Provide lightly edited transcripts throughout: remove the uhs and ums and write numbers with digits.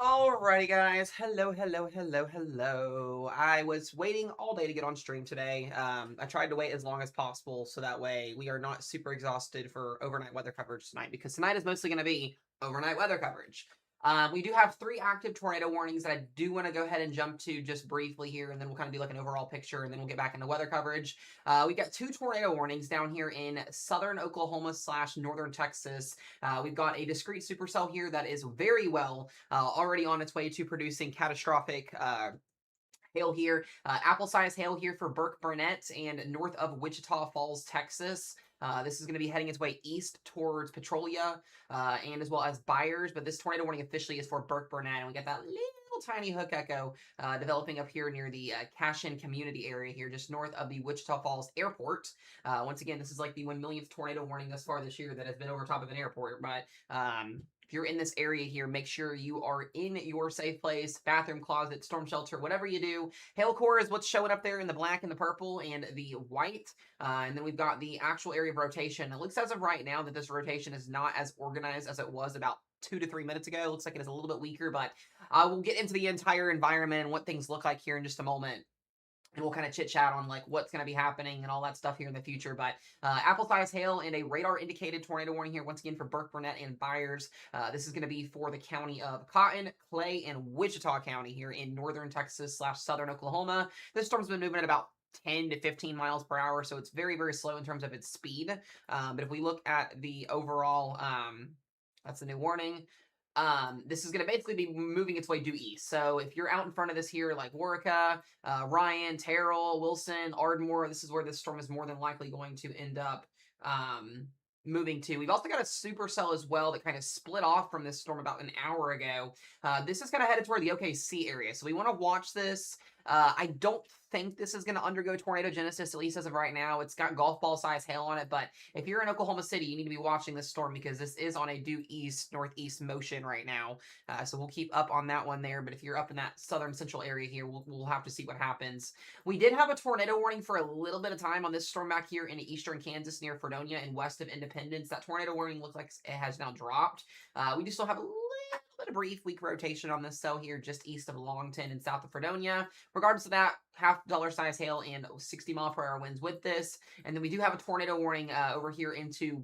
Alrighty, guys. Hello. I was waiting all day to get on stream today. I tried to wait as long as possible so that way we are not super exhausted for overnight weather coverage tonight because tonight is mostly going to be overnight weather coverage. We do have 3 active tornado warnings that I do want to go ahead and jump to just briefly here, and then we'll kind of do like an overall picture, and then we'll get back into weather coverage. We've got 2 tornado warnings down here in southern Oklahoma / northern Texas. We've got a discrete supercell here that is very well already on its way to producing catastrophic hail here. Apple-sized hail here for Burke Burnett and north of Wichita Falls, Texas. This is going to be heading its way east towards Petrolia and as well as Byers, but this tornado warning officially is for Burke Burnett, and we got that little tiny hook echo developing up here near the Cashin community area here, just north of the Wichita Falls Airport. Once again, this is like the 1 millionth tornado warning thus far this year that has been over top of an airport, but if you're in this area here, make sure you are in your safe place, bathroom, closet, storm shelter, whatever you do. Hail core is what's showing up there in the black and the purple and the white. And then we've got the actual area of rotation. It looks as of right now that this rotation is not as organized as it was about 2 to 3 minutes ago. It looks like it is a little bit weaker, but we'll get into the entire environment and what things look like here in just a moment. And we'll kind of chit chat on like what's going to be happening and all that stuff here in the future. But apple-sized hail and a radar-indicated tornado warning here once again for Burke, Burnett, and Byers. This is going to be for the county of Cotton, Clay, and Wichita County here in northern Texas / southern Oklahoma. This storm's been moving at about 10 to 15 miles per hour, so it's very, very slow in terms of its speed. But if we look at the overall, that's the new warning. This is going to basically be moving its way due east. So if you're out in front of this here, like Waurika, Ryan, Terrell, Wilson, Ardmore, this is where this storm is more than likely going to end up moving to. We've also got a supercell as well that kind of split off from this storm about an hour ago. This is kind of headed toward the OKC area. So we want to watch this. I don't think this is going to undergo tornado genesis, at least as of right now. It's got golf ball size hail on it, but if you're in Oklahoma City, you need to be watching this storm because this is on a due east northeast motion right now. So we'll keep up on that one there. But if you're up in that southern central area here, we'll have to see what happens. We did have a tornado warning for a little bit of time on this storm back here in eastern Kansas near Fredonia and west of Independence. That tornado warning looks like it has now dropped. We do still have a little bit of brief weak rotation on this cell here just east of Longton and south of Fredonia. Regardless of that, $half size hail and 60-mile-per-hour winds with this. And then we do have a tornado warning over here into,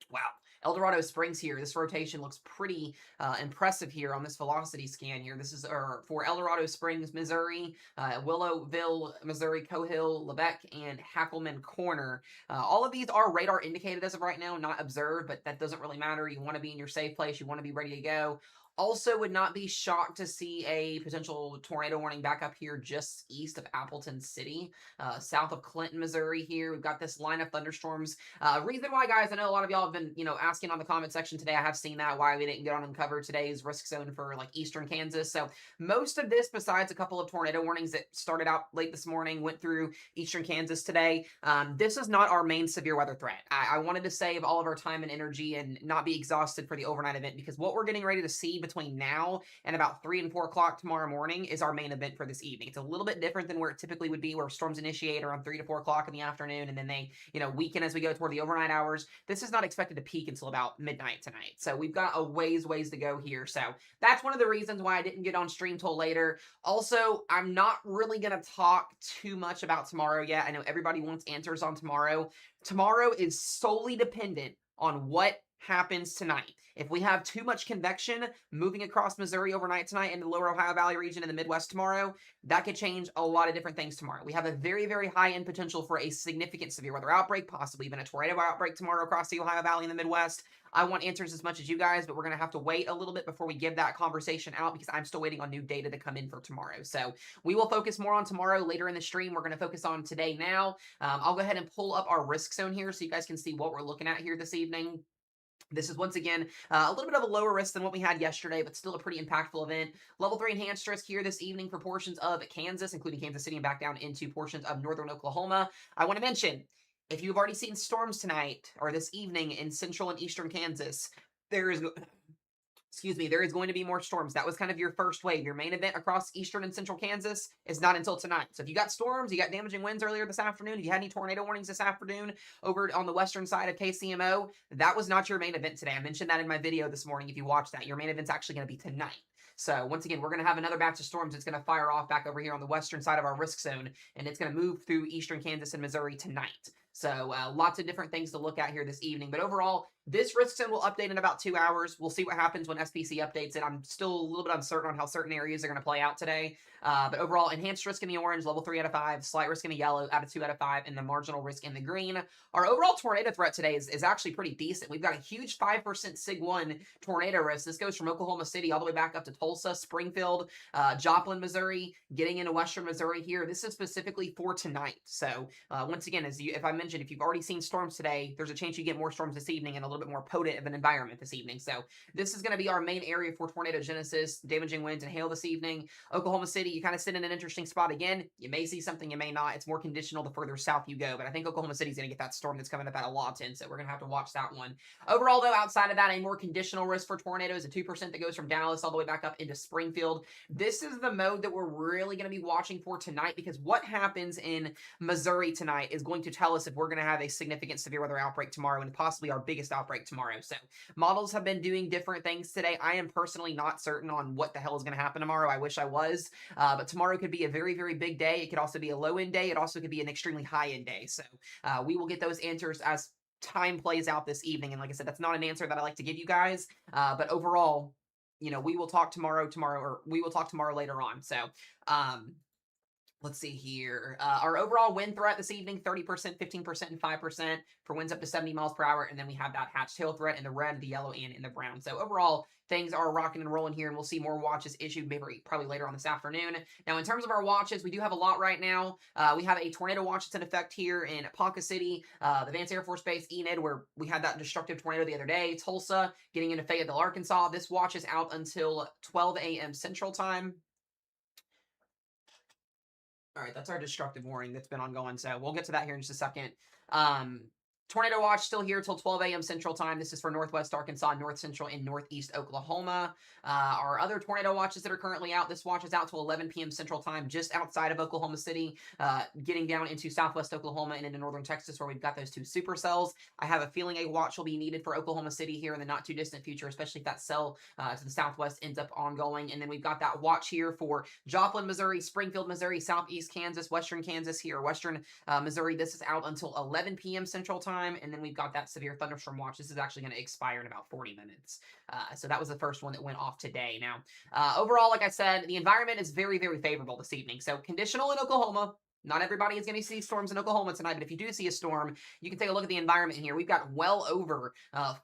wow, El Dorado Springs here. This rotation looks pretty impressive here on this velocity scan here. This is for El Dorado Springs, Missouri, Willowville, Missouri, Cohill, Lebec, and Hackleman Corner. All of these are radar indicated as of right now, not observed, but that doesn't really matter. You want to be in your safe place. You want to be ready to go. Also, would not be shocked to see a potential tornado warning back up here just east of Appleton City, south of Clinton, Missouri here. We've got this line of thunderstorms. Reason why, guys, I know a lot of y'all have been, asking on the comment section today. I have seen that, why we didn't get on and cover today's risk zone for, like, eastern Kansas. So most of this, besides a couple of tornado warnings that started out late this morning, went through eastern Kansas today, this is not our main severe weather threat. I wanted to save all of our time and energy and not be exhausted for the overnight event because what we're getting ready to see between now and about 3 and 4 o'clock tomorrow morning is our main event for this evening. It's a little bit different than where it typically would be, where storms initiate around 3 to 4 o'clock in the afternoon, and then they, weaken as we go toward the overnight hours. This is not expected to peak until about midnight tonight. So we've got a ways to go here. So that's one of the reasons why I didn't get on stream till later. Also, I'm not really going to talk too much about tomorrow yet. I know everybody wants answers on tomorrow. Tomorrow is solely dependent on what happens tonight. If we have too much convection moving across Missouri overnight tonight into the lower Ohio Valley region in the Midwest tomorrow, that could change a lot of different things tomorrow. We have a very, very high end potential for a significant severe weather outbreak, possibly even a tornado outbreak tomorrow across the Ohio Valley in the Midwest. I want answers as much as you guys, but we're going to have to wait a little bit before we give that conversation out because I'm still waiting on new data to come in for tomorrow. So we will focus more on tomorrow later in the stream. We're going to focus on today now. I'll go ahead and pull up our risk zone here so you guys can see what we're looking at here this evening. This is, once again, a little bit of a lower risk than what we had yesterday, but still a pretty impactful event. Level 3 enhanced risk here this evening for portions of Kansas, including Kansas City and back down into portions of northern Oklahoma. I want to mention, if you've already seen storms tonight or this evening in central and eastern Kansas, there is going to be more storms. That was kind of your first wave. Your main event across eastern and central Kansas is not until tonight. So if you got storms, you got damaging winds earlier this afternoon, if you had any tornado warnings this afternoon over on the western side of KCMO, that was not your main event today. I mentioned that in my video this morning if you watched that. Your main event's actually going to be tonight. So once again, we're going to have another batch of storms that's going to fire off back over here on the western side of our risk zone, and it's going to move through eastern Kansas and Missouri tonight. So lots of different things to look at here this evening. But overall, this risk zone will update in about 2 hours. We'll see what happens when SPC updates it. I'm still a little bit uncertain on how certain areas are going to play out today. But overall, enhanced risk in the orange, level 3 out of 5, slight risk in the yellow, out of 2 out of 5, and the marginal risk in the green. Our overall tornado threat today is actually pretty decent. We've got a huge 5% SIG 1 tornado risk. This goes from Oklahoma City all the way back up to Tulsa, Springfield, Joplin, Missouri, getting into western Missouri here. This is specifically for tonight. So once again, if I mentioned, if you've already seen storms today, there's a chance you get more storms this evening and a little bit more potent of an environment this evening. So this is going to be our main area for tornado genesis, damaging winds and hail this evening. Oklahoma City, you kind of sit in an interesting spot again. You may see something, you may not. It's more conditional the further south you go, but I think Oklahoma City's going to get that storm that's coming up out of Lawton, so we're going to have to watch that one. Overall, though, outside of that, a more conditional risk for tornadoes, a 2% that goes from Dallas all the way back up into Springfield. This is the mode that we're really going to be watching for tonight, because what happens in Missouri tonight is going to tell us if we're going to have a significant severe weather outbreak tomorrow, and possibly our biggest outbreak tomorrow. So models have been doing different things today. I am personally not certain on what the hell is going to happen tomorrow. I wish I was, but tomorrow could be a very, very big day. It could also be a low-end day. It also could be an extremely high-end day. So we will get those answers as time plays out this evening. And like I said, that's not an answer that I like to give you guys, but overall, we will talk tomorrow, or we will talk tomorrow later on. So, let's see here. Our overall wind threat this evening, 30%, 15%, and 5% for winds up to 70 miles per hour. And then we have that hatch tail threat in the red, the yellow, and in the brown. So overall, things are rocking and rolling here, and we'll see more watches issued probably later on this afternoon. Now, in terms of our watches, we do have a lot right now. We have a tornado watch that's in effect here in Ponca City, the Vance Air Force Base, Enid, where we had that destructive tornado the other day. Tulsa, getting into Fayetteville, Arkansas. This watch is out until 12 a.m. Central Time. All right, that's our destructive warning that's been ongoing, so we'll get to that here in just a second. Tornado watch still here till 12 a.m. Central Time. This is for Northwest Arkansas, North Central, and Northeast Oklahoma. Our other tornado watches that are currently out, this watch is out till 11 p.m. Central Time, just outside of Oklahoma City, getting down into Southwest Oklahoma and into Northern Texas, where we've got those 2 supercells. I have a feeling a watch will be needed for Oklahoma City here in the not-too-distant future, especially if that cell to the southwest ends up ongoing. And then we've got that watch here for Joplin, Missouri, Springfield, Missouri, Southeast Kansas, Western Kansas here, Western Missouri. This is out until 11 p.m. Central Time. And then we've got that severe thunderstorm watch. This is actually going to expire in about 40 minutes. So that was the first one that went off today. Now, overall, like I said, the environment is very, very favorable this evening. So conditional in Oklahoma. Not everybody is going to see storms in Oklahoma tonight, but if you do see a storm, you can take a look at the environment here. We've got well over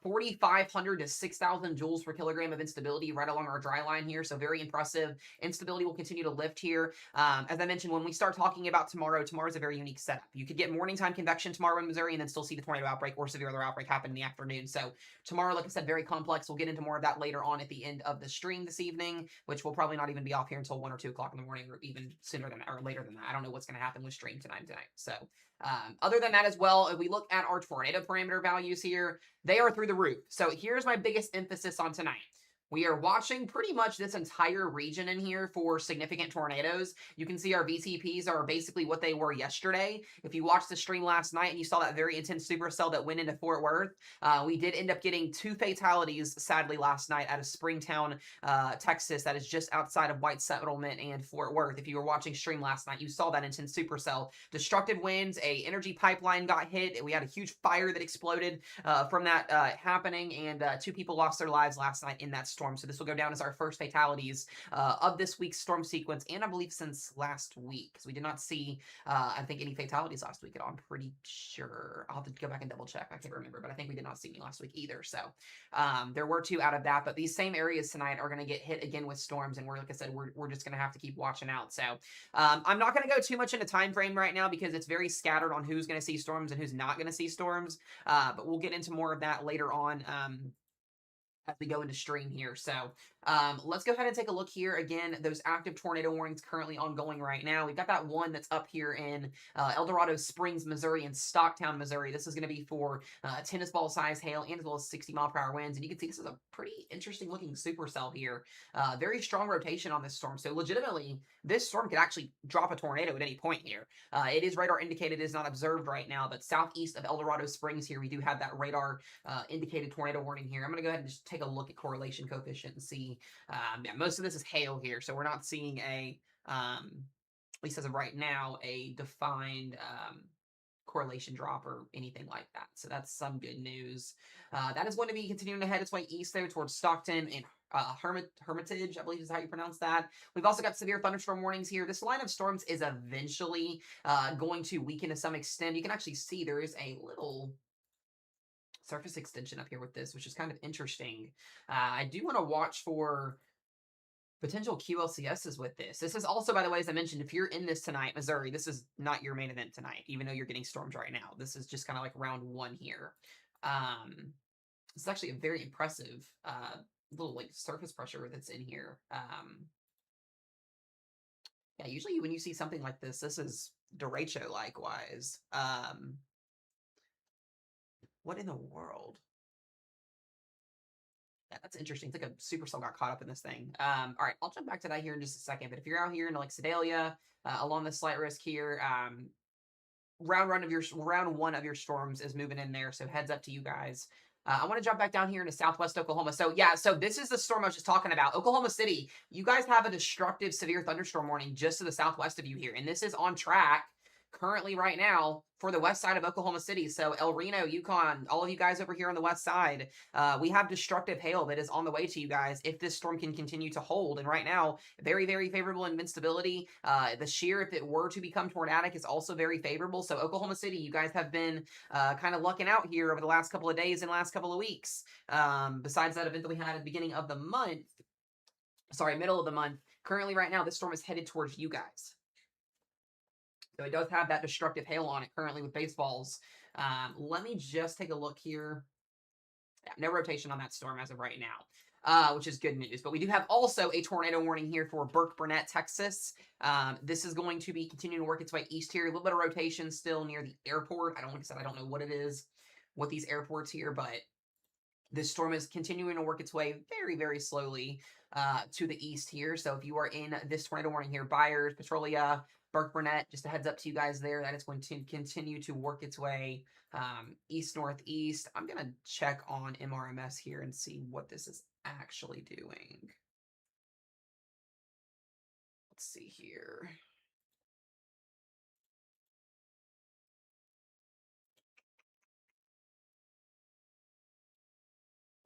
4,500 to 6,000 joules per kilogram of instability right along our dry line here, so very impressive. Instability will continue to lift here. As I mentioned, when we start talking about tomorrow's a very unique setup. You could get morning time convection tomorrow in Missouri and then still see the tornado outbreak or severe weather outbreak happen in the afternoon. So tomorrow, like I said, very complex. We'll get into more of that later on at the end of the stream this evening, which will probably not even be off here until 1 or 2 o'clock in the morning, or even sooner than that, or later than that. I don't know what's going to happen with stream tonight. So other than that as well, if we look at our tornado parameter values here, they are through the roof. So here's my biggest emphasis on tonight. We are watching pretty much this entire region in here for significant tornadoes. You can see our VTPs are basically what they were yesterday. If you watched the stream last night and you saw that very intense supercell that went into Fort Worth, we did end up getting 2 fatalities, sadly, last night out of Springtown, Texas. That is just outside of White Settlement and Fort Worth. If you were watching stream last night, you saw that intense supercell. Destructive winds, a energy pipeline got hit. We had a huge fire that exploded from that happening, and 2 people lost their lives last night in that storm. So this will go down as our first fatalities of this week's storm sequence, and I believe since last week, because we did not see, I think, any fatalities last week at all. I'm pretty sure. I'll have to go back and double check. I can't remember, but I think we did not see any last week either. So there were 2 out of that, but these same areas tonight are going to get hit again with storms, and like I said, we're just going to have to keep watching out. So I'm not going to go too much into time frame right now, because it's very scattered on who's going to see storms and who's not going to see storms, but we'll get into more of that later on as we go into stream here. So let's go ahead and take a look here. Again, those active tornado warnings currently ongoing right now. We've got that one that's up here in El Dorado Springs, Missouri, and Stocktown, Missouri. This is going to be for tennis ball size hail and as well as 60 mile per hour winds. And you can see this is a pretty interesting looking supercell here. Very strong rotation on this storm. So legitimately, this storm could actually drop a tornado at any point here. It is radar indicated, it is not observed right now, but southeast of El Dorado Springs here, we do have that radar indicated tornado warning here. I'm going to go ahead and just take a look at correlation coefficient and see see, yeah, most of this is hail here, so we're not seeing at least as of right now, a defined correlation drop or anything like that. So that's some good news. That is going to be continuing to head its way east there towards Stockton and Hermitage, I believe is how you pronounce that. We've also got severe thunderstorm warnings here. This line of storms is eventually going to weaken to some extent. You can actually see there is a little surface extension up here with this, which is kind of interesting. I do want to watch for potential QLCSs with this. This is also, by the way, as I mentioned, if you're in this tonight, Missouri, this is not your main event tonight, even though you're getting storms right now. This is just kind of like round one here. This is actually a very impressive little like surface pressure that's in here. Yeah, usually when you see something like this is derecho likewise. What in the world? Yeah, that's interesting. It's like a supercell got caught up in this thing. All right, I'll jump back to that here in just a second. But if you're out here in like Sedalia, along the slight risk here, round one of your storms is moving in there. So heads up to you guys. I want to jump back down here into Southwest Oklahoma. So yeah, so this is the storm I was just talking about. Oklahoma City, you guys have a destructive severe thunderstorm warning just to the southwest of you here. And this is on track currently right now for the west side of Oklahoma City. So El Reno, Yukon, all of you guys over here on the west side, we have destructive hail that is on the way to you guys if this storm can continue to hold. And right now, very, very favorable in wind stability. The shear, if it were to become tornadic, is also very favorable. So Oklahoma City, you guys have been kind of lucking out here over the last couple of days and last couple of weeks. Besides that event that we had at the beginning of the month, middle of the month, currently right now, this storm is headed towards you guys. So it does have that destructive hail on it currently with baseballs. Let me just take a look here. Yeah, no rotation on that storm as of right now, which is good news. But we do have also a tornado warning here for Burke-Burnett, Texas. This is going to be continuing to work its way east here. A little bit of rotation still near the airport. Like I said, I don't know what it is with these airports here, but this storm is continuing to work its way very, very slowly to the east here. So if you are in this tornado warning here, Byers, Petrolia, Burke-Burnett, just a heads up to you guys there. That is going to continue to work its way east-northeast. I'm going to check on MRMS here and see what this is actually doing. Let's see here.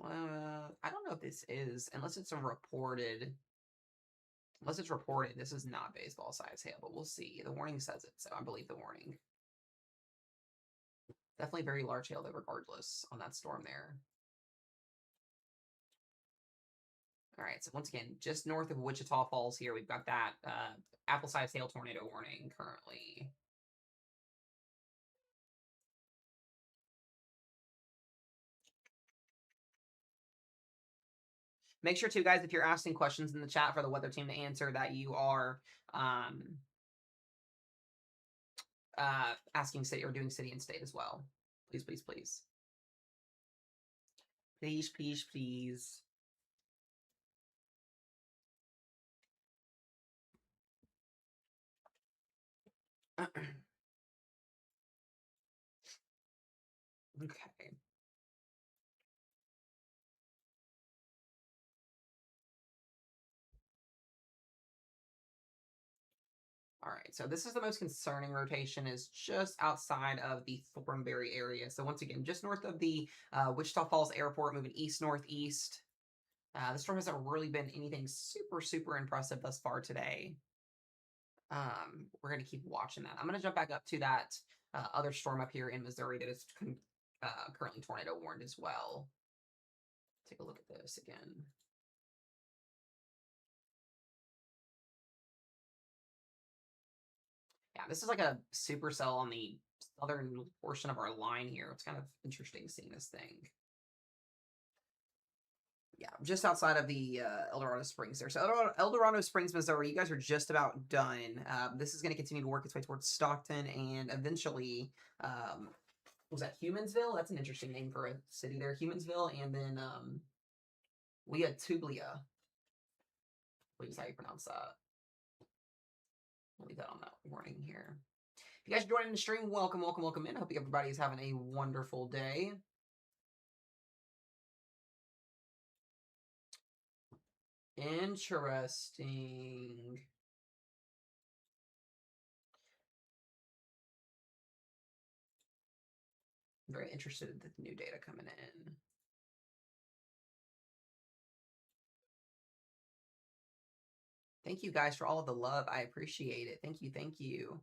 Well, I don't know if this is, unless it's reported, this is not baseball size hail, but we'll see. The warning says it, so I believe the warning. Definitely very large hail, though, regardless, on that storm there. All right, so once again, just north of Wichita Falls here, we've got that apple-sized hail tornado warning currently. Make sure, too, guys, if you're asking questions in the chat for the weather team to answer, that you are asking city or doing city and state as well. Please, please, please. Please, please, please. Okay. All right, so this is the most concerning rotation, is just outside of the Thornberry area. So once again, just north of the Wichita Falls Airport, moving east-northeast. The storm hasn't really been anything super, super impressive thus far today. We're going to keep watching that. I'm going to jump back up to that other storm up here in Missouri that is currently tornado warned as well. Take a look at this again. Yeah, this is like a supercell on the southern portion of our line here. It's kind of interesting seeing this thing. Yeah, just outside of the El Dorado Springs there. So El Dorado Springs, Missouri, you guys are just about done. This is going to continue to work its way towards Stockton and eventually, was that Humansville? That's an interesting name for a city there, Humansville. And then we had Tublia. I believe is how you pronounce that. I'll leave that on that warning here. If you guys are joining the stream, welcome, welcome, welcome in. I hope everybody is having a wonderful day. Interesting. I'm very interested in the new data coming in. Thank you guys for all of the love. I appreciate it. Thank you. Thank you.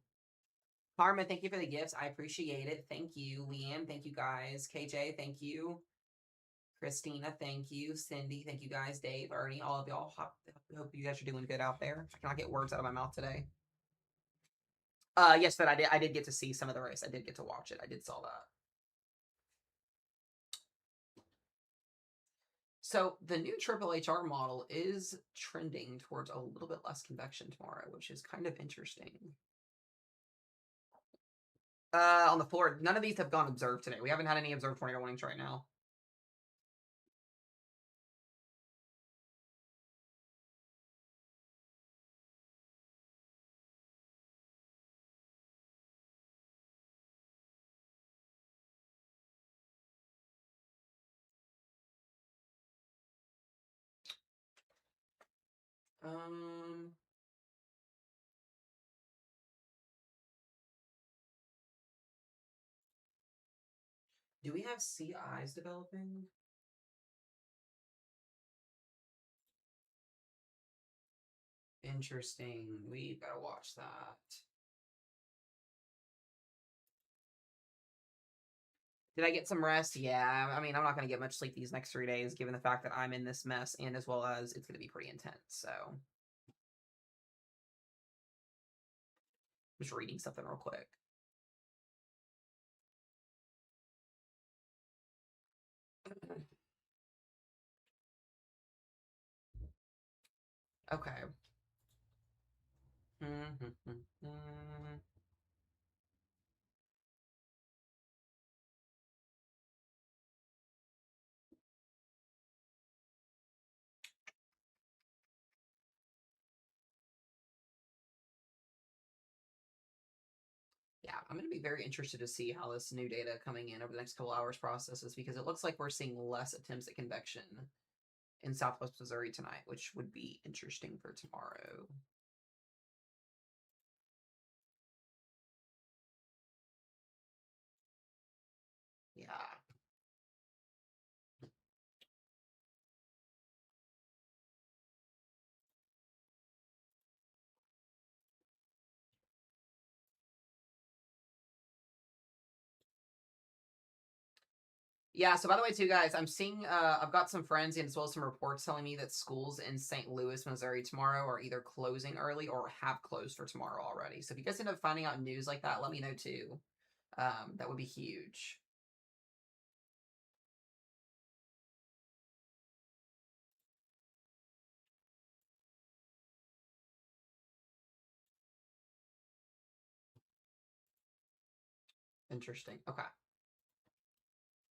Karma, thank you for the gifts. I appreciate it. Thank you. Leanne, thank you guys. KJ, thank you. Christina, thank you. Cindy, thank you guys. Dave, Ernie, all of y'all. Hope you guys are doing good out there. I cannot get words out of my mouth today. Yes, that I did. I did get to see some of the race. I did get to watch it. I did saw that. So the new Triple HR model is trending towards a little bit less convection tomorrow, which is kind of interesting. On the floor, none of these have gone observed today. We haven't had any observed tornado warnings right now. Do we have CIs developing? Interesting. We gotta watch that. Did I get some rest? Yeah. I mean, I'm not gonna get much sleep these next 3 days, given the fact that I'm in this mess, and as well as it's gonna be pretty intense. So, I'm just reading something real quick. Okay. Yeah, I'm going to be very interested to see how this new data coming in over the next couple hours processes, because it looks like we're seeing less attempts at convection in Southwest Missouri tonight, which would be interesting for tomorrow. Yeah. Yeah, so by the way, too, guys, I'm seeing, I've got some friends and as well as some reports telling me that schools in St. Louis, Missouri tomorrow are either closing early or have closed for tomorrow already. So if you guys end up finding out news like that, let me know too. That would be huge. Interesting. Okay.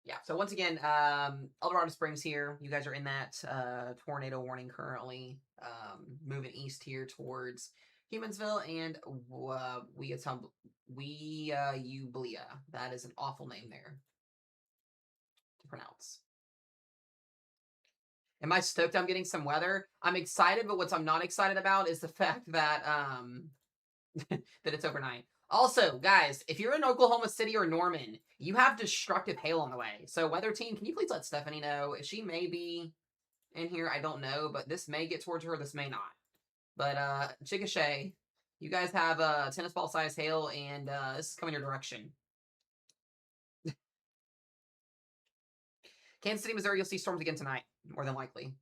Yeah, so once again, Eldorado Springs here. You guys are in that tornado warning currently, moving east here towards Humansville and Eublia. That is an awful name there to pronounce. Am I stoked I'm getting some weather? I'm excited, but what I'm not excited about is the fact that that it's overnight. Also, guys, if you're in Oklahoma City or Norman, you have destructive hail on the way. So, weather team, can you please let Stephanie know? She may be in here. I don't know, but this may get towards her. This may not. But Chickasha, you guys have tennis ball size hail, and this is coming your direction. Kansas City, Missouri, you'll see storms again tonight, more than likely.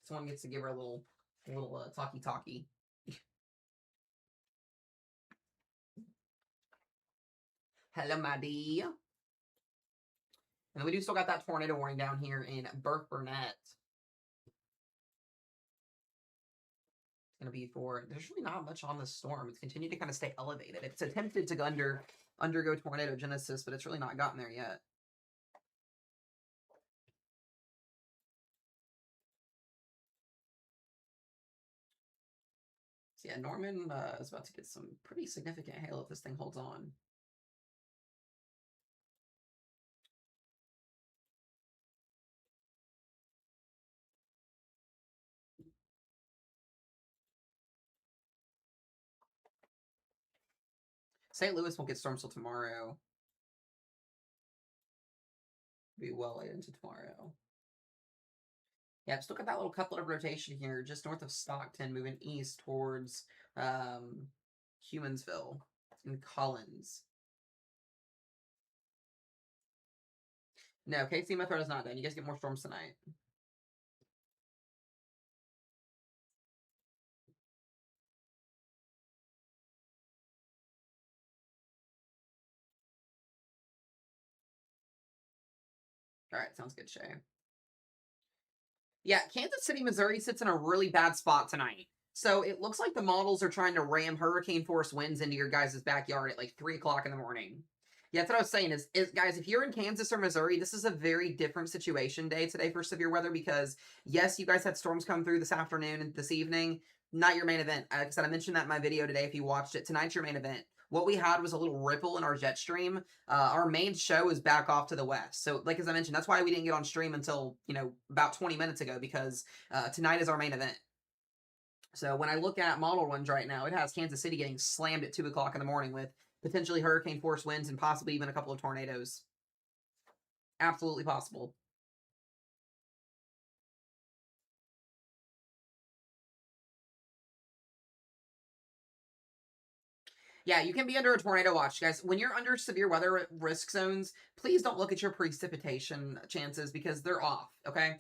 Someone gets to give her a little talkie. Hello, my dear. And then we do still got that tornado warning down here in Burke Burnett. It's going to be there's really not much on the storm. It's continued to kind of stay elevated. It's attempted to undergo tornado genesis, but it's really not gotten there yet. So yeah, Norman is about to get some pretty significant hail if this thing holds on. St. Louis won't get storms till tomorrow. Be well late into tomorrow. Yeah, just look at that little couplet of rotation here, just north of Stockton, moving east towards Humansville and Collins. No, KC Metro is not done. You guys get more storms tonight. All right, sounds good, Shay. Yeah, Kansas City, Missouri sits in a really bad spot tonight. So it looks like the models are trying to ram hurricane force winds into your guys' backyard at like 3 o'clock in the morning. Yeah, that's what I was saying is guys, if you're in Kansas or Missouri, this is a very different situation day today for severe weather because yes, you guys had storms come through this afternoon and this evening. Not your main event. Like I said, I mentioned that in my video today if you watched it. Tonight's your main event. What we had was a little ripple in our jet stream. Our main show is back off to the west. So, like as I mentioned, that's why we didn't get on stream until, about 20 minutes ago because tonight is our main event. So when I look at model ones right now, it has Kansas City getting slammed at 2 o'clock in the morning with potentially hurricane force winds and possibly even a couple of tornadoes. Absolutely possible. Yeah, you can be under a tornado watch, guys. When you're under severe weather risk zones, please don't look at your precipitation chances because they're off. Okay,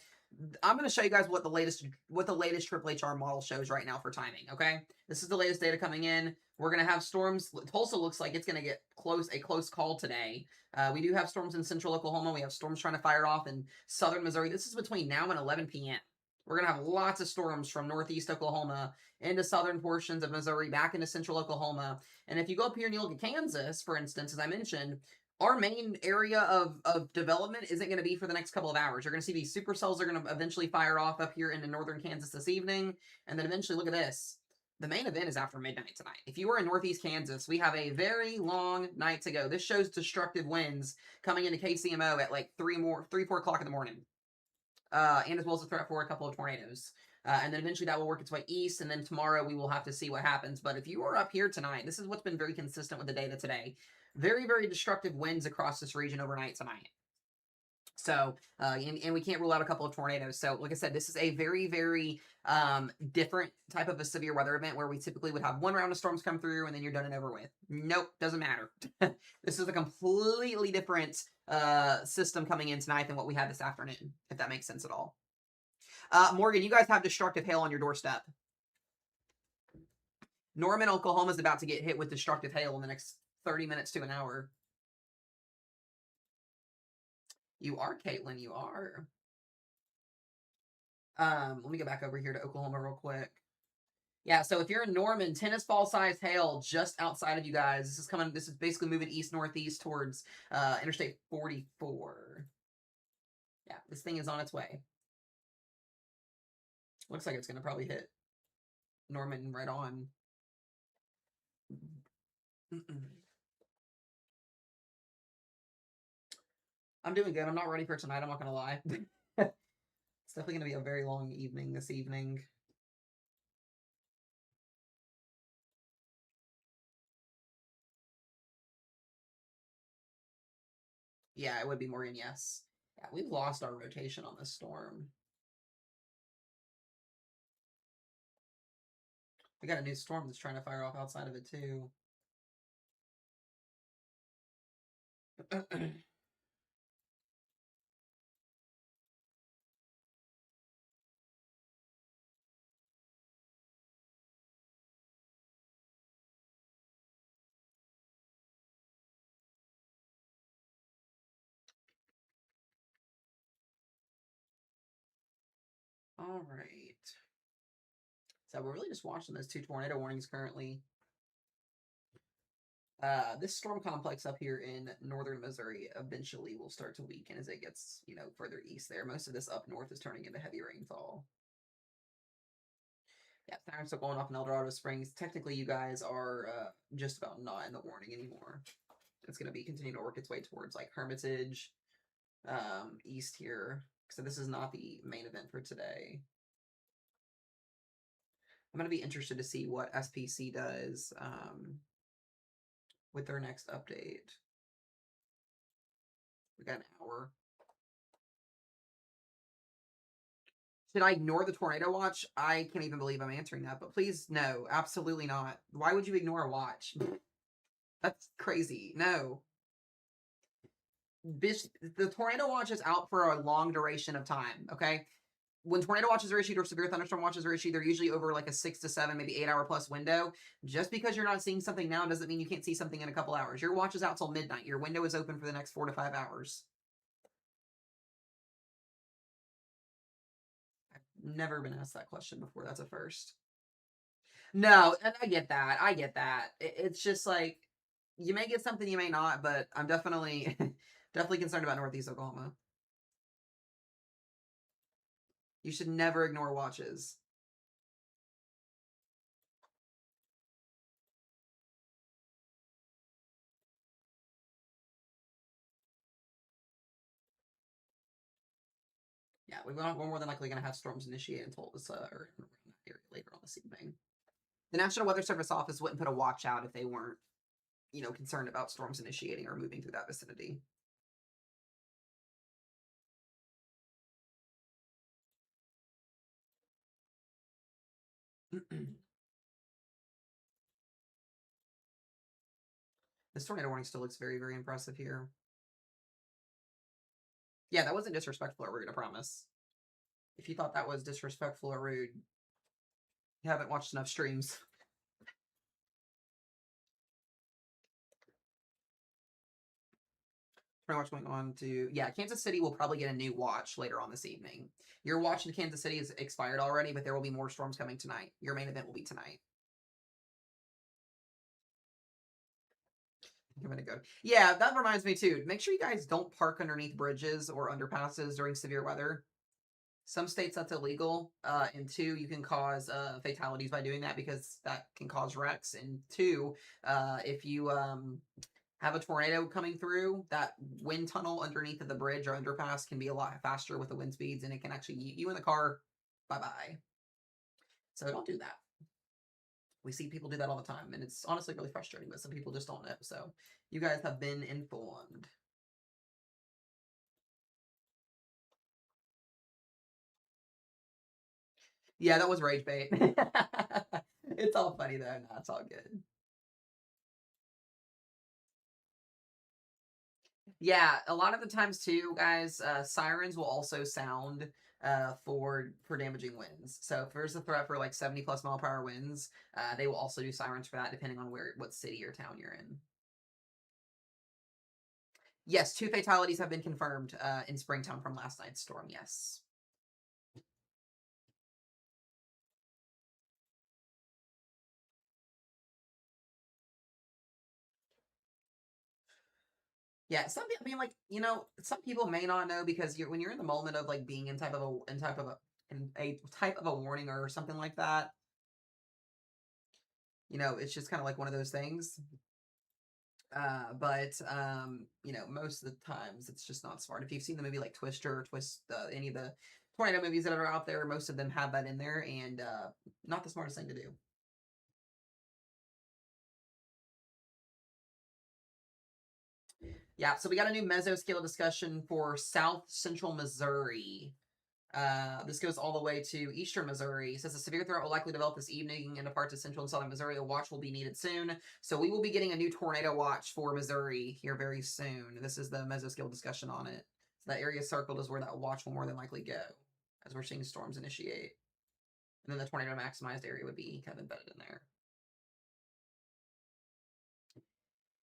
I'm going to show you guys what the latest Triple HR model shows right now for timing. Okay, this is the latest data coming in. We're going to have storms. Tulsa looks like it's going to get a close call today. We do have storms in central Oklahoma. We have storms trying to fire off in southern Missouri. This is between now and 11 p.m. We're going to have lots of storms from northeast Oklahoma into southern portions of Missouri, back into central Oklahoma. And if you go up here and you look at Kansas, for instance, as I mentioned, our main area of development isn't going to be for the next couple of hours. You're going to see these supercells are going to eventually fire off up here into northern Kansas this evening. And then eventually, look at this. The main event is after midnight tonight. If you are in northeast Kansas, we have a very long night to go. This shows destructive winds coming into KCMO at like 4 o'clock in the morning. And as well as a threat for a couple of tornadoes. And then eventually that will work its way east, and then tomorrow we will have to see what happens. But if you are up here tonight, this is what's been very consistent with the data today. Very, very destructive winds across this region overnight tonight. So, and we can't rule out a couple of tornadoes. So, like I said, this is a very, very different type of a severe weather event where we typically would have one round of storms come through and then you're done and over with. Nope, doesn't matter. This is a completely different system coming in tonight than what we had this afternoon, if that makes sense at all. Morgan, you guys have destructive hail on your doorstep. Norman, Oklahoma is about to get hit with destructive hail in the next 30 minutes to an hour. You are, Caitlin, you are. Let me go back over here to Oklahoma real quick. Yeah, so if you're in Norman, tennis ball sized hail just outside of you guys. This is basically moving east northeast towards Interstate 44. Yeah, this thing is on its way. Looks like it's gonna probably hit Norman right on. I'm doing good. I'm not ready for tonight. I'm not gonna lie. It's definitely gonna be a very long evening this evening. Yeah, it would be Morgan, yes. Yeah, we've lost our rotation on this storm. We got a new storm that's trying to fire off outside of it, too. All right. So we're really just watching those 2 tornado warnings currently. This storm complex up here in northern Missouri eventually will start to weaken as it gets, further east there. Most of this up north is turning into heavy rainfall. Yeah, sirens still going off in El Dorado Springs. Technically, you guys are just about not in the warning anymore. It's going to be continuing to work its way towards like Hermitage, east here. So this is not the main event for today. I'm going to be interested to see what SPC does with their next update. We got an hour. Should I ignore the tornado watch? I can't even believe I'm answering that, but please, no, absolutely not. Why would you ignore a watch? That's crazy. No. Bitch, the tornado watch is out for a long duration of time, okay? When tornado watches are issued or severe thunderstorm watches are issued, they're usually over like a 6 to 7, maybe 8 hour plus window. Just because you're not seeing something now doesn't mean you can't see something in a couple hours. Your watch is out till midnight. Your window is open for the next 4 to 5 hours. I've never been asked that question before. That's a first. No, and I get that. I get that. It's just like you may get something, you may not, but I'm definitely definitely concerned about Northeast Oklahoma. You should never ignore watches. Yeah, we're more than likely going to have storms initiate until this or later on this evening. The National Weather Service office wouldn't put a watch out if they weren't, concerned about storms initiating or moving through that vicinity. This tornado warning still looks very, very impressive here. Yeah, that wasn't disrespectful or rude, I promise. If you thought that was disrespectful or rude, you haven't watched enough streams. What's going on to Kansas City will probably get a new watch later on this evening. Your watch in Kansas City is expired already, but there will be more storms coming tonight. Your main event will be tonight. I'm gonna go. Yeah, that reminds me too. Make sure you guys don't park underneath bridges or underpasses during severe weather. Some states that's illegal, and two, you can cause fatalities by doing that because that can cause wrecks. And two, if you have a tornado coming through, that wind tunnel underneath of the bridge or underpass can be a lot faster with the wind speeds, and it can actually yeet you in the car. Bye bye. So don't do that. We see people do that all the time, and it's honestly really frustrating, but some people just don't know. So you guys have been informed. Yeah, that was rage bait. It's all funny though. No, it's all good. Yeah, a lot of the times too, guys, sirens will also sound for damaging winds. So if there's a threat for like 70 plus mile per hour winds, they will also do sirens for that, depending on what city or town you're in. Yes, 2 fatalities have been confirmed in Springtown from last night's storm. Yes. Yeah, I mean, like some people may not know because when you're in the moment of like being in a type of a warning or something like that, it's just kind of like one of those things. But most of the times it's just not smart. If you've seen the movie like Twister, any of the tornado movies that are out there, most of them have that in there, and not the smartest thing to do. Yeah, so we got a new mesoscale discussion for South Central Missouri. This goes all the way to eastern Missouri. It says a severe threat will likely develop this evening into parts of central and southern Missouri. A watch will be needed soon. So we will be getting a new tornado watch for Missouri here very soon. This is the mesoscale discussion on it. So that area circled is where that watch will more than likely go as we're seeing storms initiate. And then the tornado maximized area would be kind of embedded in there.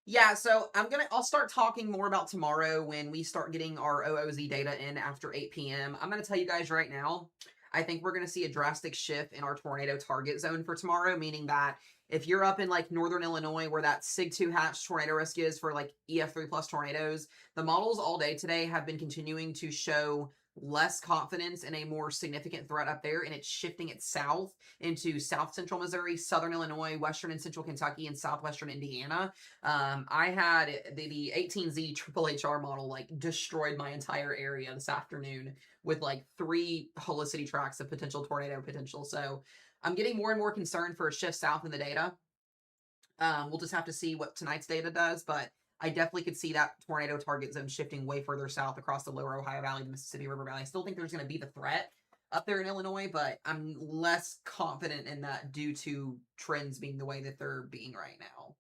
Yeah, so I'll start talking more about tomorrow when we start getting our OOZ data in after 8 p.m. I'm gonna tell you guys right now, I think we're gonna see a drastic shift in our tornado target zone for tomorrow, meaning that if you're up in like northern Illinois where that SIG 2 hatch tornado risk is for like EF3 plus tornadoes, the models all day today have been continuing to show less confidence in a more significant threat up there, and it's shifting it south into south central Missouri, southern Illinois, western and central Kentucky, and southwestern Indiana. I had the 18Z Triple HR model like destroyed my entire area this afternoon with like 3 holicity tracks of potential tornado potential. So I'm getting more and more concerned for a shift south in the data. We'll just have to see what tonight's data does, but I definitely could see that tornado target zone shifting way further south across the lower Ohio Valley, the Mississippi River Valley. I still think there's going to be the threat up there in Illinois, but I'm less confident in that due to trends being the way that they're being right now.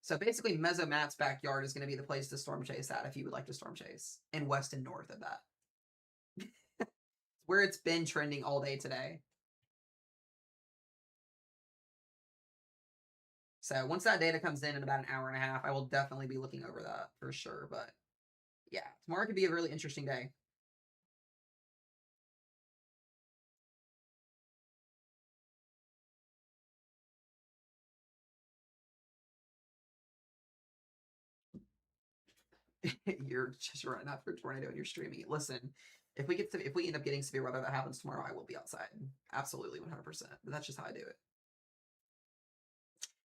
So basically, Mezzo Matt's backyard is going to be the place to storm chase at if you would like to storm chase, and west and north of that. Where it's been trending all day today. So once that data comes in about an hour and a half, I will definitely be looking over that for sure. But yeah, tomorrow could be a really interesting day. You're just running after a tornado and you're streaming. Listen, if we end up getting severe weather that happens tomorrow, I will be outside. Absolutely 100%. But that's just how I do it.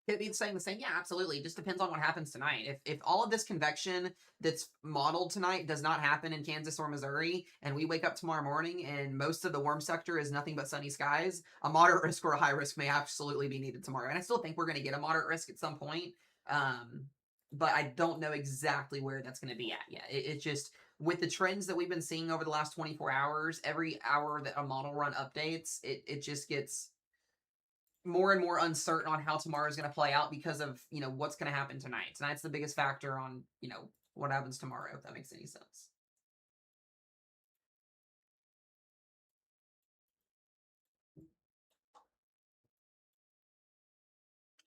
Could it be saying the same? Yeah, absolutely. It just depends on what happens tonight. If all of this convection that's modeled tonight does not happen in Kansas or Missouri, and we wake up tomorrow morning and most of the warm sector is nothing but sunny skies, a moderate risk or a high risk may absolutely be needed tomorrow. And I still think we're going to get a moderate risk at some point. But I don't know exactly where that's going to be at yet. It's just with the trends that we've been seeing over the last 24 hours, every hour that a model run updates, it just gets more and more uncertain on how tomorrow is going to play out because of, what's going to happen tonight. Tonight's the biggest factor on, what happens tomorrow, if that makes any sense.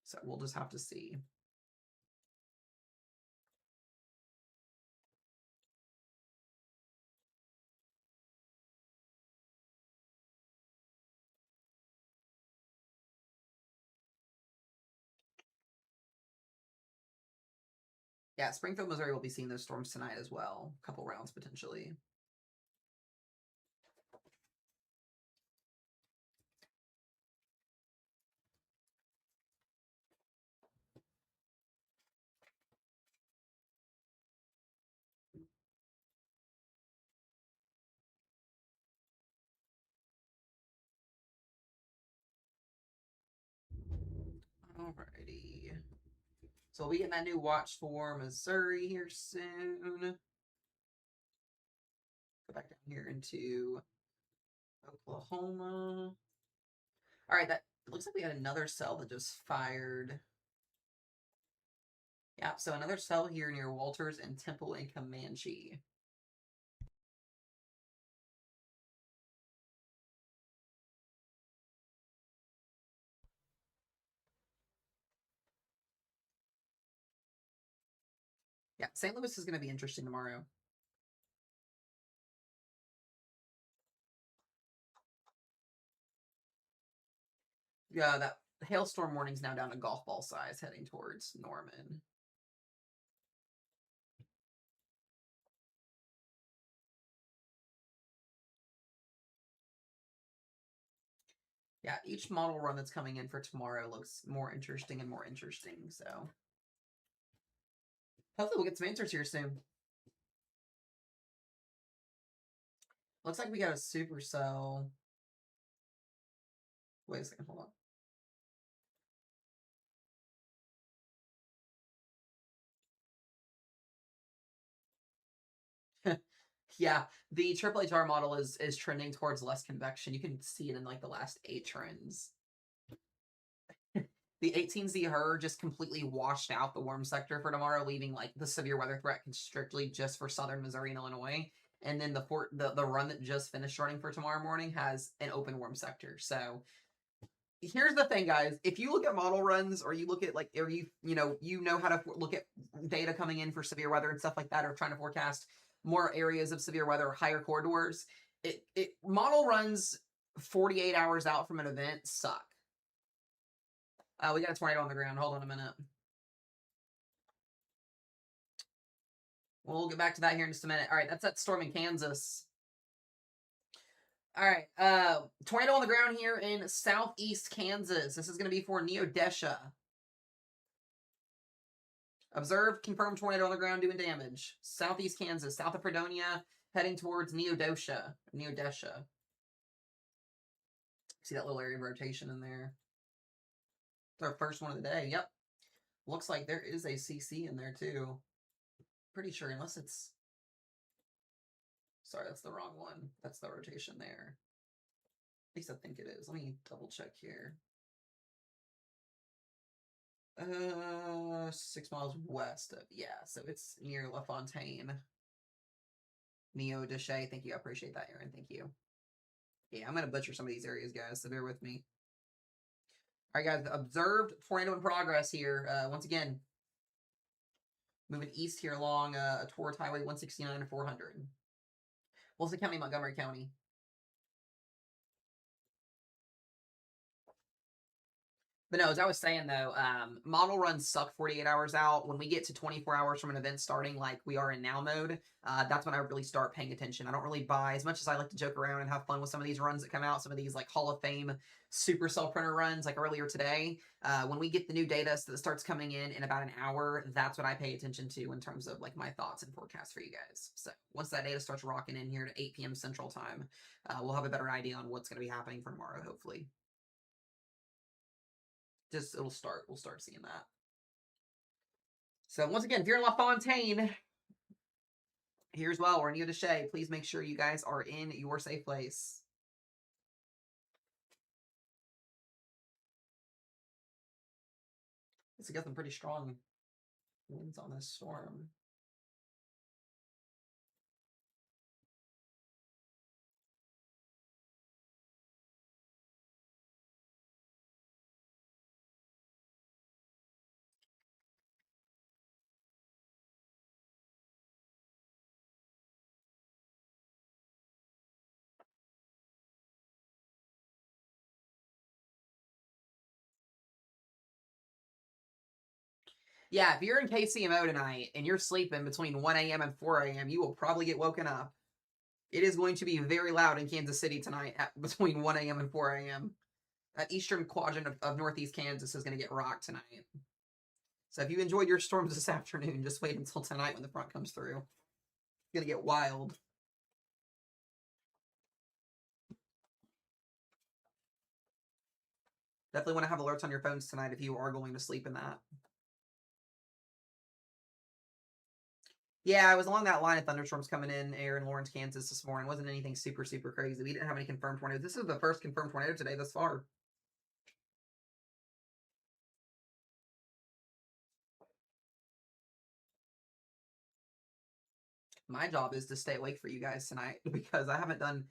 So we'll just have to see. Yeah, Springfield, Missouri will be seeing those storms tonight as well. A couple rounds potentially. Alrighty. So we'll be getting that new watch for Missouri here soon. Go back down here into Oklahoma. All right, that looks like we had another cell that just fired. Yeah, so another cell here near Walters and Temple and Comanche. Yeah, St. Louis is going to be interesting tomorrow. Yeah, that hailstorm warning's now down to golf ball size heading towards Norman. Yeah, each model run that's coming in for tomorrow looks more interesting and more interesting, so hopefully we'll get some answers here soon. Looks like we got a supercell. Wait a second, hold on. Yeah, the Triple HR model is trending towards less convection. You can see it in like the last 8 trends. The 18Z HER just completely washed out the warm sector for tomorrow, leaving like the severe weather threat strictly just for southern Missouri and Illinois. And then the run that just finished running for tomorrow morning has an open warm sector. So here's the thing, guys. If you look at model runs or you look at like, or you know how to look at data coming in for severe weather and stuff like that, or trying to forecast more areas of severe weather or higher corridors, it model runs 48 hours out from an event suck. We got a tornado on the ground. Hold on a minute. We'll get back to that here in just a minute. All right, that's that storm in Kansas. All right, tornado on the ground here in southeast Kansas. This is going to be for Neodesha. Observed, confirmed tornado on the ground doing damage. Southeast Kansas, south of Fredonia, heading towards Neodesha. See that little area of rotation in there? It's our first one of the day. Yep. Looks like there is a CC in there too. Pretty sure, unless it's... Sorry, that's the wrong one. That's the rotation there. At least I think it is. Let me double check here. 6 miles west of, yeah, so it's near La Fontaine. Neo Deshay, thank you. I appreciate that, Aaron. Thank you. Yeah, I'm gonna butcher some of these areas, guys, so bear with me. All right, guys, observed tornado in progress here. Once again, moving east here along towards Highway 169 and 400. Wilson County, Montgomery County. But no, as I was saying though, model runs suck 48 hours out. When we get to 24 hours from an event starting, like we are in now mode, that's when I really start paying attention. I don't really buy, as much as I like to joke around and have fun with some of these runs that come out, some of these like Hall of Fame supercell printer runs like earlier today. When we get the new data that starts coming in about an hour, that's what I pay attention to in terms of like my thoughts and forecasts for you guys. So once that data starts rocking in here to 8 p.m. Central Time, we'll have a better idea on what's going to be happening for tomorrow, hopefully. Just we'll start seeing that. So once again, if you're in La Fontaine, here's well, or Neo Deshay, please make sure you guys are in your safe place. It's got some pretty strong winds on this storm. Yeah, if you're in KCMO tonight and you're sleeping between 1 a.m. and 4 a.m., you will probably get woken up. It is going to be very loud in Kansas City tonight between 1 a.m. and 4 a.m. That eastern quadrant of northeast Kansas is going to get rocked tonight. So if you enjoyed your storms this afternoon, just wait until tonight when the front comes through. It's going to get wild. Definitely want to have alerts on your phones tonight if you are going to sleep in that. Yeah, I was along that line of thunderstorms coming in air in Lawrence, Kansas this morning. It wasn't anything super, super crazy. We didn't have any confirmed tornadoes. This is the first confirmed tornado today thus far. My job is to stay awake for you guys tonight because I haven't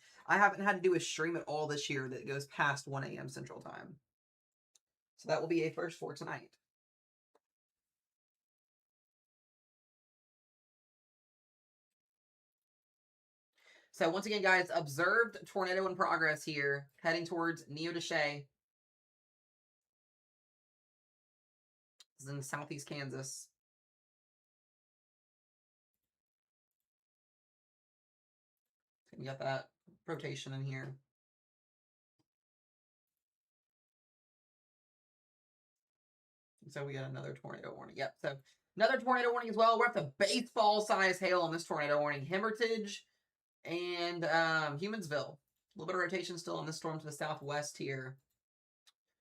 had to do a stream at all this year that goes past 1 a.m. Central Time. So that will be a first for tonight. So once again, guys, observed tornado in progress here, heading towards Neo Deshay. This is in southeast Kansas. We got that rotation in here. So we got another tornado warning. Yep. So another tornado warning as well. We're at the baseball size hail on this tornado warning. Hermitage and Humansville. A little bit of rotation still on this storm to the southwest here.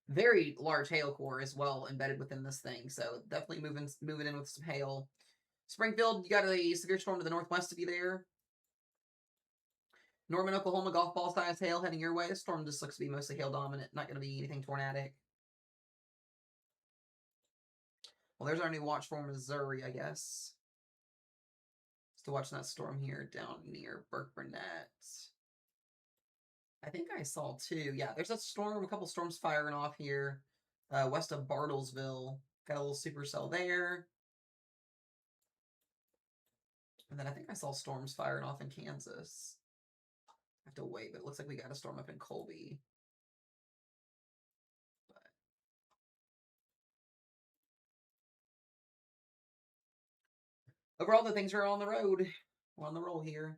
Very large hail core as well embedded within this thing. So definitely moving in with some hail. Springfield, you got a severe storm to the northwest of you there. Norman, Oklahoma, golf ball size hail heading your way. This storm just looks to be mostly hail dominant. Not going to be anything tornadic. Well, there's our new watch for Missouri, I guess. Still watching that storm here down near Burke Burnett. I think I saw two. Yeah, there's a storm, a couple storms firing off here west of Bartlesville. Got a little supercell there. And then I think I saw storms firing off in Kansas. I have to wait, but it looks like we got a storm up in Colby. Overall, the things are on the road. We're on the roll here.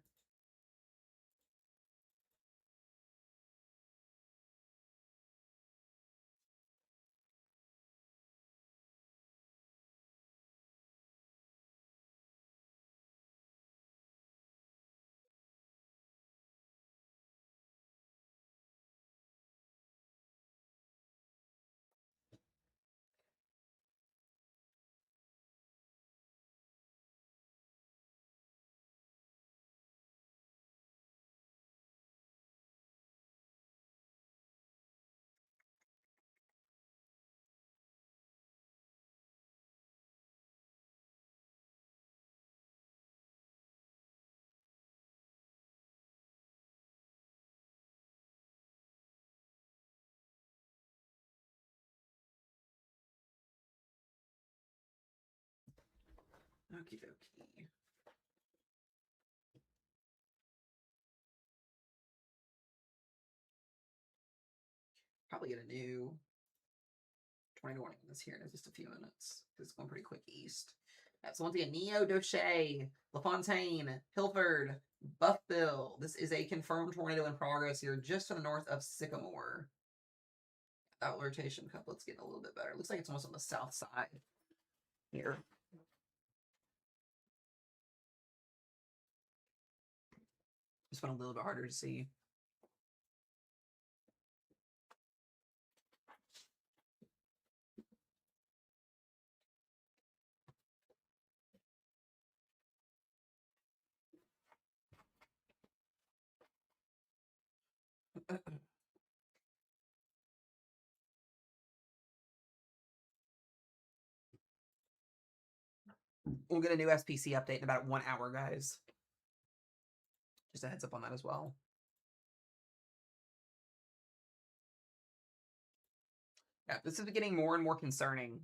Okie dokie. Probably get a new tornado warning on this here in just a few minutes. It's going pretty quick east. So once again, Neo, Doche, LaFontaine, Hilford, Buffville. This is a confirmed tornado in progress here just to the north of Sycamore. That rotation couplet's getting a little bit better. Looks like it's almost on the south side here. Just went a little bit harder to see. We'll get a new SPC update in about 1 hour, guys. Just a heads up on that as well. Yeah, this is getting more and more concerning.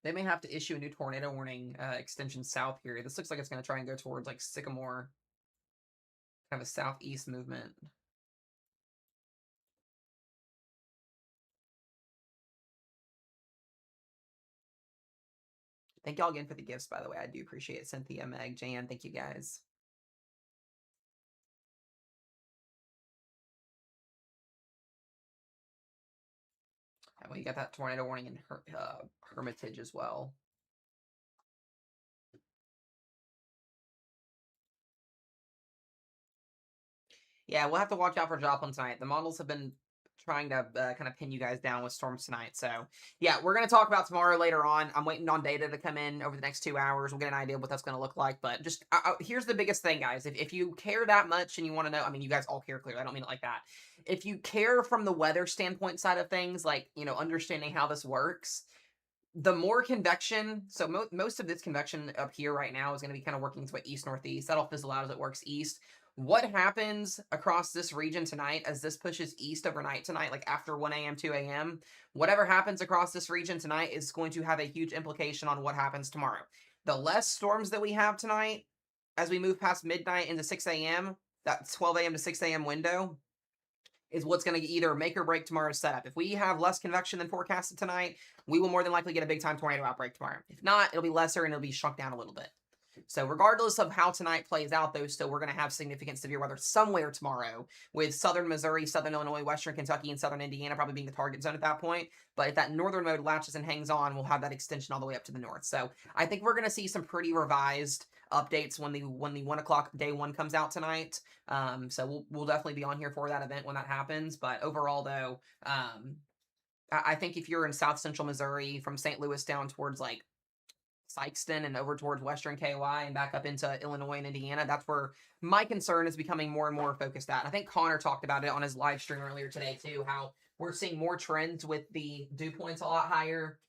They may have to issue a new tornado warning extension south here. This looks like it's going to try and go towards like Sycamore. Kind of a southeast movement. Thank y'all again for the gifts, by the way. I do appreciate it. Cynthia, Meg, Jan, thank you guys. And we got that tornado warning in Hermitage as well. Yeah, we'll have to watch out for Joplin tonight. The models have been trying to kind of pin you guys down with storms tonight. So, yeah, we're going to talk about tomorrow later on. I'm waiting on data to come in over the next 2 hours. We'll get an idea of what that's going to look like. But just here's the biggest thing, guys. If you care that much and you want to know, I mean, you guys all care clearly. I don't mean it like that. If you care from the weather standpoint side of things, like, you know, understanding how this works, the more convection, so most of this convection up here right now is going to be kind of working its way east-northeast. That'll fizzle out as it works east. What happens across this region tonight as this pushes east overnight tonight, like after 1 a.m., 2 a.m., whatever happens across this region tonight is going to have a huge implication on what happens tomorrow. The less storms that we have tonight, as we move past midnight into 6 a.m., that 12 a.m. to 6 a.m. window, is what's going to either make or break tomorrow's setup. If we have less convection than forecasted tonight, we will more than likely get a big-time tornado outbreak tomorrow. If not, it'll be lesser and it'll be shrunk down a little bit. So regardless of how tonight plays out, though, still we're going to have significant severe weather somewhere tomorrow, with southern Missouri, southern Illinois, western Kentucky, and southern Indiana probably being the target zone at that point. But if that northern mode latches and hangs on, we'll have that extension all the way up to the north. So I think we're going to see some pretty revised updates when the 1 o'clock day one comes out tonight. So we'll definitely be on here for that event when that happens. But overall, though, I think if you're in south central Missouri, from St. Louis down towards like Sykeston and over towards western KY and back up into Illinois and Indiana, that's where my concern is becoming more and more focused at. I think Connor talked about it on his live stream earlier today too, how we're seeing more trends with the dew points a lot higher.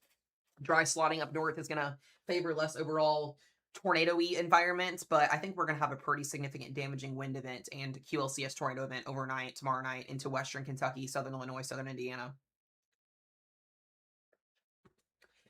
Dry slotting up north is going to favor less overall tornado-y environments, but I think we're going to have a pretty significant damaging wind event and QLCS tornado event overnight, tomorrow night, into western Kentucky, southern Illinois, southern Indiana.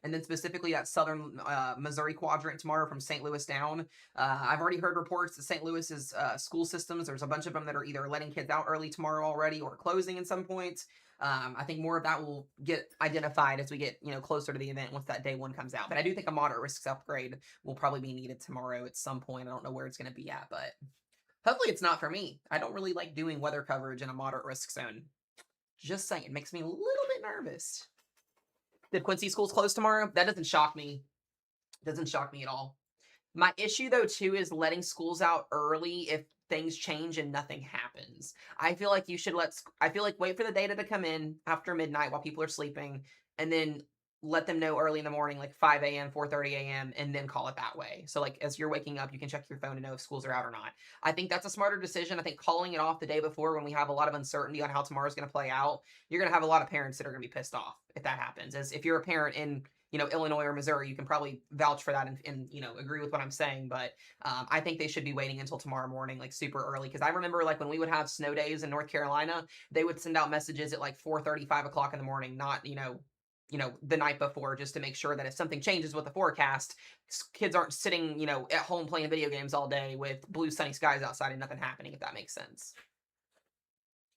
And then specifically that southern Missouri quadrant tomorrow from St. Louis down. I've already heard reports that St. Louis's school systems, there's a bunch of them that are either letting kids out early tomorrow already or closing at some point. I think more of that will get identified as we get, closer to the event once that day one comes out. But I do think a moderate risk upgrade will probably be needed tomorrow at some point. I don't know where it's going to be at, but hopefully it's not for me. I don't really like doing weather coverage in a moderate risk zone. Just saying, it makes me a little bit nervous. Did Quincy schools close tomorrow? That doesn't shock me. Doesn't shock me at all. My issue, though, too, is letting schools out early if things change and nothing happens. I feel like you should wait for the data to come in after midnight while people are sleeping, and then let them know early in the morning, like 5 a.m., 4:30 a.m., and then call it that way. So, like, as you're waking up, you can check your phone to know if schools are out or not. I think that's a smarter decision. I think calling it off the day before when we have a lot of uncertainty on how tomorrow's going to play out, you're going to have a lot of parents that are going to be pissed off if that happens. As if you're a parent in, Illinois or Missouri, you can probably vouch for that and agree with what I'm saying. But I think they should be waiting until tomorrow morning, like super early. Because I remember like when we would have snow days in North Carolina, they would send out messages at like 4:30, 5 o'clock in the morning, not, the night before, just to make sure that if something changes with the forecast, kids aren't sitting, at home playing video games all day with blue sunny skies outside and nothing happening, if that makes sense.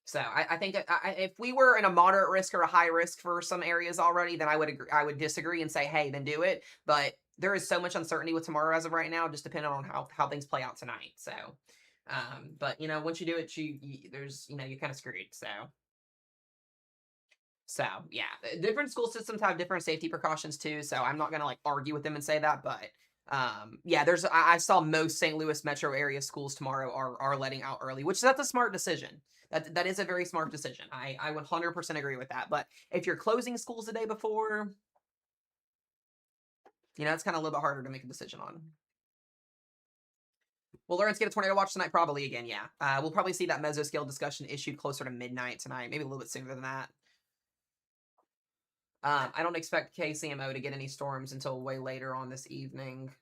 So I think if we were in a moderate risk or a high risk for some areas already, then I would agree, I would disagree and say, hey, then do it. But there is so much uncertainty with tomorrow as of right now, just depending on how things play out tonight. So, but once you do it, there's you're kind of screwed. So yeah, different school systems have different safety precautions too. So I'm not gonna like argue with them and say that, but yeah, I saw most St. Louis metro area schools tomorrow are letting out early, which that's a smart decision. That is a very smart decision. I 100% agree with that. But if you're closing schools the day before, it's kind of a little bit harder to make a decision on. Will Lawrence get a tornado watch tonight? Probably again, yeah. We'll probably see that mesoscale discussion issued closer to midnight tonight, maybe a little bit sooner than that. I don't expect KCMO to get any storms until way later on this evening.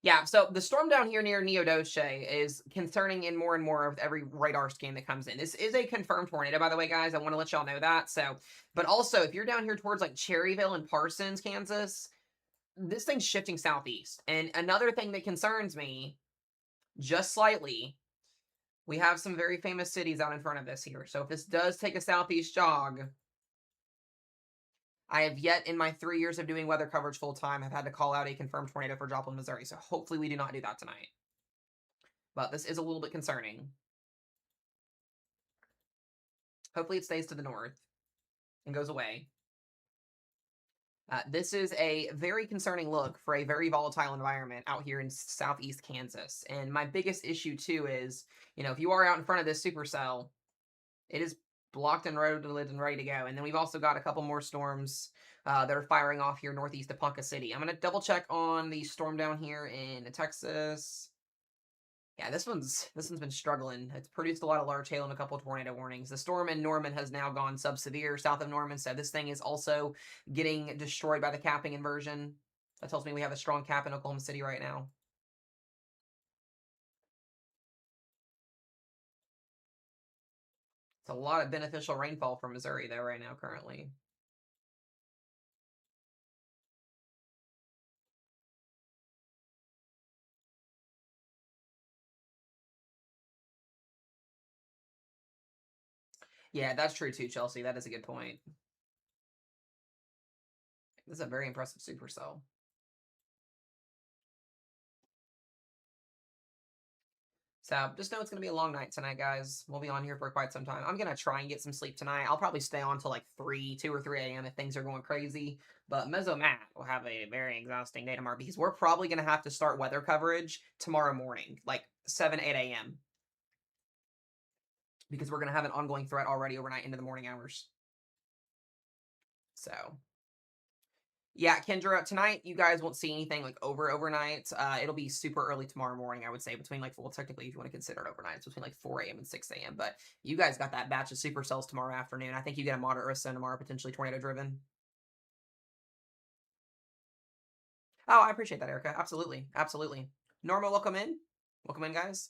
Yeah, so the storm down here near Neodoshe is concerning in more and more of every radar scan that comes in. This is a confirmed tornado, by the way, guys. I want to let y'all know that. So, but also, if you're down here towards like Cherryville and Parsons, Kansas, this thing's shifting southeast. And another thing that concerns me, just slightly, we have some very famous cities out in front of this here. So if this does take a southeast jog, I have yet in my 3 years of doing weather coverage full time have had to call out a confirmed tornado for Joplin, Missouri. So hopefully we do not do that tonight. But this is a little bit concerning. Hopefully it stays to the north and goes away. This is a very concerning look for a very volatile environment out here in southeast Kansas. And my biggest issue too is, if you are out in front of this supercell, it is blocked and roaded and ready to go. And then we've also got a couple more storms that are firing off here northeast of Ponca City. I'm going to double check on the storm down here in Texas. Yeah, this one's been struggling. It's produced a lot of large hail and a couple of tornado warnings. The storm in Norman has now gone sub-severe south of Norman, so this thing is also getting destroyed by the capping inversion. That tells me we have a strong cap in Oklahoma City right now. It's a lot of beneficial rainfall from Missouri, though, right now, currently. Yeah, that's true, too, Chelsea. That is a good point. This is a very impressive supercell. So just know it's going to be a long night tonight, guys. We'll be on here for quite some time. I'm going to try and get some sleep tonight. I'll probably stay on till like 2 or 3 a.m. if things are going crazy. But Mezzo Matt will have a very exhausting day tomorrow because we're probably going to have to start weather coverage tomorrow morning, like 7, 8 a.m. Because we're going to have an ongoing threat already overnight into the morning hours. So yeah, Kendra, tonight you guys won't see anything like overnight. It'll be super early tomorrow morning, I would say, between like, well, technically, if you want to consider it overnight, it's between like 4 a.m. and 6 a.m. But you guys got that batch of supercells tomorrow afternoon. I think you get a moderate risk zone tomorrow, potentially tornado driven. Oh, I appreciate that, Erica. Absolutely. Absolutely. Norma, welcome in. Welcome in, guys.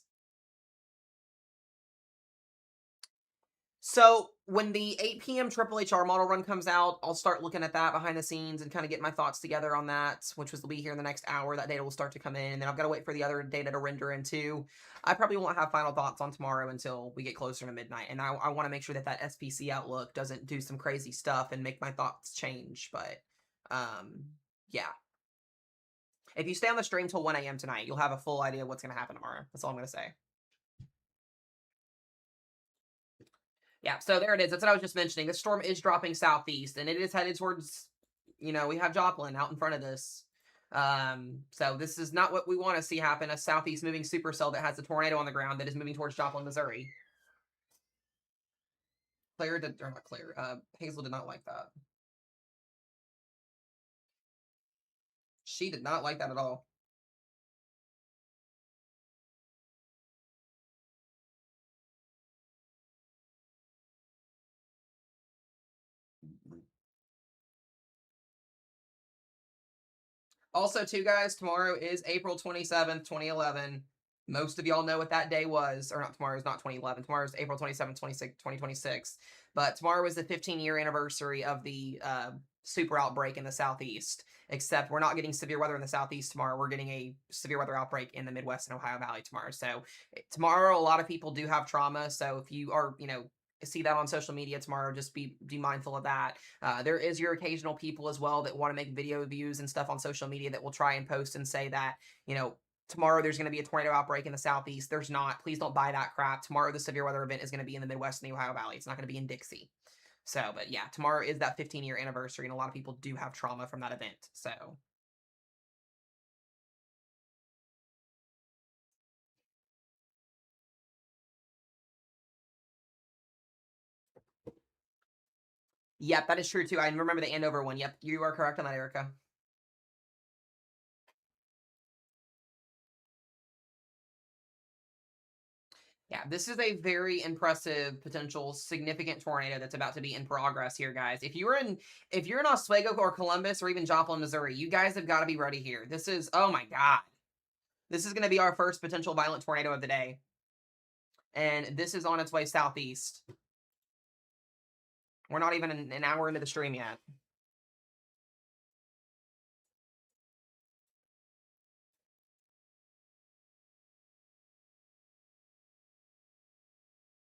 So when the 8 p.m. Triple HR model run comes out, I'll start looking at that behind the scenes and kind of get my thoughts together on that, which will be here in the next hour. That data will start to come in, and then I've got to wait for the other data to render in too. I probably won't have final thoughts on tomorrow until we get closer to midnight, and I want to make sure that that SPC outlook doesn't do some crazy stuff and make my thoughts change. But yeah. If you stay on the stream till 1 a.m. tonight, you'll have a full idea of what's going to happen tomorrow. That's all I'm going to say. Yeah, so there it is. That's what I was just mentioning. The storm is dropping southeast, and it is headed towards, we have Joplin out in front of this. So this is not what we want to see happen, a southeast moving supercell that has a tornado on the ground that is moving towards Joplin, Missouri. Hazel did not like that. She did not like that at all. Also, too, guys, tomorrow is April 27th, 2011. Most of y'all know what that day was, or not tomorrow, is not 2011. Tomorrow's April 27th, 2026. But tomorrow was the 15-year anniversary of the super outbreak in the Southeast. Except we're not getting severe weather in the Southeast tomorrow. We're getting a severe weather outbreak in the Midwest and Ohio Valley tomorrow. So tomorrow, a lot of people do have trauma. So if you are, see that on social media tomorrow, just be mindful of that. There is your occasional people as well that want to make video views and stuff on social media that will try and post and say that, tomorrow there's going to be a tornado outbreak in the Southeast. There's not. Please don't buy that crap. Tomorrow the severe weather event is going to be in the Midwest and the Ohio Valley. It's not going to be in Dixie. So, but yeah, tomorrow is that 15-year anniversary, and a lot of people do have trauma from that event. So, yep, that is true too. I remember the Andover one. Yep, you are correct on that, Erica. Yeah, this is a very impressive potential significant tornado that's about to be in progress here, guys. If you're in Oswego or Columbus or even Joplin, Missouri, you guys have got to be ready here. This is, oh my god. This is going to be our first potential violent tornado of the day. And this is on its way southeast. We're not even an hour into the stream yet.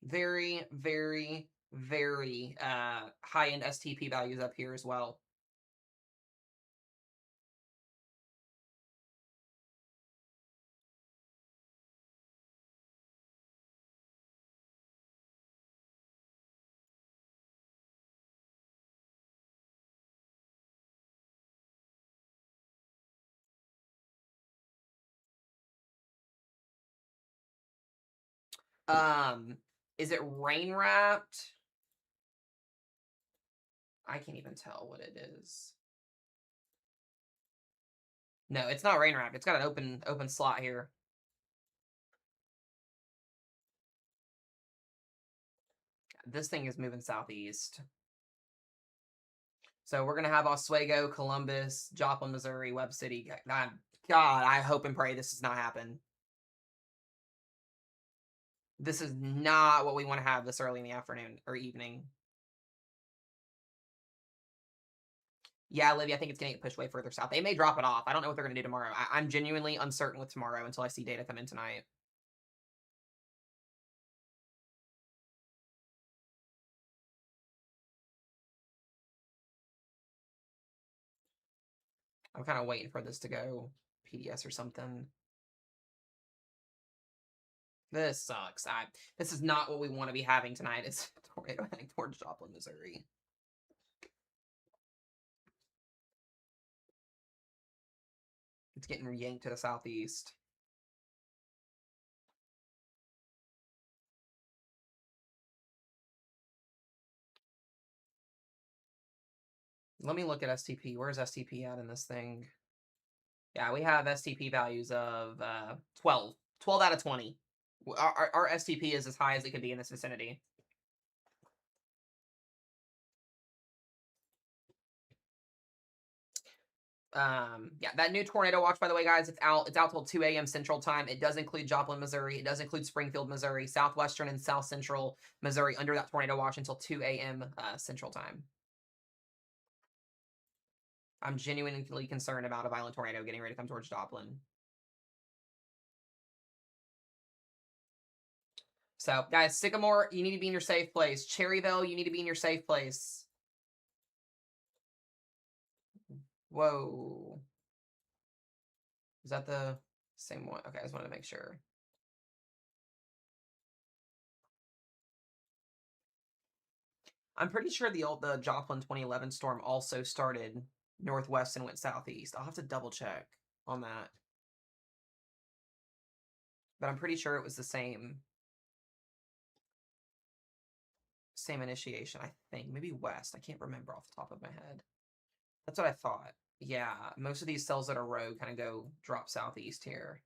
Very, very, very high-end STP values up here as well. Is it rain wrapped? I can't even tell what it is. No, it's not rain wrapped. It's got an open slot here. This thing is moving southeast. So we're gonna have Oswego, Columbus, Joplin, Missouri, Webb City. God, I hope and pray this does not happen. This is not what we want to have this early in the afternoon or evening. Yeah, Olivia, I think it's going to get pushed way further south. They may drop it off. I don't know what they're going to do tomorrow. I'm genuinely uncertain with tomorrow until I see data come in tonight. I'm kind of waiting for this to go PDS or something. This sucks. This is not what we want to be having tonight. It's a tornado heading towards Joplin, Missouri. It's getting yanked to the southeast. Let me look at STP. Where's STP at in this thing? Yeah, we have STP values of 12. 12 out of 20. Our STP is as high as it could be in this vicinity. Yeah, that new tornado watch, by the way, guys, it's out till 2 a.m. Central Time. It does include Joplin, Missouri. It does include Springfield, Missouri, southwestern and south central Missouri under that tornado watch until 2 a.m. Central Time. I'm genuinely concerned about a violent tornado getting ready to come towards Joplin. So, guys, Sycamore, you need to be in your safe place. Cherryville, you need to be in your safe place. Whoa. Is that the same one? Okay, I just wanted to make sure. I'm pretty sure the Joplin 2011 storm also started northwest and went southeast. I'll have to double check on that. But I'm pretty sure it was the same initiation, I think. Maybe west. I can't remember off the top of my head. That's what I thought. Yeah, most of these cells that are rogue kind of drop southeast here.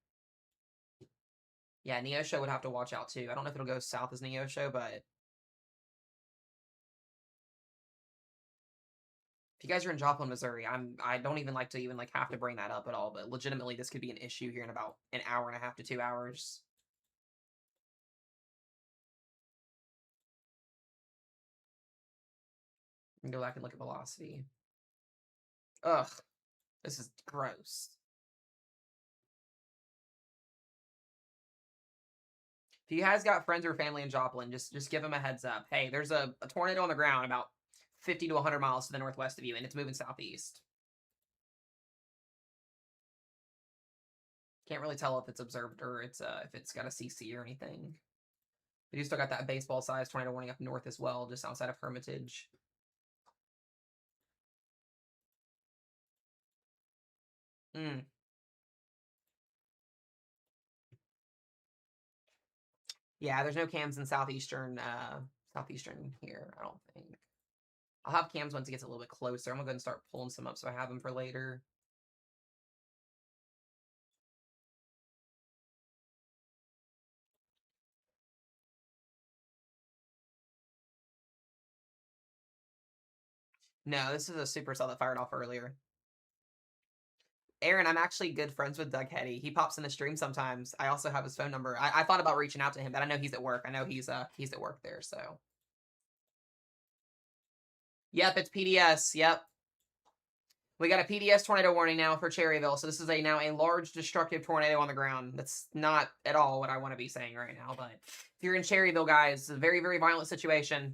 Yeah, Neosho would have to watch out too. I don't know if it'll go south as Neosho, but if If you guys are in Joplin, Missouri, I don't even like to even like have to bring that up at all, but legitimately this could be an issue here in about an hour and a half to 2 hours. And go back and look at velocity. Ugh, this is gross. If you guys got friends or family in Joplin, just give them a heads up. Hey, there's a tornado on the ground about 50 to 100 miles to the northwest of you, and it's moving southeast. Can't really tell if it's observed or it's if it's got a CC or anything. But you still got that baseball-sized tornado warning up north as well, just outside of Hermitage. Mm. Yeah, there's no cams in southeastern here, I don't think. I'll have cams once it gets a little bit closer. I'm gonna go ahead and start pulling some up so I have them for later. No, this is a supercell that fired off earlier. Aaron, I'm actually good friends with Doug Hetty. He pops in the stream sometimes. I also have his phone number. I thought about reaching out to him, but I know he's at work. I know he's at work there, so. Yep, it's PDS. Yep. We got a PDS tornado warning now for Cherryville. So this is now a large destructive tornado on the ground. That's not at all what I want to be saying right now, but if you're in Cherryville, guys, it's a very, very violent situation.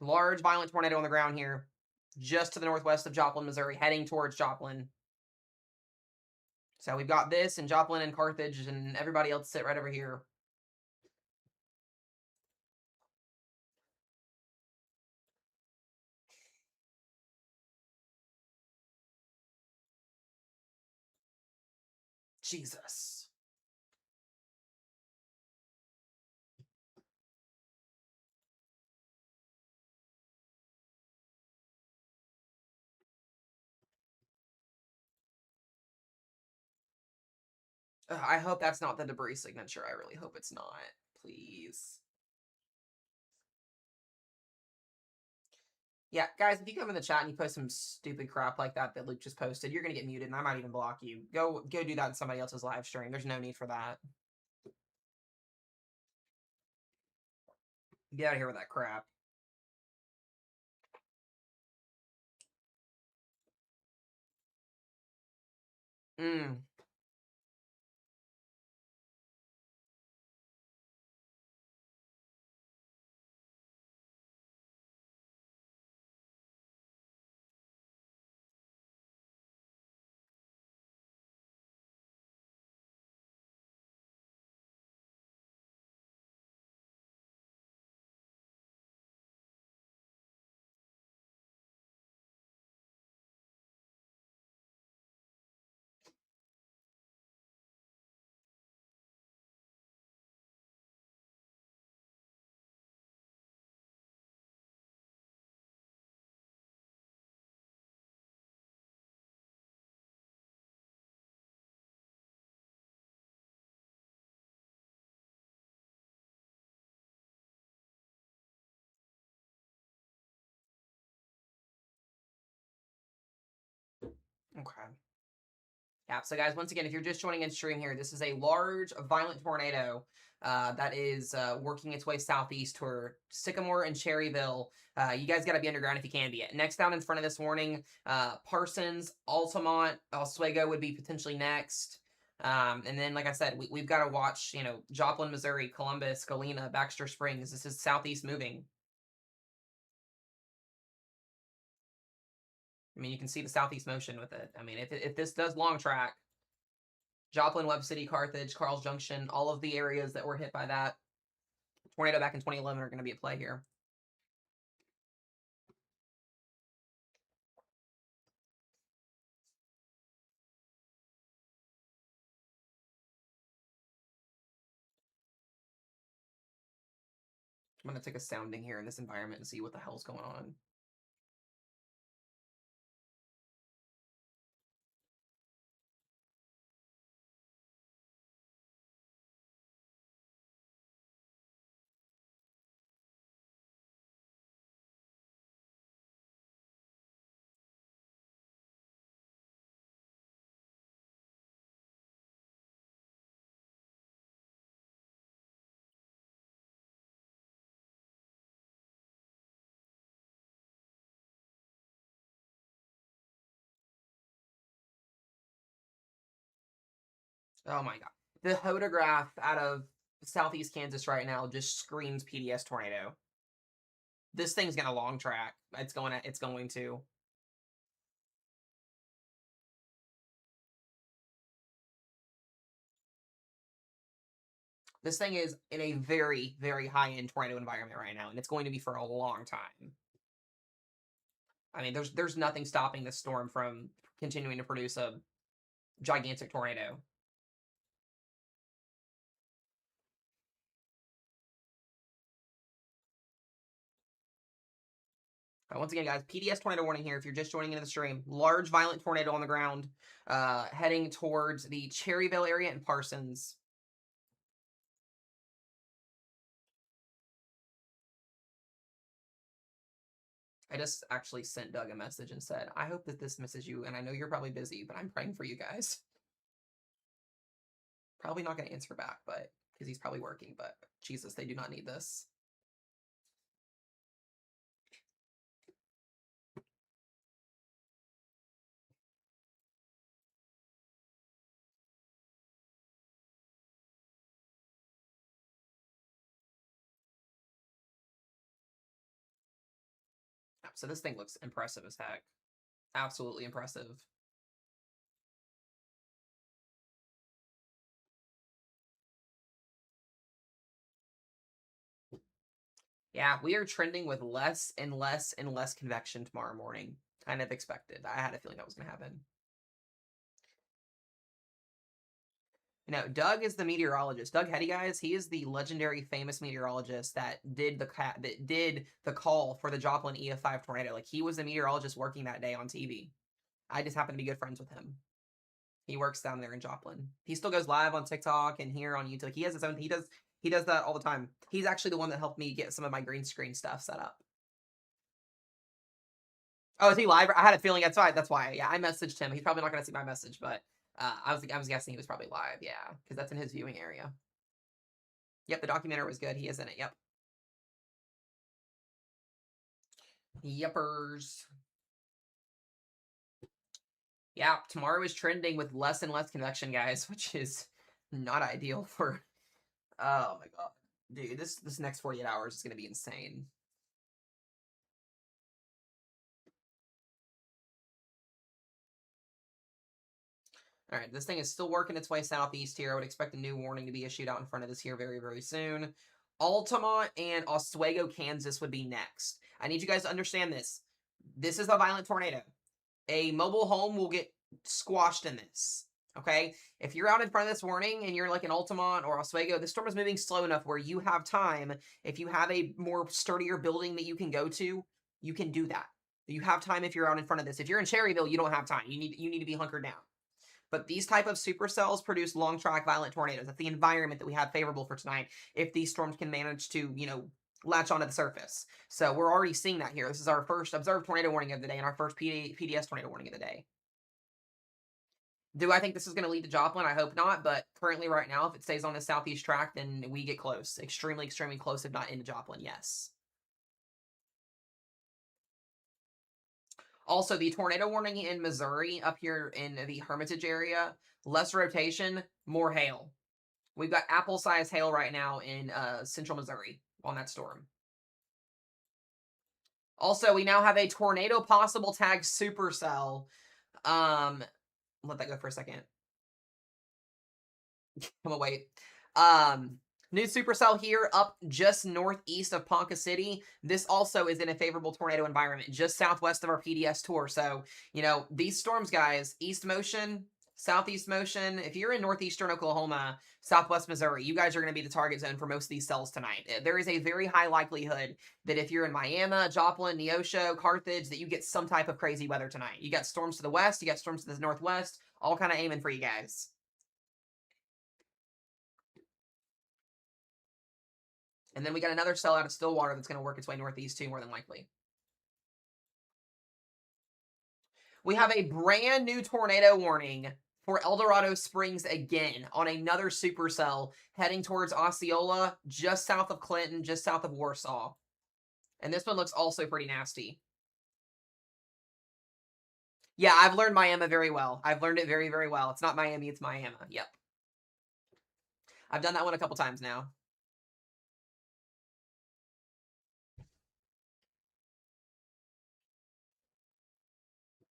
Large violent tornado on the ground here, just to the northwest of Joplin, Missouri, heading towards Joplin. So we've got this and Joplin and Carthage and everybody else sit right over here. Jesus. Ugh, I hope that's not the debris signature. I really hope it's not. Please. Yeah, guys, if you come in the chat and you post some stupid crap like that Luke just posted, you're gonna get muted, and I might even block you. Go do that in somebody else's live stream. There's no need for that. Get out of here with that crap. Mm. Okay. Yeah, so guys, once again, if you're just joining in stream here, this is a large, violent tornado that is working its way southeast toward Sycamore and Cherryville. You guys got to be underground if you can be. Next down in front of this warning, Parsons, Altamont, Oswego would be potentially next. And then, like I said, we've got to watch, Joplin, Missouri, Columbus, Galena, Baxter Springs. This is southeast moving. I mean, you can see the southeast motion with it. I mean, if this does long track, Joplin, Webb City, Carthage, Carl's Junction, all of the areas that were hit by that tornado back in 2011 are going to be at play here. I'm going to take a sounding here in this environment and see what the hell's going on. Oh my god. The photograph out of southeast Kansas right now just screams PDS tornado. This thing's gonna long track. It's going to. This thing is in a very, very high-end tornado environment right now, and it's going to be for a long time. I mean, there's nothing stopping this storm from continuing to produce a gigantic tornado. Once again, guys, PDS tornado warning here. If you're just joining into the stream, large violent tornado on the ground, heading towards the Cherryville area and Parsons. I just actually sent Doug a message and said, I hope that this misses you, and I know you're probably busy, but I'm praying for you guys. Probably not going to answer back, but because he's probably working, but Jesus, they do not need this. So this thing looks impressive as heck. Absolutely impressive. Yeah, we are trending with less and less and less convection tomorrow morning. Kind of expected. I had a feeling that was going to happen. You know, Doug is the meteorologist. Doug Hetty, guys, he is the legendary, famous meteorologist that did the call for the Joplin EF5 tornado. Like, he was the meteorologist working that day on TV. I just happen to be good friends with him. He works down there in Joplin. He still goes live on TikTok and here on YouTube. Like, he has his own. He does that all the time. He's actually the one that helped me get some of my green screen stuff set up. Oh, is he live? I had a feeling that's why. That's why. Yeah, I messaged him. He's probably not going to see my message, but I was guessing he was probably live. Yeah, because that's in his viewing area. Yep, the documentary was good. He is in it. Yep. Yepers. Yeah, tomorrow is trending with less and less convection, guys, which is not ideal for. Oh my god, dude, this next 48 hours is going to be insane. All right, this thing is still working its way southeast here. I would expect a new warning to be issued out in front of this here very, very soon. Altamont and Oswego, Kansas would be next. I need you guys to understand this. This is a violent tornado. A mobile home will get squashed in this. Okay? If you're out in front of this warning and you're like in Altamont or Oswego, the storm is moving slow enough where you have time. If you have a more sturdier building that you can go to, you can do that. You have time if you're out in front of this. If you're in Cherryville, you don't have time. You need to be hunkered down. But these type of supercells produce long track violent tornadoes. That's the environment that we have favorable for tonight if these storms can manage to, latch onto the surface. So we're already seeing that here. This is our first observed tornado warning of the day and our first PDS tornado warning of the day. Do I think this is going to lead to Joplin? I hope not, but currently right now, if it stays on the southeast track, then we get close. Extremely, extremely close, if not into Joplin, yes. Also, the tornado warning in Missouri, up here in the Hermitage area, less rotation, more hail. We've got apple-sized hail right now in central Missouri on that storm. Also, we now have a tornado possible tag supercell. Let that go for a second. I'm gonna wait. New supercell here up just northeast of Ponca City. This also is in a favorable tornado environment, just southwest of our PDS tour. So, these storms, guys, east motion, southeast motion. If you're in northeastern Oklahoma, southwest Missouri, you guys are going to be the target zone for most of these cells tonight. There is a very high likelihood that if you're in Miami, Joplin, Neosho, Carthage, that you get some type of crazy weather tonight. You got storms to the west, you got storms to the northwest, all kind of aiming for you guys. And then we got another cell out of Stillwater that's going to work its way northeast too, more than likely. We have a brand new tornado warning for El Dorado Springs again on another supercell heading towards Osceola, just south of Clinton, just south of Warsaw. And this one looks also pretty nasty. Yeah, I've learned Miami very well. I've learned it very, very well. It's not Miami, it's Miami. Yep. I've done that one a couple times now.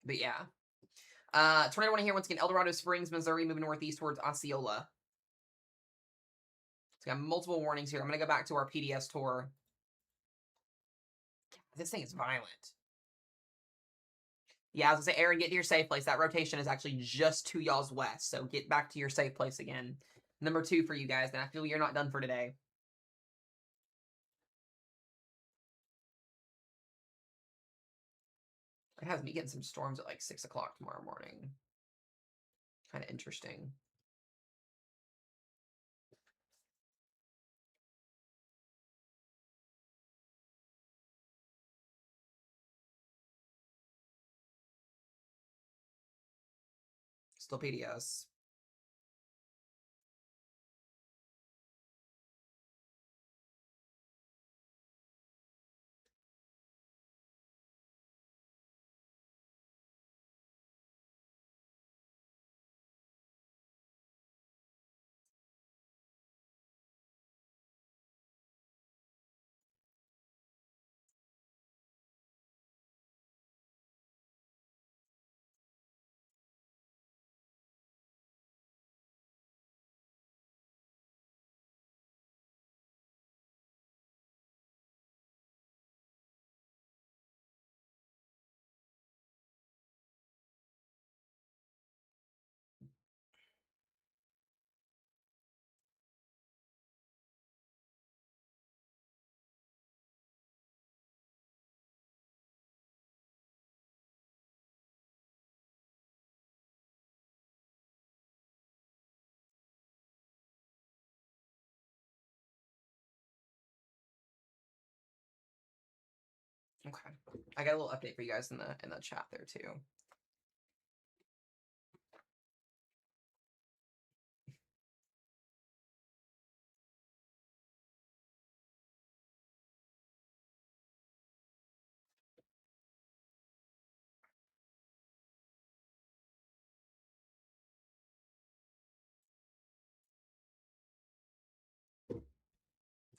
But yeah. Tornado warning here once again. El Dorado Springs, Missouri, moving northeast towards Osceola. So we got multiple warnings here. I'm going to go back to our PDS tour. This thing is violent. Yeah, I was going to say, Aaron, get to your safe place. That rotation is actually just to y'all's west. So get back to your safe place again. Number 2 for you guys. And I feel you're not done for today. It has me getting some storms at like 6 o'clock tomorrow morning. Kind of interesting. Still PDS. Okay. I got a little update for you guys in the chat there too.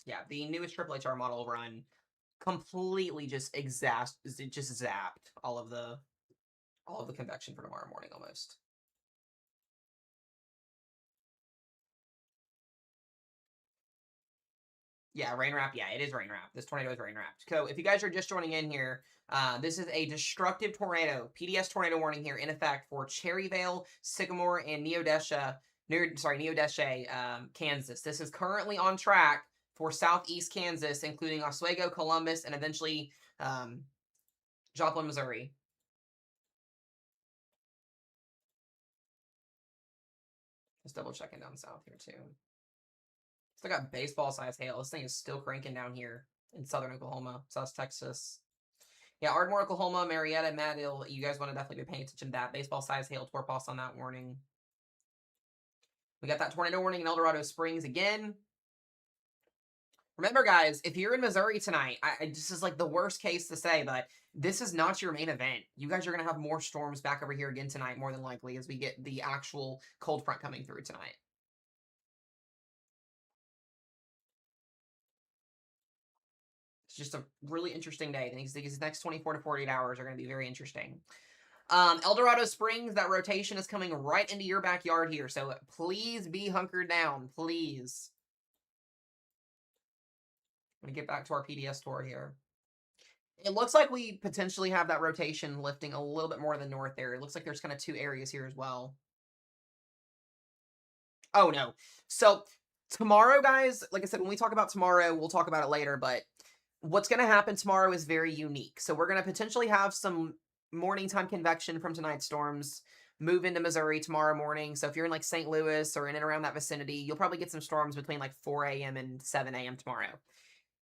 Yeah, the newest Triple HR model run completely just zapped all of the convection for tomorrow morning almost. Yeah, rain wrap. Yeah, it is rain wrap. This tornado is rain wrapped. So if you guys are just joining in here, this is a destructive tornado, PDS tornado warning here in effect for Cherryvale, Sycamore, and Neodesha, Kansas. This is currently on track for southeast Kansas, including Oswego, Columbus, and eventually Joplin, Missouri. Just double checking down south here too. Still got baseball size hail. This thing is still cranking down here in southern Oklahoma, South Texas. Yeah, Ardmore, Oklahoma, Marietta, Madill. You guys want to definitely be paying attention to that. Baseball size hail torpos on that warning. We got that tornado warning in El Dorado Springs again. Remember, guys, if you're in Missouri tonight, this is like the worst case to say, but this is not your main event. You guys are going to have more storms back over here again tonight, more than likely, as we get the actual cold front coming through tonight. It's just a really interesting day. These next 24 to 48 hours are going to be very interesting. El Dorado Springs, that rotation is coming right into your backyard here, so please be hunkered down, please. I'm going to get back to our PDS tour here. It looks like we potentially have that rotation lifting a little bit more in the north there. It looks like there's kind of 2 areas here as well. Oh, no. So tomorrow, guys, like I said, when we talk about tomorrow, we'll talk about it later, but what's going to happen tomorrow is very unique. So we're going to potentially have some morning time convection from tonight's storms move into Missouri tomorrow morning. So if you're in like St. Louis or in and around that vicinity, you'll probably get some storms between like 4 a.m. and 7 a.m. tomorrow.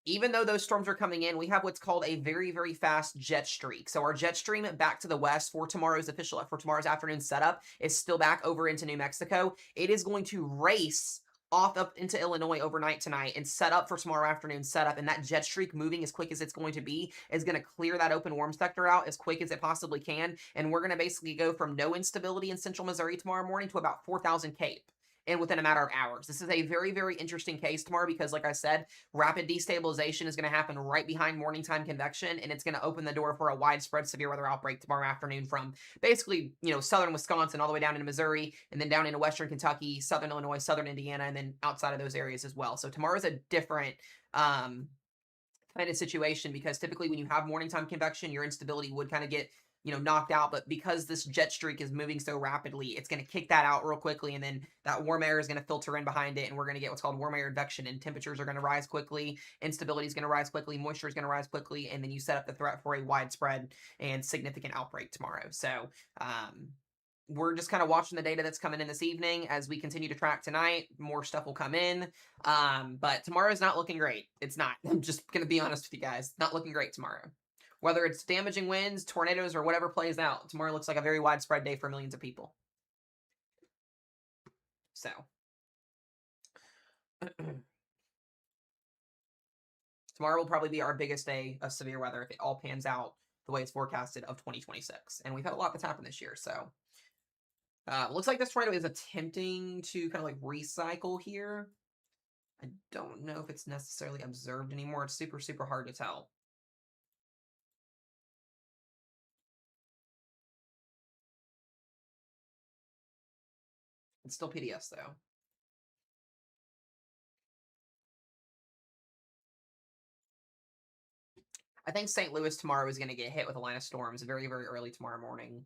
Even though those storms are coming in, we have what's called a very, very fast jet streak. So our jet stream back to the west for tomorrow's afternoon setup is still back over into New Mexico. It is going to race off up into Illinois overnight tonight and set up for tomorrow afternoon setup. And that jet streak moving as quick as it's going to be is going to clear that open warm sector out as quick as it possibly can. And we're going to basically go from no instability in central Missouri tomorrow morning to about 4,000 Cape. and within a matter of hours. This is a very, very interesting case tomorrow because, like I said, rapid destabilization is going to happen right behind morning time convection, and it's going to open the door for a widespread severe weather outbreak tomorrow afternoon from basically, southern Wisconsin all the way down into Missouri, and then down into western Kentucky, southern Illinois, southern Indiana, and then outside of those areas as well. So tomorrow is a different kind of situation because typically when you have morning time convection, your instability would kind of get knocked out. But because this jet streak is moving so rapidly, it's going to kick that out real quickly, and then that warm air is going to filter in behind it, and we're going to get what's called warm air advection, and temperatures are going to rise quickly, instability is going to rise quickly, moisture is going to rise quickly, and then you set up the threat for a widespread and significant outbreak tomorrow. So we're just kind of watching the data that's coming in this evening as we continue to track tonight. More stuff will come in. But tomorrow is not looking great. It's not. I'm just going to be honest with you guys. Not looking great tomorrow. Whether it's damaging winds, tornadoes, or whatever plays out, tomorrow looks like a very widespread day for millions of people. So. Tomorrow will probably be our biggest day of severe weather if it all pans out the way it's forecasted of 2026. And we've had a lot that's happened this year, so. Looks like this tornado is attempting to kind of like recycle here. I don't know if it's necessarily observed anymore. It's super, super hard to tell. It's still PDS though. I think St. Louis tomorrow is going to get hit with a line of storms very, very early tomorrow morning.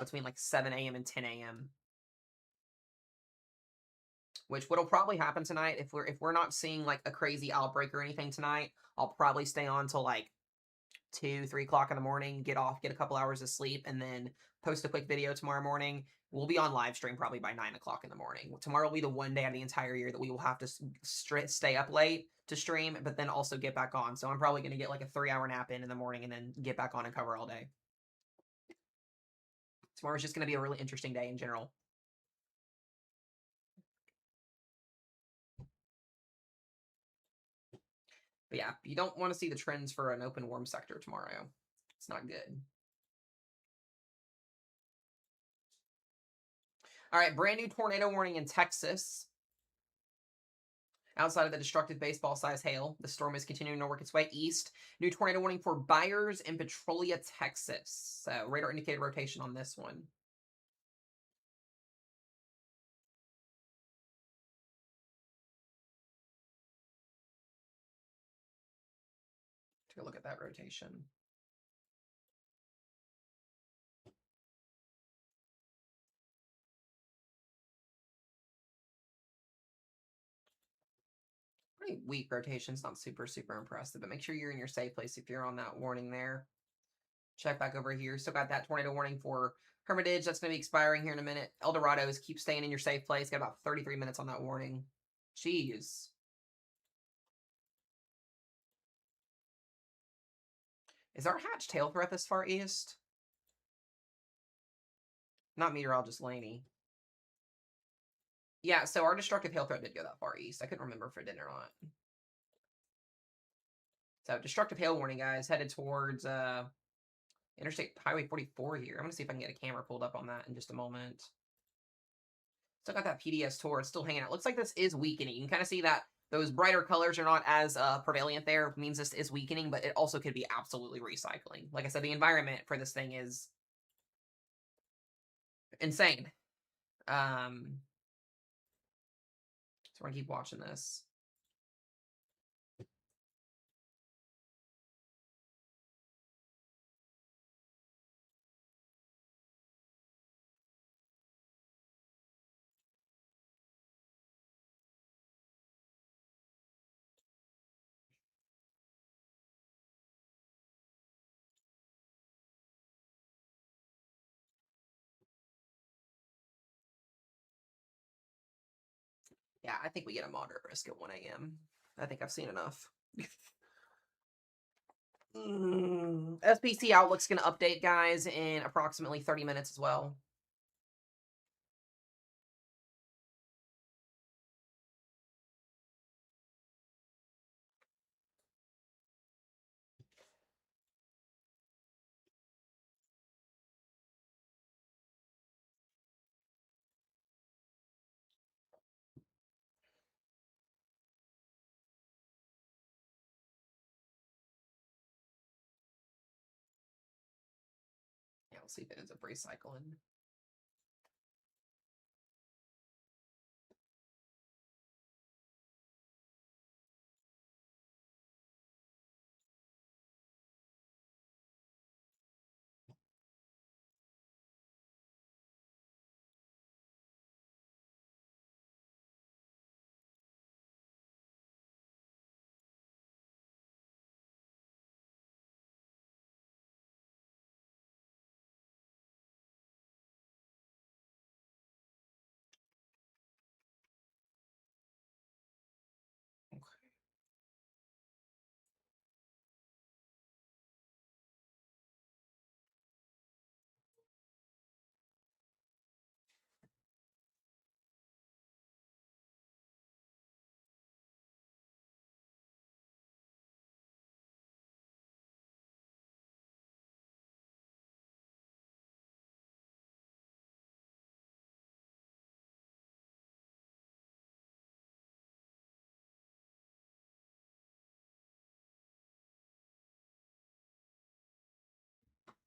Between like 7 a.m. and 10 a.m. Which what'll probably happen tonight, if we're not seeing like a crazy outbreak or anything tonight, I'll probably stay on till like 2, 3 o'clock in the morning, get off, get a couple hours of sleep, and then post a quick video tomorrow morning. We'll be on live stream probably by 9 o'clock in the morning. Tomorrow will be the one day of the entire year that we will have to stay up late to stream, but then also get back on. So I'm probably going to get like a 3-hour nap in the morning and then get back on and cover all day. Tomorrow's just going to be a really interesting day in general. But yeah, you don't want to see the trends for an open warm sector tomorrow. It's not good. All right, brand new tornado warning in Texas. Outside of the destructive baseball-sized hail, the storm is continuing to work its way east. New tornado warning for Byers in Petrolia, Texas. So radar indicated rotation on this one. Take a look at that rotation. Pretty weak rotation's not super, super impressive, but make sure you're in your safe place if you're on that warning there. Check back over here. Still got that tornado warning for Hermitage. That's going to be expiring here in a minute. El Dorado's, keep staying in your safe place. Got about 33 minutes on that warning. Jeez. Is our hatch tail threat this far east? Not meteorologist Laney. Yeah, so our destructive hail threat did go that far east. I couldn't remember if it did or not. So destructive hail warning, guys, headed towards Interstate Highway 44 here. I'm going to see if I can get a camera pulled up on that in just a moment. Still got that PDS tour. It's still hanging out. Looks like this is weakening. You can kind of see that those brighter colors are not as prevalent there. It means this is weakening, but it also could be absolutely recycling. Like I said, the environment for this thing is insane. So we're going to keep watching this. Yeah, I think we get a moderate risk at 1 a.m. I think I've seen enough. SPC Outlook's going to update, guys, in approximately 30 minutes as well. We'll see if it ends up recycling.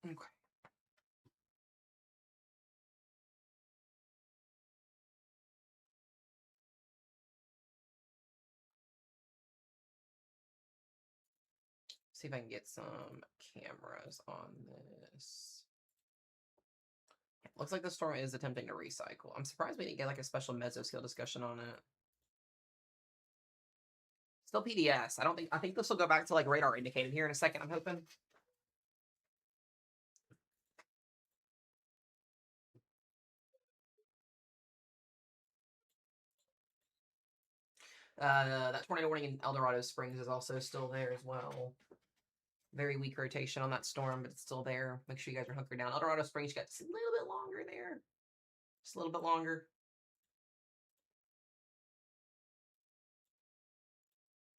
Okay. See if I can get some cameras on this. Looks like the storm is attempting to recycle. I'm surprised we didn't get like a special mesoscale discussion on it. Still PDS. I think this will go back to like radar indicated here in a second, I'm hoping. That tornado warning in El Dorado Springs is also still there as well. Very weak rotation on that storm, but it's still there. Make sure you guys are hunkered down. El Dorado Springs got just a little bit longer there. Just a little bit longer.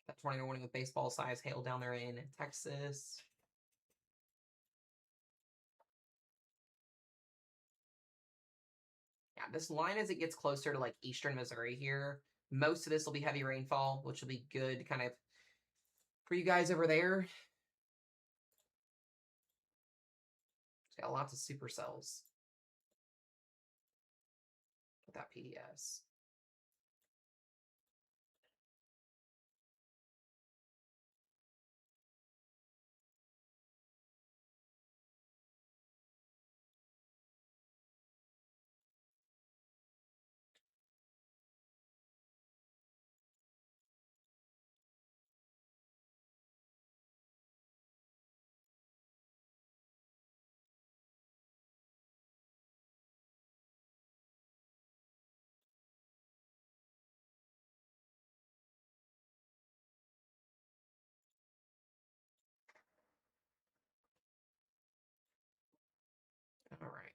That tornado warning with baseball size hail down there in Texas. Yeah, this line as it gets closer to like eastern Missouri here, most of this will be heavy rainfall, which will be good kind of for you guys over there. It's got lots of supercells with that PDS. All right.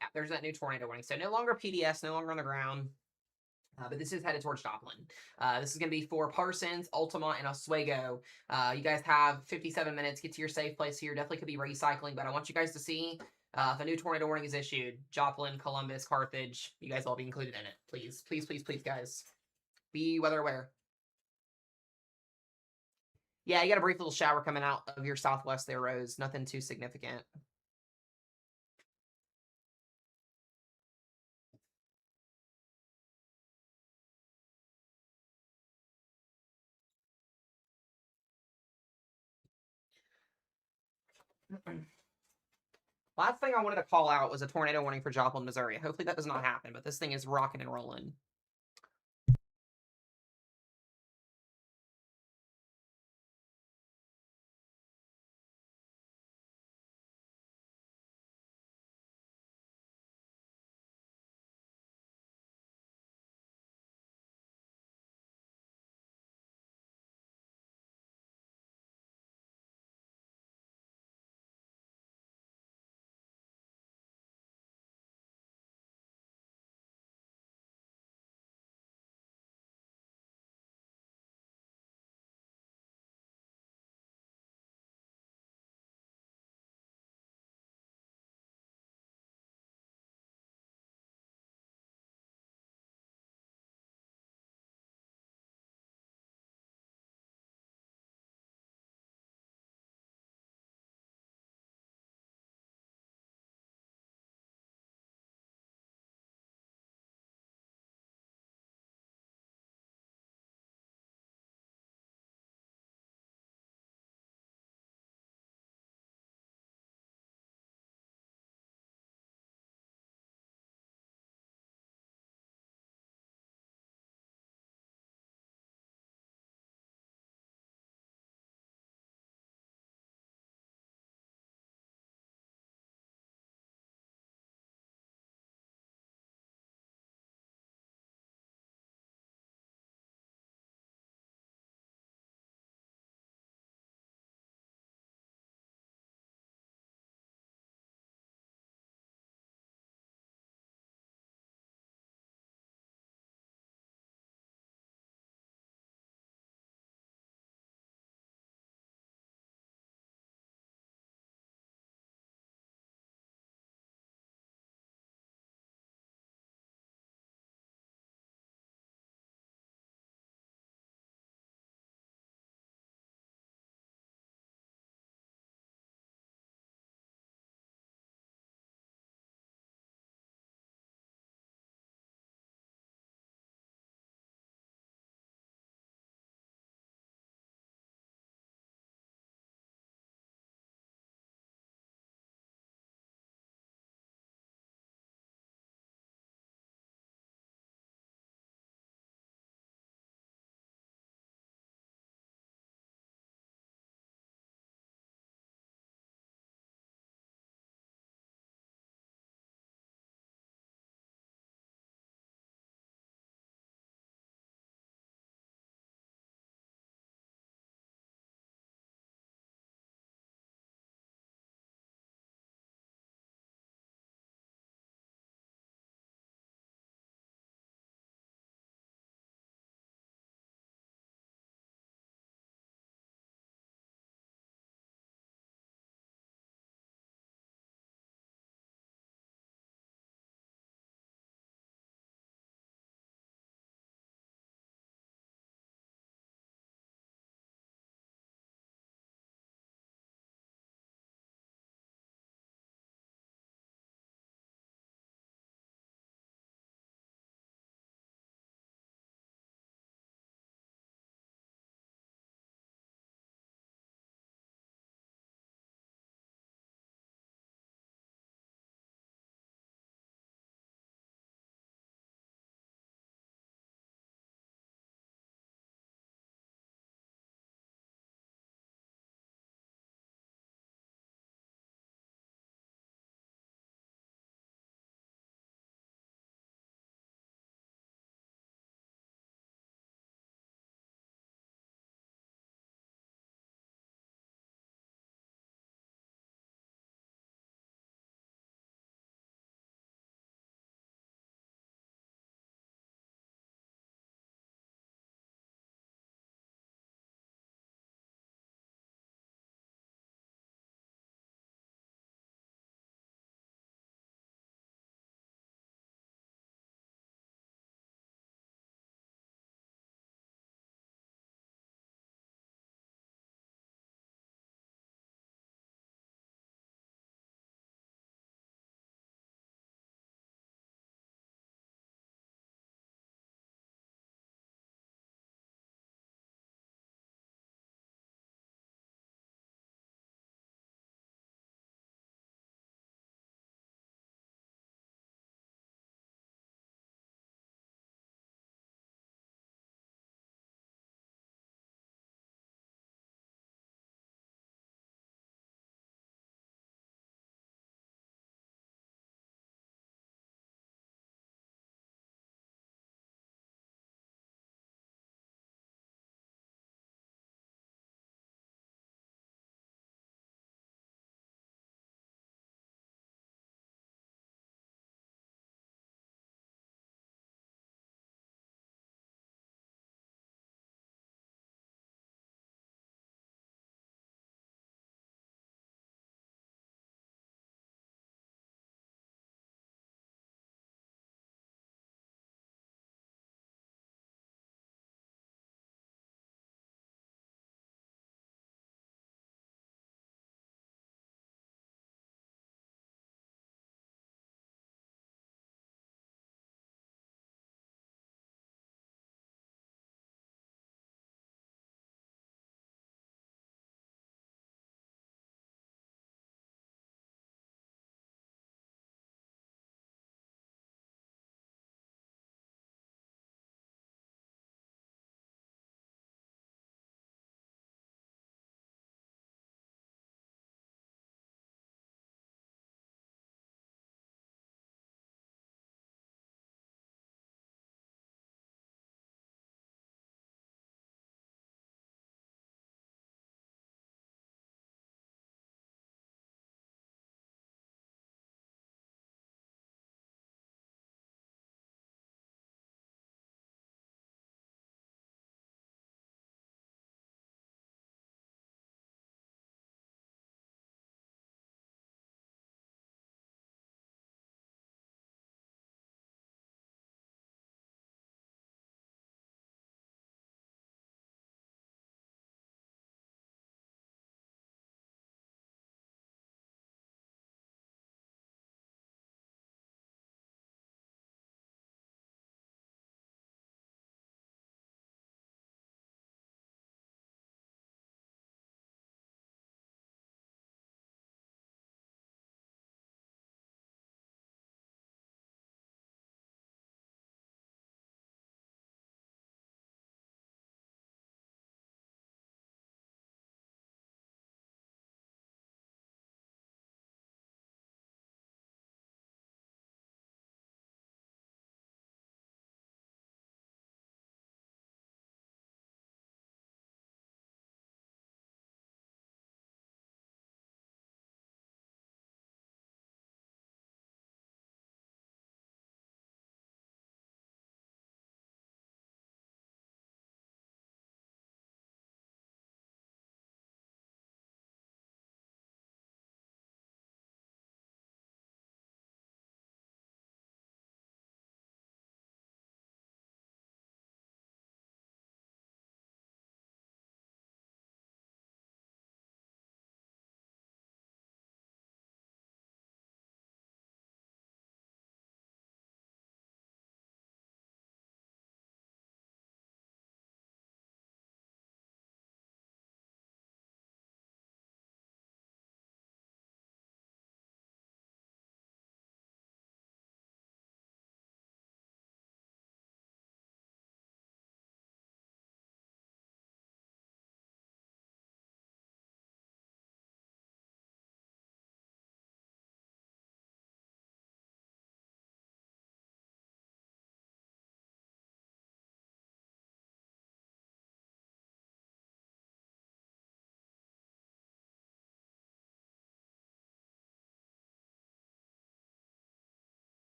Yeah, there's that new tornado warning. So no longer PDS, no longer on the ground. But this is headed towards Joplin. This is going to be for Parsons, Altamont, and Oswego. You guys have 57 minutes. Get to your safe place here. Definitely could be recycling, but I want you guys to see if a new tornado warning is issued. Joplin, Columbus, Carthage. You guys all be included in it. Please, please, please, please, guys. Be weather aware. Yeah, you got a brief little shower coming out of your southwest there, Rose. Nothing too significant. Last thing I wanted to call out was a tornado warning for Joplin, Missouri. Hopefully that does not happen, but this thing is rocking and rolling.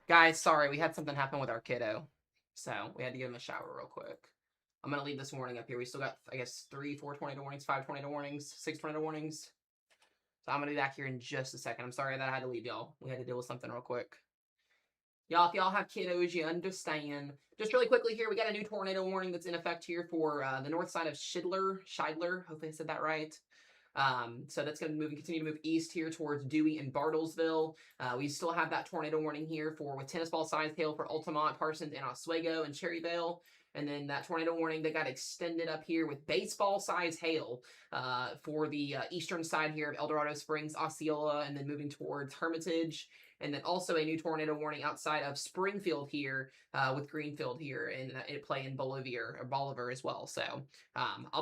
Guys, sorry, we had something happen with our kiddo. So we had to give him a shower real quick. I'm going to leave this warning up here. We still got, I guess, 3, 4 tornado warnings, 5 tornado warnings, 6 tornado warnings. So I'm going to be back here in just a second. I'm sorry that I had to leave y'all. We had to deal with something real quick. Y'all, if y'all have kiddos, you understand. Just really quickly here, we got a new tornado warning that's in effect here for the north side of Shidler. Hopefully I said that right. So that's going to continue to move east here towards Dewey and Bartlesville. We still have that tornado warning here with tennis ball sized hail for Altamont, Parsons, and Oswego and Cherryvale. And then that tornado warning that got extended up here with baseball size hail for the eastern side here of El Dorado Springs, Osceola, and then moving towards Hermitage. And then also a new tornado warning outside of Springfield here with Greenfield here and it play in Bolivar as well. So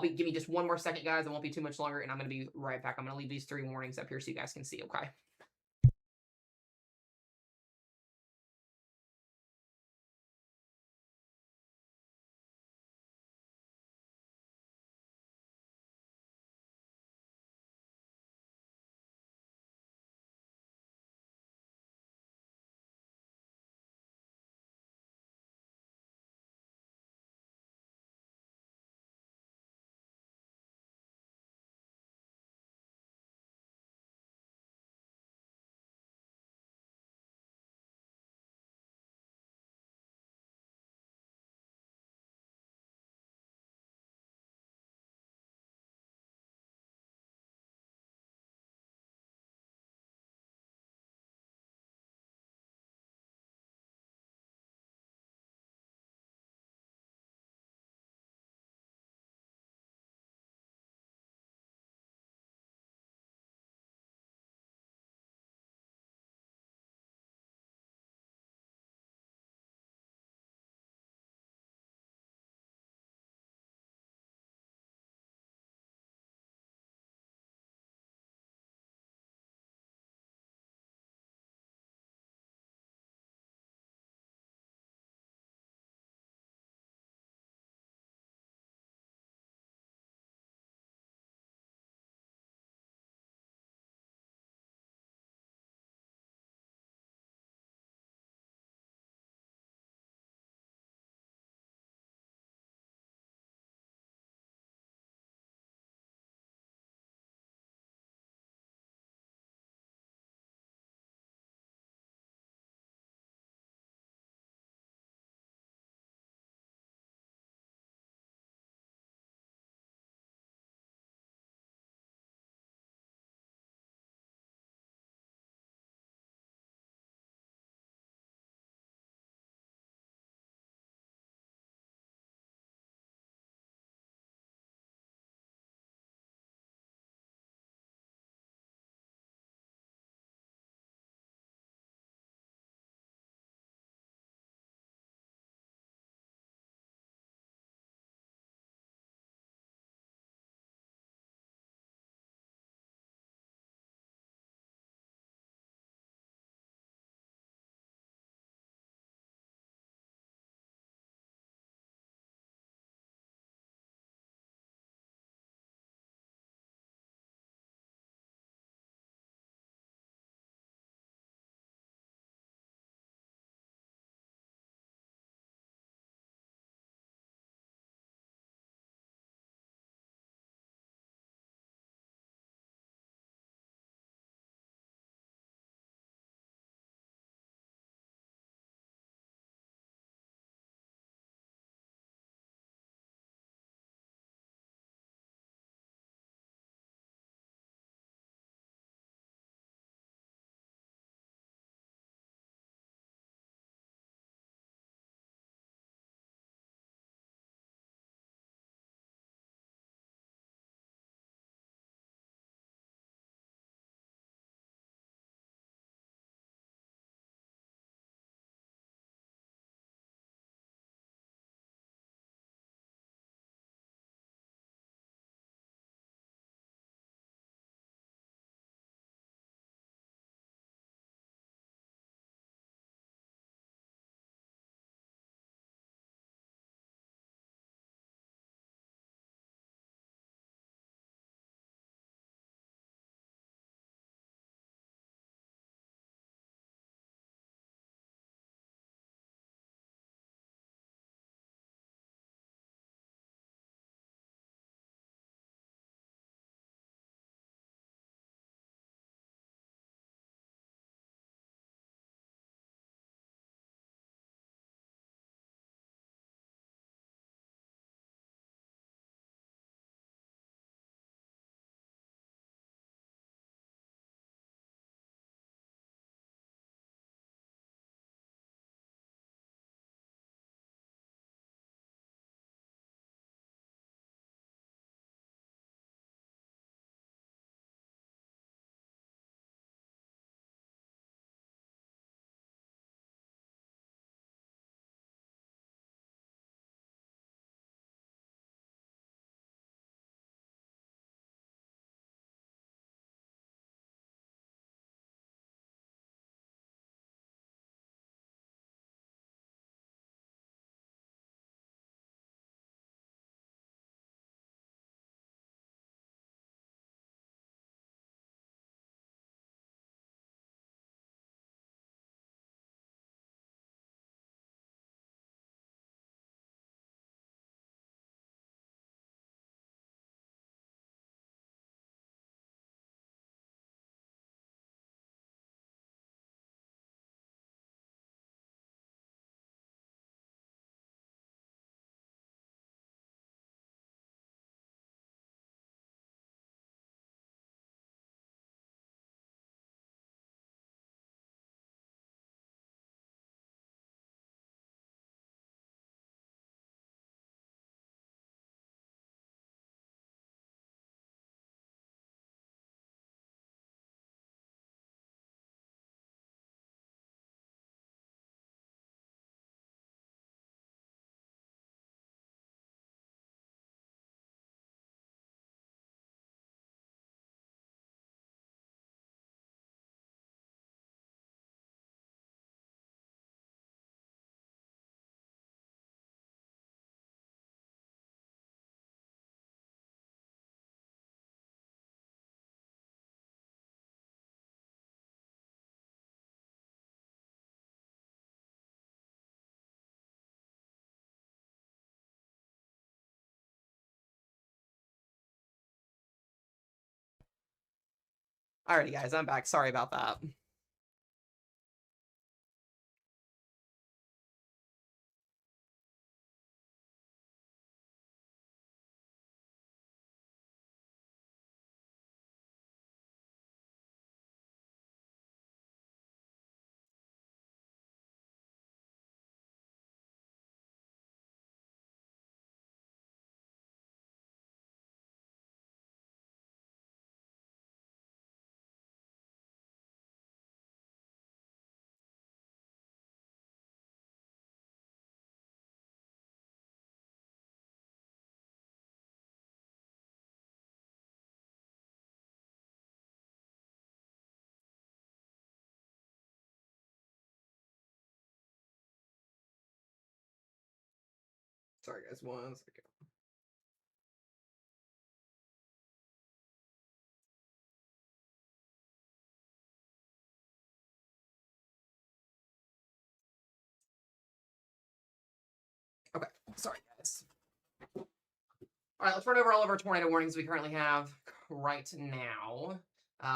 give me just one more second, guys. It won't be too much longer, and I'm going to be right back. I'm going to leave these 3 warnings up here so you guys can see, okay? Alrighty, guys, I'm back. Sorry about that. Sorry, guys. 1 second. Okay. Sorry, guys. All right, let's run over all of our tornado warnings we currently have right now.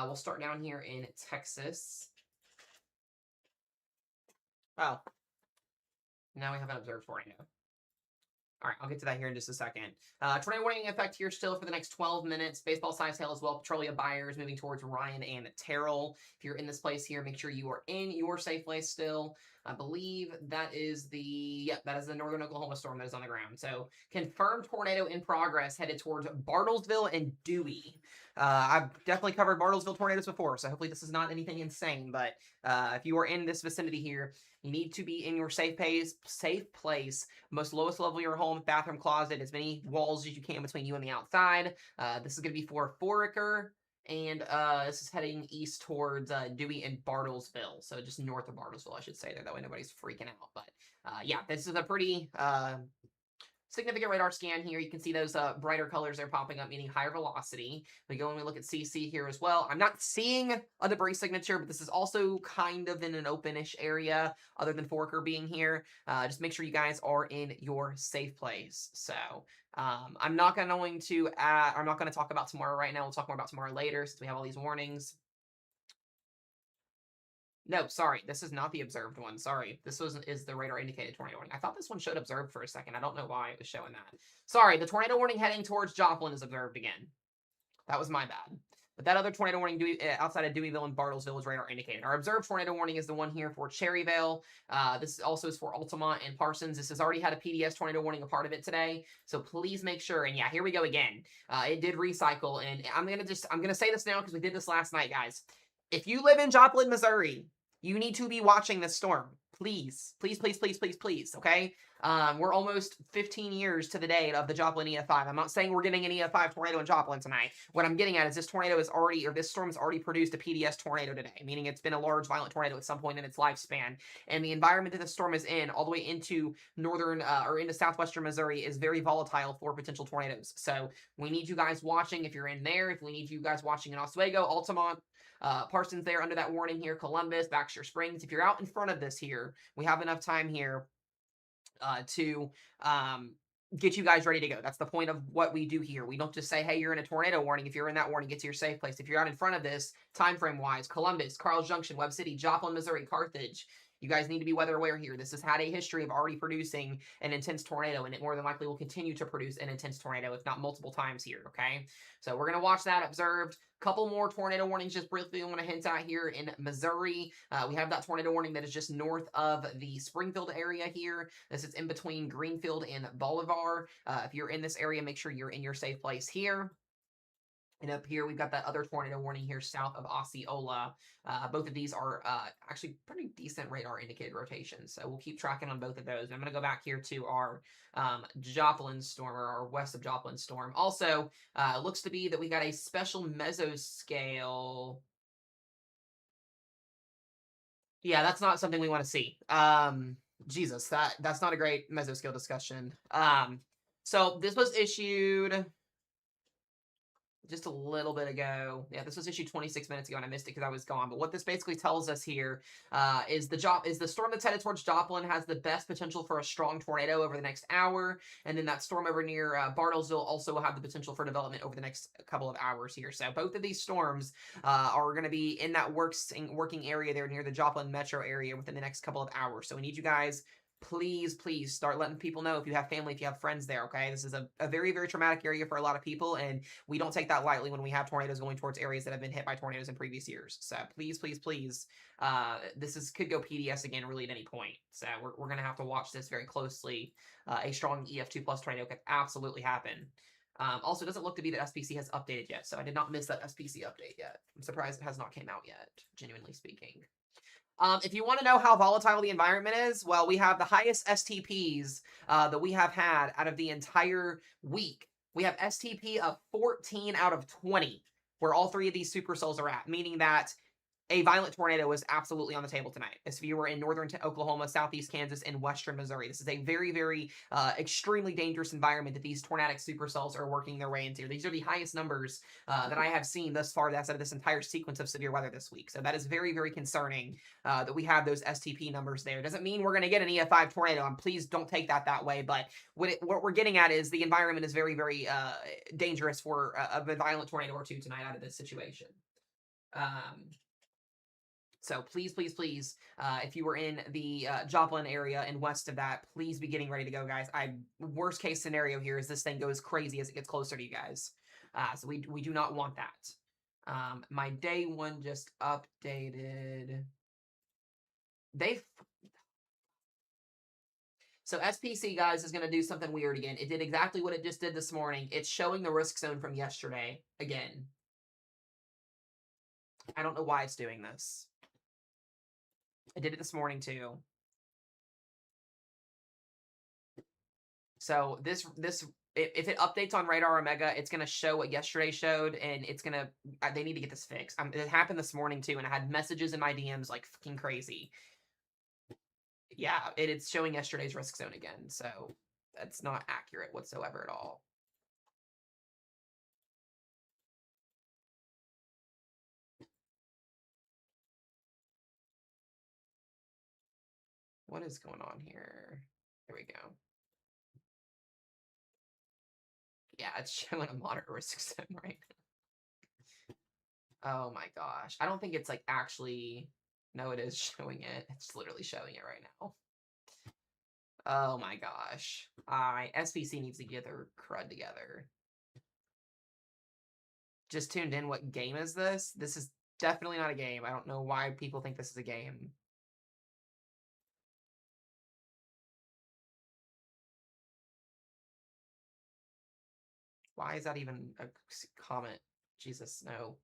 We'll start down here in Texas. Oh, now we have an observed tornado. All right, I'll get to that here in just a second. Tornado warning in effect here still for the next 12 minutes. Baseball size hail as well. Petroleum buyers moving towards Ryan and Terrell. If you're in this place here, make sure you are in your safe place still. I believe that is that is the northern Oklahoma storm that is on the ground. So confirmed tornado in progress headed towards Bartlesville and Dewey. I've definitely covered Bartlesville tornadoes before, so hopefully this is not anything insane. But if you are in this vicinity here, you need to be in your safe place, most lowest level of your home, bathroom, closet, as many walls as you can between you and the outside. This is going to be for Foraker, and this is heading east towards Dewey and Bartlesville, so just north of Bartlesville, I should say, there. That way nobody's freaking out. But yeah, this is a pretty significant radar scan here. You can see those brighter colors there popping up, meaning higher velocity. We go and we look at CC here as well. I'm not seeing a debris signature, but this is also kind of in an open-ish area other than Forker being here. Just make sure you guys are in your safe place. So I'm not going to talk about tomorrow right now. We'll talk more about tomorrow later since we have all these warnings. No, sorry, this is not the observed one. Sorry, this is the radar indicated tornado warning. I thought this one showed observed for a second. I don't know why it was showing that. Sorry, the tornado warning heading towards Joplin is observed again. That was my bad. But that other tornado warning outside of Deweyville and Bartlesville is radar indicated. Our observed tornado warning is the one here for Cherryvale. This also is for Altamont and Parsons. This has already had a PDS tornado warning a part of it today. So please make sure. And yeah, here we go again. It did recycle. And I'm gonna say this now because we did this last night, guys. If you live in Joplin, Missouri, you need to be watching this storm. Please, please, please, please, please, please, okay? We're almost 15 years to the date of the Joplin EF5. I'm not saying we're getting an EF5 tornado in Joplin tonight. What I'm getting at is this storm has already produced a PDS tornado today, meaning it's been a large violent tornado at some point in its lifespan. And the environment that the storm is in, all the way into northern or into southwestern Missouri, is very volatile for potential tornadoes. So we need you guys watching if you're in there. If we need you guys watching in Oswego, Altamont, Parsons there under that warning here, Columbus, Baxter Springs. If you're out in front of this here, we have enough time here to get you guys ready to go. That's the point of what we do here. We don't just say, hey, you're in a tornado warning. If you're in that warning, get to your safe place. If you're out in front of this, time frame wise, Columbus, Carls Junction, Webb City, Joplin, Missouri, Carthage, you guys need to be weather aware here. This has had a history of already producing an intense tornado, and it more than likely will continue to produce an intense tornado, if not multiple times here, okay? So we're going to watch that observed. Couple more tornado warnings just briefly I want to hint at here in Missouri. We have that tornado warning that is just north of the Springfield area here. This is in between Greenfield and Bolivar. If you're in this area, make sure you're in your safe place here. And up here, we've got that other tornado warning here south of Osceola. Both of these are actually pretty decent radar indicated rotations. So we'll keep tracking on both of those. And I'm going to go back here to our Joplin storm, or our west of Joplin storm. Also, looks to be that we got a special mesoscale. Yeah, that's not something we want to see. Jesus, that's not a great mesoscale discussion. So this was issued just a little bit ago. Yeah, this was issued 26 minutes ago, and I missed it because I was gone. But what this basically tells us here is the storm that's headed towards Joplin has the best potential for a strong tornado over the next hour, and then that storm over near Bartlesville also will have the potential for development over the next couple of hours here. So both of these storms are going to be in that working area there near the Joplin metro area within the next couple of hours. So we need you guys, please start letting people know if you have family, if you have friends there, okay? This is a very, very traumatic area for a lot of people, and we don't take that lightly when we have tornadoes going towards areas that have been hit by tornadoes in previous years. So please, this could go PDS again really at any point. So we're going to have to watch this very closely. A strong EF2 plus tornado could absolutely happen. Also, it doesn't look to be that SPC has updated yet, so I did not miss that SPC update yet. I'm surprised it has not came out yet, genuinely speaking. If you want to know how volatile the environment is, well, we have the highest STPs that we have had out of the entire week. We have STP of 14 out of 20, where all three of these supercells are at, meaning that a violent tornado is absolutely on the table tonight. If you were in northern Oklahoma, southeast Kansas, and western Missouri, this is a very, very extremely dangerous environment that these tornadic supercells are working their way into. These are the highest numbers that I have seen thus far. That's out of this entire sequence of severe weather this week. So that is very, very concerning that we have those STP numbers there. Doesn't mean we're going to get an EF5 tornado, and please don't take that way. But what we're getting at is the environment is very, very dangerous for a violent tornado or two tonight out of this situation. So please, if you were in the Joplin area and west of that, please be getting ready to go, guys. Worst case scenario here is this thing goes crazy as it gets closer to you guys. So we do not want that. My day one just updated. So SPC, guys, is going to do something weird again. It did exactly what it just did this morning. It's showing the risk zone from yesterday again. I don't know why it's doing this. I did it this morning too. So if it updates on Radar Omega, it's gonna show what yesterday showed, and it's gonna they need to get this fixed. It happened this morning too, and I had messages in my DMs like fucking crazy. Yeah, it's showing yesterday's risk zone again, so that's not accurate whatsoever at all. What is going on here? Here we go. Yeah, it's showing a moderate risk zone right now. Oh my gosh. I don't think it's like actually... No, it is showing it. It's literally showing it right now. Oh my gosh. SPC needs to get their crud together. Just tuned in. What game is this? This is definitely not a game. I don't know why people think this is a game. Why is that even a comment? Jesus, no.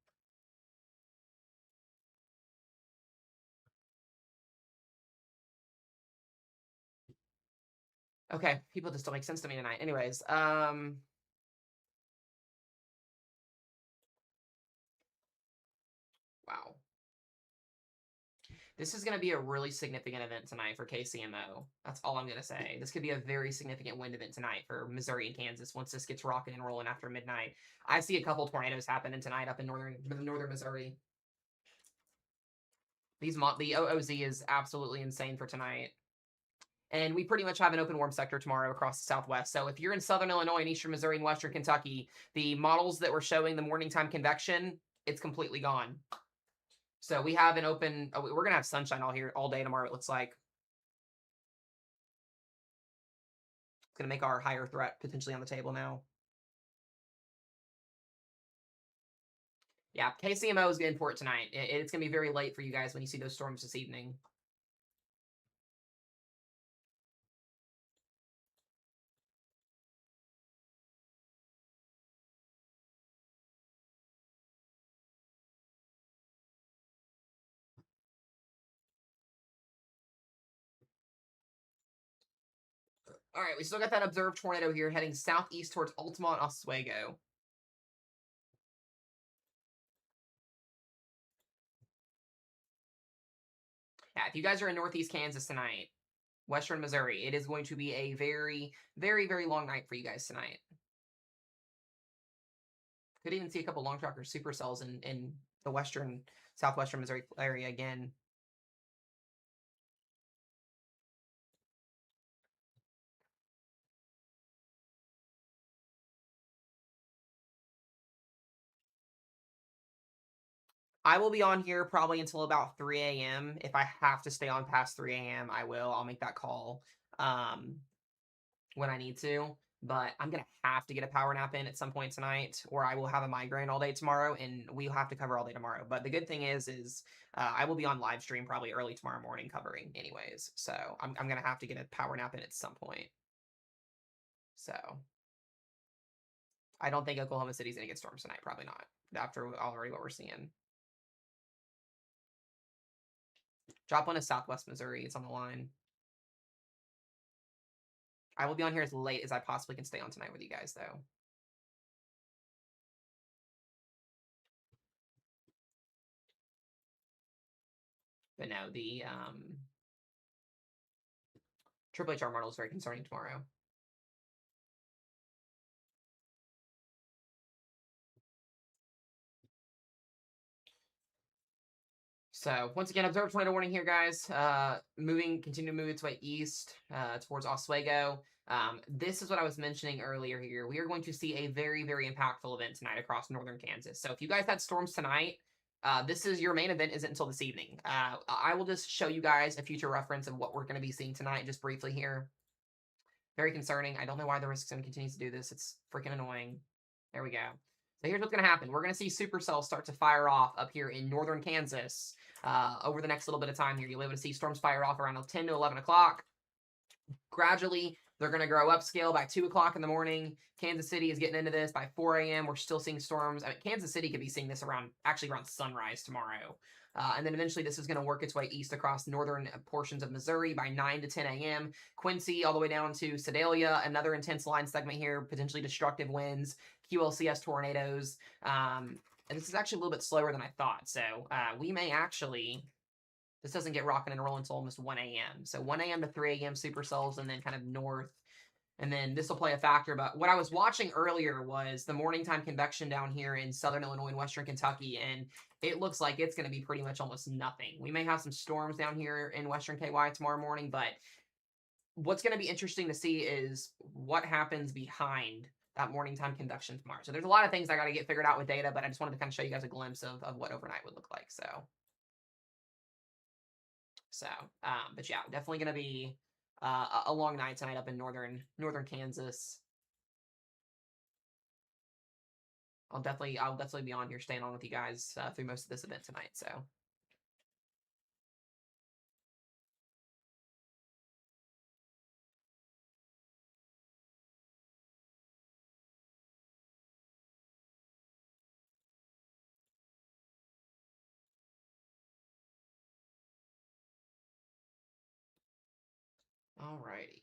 Okay, people just don't make sense to me tonight. Anyways, wow. This is going to be a really significant event tonight for KCMO. That's all I'm going to say. This could be a very significant wind event tonight for Missouri and Kansas once this gets rocking and rolling after midnight. I see a couple tornadoes happening tonight up in northern Missouri. The OOZ is absolutely insane for tonight. And we pretty much have an open warm sector tomorrow across the Southwest. So if you're in Southern Illinois and Eastern Missouri and Western Kentucky, the models that were showing the morning time convection, it's completely gone. So we have an open... we're going to have sunshine all day tomorrow, it looks like. It's going to make our higher threat potentially on the table now. Yeah, KCMO is in for it tonight. It's going to be very late for you guys when you see those storms this evening. All right, we still got that observed tornado here heading southeast towards Altamont, Oswego. Yeah, if you guys are in northeast Kansas tonight, western Missouri, it is going to be a very, very, very long night for you guys tonight. Could even see a couple long tracker supercells in the western, southwestern Missouri area again. I will be on here probably until about 3 a.m. If I have to stay on past 3 a.m., I will. I'll make that call when I need to. But I'm going to have to get a power nap in at some point tonight, or I will have a migraine all day tomorrow, and we'll have to cover all day tomorrow. But the good thing is I will be on live stream probably early tomorrow morning covering anyways. So I'm going to have to get a power nap in at some point. So I don't think Oklahoma City's going to get storms tonight. Probably not, after already what we're seeing. Drop one to Southwest Missouri. It's on the line. I will be on here as late as I possibly can stay on tonight with you guys, though. But no, the Triple HR model is very concerning tomorrow. So once again, observe tornado warning here, guys. Continue to move its way east towards Oswego. This is what I was mentioning earlier here. We are going to see a very, very impactful event tonight across northern Kansas. So if you guys had storms tonight, this is your main event isn't until this evening. I will just show you guys a future reference of what we're going to be seeing tonight just briefly here. Very concerning. I don't know why the risk zone continues to do this. It's freaking annoying. There we go. So here's what's going to happen. We're going to see supercells start to fire off up here in northern Kansas over the next little bit of time here. You'll be able to see storms fire off around 10 to 11 o'clock. Gradually, they're going to grow upscale by 2 o'clock in the morning. Kansas City is getting into this by 4 a.m. We're still seeing storms. I mean, Kansas City could be seeing this around sunrise tomorrow. And then eventually this is going to work its way east across northern portions of Missouri by 9 to 10 a.m. Quincy all the way down to Sedalia, another intense line segment here, potentially destructive winds, QLCS tornadoes. And this is actually a little bit slower than I thought. So we may actually, this doesn't get rocking and rolling until almost 1 a.m. So 1 a.m. to 3 a.m. supercells and then kind of north. And then this will play a factor. But what I was watching earlier was the morning time convection down here in southern Illinois and western Kentucky. And it looks like it's going to be pretty much almost nothing. We may have some storms down here in western KY tomorrow morning. But what's going to be interesting to see is what happens behind that morning time convection tomorrow. So there's a lot of things I got to get figured out with data. But I just wanted to kind of show you guys a glimpse of what overnight would look like. But yeah, definitely going to be a long night tonight up in northern Kansas. I'll definitely be on here, staying on with you guys through most of this event tonight. So. Alrighty.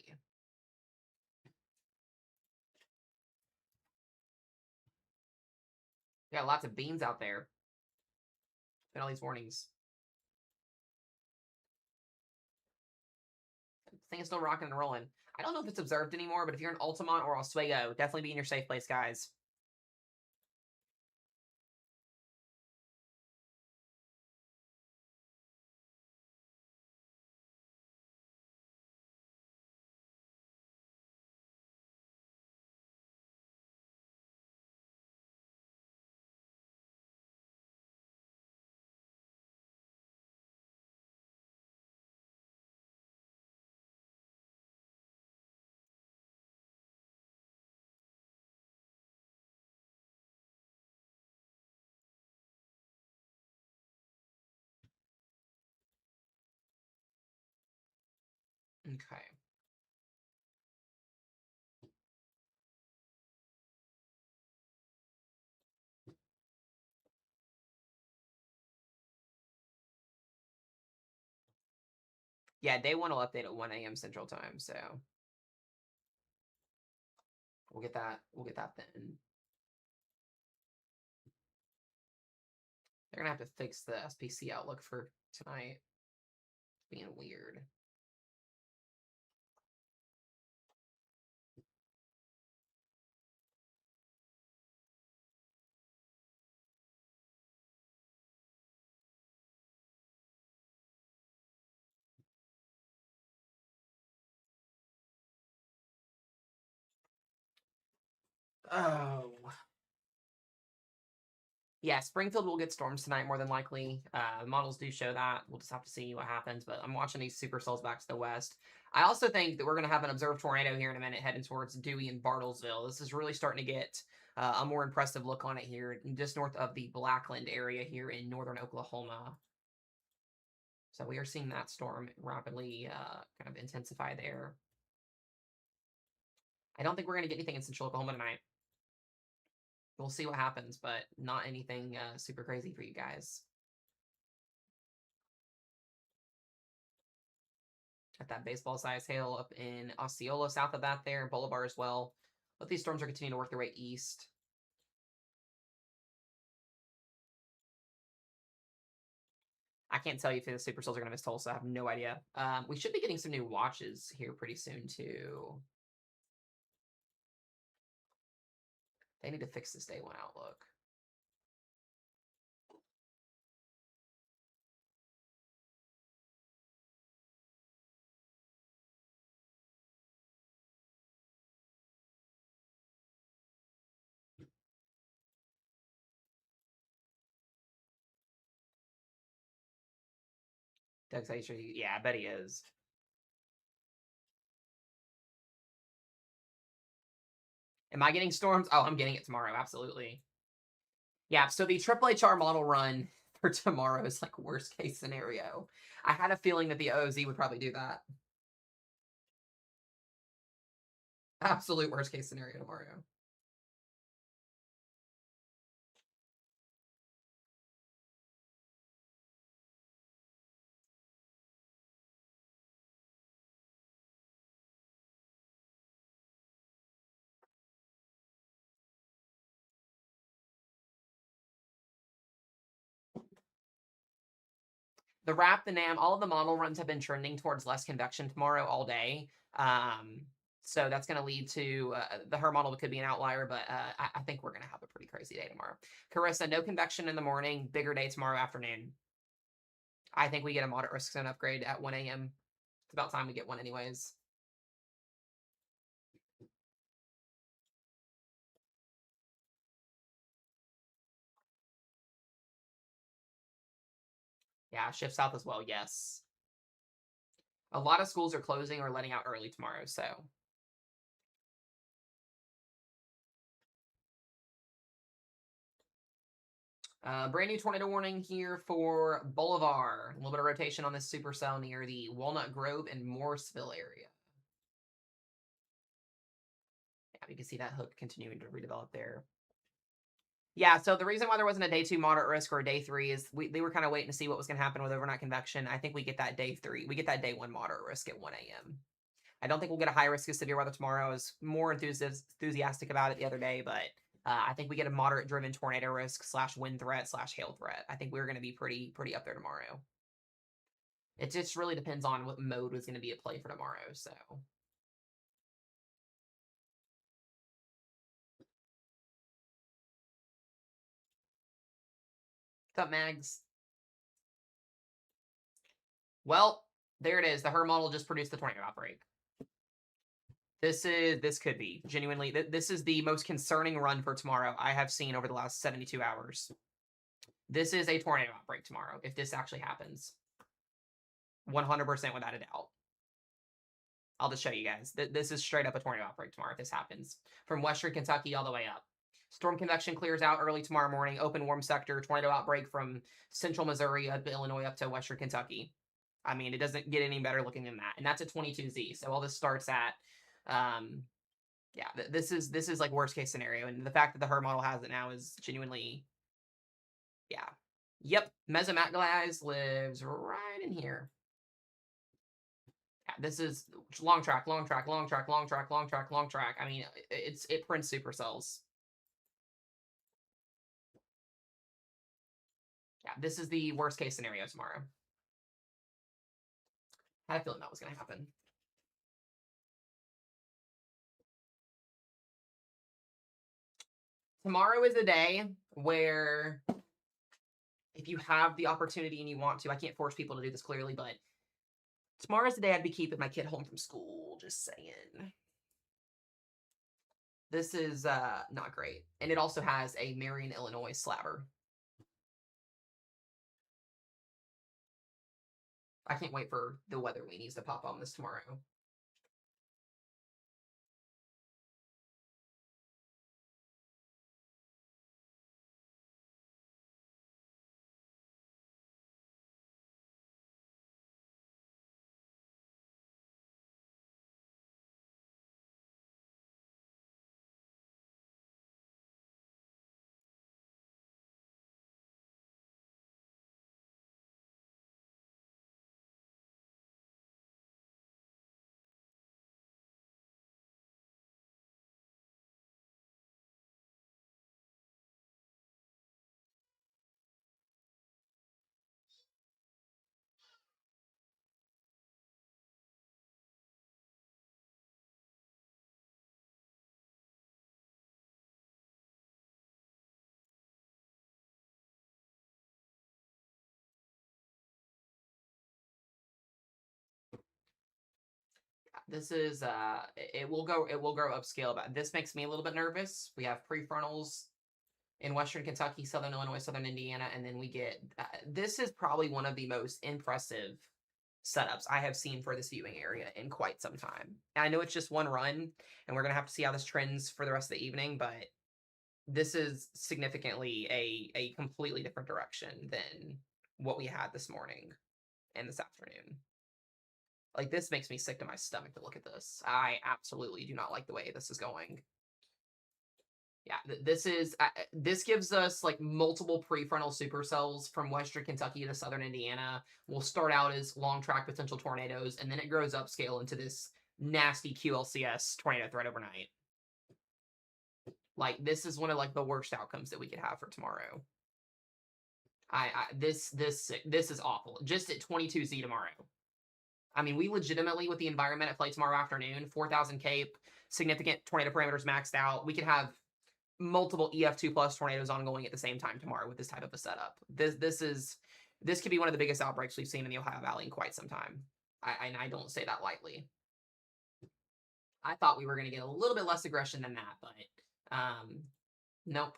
Got lots of beans out there. Been all these warnings. This thing is still rocking and rolling. I don't know if it's observed anymore, but if you're in Altamont or Oswego, definitely be in your safe place, guys. Okay. Yeah, day one will update at 1 a.m. Central Time, so we'll get that then. They're gonna have to fix the SPC outlook for tonight. It's being weird. Oh. Yeah, Springfield will get storms tonight more than likely. Models do show that. We'll just have to see what happens. But I'm watching these supercells back to the west. I also think that we're going to have an observed tornado here in a minute heading towards Dewey and Bartlesville. This is really starting to get a more impressive look on it here, just north of the Blackland area here in northern Oklahoma. So we are seeing that storm rapidly kind of intensify there. I don't think we're going to get anything in central Oklahoma tonight. We'll see what happens, but not anything super crazy for you guys. Got that baseball-sized hail up in Osceola, south of that there, Bolivar as well. But these storms are continuing to work their way east. I can't tell you if the supercells are going to miss Tulsa. I have no idea. We should be getting some new watches here pretty soon, too. They need to fix this day one outlook. Doug's sure yeah, I bet he is. Am I getting storms? Oh, I'm getting it tomorrow. Absolutely. Yeah, so the Triple HR model run for tomorrow is like worst case scenario. I had a feeling that the OZ would probably do that. Absolute worst case scenario tomorrow. The wrap, the NAM, all of the model runs have been trending towards less convection tomorrow all day. So that's going to lead to the her model could be an outlier, but I think we're going to have a pretty crazy day tomorrow. Carissa, no convection in the morning, bigger day tomorrow afternoon. I think we get a moderate risk zone upgrade at 1 a.m. It's about time we get one anyways. Yeah, shift south as well, yes. A lot of schools are closing or letting out early tomorrow, so. Brand new tornado warning here for Bolivar. A little bit of rotation on this supercell near the Walnut Grove and Morrisville area. Yeah, you can see that hook continuing to redevelop there. Yeah, so the reason why there wasn't a day 2 moderate risk or a day 3 is they were kind of waiting to see what was going to happen with overnight convection. I think we get that day 3. We get that day 1 moderate risk at 1 a.m. I don't think we'll get a high risk of severe weather tomorrow. I was more enthusiastic about it the other day, but I think we get a moderate driven tornado risk / wind threat / hail threat. I think we're going to be pretty up there tomorrow. It just really depends on what mode was going to be at play for tomorrow, so. What's up, Mags? Well, there it is. The HER model just produced the tornado outbreak. This could be genuinely, this is the most concerning run for tomorrow I have seen over the last 72 hours. This is a tornado outbreak tomorrow, if this actually happens. 100% without a doubt. I'll just show you guys. This is straight up a tornado outbreak tomorrow if this happens. From western Kentucky all the way up. Storm convection clears out early tomorrow morning. Open warm sector. Tornado outbreak from central Missouri up to Illinois up to western Kentucky. I mean, it doesn't get any better looking than that. And that's a 22Z. So all this starts at, yeah, this is like worst case scenario. And the fact that the HER model has it now is genuinely, yeah. Yep, Mesomatglaise lives right in here. Yeah, this is long track, long track, long track, long track, long track, long track. I mean, it prints supercells. Yeah, this is the worst case scenario tomorrow. I had a feeling that was going to happen. Tomorrow is a day where if you have the opportunity and you want to, I can't force people to do this clearly, but tomorrow's the day I'd be keeping my kid home from school, just saying. This is not great. And it also has a Marion, Illinois slabber. I can't wait for the weather weenies to pop on this tomorrow. This is it will grow upscale, but this makes me a little bit nervous. We have prefrontals in Western Kentucky, Southern Illinois, Southern Indiana, and then we get this is probably one of the most impressive setups I have seen for this viewing area in quite some time. And I know it's just one run, and we're gonna have to see how this trends for the rest of the evening, but this is significantly a completely different direction than what we had this morning and this afternoon. Like, this makes me sick to my stomach to look at this. I absolutely do not like the way this is going. Yeah, this gives us like multiple prefrontal supercells from Western Kentucky to Southern Indiana. We'll start out as long track potential tornadoes, and then it grows upscale into this nasty QLCS tornado threat overnight. Like, this is one of like the worst outcomes that we could have for tomorrow. This is awful. Just at 22Z tomorrow. I mean, we legitimately, with the environment at play tomorrow afternoon, 4,000 cape, significant tornado parameters maxed out, we could have multiple EF2 plus tornadoes ongoing at the same time tomorrow with this type of a setup. This could be one of the biggest outbreaks we've seen in the Ohio Valley in quite some time. I don't say that lightly. I thought we were going to get a little bit less aggression than that, but nope.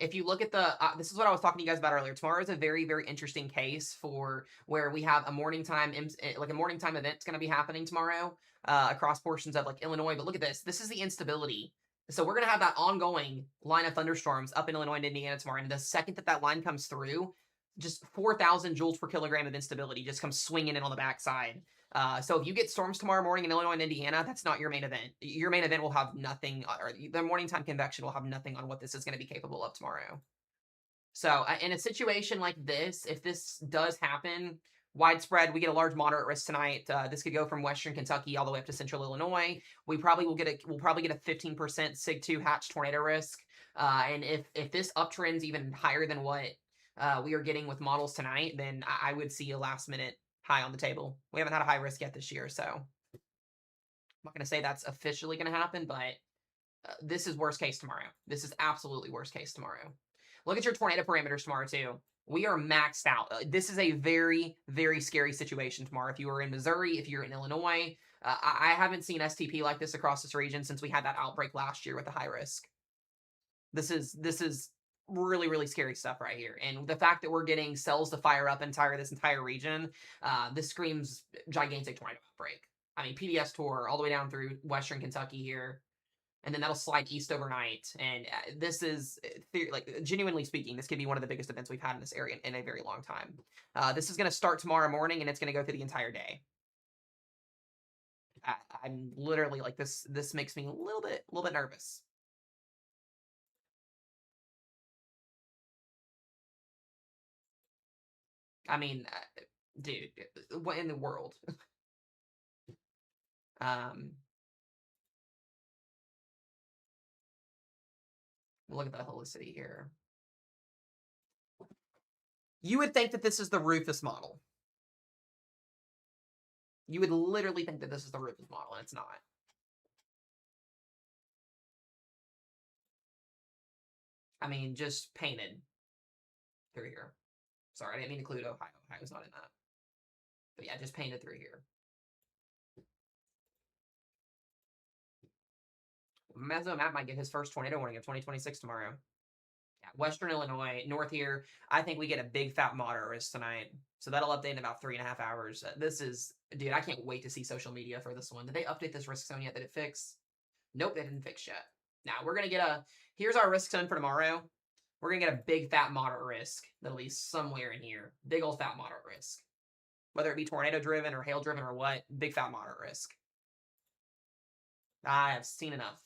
If you look at the, this is what I was talking to you guys about earlier. Tomorrow is a very, very interesting case for where we have a morning time, like a morning time event's going to be happening tomorrow across portions of like Illinois. But look at this. This is the instability. So we're going to have that ongoing line of thunderstorms up in Illinois and Indiana tomorrow. And the second that that line comes through, just 4,000 joules per kilogram of instability just comes swinging in on the backside. So if you get storms tomorrow morning in Illinois and Indiana, that's not your main event. Your main event will have nothing, or the morning time convection will have nothing on what this is going to be capable of tomorrow. So in a situation like this, if this does happen, widespread, we get a large moderate risk tonight. This could go from Western Kentucky all the way up to Central Illinois. We'll probably get a 15% Sig2 hatch tornado risk. And if this uptrends even higher than what we are getting with models tonight, then I would see a last minute high on the table. We haven't had a high risk yet this year, so I'm not going to say that's officially going to happen, but this is worst case tomorrow. This is absolutely worst case tomorrow. Look at your tornado parameters tomorrow, too. We are maxed out. This is a very, very scary situation tomorrow. If you are in Missouri, if you're in Illinois, I haven't seen STP like this across this region since we had that outbreak last year with the high risk. This is really, really scary stuff right here. And the fact that we're getting cells to fire up this entire region, this screams gigantic tornado outbreak. I mean, PDS tour all the way down through Western Kentucky here, and then that'll slide east overnight. And this is, like, genuinely speaking, this could be one of the biggest events we've had in this area in a very long time. This is going to start tomorrow morning, and it's going to go through the entire day. I'm literally like this. This makes me a little bit nervous. I mean, dude, what in the world? Look at the helicity here. You would think that this is the Rufus model. You would literally think that this is the Rufus model, and it's not. I mean, just painted through here. Sorry, I didn't mean to include Ohio. Ohio's not in that. But yeah, just painted through here. Meso Matt might get his first tornado warning of 2026 tomorrow. Yeah, Western Illinois, north here. I think we get a big fat moderate risk tonight. So that'll update in about 3.5 hours. This is, dude, I can't wait to see social media for this one. Did they update this risk zone yet? Did it fix? Nope, they didn't fix yet. Now we're going to get here's our risk zone for tomorrow. We're going to get a big fat moderate risk that'll be somewhere in here. Big old fat moderate risk. Whether it be tornado driven or hail driven or what, big fat moderate risk. I have seen enough.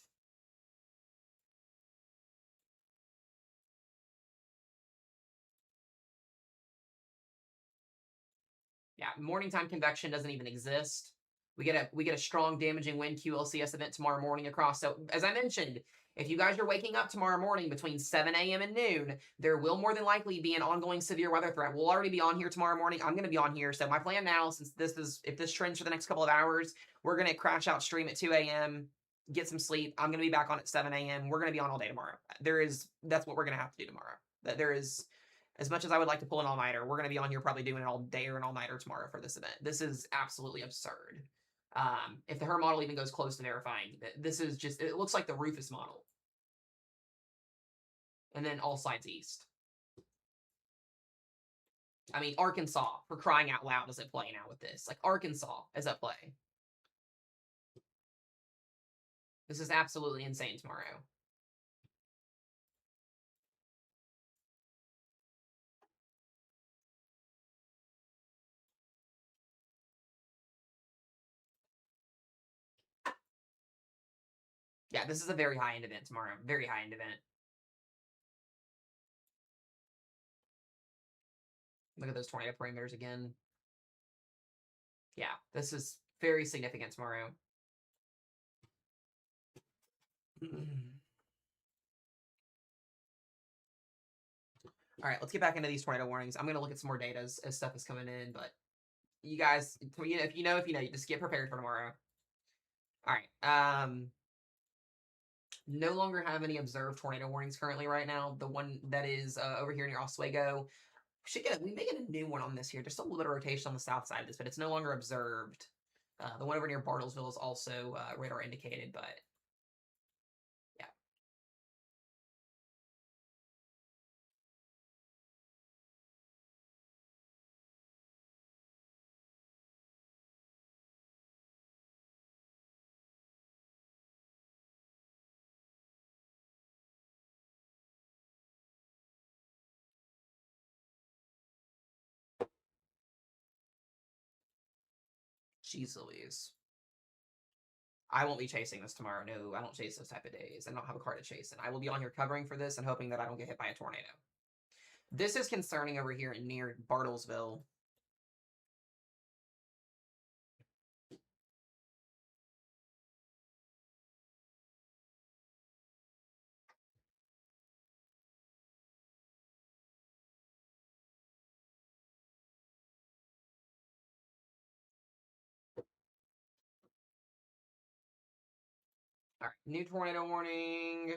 Yeah, morning time convection doesn't even exist. We get a strong damaging wind QLCS event tomorrow morning across. So as I mentioned, if you guys are waking up tomorrow morning between 7 a.m. and noon, there will more than likely be an ongoing severe weather threat. We'll already be on here tomorrow morning. I'm going to be on here. So my plan now, since if this trends for the next couple of hours, we're going to crash out stream at 2 a.m., get some sleep. I'm going to be back on at 7 a.m. We're going to be on all day tomorrow. That's what we're going to have to do tomorrow. There is, as much as I would like to pull an all-nighter, we're going to be on here probably doing an all-day or an all-nighter tomorrow for this event. This is absolutely absurd. If the HER model even goes close to verifying, this is just, it looks like the Rufus model. And then all sides east. I mean, Arkansas, for crying out loud, is at play now with this. Like, Arkansas is at play. This is absolutely insane tomorrow. Yeah, this is a very high-end event tomorrow. Very high-end event. Look at those tornado parameters again. Yeah, this is very significant tomorrow. All right, let's get back into these tornado warnings. I'm going to look at some more data as stuff is coming in, but you guys, if you know, just get prepared for tomorrow. All right. No longer have any observed tornado warnings currently right now. The one that is over here near Oswego, we may get a new one on this here. There's still a little bit of rotation on the south side of this, but it's no longer observed. The one over near Bartlesville is also radar indicated, but yeah. Jeez Louise. I won't be chasing this tomorrow. No, I don't chase those type of days. I don't have a car to chase, and I will be on here covering for this and hoping that I don't get hit by a tornado. This is concerning over here near Bartlesville. All right, new tornado warning.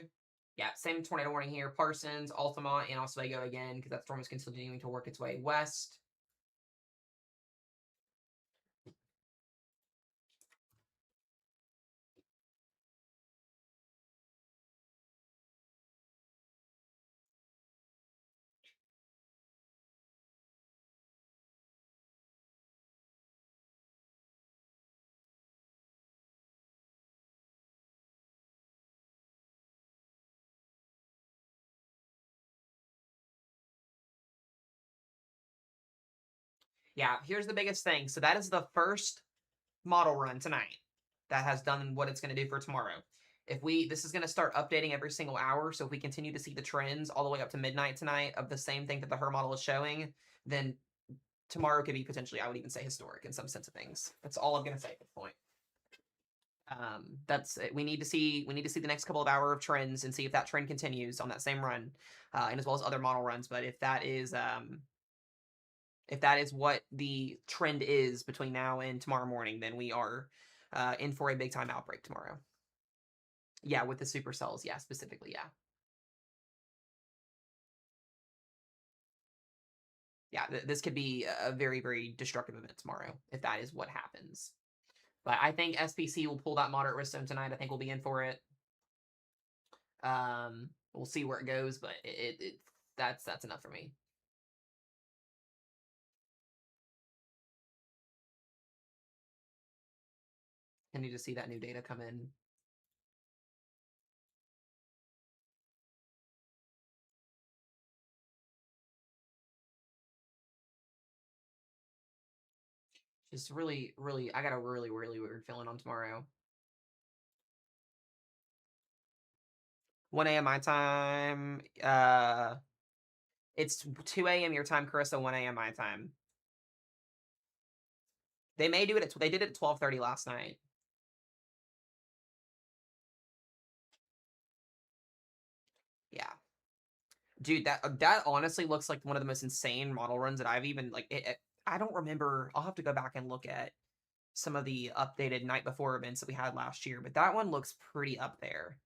Yeah, same tornado warning here. Parsons, Altamont, and Oswego again, because that storm is continuing to work its way west. Yeah, here's the biggest thing. So that is the first model run tonight that has done what it's going to do for tomorrow. This is going to start updating every single hour. So if we continue to see the trends all the way up to midnight tonight of the same thing that the HER model is showing, then tomorrow could be potentially, I would even say, historic in some sense of things. That's all I'm going to say at this point. That's it. We need to see the next couple of hours of trends and see if that trend continues on that same run, and as well as other model runs. But if that is what the trend is between now and tomorrow morning, then we are in for a big time outbreak tomorrow. Yeah, with the supercells, yeah, specifically, yeah. Yeah, this could be a very, very destructive event tomorrow if that is what happens. But I think SPC will pull that moderate risk zone tonight. I think we'll be in for it. We'll see where it goes, but that's enough for me. I need to see that new data come in. Just really, really, I got a really, really weird feeling on tomorrow. 1 a.m. my time. It's 2 a.m. your time, Carissa. 1 a.m. my time. They may do it. They did it at 12:30 last night. Yeah, dude, that honestly looks like one of the most insane model runs that I've even like. I don't remember. I'll have to go back and look at some of the updated night before events that we had last year, but that one looks pretty up there.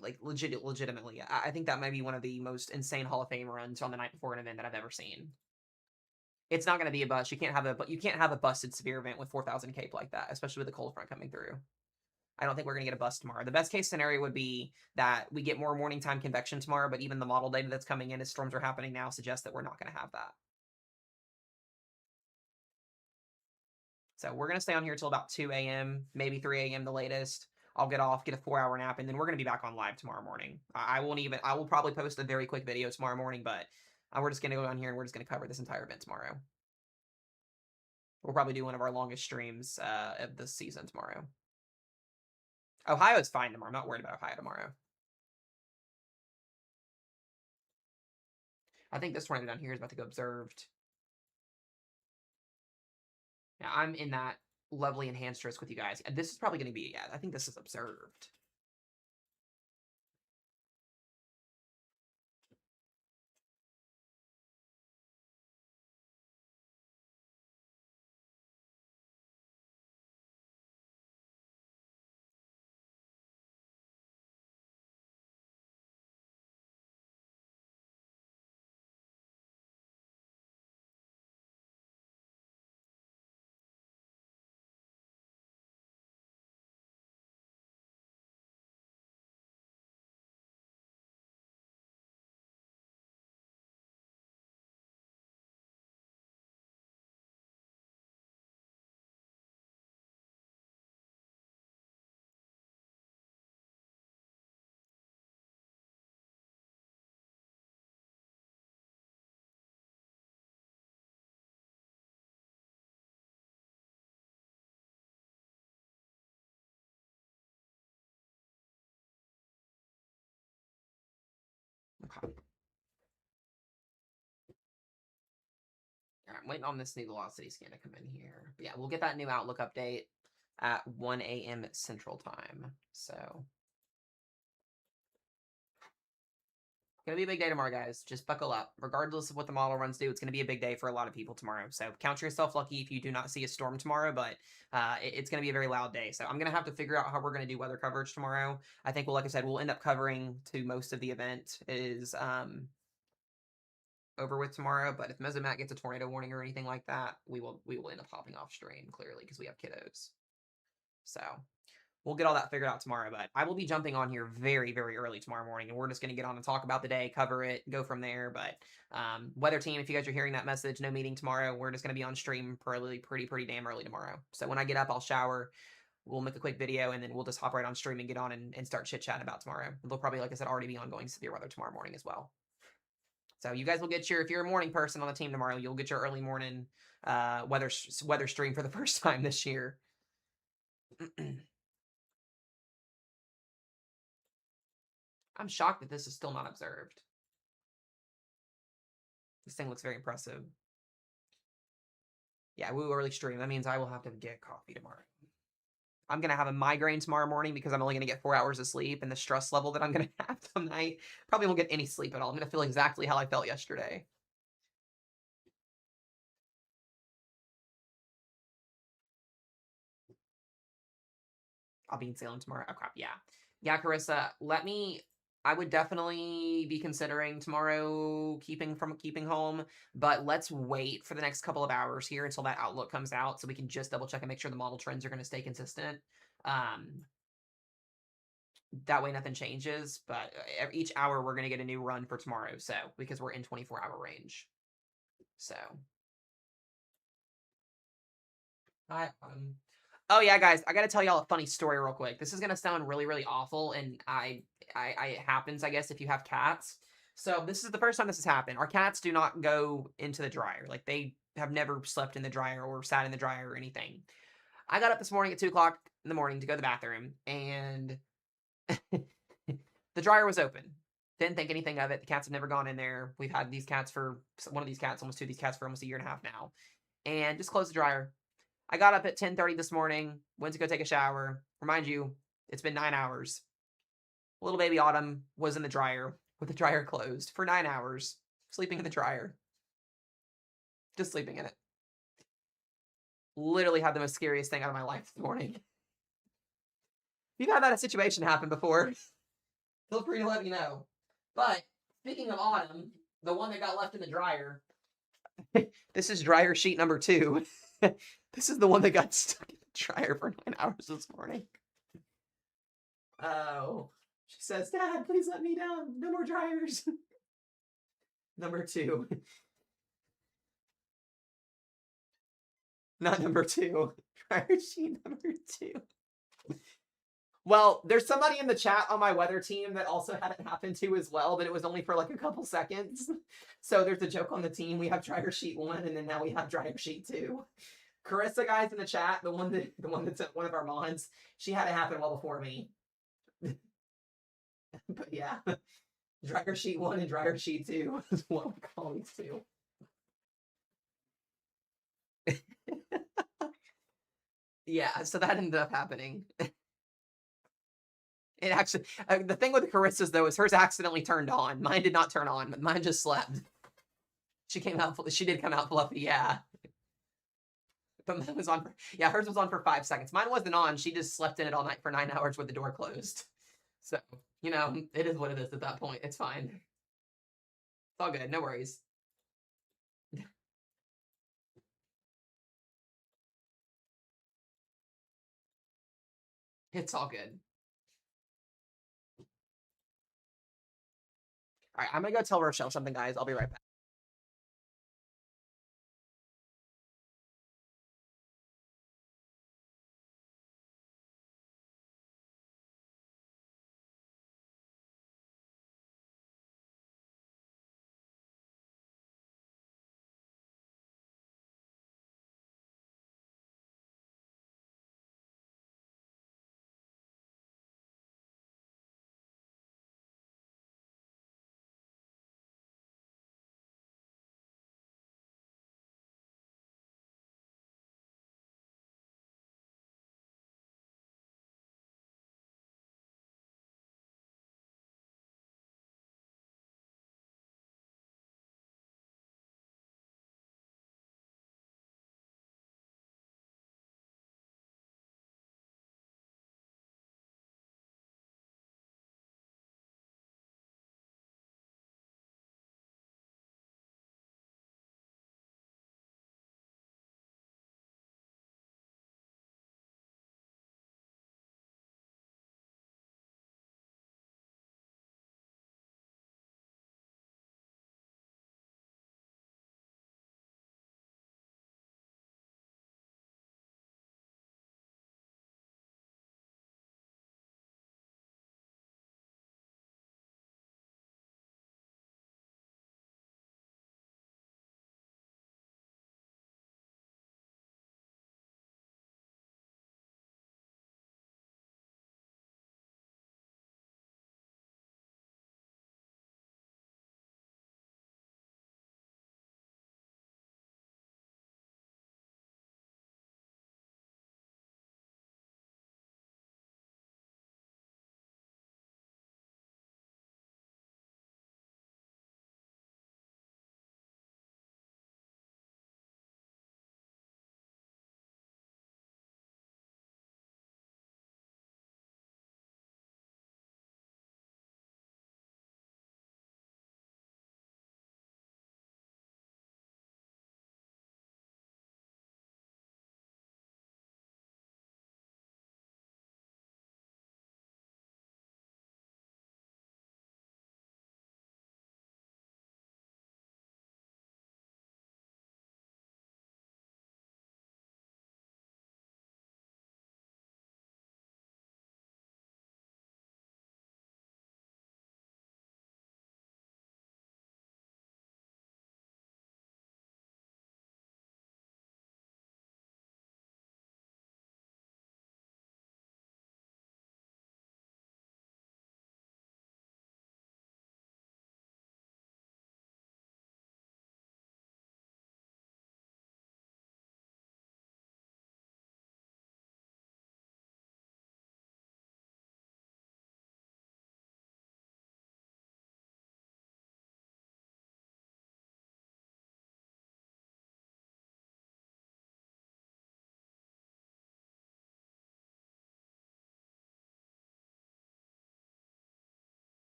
Like legitimately, I think that might be one of the most insane Hall of Fame runs on the night before an event that I've ever seen. It's not going to be a bust. You can't have a busted severe event with 4,000 cape like that, especially with the cold front coming through. I don't think we're going to get a bust tomorrow. The best case scenario would be that we get more morning time convection tomorrow, but even the model data that's coming in as storms are happening now suggests that we're not going to have that. So we're going to stay on here till about 2 a.m., maybe 3 a.m. the latest. I'll get off, get a 4-hour nap, and then we're going to be back on live tomorrow morning. I will probably post a very quick video tomorrow morning, but we're just going to go on here and we're just going to cover this entire event tomorrow. We'll probably do one of our longest streams of this season tomorrow. Ohio's fine tomorrow. I'm not worried about Ohio tomorrow. I think this tornado down here is about to go observed. Now, I'm in that lovely enhanced risk with you guys. This is probably going to be, yeah, I think this is observed. Okay. All right, I'm waiting on this new velocity scan to come in here. But yeah, we'll get that new Outlook update at 1 a.m. Central Time. So gonna be a big day tomorrow, guys. Just buckle up. Regardless of what the model runs do, it's gonna be a big day for a lot of people tomorrow. So count yourself lucky if you do not see a storm tomorrow, but it's gonna be a very loud day. So I'm gonna have to figure out how we're gonna do weather coverage tomorrow. I think, well, like I said, we'll end up covering to most of the event is over with tomorrow. But if Mesomat gets a tornado warning or anything like that, we will end up hopping off stream clearly because we have kiddos. So we'll get all that figured out tomorrow, but I will be jumping on here very, very early tomorrow morning, and we're just going to get on and talk about the day, cover it, go from there. But weather team, if you guys are hearing that message, no meeting tomorrow. We're just going to be on stream pretty damn early tomorrow. So when I get up, I'll shower. We'll make a quick video, and then we'll just hop right on stream and get on and start chit-chatting about tomorrow. There'll probably, like I said, already be ongoing severe weather tomorrow morning as well. So you guys will get if you're a morning person on the team tomorrow, you'll get your early morning weather stream for the first time this year. I'm shocked that this is still not observed. This thing looks very impressive. Yeah, woo early stream. That means I will have to get coffee tomorrow. I'm going to have a migraine tomorrow morning because I'm only going to get 4 hours of sleep, and the stress level that I'm going to have tonight, probably won't get any sleep at all. I'm going to feel exactly how I felt yesterday. I'll be in Salem tomorrow. Oh, crap. Yeah. Yeah, Carissa, I would definitely be considering tomorrow keeping home, but let's wait for the next couple of hours here until that outlook comes out so we can just double check and make sure the model trends are going to stay consistent. that way nothing changes. But each hour we're gonna get a new run for tomorrow. So because we're in 24-hour range. So I oh yeah, guys, I gotta tell y'all a funny story real quick. This is gonna sound really, really awful, and it happens, I guess, if you have cats. So this is the first time this has happened. Our cats do not go into the dryer. Like they have never slept in the dryer or sat in the dryer or anything. I got up this morning at 2 o'clock in the morning to go to the bathroom, and the dryer was open. Didn't think anything of it. The cats have never gone in there. We've had these cats for one of these cats, almost two of these cats for almost a year and a half now. And just closed the dryer. I got up at 10:30 this morning, went to go take a shower. Remind you, it's been 9 hours. Little baby Autumn was in the dryer with the dryer closed for 9 hours, sleeping in the dryer. Just sleeping in it. Literally had the most scariest thing out of my life this morning. If you've had that situation happen before, feel free to let me know. But speaking of Autumn, the one that got left in the dryer, this is dryer sheet number 2. This is the one that got stuck in the dryer for 9 hours this morning. Oh. She says, Dad, please let me down. No more dryers. Number 2. Not number 2. Dryer sheet number 2. Well, there's somebody in the chat on my weather team that also had it happen to as well, but it was only for like a couple seconds. So there's a joke on the team. We have dryer sheet 1, and then now we have dryer sheet 2. Carissa, guys, in the chat, the one that's one of our mods, she had it happen well before me. But yeah, dryer sheet 1 and dryer sheet 2 is what we call these two. Yeah, so that ended up happening. It actually, the thing with the Carissa's though is hers accidentally turned on. Mine did not turn on, but mine just slept. She did come out fluffy, yeah. But mine was on, yeah, hers was on for 5 seconds. Mine wasn't on. She just slept in it all night for 9 hours with the door closed. So, you know, it is what it is at that point. It's fine. It's all good. No worries. It's all good. All right, I'm gonna go tell Rochelle something, guys. I'll be right back.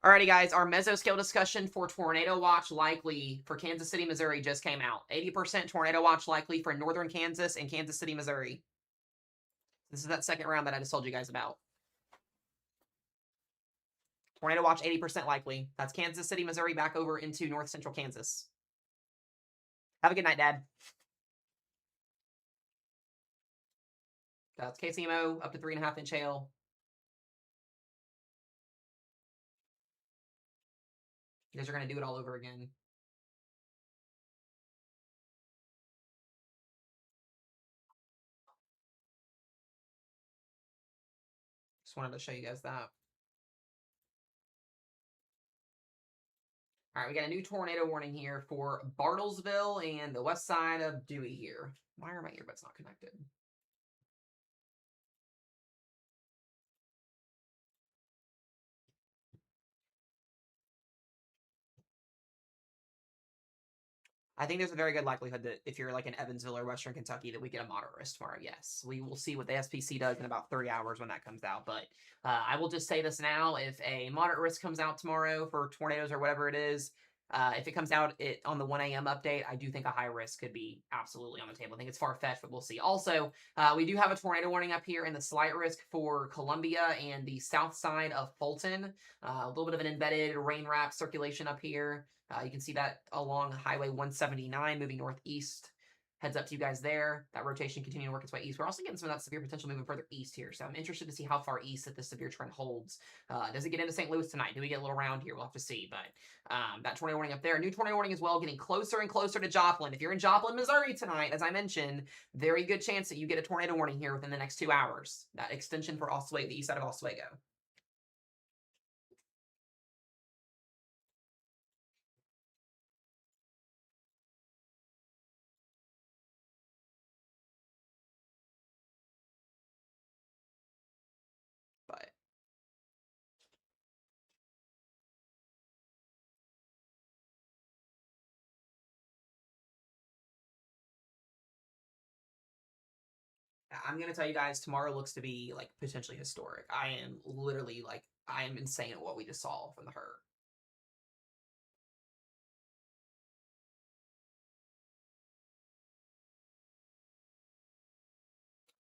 Alrighty, guys, our mesoscale discussion for tornado watch likely for Kansas City, Missouri just came out. 80% tornado watch likely for northern Kansas and Kansas City, Missouri. This is that second round that I just told you guys about. Tornado watch 80% likely. That's Kansas City, Missouri back over into north central Kansas. Have a good night, Dad. That's KCMO up to 3.5-inch hail. You guys are going to do it all over again. Just wanted to show you guys that. All right, we got a new tornado warning here for Bartlesville and the west side of Dewey here. Why are my earbuds not connected? I think there's a very good likelihood that if you're like in Evansville or Western Kentucky, that we get a moderate risk tomorrow. Yes, we will see what the SPC does in about 30 hours when that comes out. But I will just say this now: if a moderate risk comes out tomorrow for tornadoes or whatever it is, if it comes out on the 1 a.m. update, I do think a high risk could be absolutely on the table. I think it's far-fetched, but we'll see. Also, we do have a tornado warning up here and the slight risk for Columbia and the south side of Fulton. A little bit of an embedded rain wrap circulation up here. You can see that along Highway 179 moving northeast. Heads up to you guys there. That rotation continuing to work its way east. We're also getting some of that severe potential moving further east here. So I'm interested to see how far east that the severe trend holds. Does it get into St. Louis tonight? Do we get a little round here? We'll have to see. But that tornado warning up there. New tornado warning as well, getting closer and closer to Joplin. If you're in Joplin, Missouri tonight, as I mentioned, very good chance that you get a tornado warning here within the next 2 hours. That extension for Oswego, the east side of Oswego. But I'm going to tell you guys, tomorrow looks to be like potentially historic. I am literally like, I am insane at what we just saw from the hurt.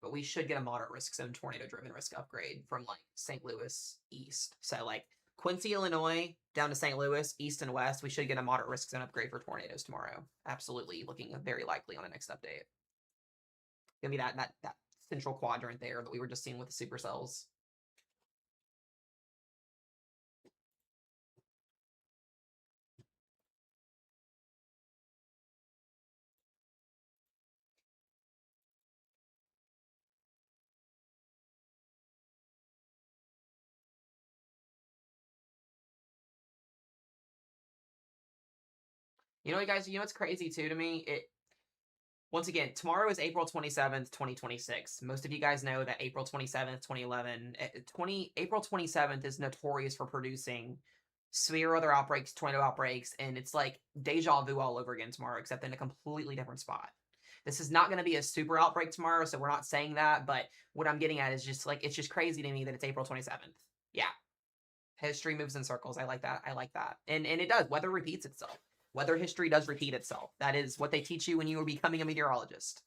But we should get a moderate risk zone tornado driven risk upgrade from like St. Louis east. So like Quincy, Illinois down to St. Louis, east and west, we should get a moderate risk zone upgrade for tornadoes tomorrow. Absolutely looking very likely on the next update. Gonna be that central quadrant there that we were just seeing with the supercells. You know, guys, you know what's crazy too to me? Once again, tomorrow is April 27th, 2026. Most of you guys know that April 27th, 2011, April 27th is notorious for producing severe weather outbreaks, tornado outbreaks, and it's like deja vu all over again tomorrow, except in a completely different spot. This is not going to be a super outbreak tomorrow, so we're not saying that, but what I'm getting at is just like, it's just crazy to me that it's April 27th. Yeah. History moves in circles. I like that. I like that. And it does. Weather repeats itself. Weather history does repeat itself. That is what they teach you when you are becoming a meteorologist.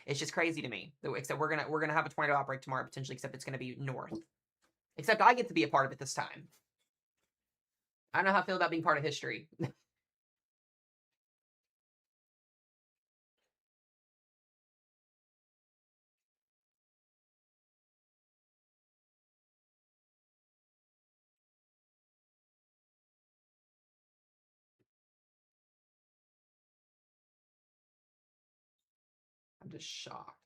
It's just crazy to me. Except we're gonna have a tornado outbreak tomorrow potentially. Except it's gonna be north. Except I get to be a part of it this time. I don't know how I feel about being part of history. I'm just shocked.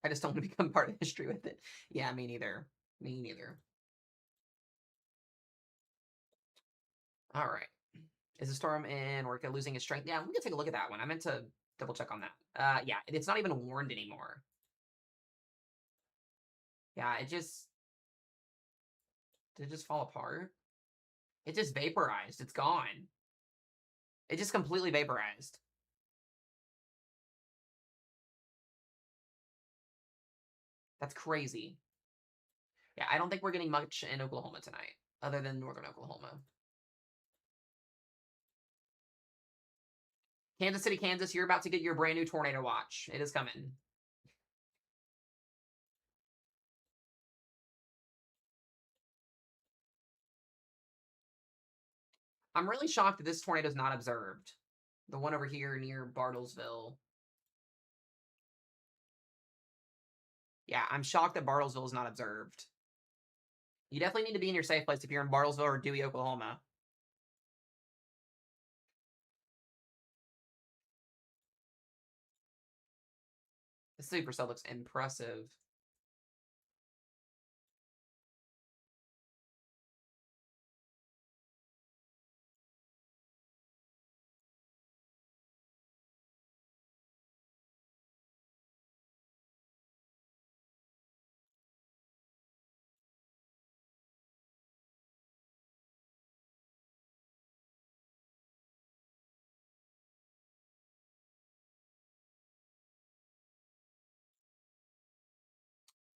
I just don't want to become part of history with it. Yeah, me neither. Me neither. All right. Is the storm in Orca losing its strength? Yeah, we can take a look at that one. I meant to double check on that. Yeah, it's not even warned anymore. Yeah, did it just fall apart? It just vaporized. It's gone. It just completely vaporized. That's crazy. Yeah, I don't think we're getting much in Oklahoma tonight, other than northern Oklahoma. Kansas City, Kansas, you're about to get your brand new tornado watch. It is coming. I'm really shocked that this tornado is not observed. The one over here near Bartlesville. Yeah, I'm shocked that Bartlesville is not observed. You definitely need to be in your safe place if you're in Bartlesville or Dewey, Oklahoma. The supercell looks impressive.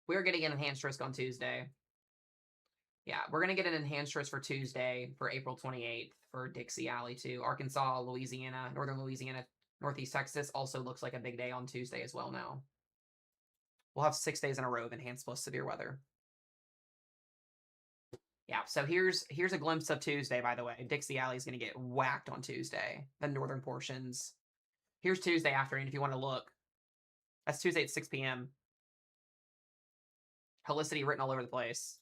We're getting an enhanced risk on Tuesday. Yeah, we're going to get an enhanced risk for Tuesday for April 28th for Dixie Alley too. Arkansas, Louisiana, northern Louisiana, northeast Texas also looks like a big day on Tuesday as well now. We'll have 6 days in a row of enhanced plus severe weather. Yeah, so here's a glimpse of Tuesday, by the way. Dixie Alley is going to get whacked on Tuesday, the northern portions. Here's Tuesday afternoon if you want to look. That's Tuesday at 6 p.m. Helicity written all over the place.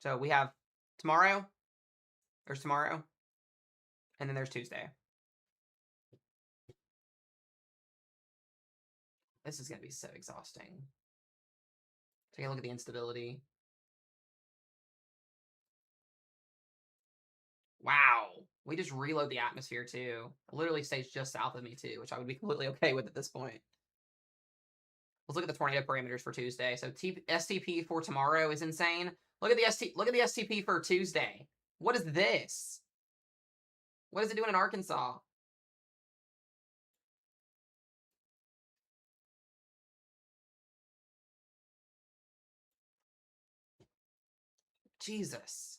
So we have tomorrow, there's tomorrow, and then there's Tuesday. This is going to be so exhausting. Take a look at the instability. Wow. We just reload the atmosphere too. It literally stays just south of me too, which I would be completely okay with at this point. Let's look at the tornado parameters for Tuesday. So STP for tomorrow is insane. Look at the STP for Tuesday. What is this? What is it doing in Arkansas? Jesus.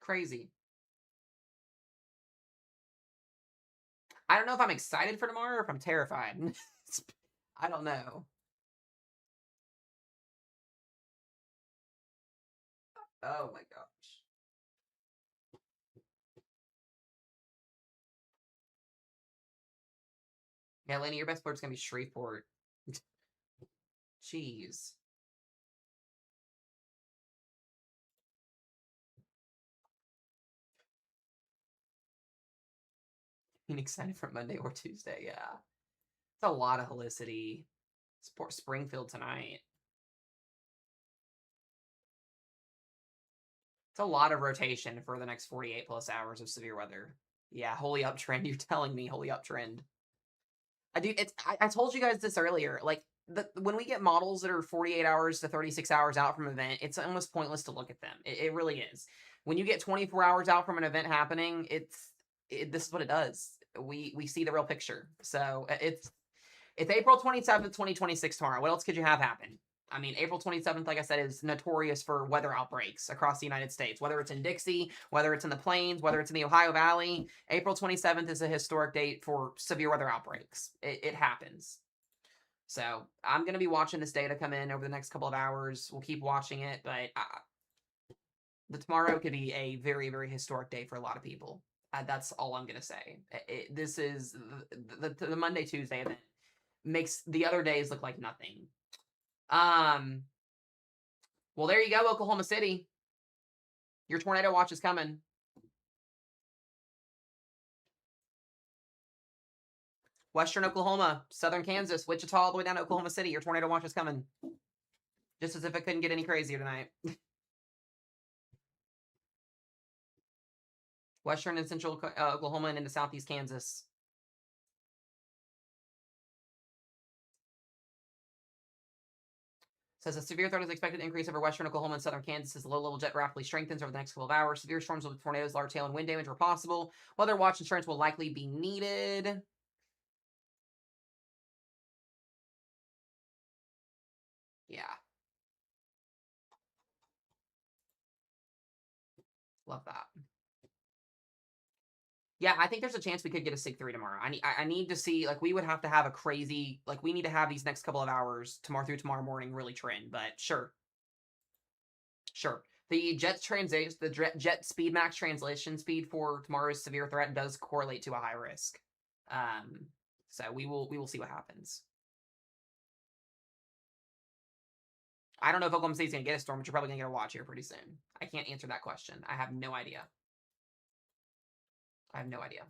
Crazy. I don't know if I'm excited for tomorrow or if I'm terrified. I don't know. Oh my gosh. Yeah, Lenny, your best player's gonna be Shreveport. Jeez. Being excited for Monday or Tuesday, yeah. It's a lot of helicity. Springfield tonight. It's a lot of rotation for the next 48 plus hours of severe weather. Yeah, holy uptrend. You're telling me holy uptrend. I told you guys this earlier. Like when we get models that are 48 hours to 36 hours out from an event, it's almost pointless to look at them. It really is. When you get 24 hours out from an event happening, this is what it does. We see the real picture. So it's April 27th, 2026 tomorrow. What else could you have happen? I mean, April 27th, like I said, is notorious for weather outbreaks across the United States, whether it's in Dixie, whether it's in the Plains, whether it's in the Ohio Valley. April 27th is a historic date for severe weather outbreaks. It happens. So I'm going to be watching this data come in over the next couple of hours. We'll keep watching it, but the tomorrow could be a very, very historic day for a lot of people. That's all I'm going to say. This is the Monday, Tuesday event makes the other days look like nothing. Well, there you go, Oklahoma City. Your tornado watch is coming. Western Oklahoma, southern Kansas, Wichita, all the way down to Oklahoma City. Your tornado watch is coming. Just as if it couldn't get any crazier tonight. Western and central Oklahoma and into southeast Kansas. Says a severe threat is expected to increase over western Oklahoma and southern Kansas as the low-level jet rapidly strengthens over the next couple of hours. Severe storms with tornadoes, large hail, and wind damage are possible. Weather watch insurance will likely be needed. Yeah. Love that. Yeah, I think there's a chance we could get a sig 3 tomorrow. I need to see, like, we would have to have a crazy, like, we need to have these next couple of hours, tomorrow through tomorrow morning, really trend, but sure. Sure. The jet speed max translation speed for tomorrow's severe threat does correlate to a high risk. Um, so we will see what happens. I don't know if Oklahoma State's gonna get a storm, but you're probably gonna get a watch here pretty soon. I can't answer that question. I have no idea. I have no idea.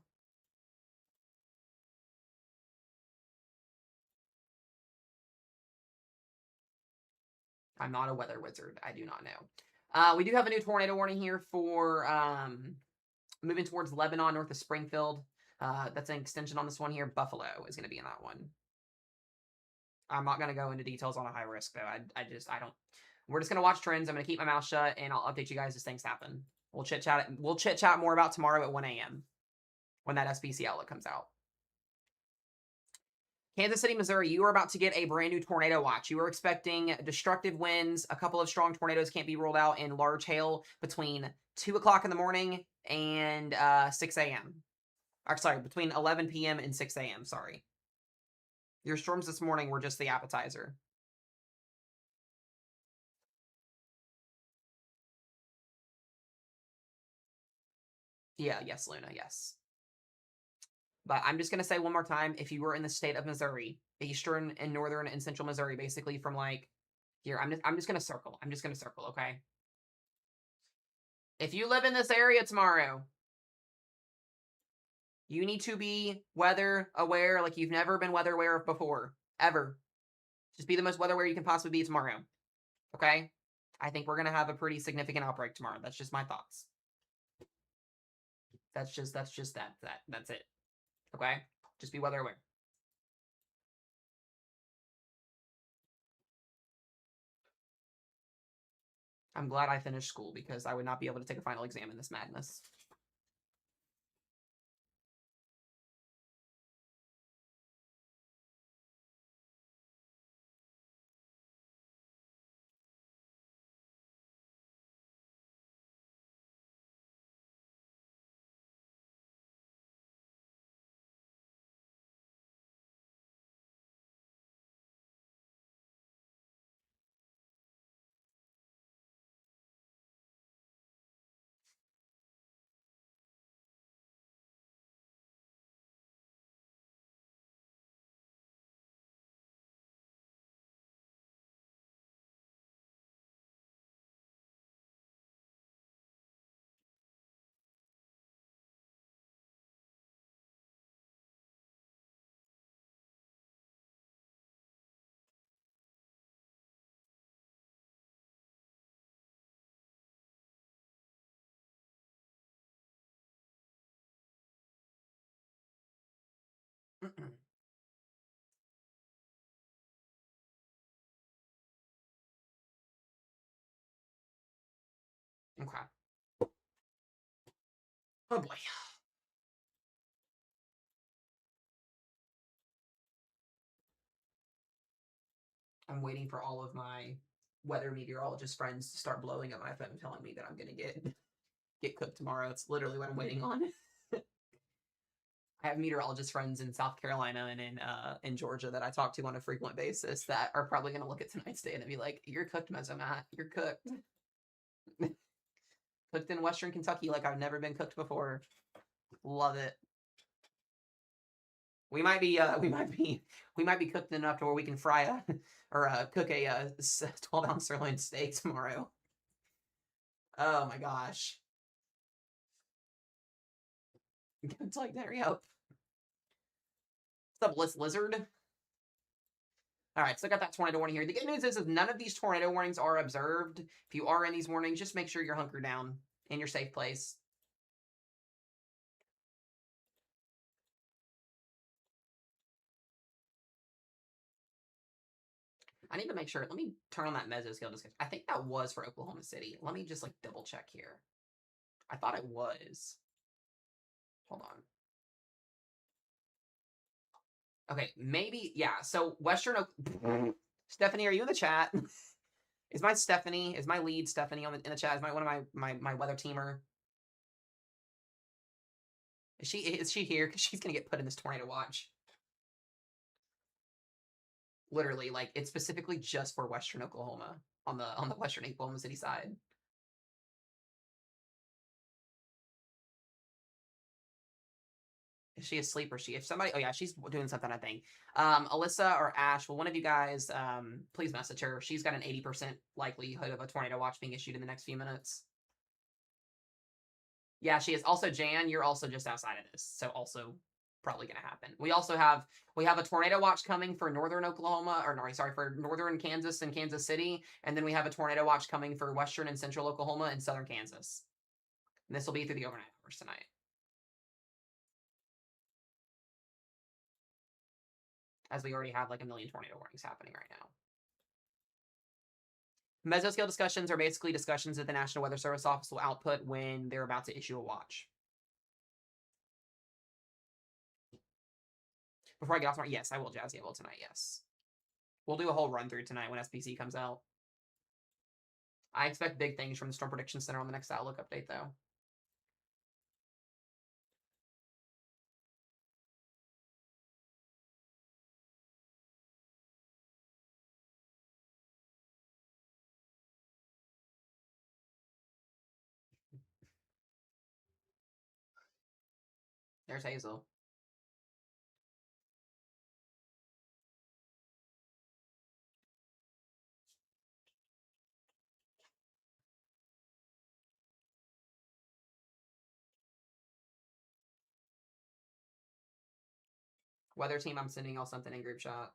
I'm not a weather wizard. I do not know. We do have a new tornado warning here for moving towards Lebanon, north of Springfield. That's an extension on this one here. Buffalo is going to be in that one. I'm not going to go into details on a high risk, though. I don't. We're just going to watch trends. I'm going to keep my mouth shut, and I'll update you guys as things happen. We'll chit chat more about tomorrow at 1 a.m. when that SPC outlook comes out. Kansas City, Missouri, you are about to get a brand new tornado watch. You are expecting destructive winds. A couple of strong tornadoes can't be ruled out, and large hail between 2 o'clock in the morning and 6 a.m. Sorry, between 11 p.m. and 6 a.m. Sorry. Your storms this morning were just the appetizer. Yeah, yes, Luna, yes. But I'm just going to say one more time, if you were in the state of Missouri, eastern and northern and central Missouri, basically from like here, I'm just going to circle. I'm just going to circle, okay? If you live in this area tomorrow, you need to be weather aware like you've never been weather aware before, ever. Just be the most weather aware you can possibly be tomorrow, okay? I think we're going to have a pretty significant outbreak tomorrow. That's just my thoughts. That's just that's it. Okay? Just be weather aware. I'm glad I finished school because I would not be able to take a final exam in this madness. Okay. Oh boy. I'm waiting for all of my weather meteorologist friends to start blowing up my phone telling me that I'm gonna get cooked tomorrow. It's literally what I'm waiting on. I have meteorologist friends in South Carolina and in Georgia that I talk to on a frequent basis that are probably gonna look at tonight's day and be like, "You're cooked, Mesomat. You're cooked." Cooked in Western Kentucky like I've never been cooked before. Love it. We might be cooked enough to where we can fry or cook a 12-ounce sirloin steak tomorrow. Oh my gosh. It's like hurry up. What's up, Lizard? All right, so I got that tornado warning here. The good news is none of these tornado warnings are observed. If you are in these warnings, just make sure you're hunkered down in your safe place. I need to make sure. Let me turn on that mesoscale discussion. I think that was for Oklahoma City. Let me just like double check here. I thought it was. Hold on. Okay, maybe yeah. So Western Stephanie, are you in the chat? Is my lead Stephanie in the chat? Is one of my weather teamer? Is she here? Because she's gonna get put in this tornado watch. Literally, like it's specifically just for Western Oklahoma on the Western Oklahoma City side. Is she asleep or if somebody? Oh yeah, she's doing something. I think. Alyssa or Ash. Well, one of you guys, please message her. She's got an 80% likelihood of a tornado watch being issued in the next few minutes. Yeah, she is. Also, Jan, you're also just outside of this, so also probably going to happen. We have a tornado watch coming for northern Oklahoma, or no, sorry, for northern Kansas and Kansas City, and then we have a tornado watch coming for western and central Oklahoma and southern Kansas. And this will be through the overnight hours tonight. As we already have like a million tornado warnings happening right now. Mesoscale discussions are basically discussions that the National Weather Service office will output when they're about to issue a watch. Before I get off tomorrow, yes, I will Jazzy. I will tonight, yes. We'll do a whole run through tonight when SPC comes out. I expect big things from the Storm Prediction Center on the next Outlook update, though. There's Hazel. Weather team, I'm sending y'all something in group shot.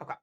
Okay.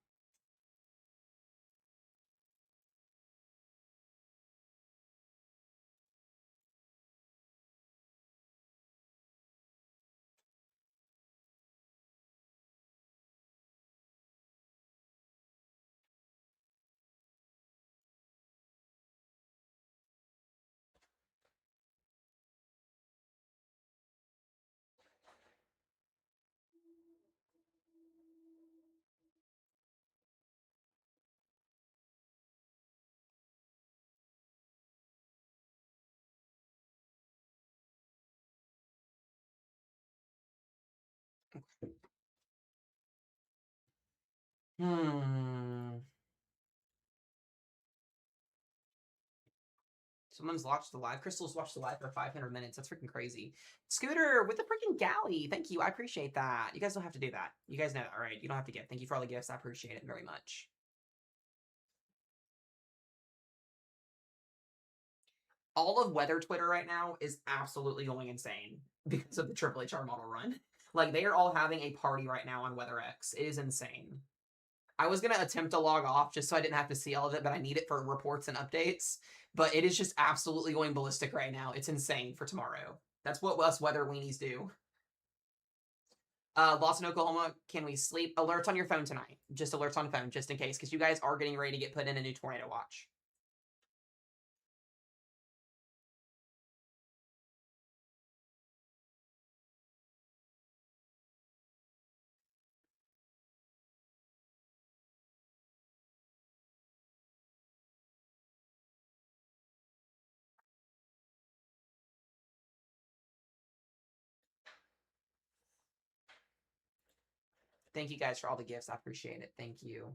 Someone's watched the live. Crystal's watched the live for 500 minutes. That's freaking crazy. Scooter with the freaking galley. Thank you. I appreciate that. You guys don't have to do that. You guys know that, all right? You don't have to give. Thank you for all the gifts. I appreciate it very much. All of weather Twitter right now is absolutely going insane because of the Triple HR model run. Like, they are all having a party right now on WeatherX. It is insane. I was going to attempt to log off just so I didn't have to see all of it, but I need it for reports and updates. But it is just absolutely going ballistic right now. It's insane for tomorrow. That's what us weather weenies do. Lost in Oklahoma, can we sleep? Alerts on your phone tonight. Just alerts on phone, just in case, because you guys are getting ready to get put in a new tornado watch. Thank you guys for all the gifts. I appreciate it. Thank you.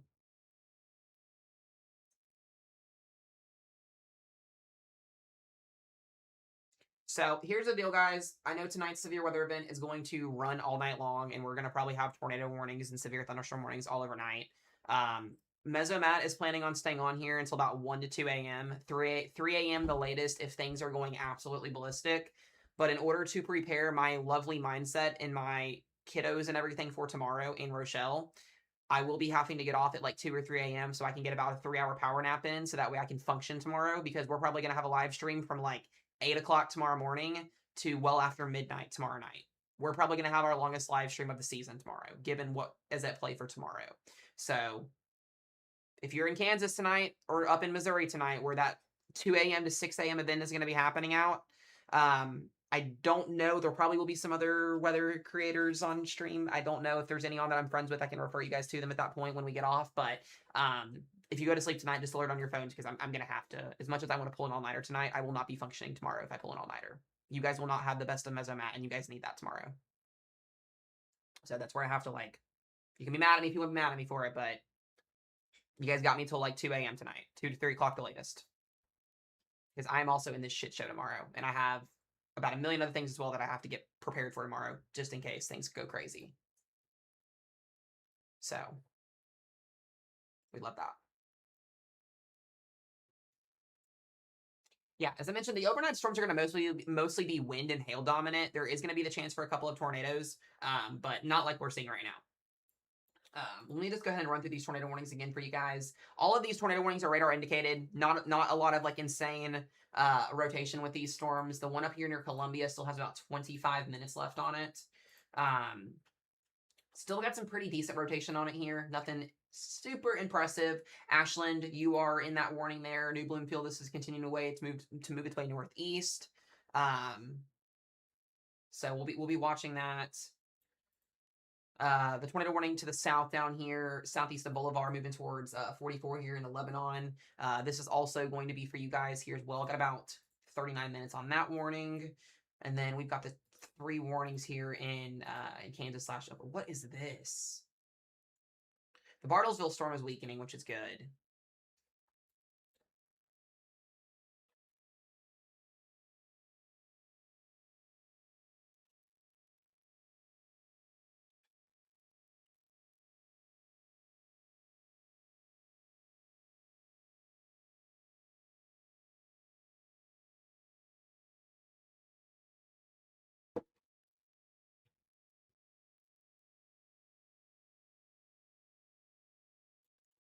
So here's the deal, guys. I know tonight's severe weather event is going to run all night long, and we're going to probably have tornado warnings and severe thunderstorm warnings all overnight. Mesomat is planning on staying on here until about 1 to 2 a.m., 3 a.m. the latest if things are going absolutely ballistic. But in order to prepare my lovely mindset and my kiddos and everything for tomorrow in Rochelle, I will be having to get off at like 2 or 3 a.m. so I can get about a 3-hour power nap in so that way I can function tomorrow, because we're probably going to have a live stream from like 8 o'clock tomorrow morning to well after midnight tomorrow night. We're probably going to have our longest live stream of the season tomorrow, given what is at play for tomorrow. So if you're in Kansas tonight or up in Missouri tonight where that 2 a.m. to 6 a.m. event is going to be happening out, I don't know. There probably will be some other weather creators on stream. I don't know if there's any on that I'm friends with. I can refer you guys to them at that point when we get off. But if you go to sleep tonight, just alert on your phones, because I'm going to have to. As much as I want to pull an all-nighter tonight, I will not be functioning tomorrow if I pull an all-nighter. You guys will not have the best of Mesomat, and you guys need that tomorrow. So that's where I have to, like, you can be mad at me if you want to be mad at me for it, but you guys got me till like 2 a.m. tonight, 2 to 3 o'clock the latest. Because I'm also in this shit show tomorrow, and I have about a million other things as well that I have to get prepared for tomorrow, just in case things go crazy. So, we love that. Yeah, as I mentioned, the overnight storms are going to mostly be wind and hail dominant. There is going to be the chance for a couple of tornadoes, but not like we're seeing right now. Let me just go ahead and run through these tornado warnings again for you guys. All of these tornado warnings are radar indicated. Not a lot of like insane rotation with these storms. The one up here near Columbia still has about 25 minutes left on it. Still got some pretty decent rotation on it here. Nothing super impressive. Ashland, you are in that warning there. New Bloomfield, this is continuing away to move its way northeast. So we'll be watching that. The tornado warning to the south down here, southeast of Boulevard, moving towards 44 here in the Lebanon. This is also going to be for you guys here as well. Got about 39 minutes on that warning. And then we've got the 3 warnings here in Kansas / what is this? The Bartlesville storm is weakening, which is good.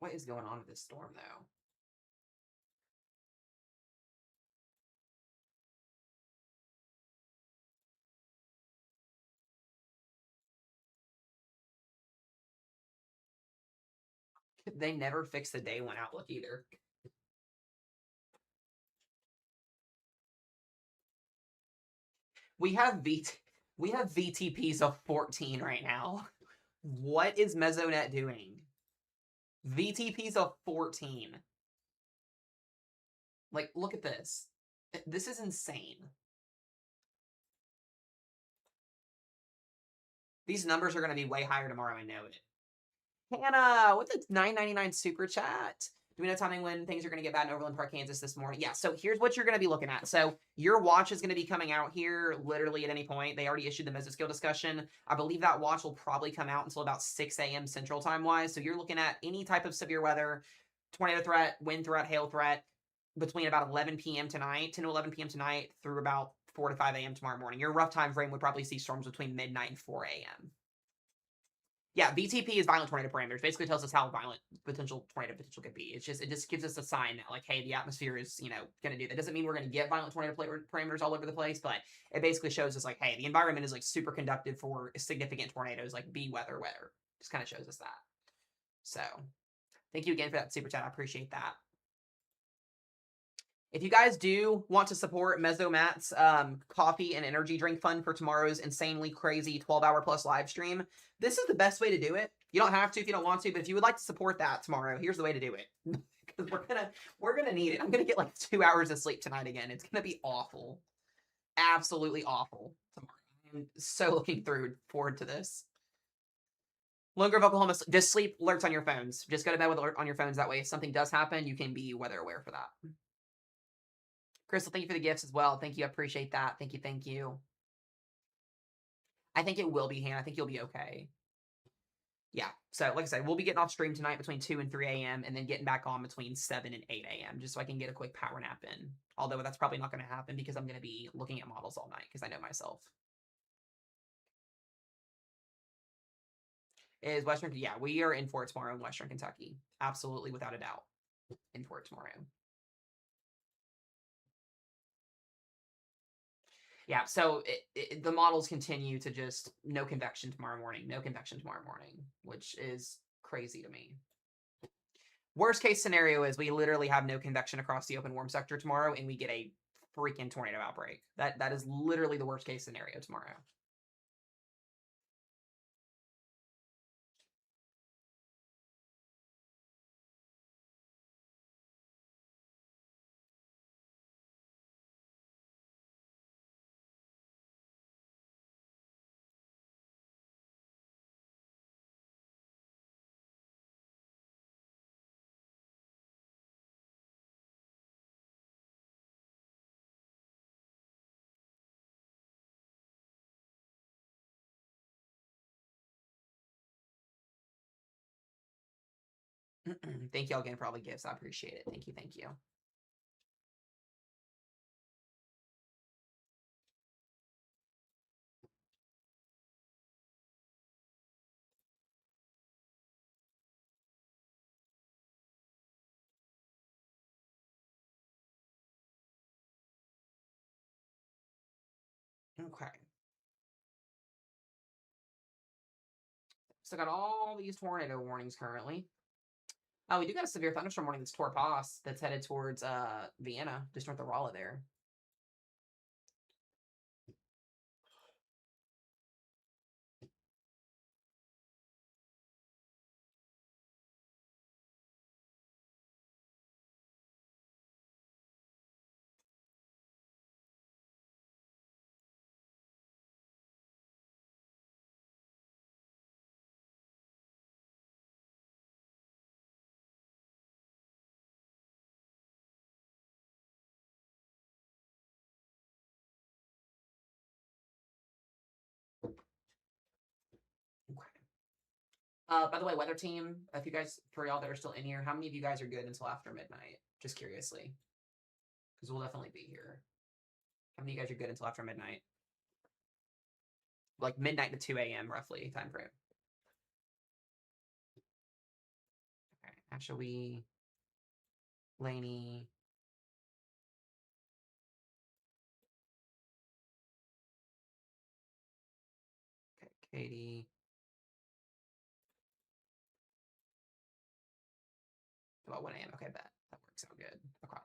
What is going on with this storm, though? They never fix the day one outlook either. We have VTPs of 14 right now. What is Mesonet doing? VTPs of 14. Like, look at this. This is insane. These numbers are going to be way higher tomorrow, I know it. Hannah, with the $9.99 super chat. Do we know timing when things are going to get bad in Overland Park, Kansas this morning? Yeah, so here's what you're going to be looking at. So your watch is going to be coming out here literally at any point. They already issued the mesoscale discussion. I believe that watch will probably come out until about 6 a.m. Central Time-wise. So you're looking at any type of severe weather, tornado threat, wind threat, hail threat, between about 11 p.m. tonight, 10 to 11 p.m. tonight, through about 4 to 5 a.m. tomorrow morning. Your rough time frame would probably see storms between midnight and 4 a.m. Yeah, VTP is violent tornado parameters. Basically tells us how violent tornado potential could be. It just gives us a sign that, like, hey, the atmosphere is, going to do that. Doesn't mean we're going to get violent tornado parameters all over the place, but it basically shows us, like, hey, the environment is, like, super conductive for significant tornadoes, like be weather. Just kind of shows us that. So, thank you again for that super chat. I appreciate that. If you guys do want to support Mesomat's coffee and energy drink fund for tomorrow's insanely crazy 12-hour plus live stream, this is the best way to do it. You don't have to if you don't want to, but if you would like to support that tomorrow, here's the way to do it. Because we're gonna need it. I'm gonna get like 2 hours of sleep tonight again. It's gonna be awful, absolutely awful tomorrow. I'm so looking forward to this. Lone Grove, Oklahoma, just sleep alerts on your phones. Just go to bed with alert on your phones. That way, if something does happen, you can be weather aware for that. Crystal, thank you for the gifts as well. Thank you. I appreciate that. Thank you. Thank you. I think it will be, Hannah. I think you'll be okay. Yeah. So, like I said, we'll be getting off stream tonight between 2 and 3 a.m. and then getting back on between 7 and 8 a.m. just so I can get a quick power nap in. Although that's probably not going to happen because I'm going to be looking at models all night because I know myself. Is Western? Yeah, we are in for it tomorrow in Western Kentucky. Absolutely, without a doubt. In for it tomorrow. Yeah, so the models continue to just no convection tomorrow morning, no convection tomorrow morning, which is crazy to me. Worst case scenario is we literally have no convection across the open warm sector tomorrow and we get a freaking tornado outbreak. That is literally the worst case scenario tomorrow. Thank you all again for all the gifts. I appreciate it. Thank you. Thank you. Okay. So got all these tornado warnings currently. Oh, we do got a severe thunderstorm warning that's toward Pass that's headed towards Vienna, just north of Rolla there. Okay. By the way, weather team, if you guys, for y'all that are still in here, how many of you guys are good until after midnight? Just curiously, because we'll definitely be here. How many of you guys are good until after midnight? Like midnight to 2 a.m. roughly time frame. Okay. Actually, Laney. Okay, Katie. About 1 a.m. Okay, that works out good. Okay.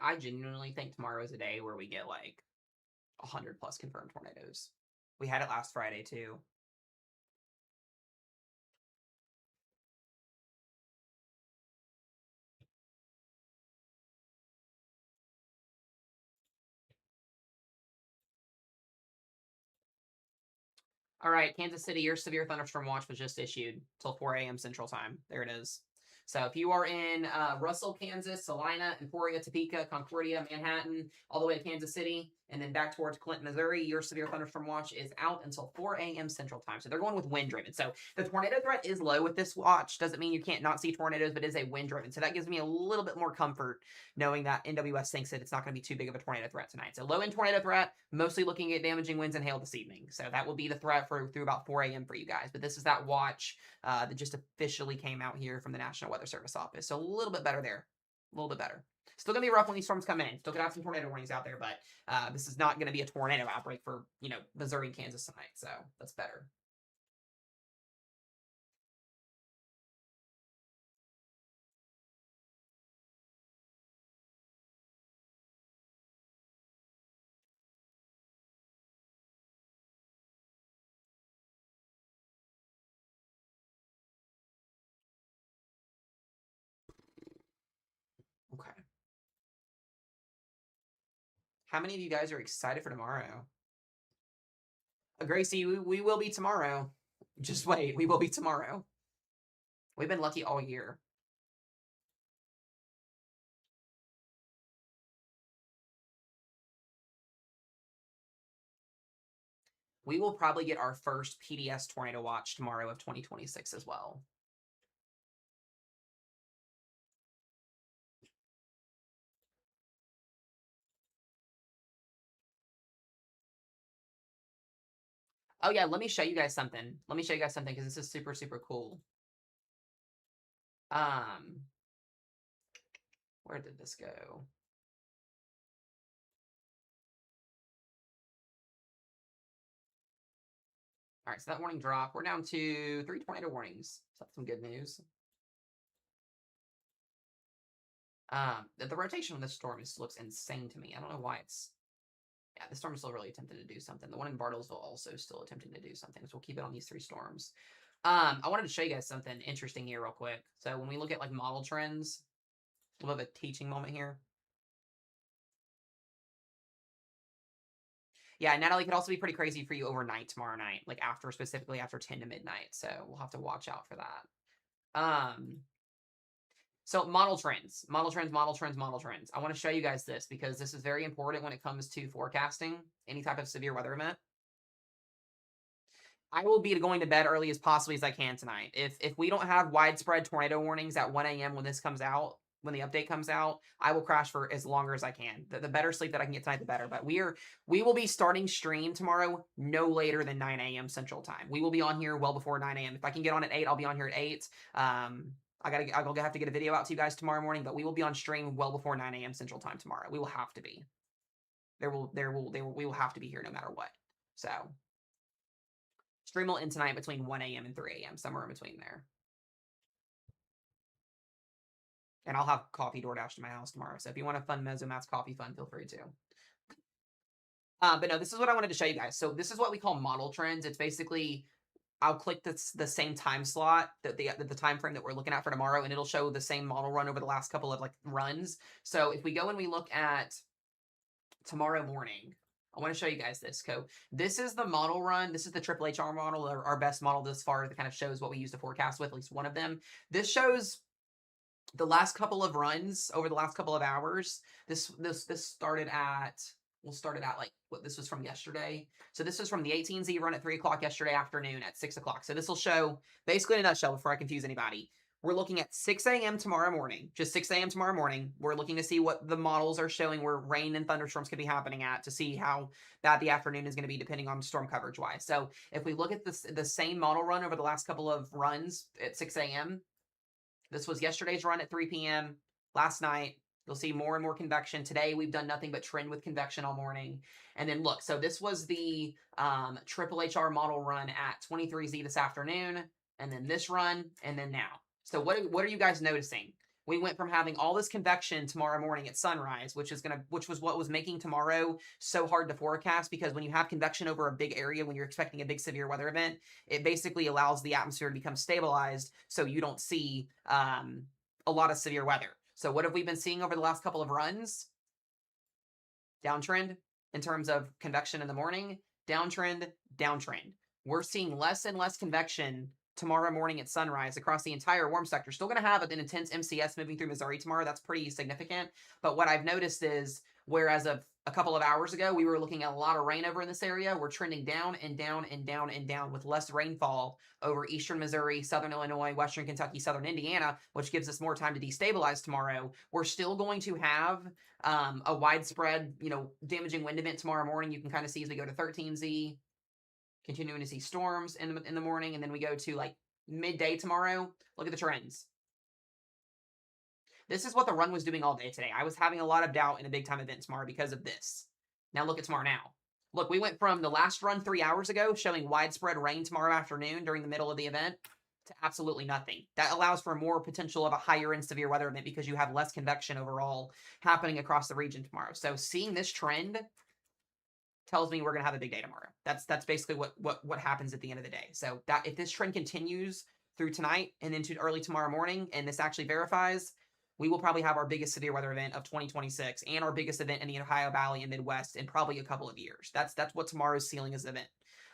I genuinely think tomorrow is a day where we get like 100 plus confirmed tornadoes. We had it last Friday too. All right, Kansas City, your severe thunderstorm watch was just issued till 4 a.m. Central Time. There it is. So if you are in Russell, Kansas, Salina, Emporia, Topeka, Concordia, Manhattan, all the way to Kansas City, and then back towards Clinton, Missouri, your severe thunderstorm watch is out until 4 a.m. Central Time. So they're going with wind driven. So the tornado threat is low with this watch. Doesn't mean you can't not see tornadoes, but it is a wind driven. So that gives me a little bit more comfort knowing that NWS thinks that it's not going to be too big of a tornado threat tonight. So low end tornado threat, mostly looking at damaging winds and hail this evening. So that will be the threat for through about 4 a.m. for you guys. But this is that watch that just officially came out here from the National Weather Service office. So a little bit better there. A little bit better. Still gonna be rough when these storms come in. Still gonna have some tornado warnings out there, but this is not gonna be a tornado outbreak for Missouri and Kansas tonight. So that's better. Okay. How many of you guys are excited for tomorrow? Gracie, we will be tomorrow. Just wait, we will be tomorrow. We've been lucky all year. We will probably get our first PDS tornado watch tomorrow of 2026 as well. Oh yeah, let me show you guys something. Let me show you guys something because this is super, super cool. Where did this go? All right, so that warning dropped. We're down to 3 tornado warnings. So that's some good news. The rotation on this storm looks insane to me. I don't know why it's... Yeah, the storm is still really attempting to do something. The one in Bartlesville also still attempting to do something. So we'll keep it on these 3 storms. I wanted to show you guys something interesting here real quick. So when we look at like model trends, we'll have a teaching moment here. Yeah, Natalie, could also be pretty crazy for you overnight tomorrow night, like specifically after 10 to midnight. So we'll have to watch out for that. So model trends. I want to show you guys this because this is very important when it comes to forecasting any type of severe weather event. I will be going to bed early as possibly as I can tonight. If we don't have widespread tornado warnings at 1 a.m. when this comes out, when the update comes out, I will crash for as longer as I can. The better sleep that I can get tonight, the better. But we will be starting stream tomorrow no later than 9 a.m. Central Time. We will be on here well before 9 a.m. If I can get on at 8, I'll be on here at 8. I'll have to get a video out to you guys tomorrow morning, but we will be on stream well before 9 a.m. Central Time tomorrow. We will have to be. We will have to be here no matter what. So stream will end tonight between 1 a.m. and 3 a.m. somewhere in between there. And I'll have coffee DoorDash to my house tomorrow. So if you want a fun Mesomat's coffee fun, feel free to. But no, this is what I wanted to show you guys. So this is what we call model trends. It's basically, I'll click the same time slot, the time frame that we're looking at for tomorrow, and it'll show the same model run over the last couple of like runs. So if we go and we look at tomorrow morning, I want to show you guys this. This is the model run. This is the Triple HR model, our best model thus far that kind of shows what we use to forecast with, at least one of them. This shows the last couple of runs over the last couple of hours. This started at, we'll start it out like what this was from yesterday. So this was from the 18Z run at 3 o'clock yesterday afternoon at 6 o'clock. So this will show basically in a nutshell before I confuse anybody. We're looking at 6 a.m. tomorrow morning, just 6 a.m. tomorrow morning. We're looking to see what the models are showing where rain and thunderstorms could be happening at, to see how bad the afternoon is going to be depending on storm coverage wise. So if we look at the same model run over the last couple of runs at 6 a.m., this was yesterday's run at 3 p.m. Last night, you'll see more and more convection. Today, we've done nothing but trend with convection all morning. And then look, so this was the Triple HR model run at 23Z this afternoon, and then this run, and then now. So what are you guys noticing? We went from having all this convection tomorrow morning at sunrise, which was what was making tomorrow so hard to forecast, because when you have convection over a big area, when you're expecting a big severe weather event, it basically allows the atmosphere to become stabilized so you don't see a lot of severe weather. So what have we been seeing over the last couple of runs? Downtrend in terms of convection in the morning, downtrend, downtrend. We're seeing less and less convection tomorrow morning at sunrise across the entire warm sector. Still going to have an intense MCS moving through Missouri tomorrow. That's pretty significant. But what I've noticed is, whereas a couple of hours ago, we were looking at a lot of rain over in this area, we're trending down and down and down and down with less rainfall over eastern Missouri, southern Illinois, western Kentucky, southern Indiana, which gives us more time to destabilize tomorrow. We're still going to have a widespread, damaging wind event tomorrow morning. You can kind of see as we go to 13Z, continuing to see storms in the morning, and then we go to like midday tomorrow. Look at the trends. This is what the run was doing all day today. I was having a lot of doubt in a big time event tomorrow because of this. Now look at tomorrow now. Look, we went from the last run 3 hours ago showing widespread rain tomorrow afternoon during the middle of the event to absolutely nothing. That allows for more potential of a higher end severe weather event because you have less convection overall happening across the region tomorrow. So seeing this trend tells me we're going to have a big day tomorrow. That's basically what happens at the end of the day. So that if this trend continues through tonight and into early tomorrow morning, and this actually verifies, we will probably have our biggest severe weather event of 2026 and our biggest event in the Ohio Valley and Midwest in probably a couple of years. That's what tomorrow's ceiling is event.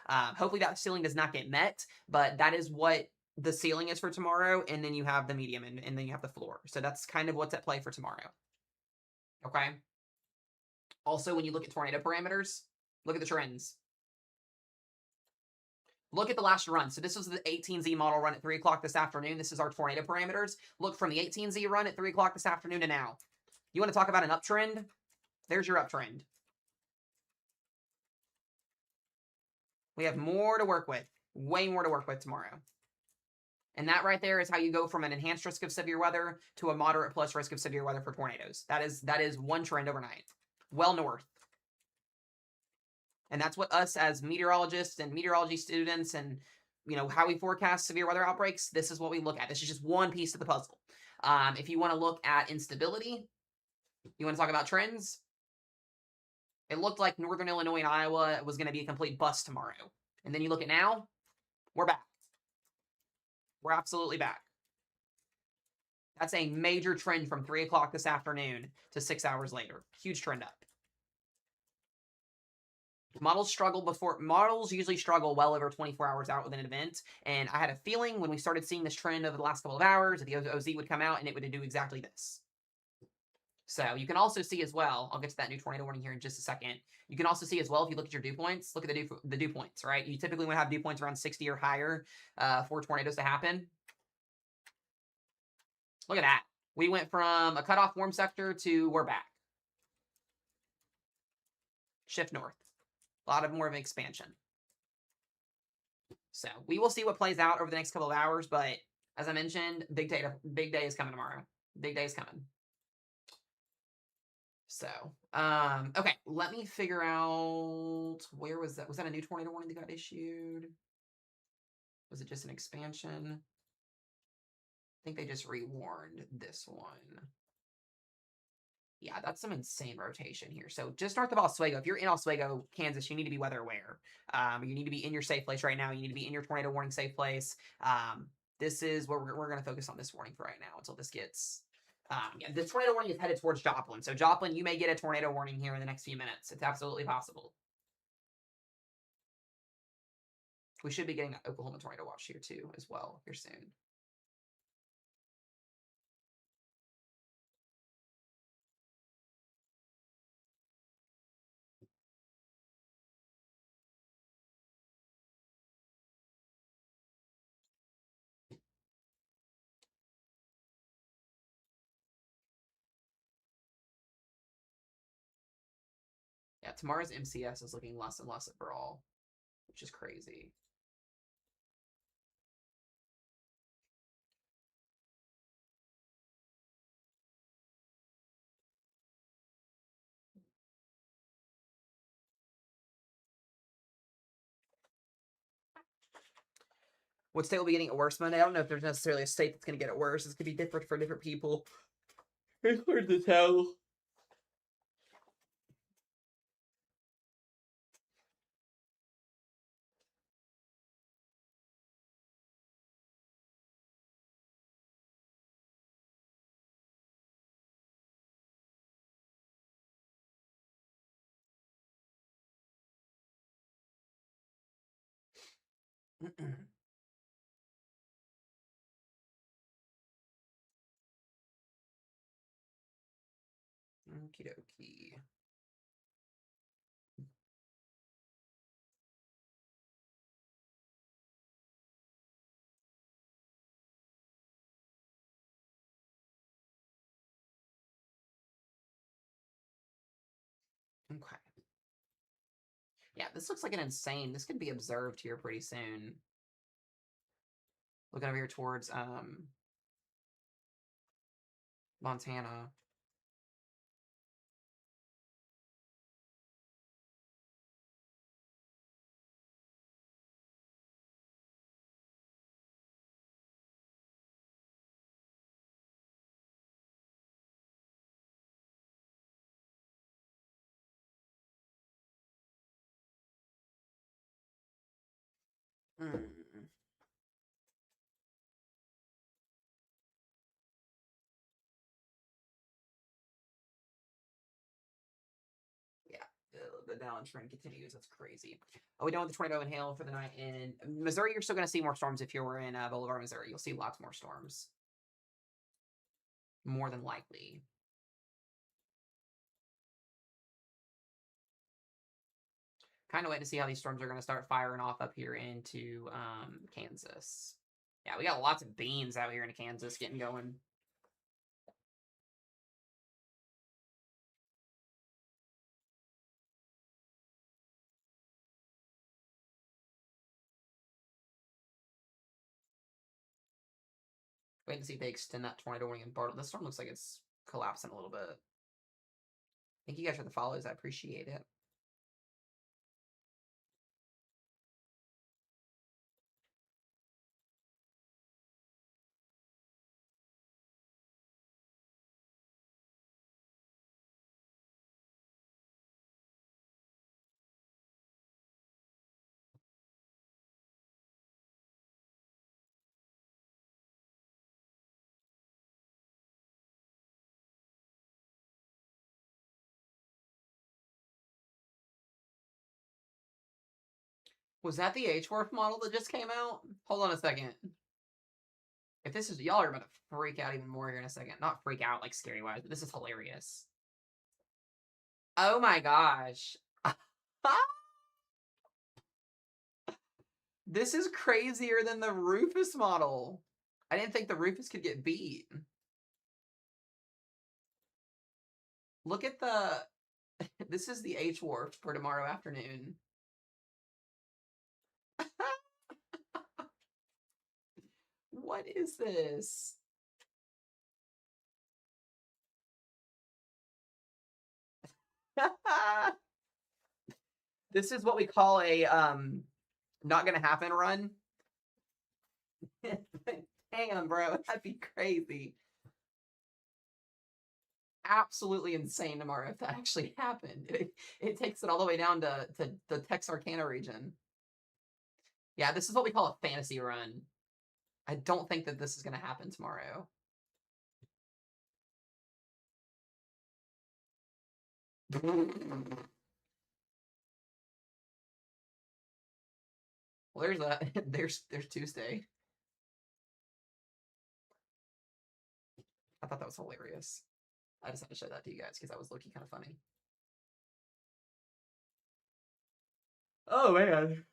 Hopefully that ceiling does not get met, but that is what the ceiling is for tomorrow, and then you have the medium, and then you have the floor. So that's kind of what's at play for tomorrow. Okay? Also, when you look at tornado parameters, look at the trends. Look at the last run. So this was the 18Z model run at 3 o'clock this afternoon. This is our tornado parameters. Look from the 18Z run at 3 o'clock this afternoon to now. You want to talk about an uptrend? There's your uptrend. We have more to work with. Way more to work with tomorrow. And that right there is how you go from an enhanced risk of severe weather to a moderate plus risk of severe weather for tornadoes. That is one trend overnight. Well north. And that's what us as meteorologists and meteorology students and, how we forecast severe weather outbreaks, this is what we look at. This is just one piece of the puzzle. If you want to look at instability, you want to talk about trends, it looked like Northern Illinois and Iowa was going to be a complete bust tomorrow. And then you look at now, we're back. We're absolutely back. That's a major trend from 3 o'clock this afternoon to 6 hours later. Huge trend up. Models usually struggle well over 24 hours out with an event, and I had a feeling when we started seeing this trend over the last couple of hours that the OZ would come out and it would do exactly this. So you can also see as well, I'll get to that new tornado warning here in just a second. You can also see as well, if you look at your dew points, look at the dew points, right? You typically want to have dew points around 60 or higher for tornadoes to happen. Look at that. We went from a cutoff warm sector to we're back. Shift north. A lot of more of an expansion. So we will see what plays out over the next couple of hours, but as I mentioned, big day is coming tomorrow. Big day is coming. So, okay, let me figure out, where was that? Was that a new tornado warning that got issued? Was it just an expansion? I think they just rewarned this one. Yeah, that's some insane rotation here. So just north of Oswego, if you're in Oswego, Kansas, you need to be weather aware. You need to be in your safe place right now. You need to be in your tornado warning safe place. This is what we're going to focus on this warning for right now until this gets... yeah, the tornado warning is headed towards Joplin. So Joplin, you may get a tornado warning here in the next few minutes. It's absolutely possible. We should be getting an Oklahoma tornado watch here too as well here soon. Yeah, tomorrow's MCS is looking less and less overall, which is crazy. What state will be getting it worse Monday? I don't know if there's necessarily a state that's going to get it worse. This could be different for different people. It's hard to tell. Okie dokie. Okay. Yeah, this looks like an insane. This could be observed here pretty soon. Looking over here towards Montana. Mm. Yeah, the downward trend continues. That's crazy. Are we done with the tornado and hail for the night? In Missouri, you're still going to see more storms if you were in Bolivar, Missouri. You'll see lots more storms. More than likely. Kind of waiting to see how these storms are going to start firing off up here into Kansas. Yeah, we got lots of beans out here in Kansas getting going. Waiting to see if they extend that tornado warning in Bartle. This storm looks like it's collapsing a little bit. Thank you guys for the follows. I appreciate it. Was that the H-Warp model that just came out? Hold on a second. If this is, y'all are about to freak out even more here in a second. Not freak out like scary wise, but this is hilarious. Oh my gosh. This is crazier than the Rufus model. I didn't think the Rufus could get beat. Look at the... This is the H-Warp for tomorrow afternoon. What is this? This is what we call a not gonna happen run. Damn, bro, that'd be crazy. Absolutely insane tomorrow if that actually happened. It takes it all the way down to the Texarkana region. Yeah, this is what we call a fantasy run. I don't think that this is going to happen tomorrow. Well, there's that. There's Tuesday. I thought that was hilarious. I just had to show that to you guys because that was looking kind of funny. Oh man.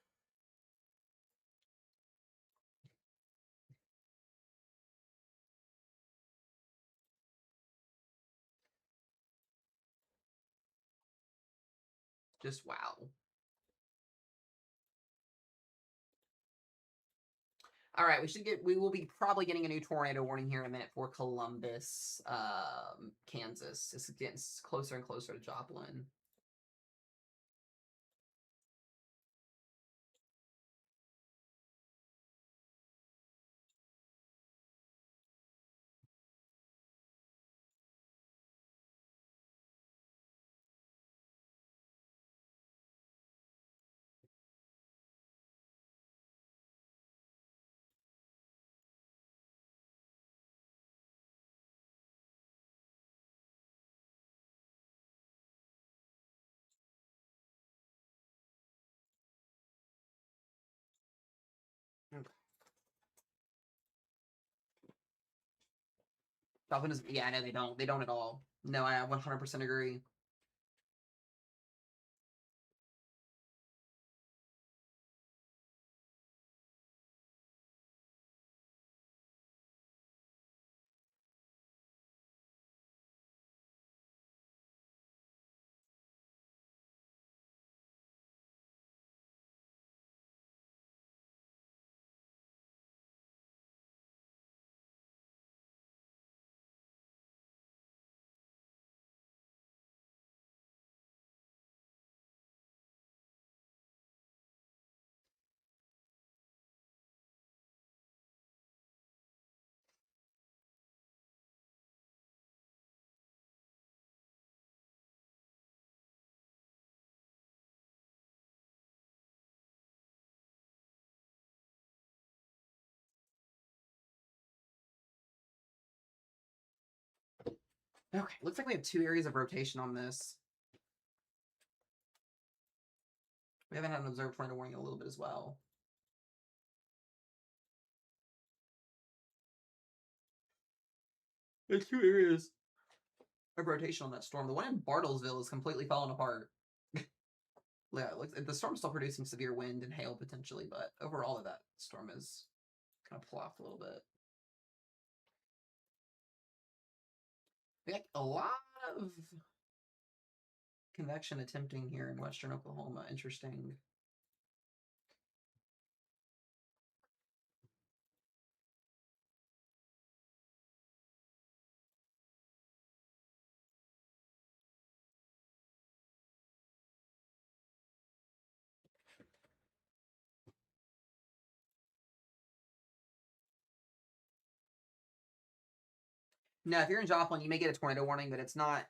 Just wow. All right, we will be probably getting a new tornado warning here in a minute for Columbus, Kansas. It's getting closer and closer to Joplin. Dolphins, yeah, I know they don't. They don't at all. No, I 100% agree. Okay, looks like we have 2 areas of rotation on this. We haven't had an observed tornado warning in a little bit as well. There's 2 areas of rotation on that storm. The one in Bartlesville is completely falling apart. Yeah, the storm's still producing severe wind and hail potentially, but overall that storm is kind of plopped a little bit. We got a lot of convection attempting here in western Oklahoma. Interesting. No, if you're in Joplin, you may get a tornado warning, but it's not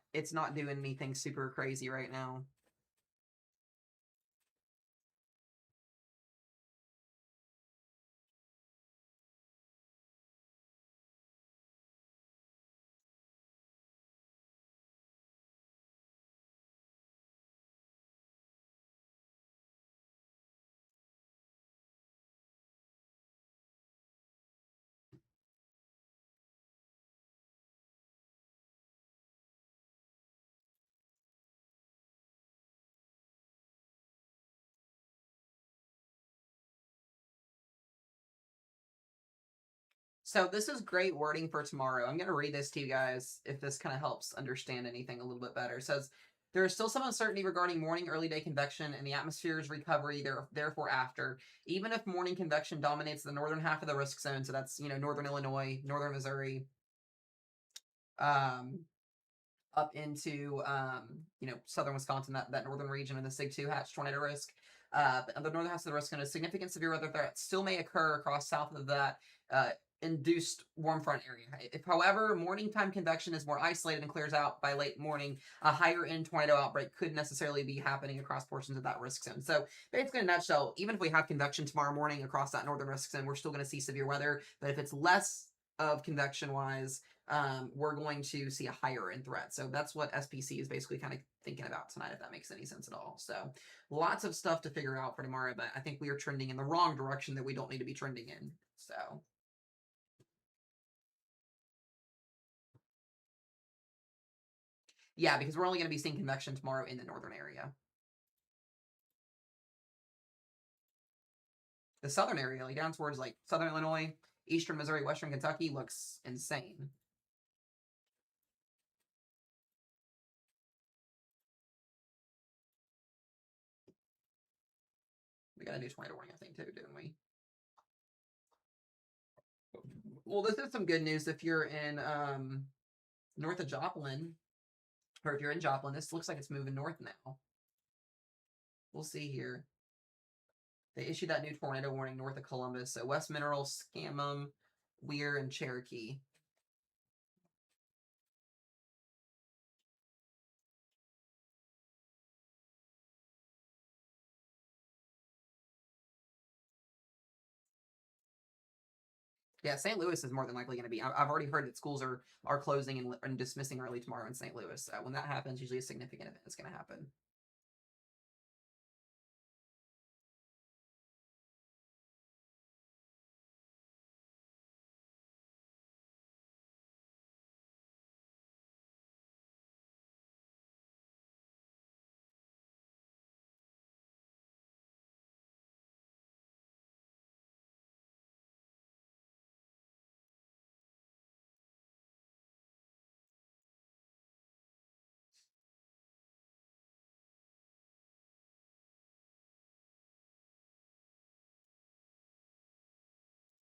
doing anything super crazy right now. So this is great wording for tomorrow. I'm going to read this to you guys if this kind of helps understand anything a little bit better. It says, there is still some uncertainty regarding morning early day convection and the atmosphere's recovery therefore after. Even if morning convection dominates the northern half of the risk zone, so that's, northern Illinois, northern Missouri, up into southern Wisconsin, that northern region of the Sig 2 hatch tornado risk. The northern half of the risk zone, a significant severe weather threat still may occur across south of that induced warm front area. If, however, morning time convection is more isolated and clears out by late morning, a higher end tornado outbreak could necessarily be happening across portions of that risk zone. So basically, in a nutshell, even if we have convection tomorrow morning across that northern risk zone, we're still going to see severe weather. But if it's less of convection wise, we're going to see a higher end threat. So that's what SPC is basically kind of thinking about tonight, if that makes any sense at all. So lots of stuff to figure out for tomorrow, but I think we are trending in the wrong direction that we don't need to be trending in. So yeah, because we're only going to be seeing convection tomorrow in the northern area. The southern area, like down towards like southern Illinois, eastern Missouri, western Kentucky, looks insane. We got a new tornado warning, I think, too, didn't we? Well, this is some good news if you're in north of Joplin, or if you're in Joplin. This looks like it's moving north now. We'll see here. They issued that new tornado warning north of Columbus. So West Mineral, Scammon, Weir, and Cherokee. Yeah, St. Louis is more than likely going to be. I've already heard that schools are closing and dismissing early tomorrow in St. Louis. When that happens, usually a significant event is going to happen.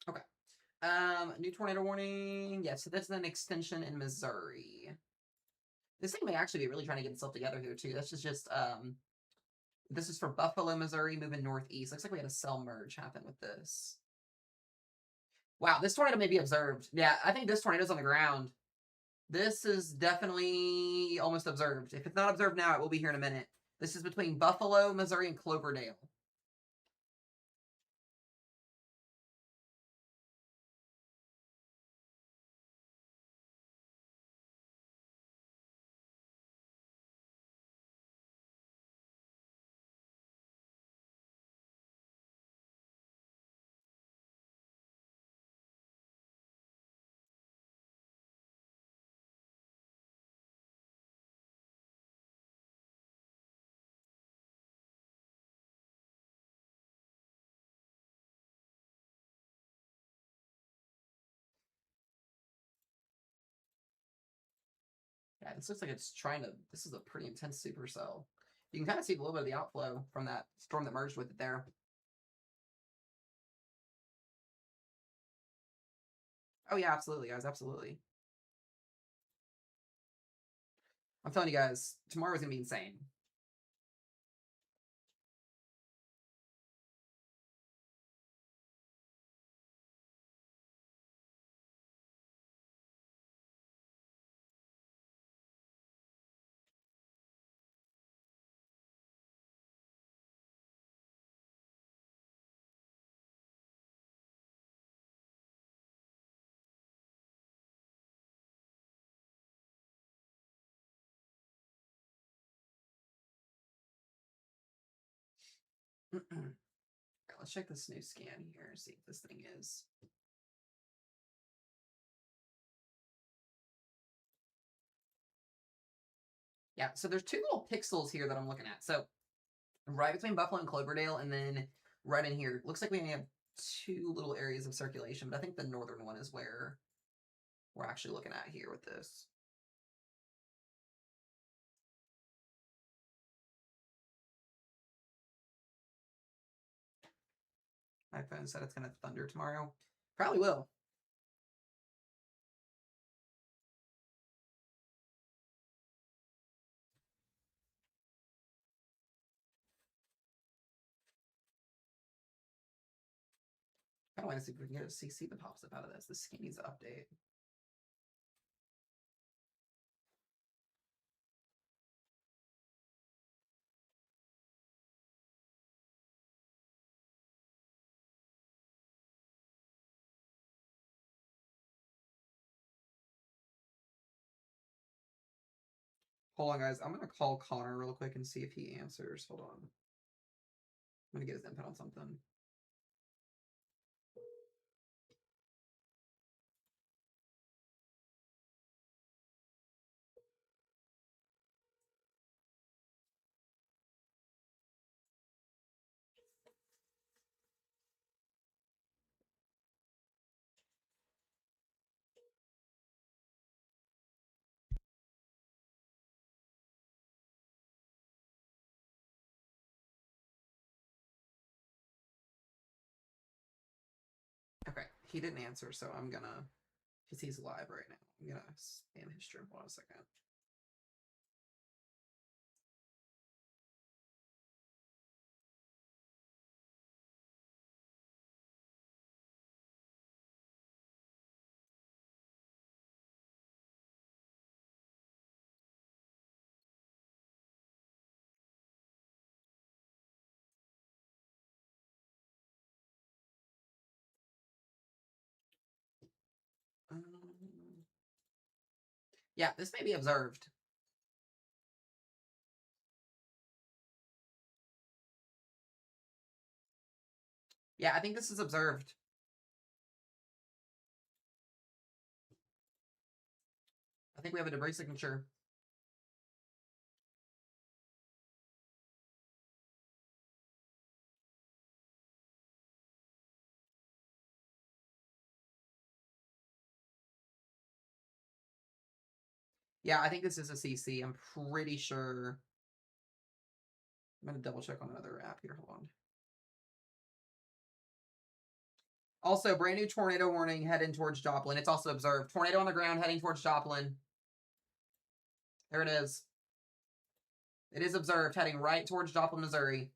Okay. New tornado warning. Yeah, so that's an extension in Missouri. This thing may actually be really trying to get itself together here too. This is just this is for Buffalo, Missouri, moving northeast. Looks like we had a cell merge happen with this. Wow, this tornado may be observed. Yeah, I think this tornado's on the ground. This is definitely almost observed. If it's not observed now, it will be here in a minute. This is between Buffalo, Missouri, and Cloverdale. this looks like it's trying to. This is a pretty intense supercell. You can kind of see a little bit of the outflow from that storm that merged with it there. Oh yeah, absolutely, guys, absolutely. I'm telling you guys, tomorrow's gonna be insane. Let's check this new scan here, see if this thing is. Yeah, so there's two little pixels here that I'm looking at. So right between Buffalo and Cloverdale, and then right in here, looks like we only have two little areas of circulation, but I think the northern one is where we're actually looking at here with this. My phone said it's going to thunder tomorrow. Probably will. I want to see if we can get a CC that pops up out of this. This skin needs to update. Hold on, guys. I'm going to call Connor real quick and see if he answers. Hold on. I'm going to get his input on something. Okay, he didn't answer, so I'm going to, because he's live right now, I'm going to spam his stream. Hold on a second. Yeah, this may be observed. Yeah, I think this is observed. I think we have a debris signature. Yeah, I think this is a CC. I'm pretty sure. I'm going to double check on another app here. Hold on. Also, brand new tornado warning heading towards Joplin. It's also observed. Tornado on the ground heading towards Joplin. There it is. It is observed heading right towards Joplin, Missouri.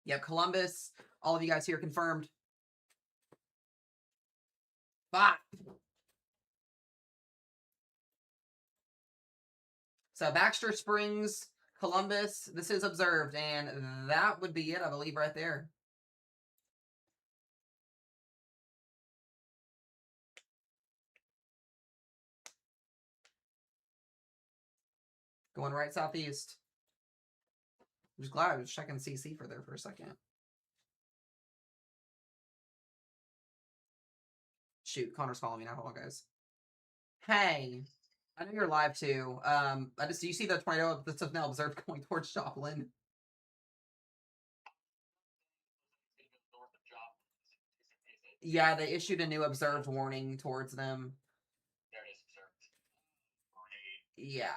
Yep, Columbus. All of you guys here confirmed. Fuck. So Baxter Springs, Columbus, this is observed, and that would be it, I believe, right there. Going right southeast. I'm just glad I was checking CC for there for a second. Shoot, Connor's calling me now. Hold on, guys. Hey, I know you're live too. Do you see the tornado that's now observed going towards Joplin? Yeah, they issued a new observed warning towards them. Yeah.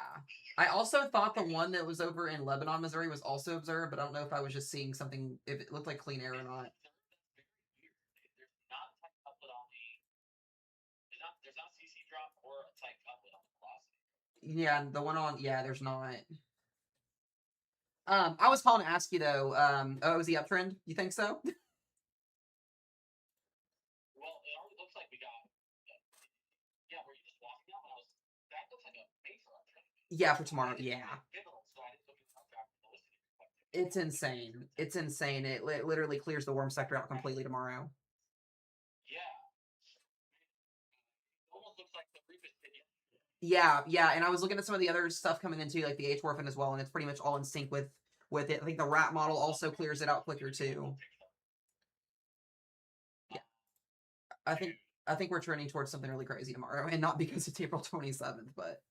I also thought the one that was over in Lebanon, Missouri was also observed, but I don't know if I was just seeing something, if it looked like clean air or not. Yeah, the one on, yeah, there's not. I was calling to ask you though, oh, is he uptrend? You think so? Yeah, for tomorrow. Yeah. It's insane. It's insane. It literally clears the warm sector out completely tomorrow. Yeah, yeah, and I was looking at some of the other stuff coming into like the H Warfin as well, and it's pretty much all in sync with it. I think the rat model also clears it out quicker too. Yeah, I think I think we're trending towards something really crazy tomorrow, and not because it's April 27th, but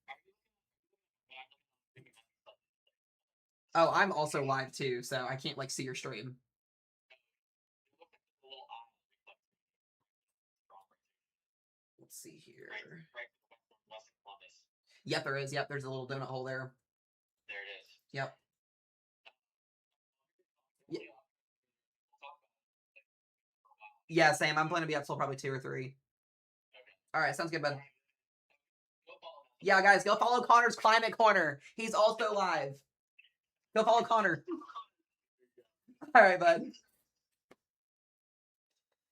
oh, I'm also live too, so I can't like see your stream. Let's see here. Yep, there is. Yep, there's a little donut hole there. Yep. Yeah, same. I'm planning to be up till probably 2 or 3. All right, sounds good, bud. Yeah, guys, go follow Connor's Climate Corner. He's also live. Go follow Connor. All right, bud.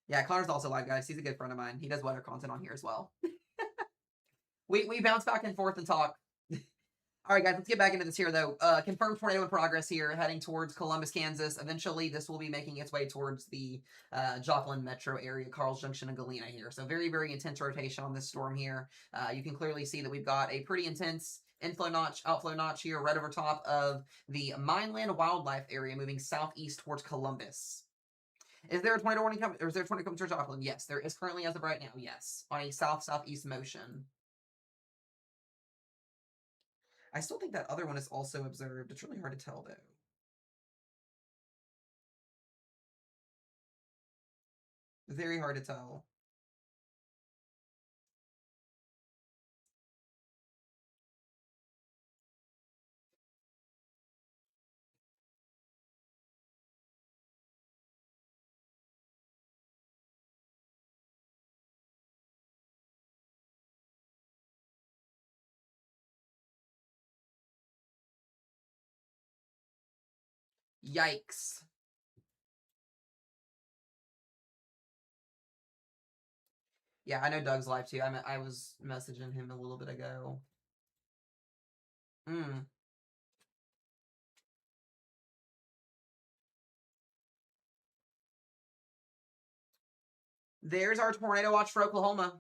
Yeah, Connor's also live, guys. He's a good friend of mine. He does weather content on here as well. We bounce back and forth and talk. All right, guys, let's get back into this here, though. Confirmed tornado in progress here, heading towards Columbus, Kansas. Eventually, this will be making its way towards the Joplin metro area, Carl's Junction, and Galena here. So very, very intense rotation on this storm here. You can clearly see that we've got a pretty intense inflow notch, outflow notch here, right over top of the Mineland Wildlife area, moving southeast towards Columbus. Is there a tornado warning coming, or is there a tornado coming towards Joplin? Yes, there is currently as of right now, yes, on a south-southeast motion. I still think that other one is also observed. It's really hard to tell, though. Very hard to tell. Yikes. Yeah, I know Doug's live too. I was messaging him a little bit ago. Hmm. There's our tornado watch for Oklahoma.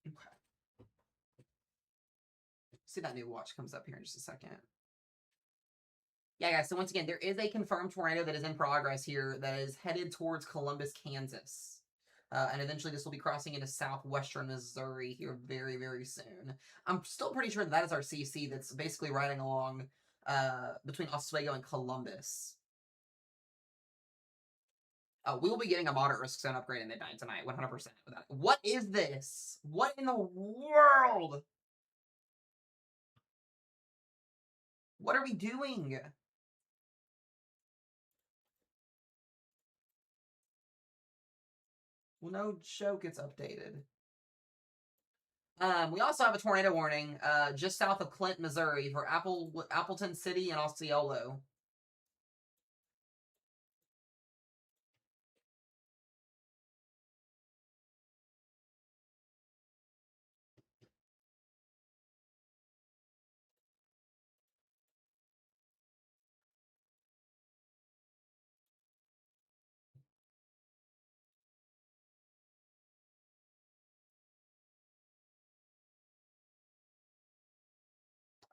Okay. See that new watch comes up here in just a second. Yeah, guys. So once again, there is a confirmed tornado that is in progress here that is headed towards Columbus, Kansas. And eventually this will be crossing into southwestern Missouri here very, very soon. I'm still pretty sure that is our CC that's basically riding along between Oswego and Columbus. We will be getting a moderate risk zone upgrade in midnight tonight, 100%. What is this? What in the world? What are we doing? Well, no joke, it's updated. We also have a tornado warning just south of Clint, Missouri for Appleton City and Osceola.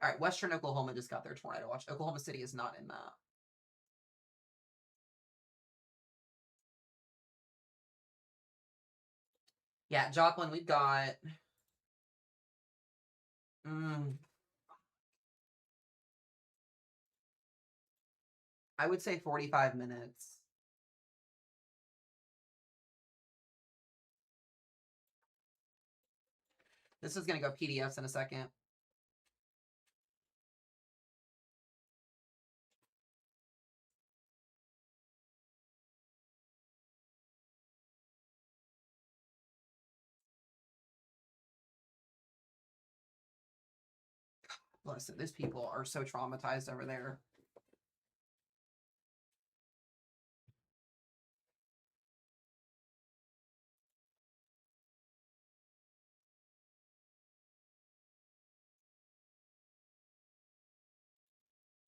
All right, Western Oklahoma just got their tornado watch. Oklahoma City is not in that. Yeah, Joplin, we've got. I would say 45 minutes. This is going to go PDFs in a second. Listen, these people are so traumatized over there.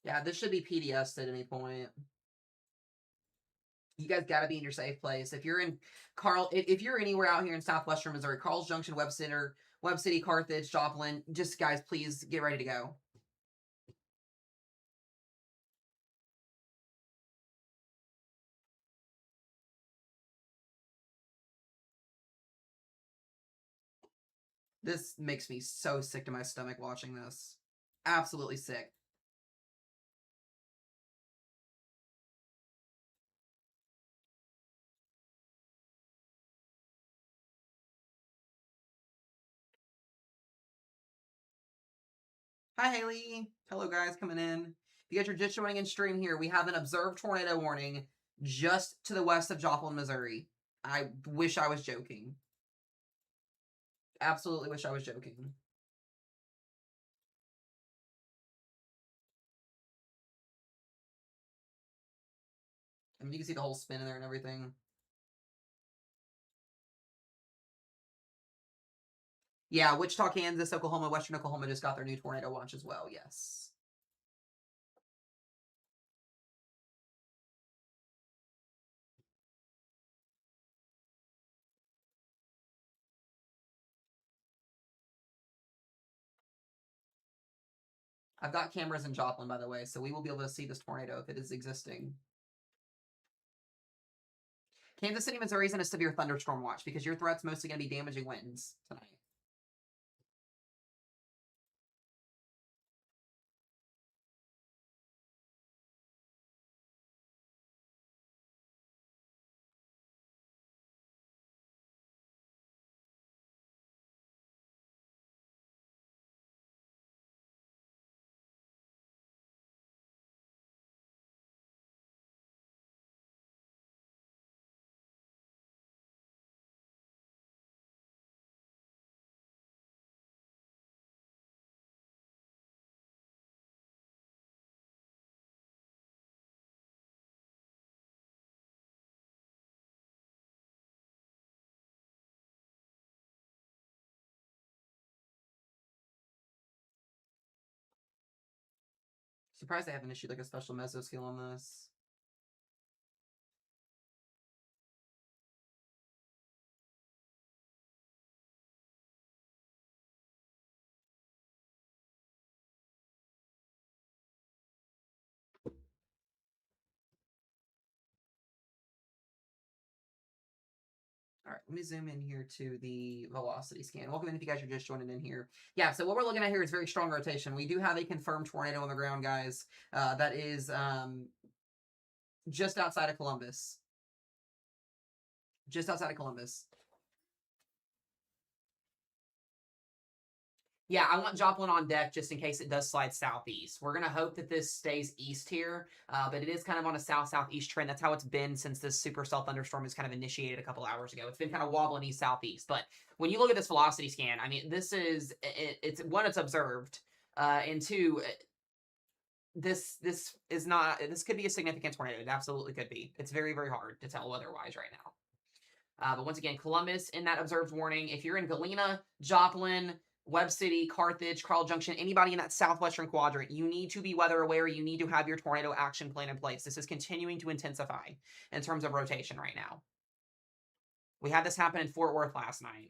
Yeah, this should be PDFs at any point. You guys got to be in your safe place. If you're in if you're anywhere out here in southwestern Missouri, Carl's Junction, Webb City, Carthage, Joplin, just guys, please get ready to go. This makes me so sick to my stomach watching this. Absolutely sick. Hi, Haley. Hello, guys, coming in. If you guys are just joining in stream here, we have an observed tornado warning just to the west of Joplin, Missouri. I wish I was joking. Absolutely wish I was joking. I mean, you can see the whole spin in there and everything. Yeah, Wichita, Kansas, Oklahoma, Western Oklahoma just got their new tornado watch as well. Yes. I've got cameras in Joplin, by the way, so we will be able to see this tornado if it is existing. Kansas City, Missouri is in a severe thunderstorm watch because your threat's mostly going to be damaging winds tonight. Surprised they haven't issued like a special mesoscale on this. All right, let me zoom in here to the velocity scan. Welcome in if you guys are just joining in here. Yeah, so what we're looking at here is very strong rotation. We do have a confirmed tornado on the ground, guys. That is just outside of Columbus. Just outside of Columbus. Yeah, I want Joplin on deck just in case it does slide southeast. We're going to hope that this stays east here, but it is kind of on a south-southeast trend. That's how it's been since this supercell thunderstorm was kind of initiated a couple hours ago. It's been kind of wobbling east-southeast. But when you look at this velocity scan, I mean, this is, it's one, it's observed, and two, this is not, this could be a significant tornado. It absolutely could be. It's very, very hard to tell weather-wise right now. But once again, Columbus in that observed warning. If you're in Galena, Joplin, Webb City, Carthage, Carl Junction, anybody in that southwestern quadrant, you need to be weather aware. You need to have your tornado action plan in place. This is continuing to intensify in terms of rotation right now. We had this happen in Fort Worth last night.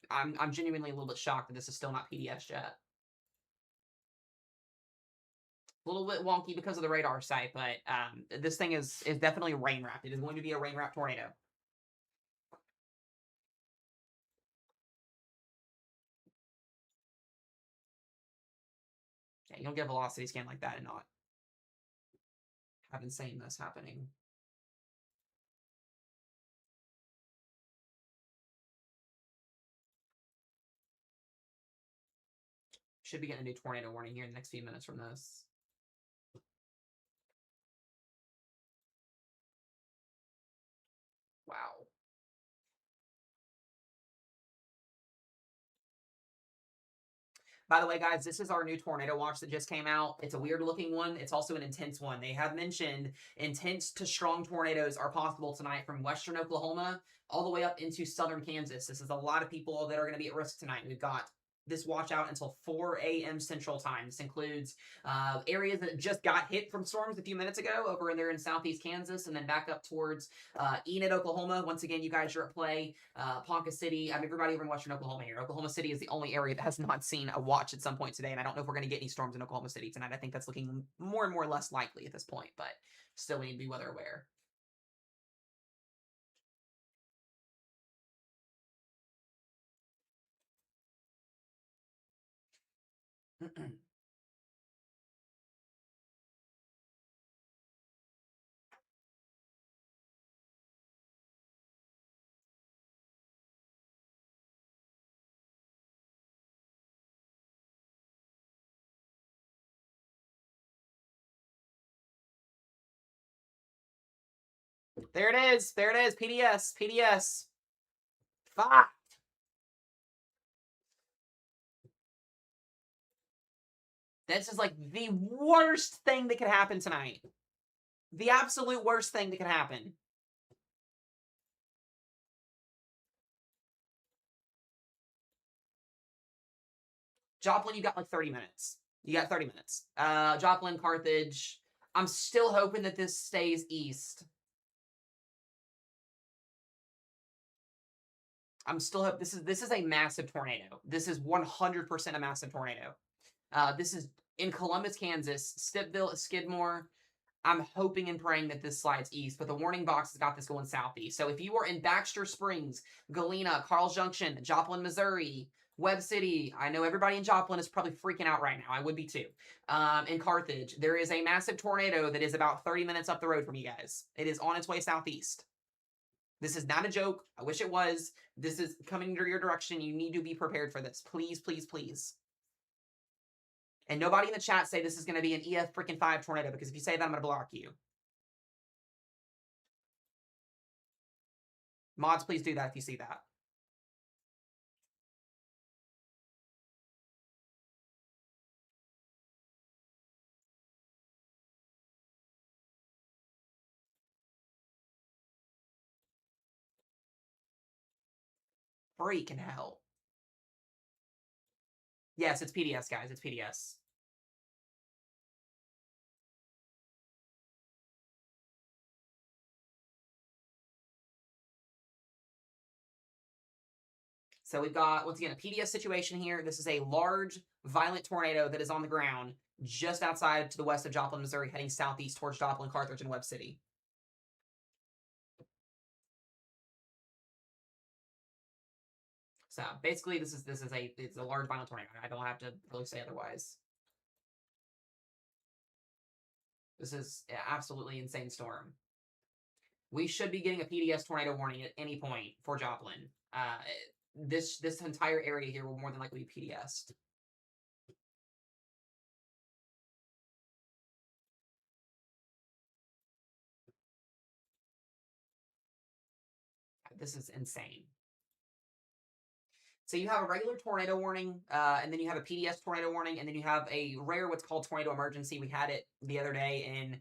And I'm genuinely a little bit shocked that this is still not PDFs yet. A little bit wonky because of the radar site, but this thing is definitely rain wrapped. It is going to be a rain wrapped tornado. Yeah, you don't get a velocity scan like that and not have insaneness happening. Should be getting a new tornado warning here in the next few minutes from this. Wow. By the way, guys, this is our new tornado watch that just came out. It's a weird looking one. It's also an intense one. They have mentioned intense to strong tornadoes are possible tonight from western Oklahoma all the way up into southern Kansas. This is a lot of people that are going to be at risk tonight. We've got this watch out until 4 a.m. Central Time. This includes areas that just got hit from storms a few minutes ago over there in southeast Kansas, and then back up towards Enid, Oklahoma. Once again, you guys are at play. Ponca City. I mean, everybody over in western Oklahoma here. Oklahoma City is the only area that has not seen a watch at some point today, and I don't know if we're going to get any storms in Oklahoma City tonight. I think that's looking more and more less likely at this point, but still we need to be weather aware. There it is. There it is. PDS. PDS. Fuck. This is like the worst thing that could happen tonight. The absolute worst thing that could happen. Joplin, you got like 30 minutes. You got 30 minutes. Joplin, Carthage. I'm still hoping that this stays east. I'm still hoping this is a massive tornado. This is 100% a massive tornado. This is in Columbus, Kansas, Stipville, Skidmore. I'm hoping and praying that this slides east, but the warning box has got this going southeast. So if you are in Baxter Springs, Galena, Carl's Junction, Joplin, Missouri, Webb City, I know everybody in Joplin is probably freaking out right now. I would be too. In Carthage, there is a massive tornado that is about 30 minutes up the road from you guys. It is on its way southeast. This is not a joke. I wish it was. This is coming into your direction. You need to be prepared for this. Please, please, please. And nobody in the chat say this is going to be an EF freaking 5 tornado, because if you say that, I'm going to block you. Mods, please do that if you see that. Freaking hell. Yes, it's PDS, guys. It's PDS. So we've got, once again, a PDS situation here. This is a large, violent tornado that is on the ground just outside to the west of Joplin, Missouri, heading southeast towards Joplin, Carthage, and Webb City. So basically, it's a large violent tornado. I don't have to really say otherwise. This is an absolutely insane storm. We should be getting a PDS tornado warning at any point for Joplin. This entire area here will more than likely be PDS'd. This is insane. So you have a regular tornado warning, and then you have a PDS tornado warning, and then you have a rare what's called tornado emergency. We had it the other day in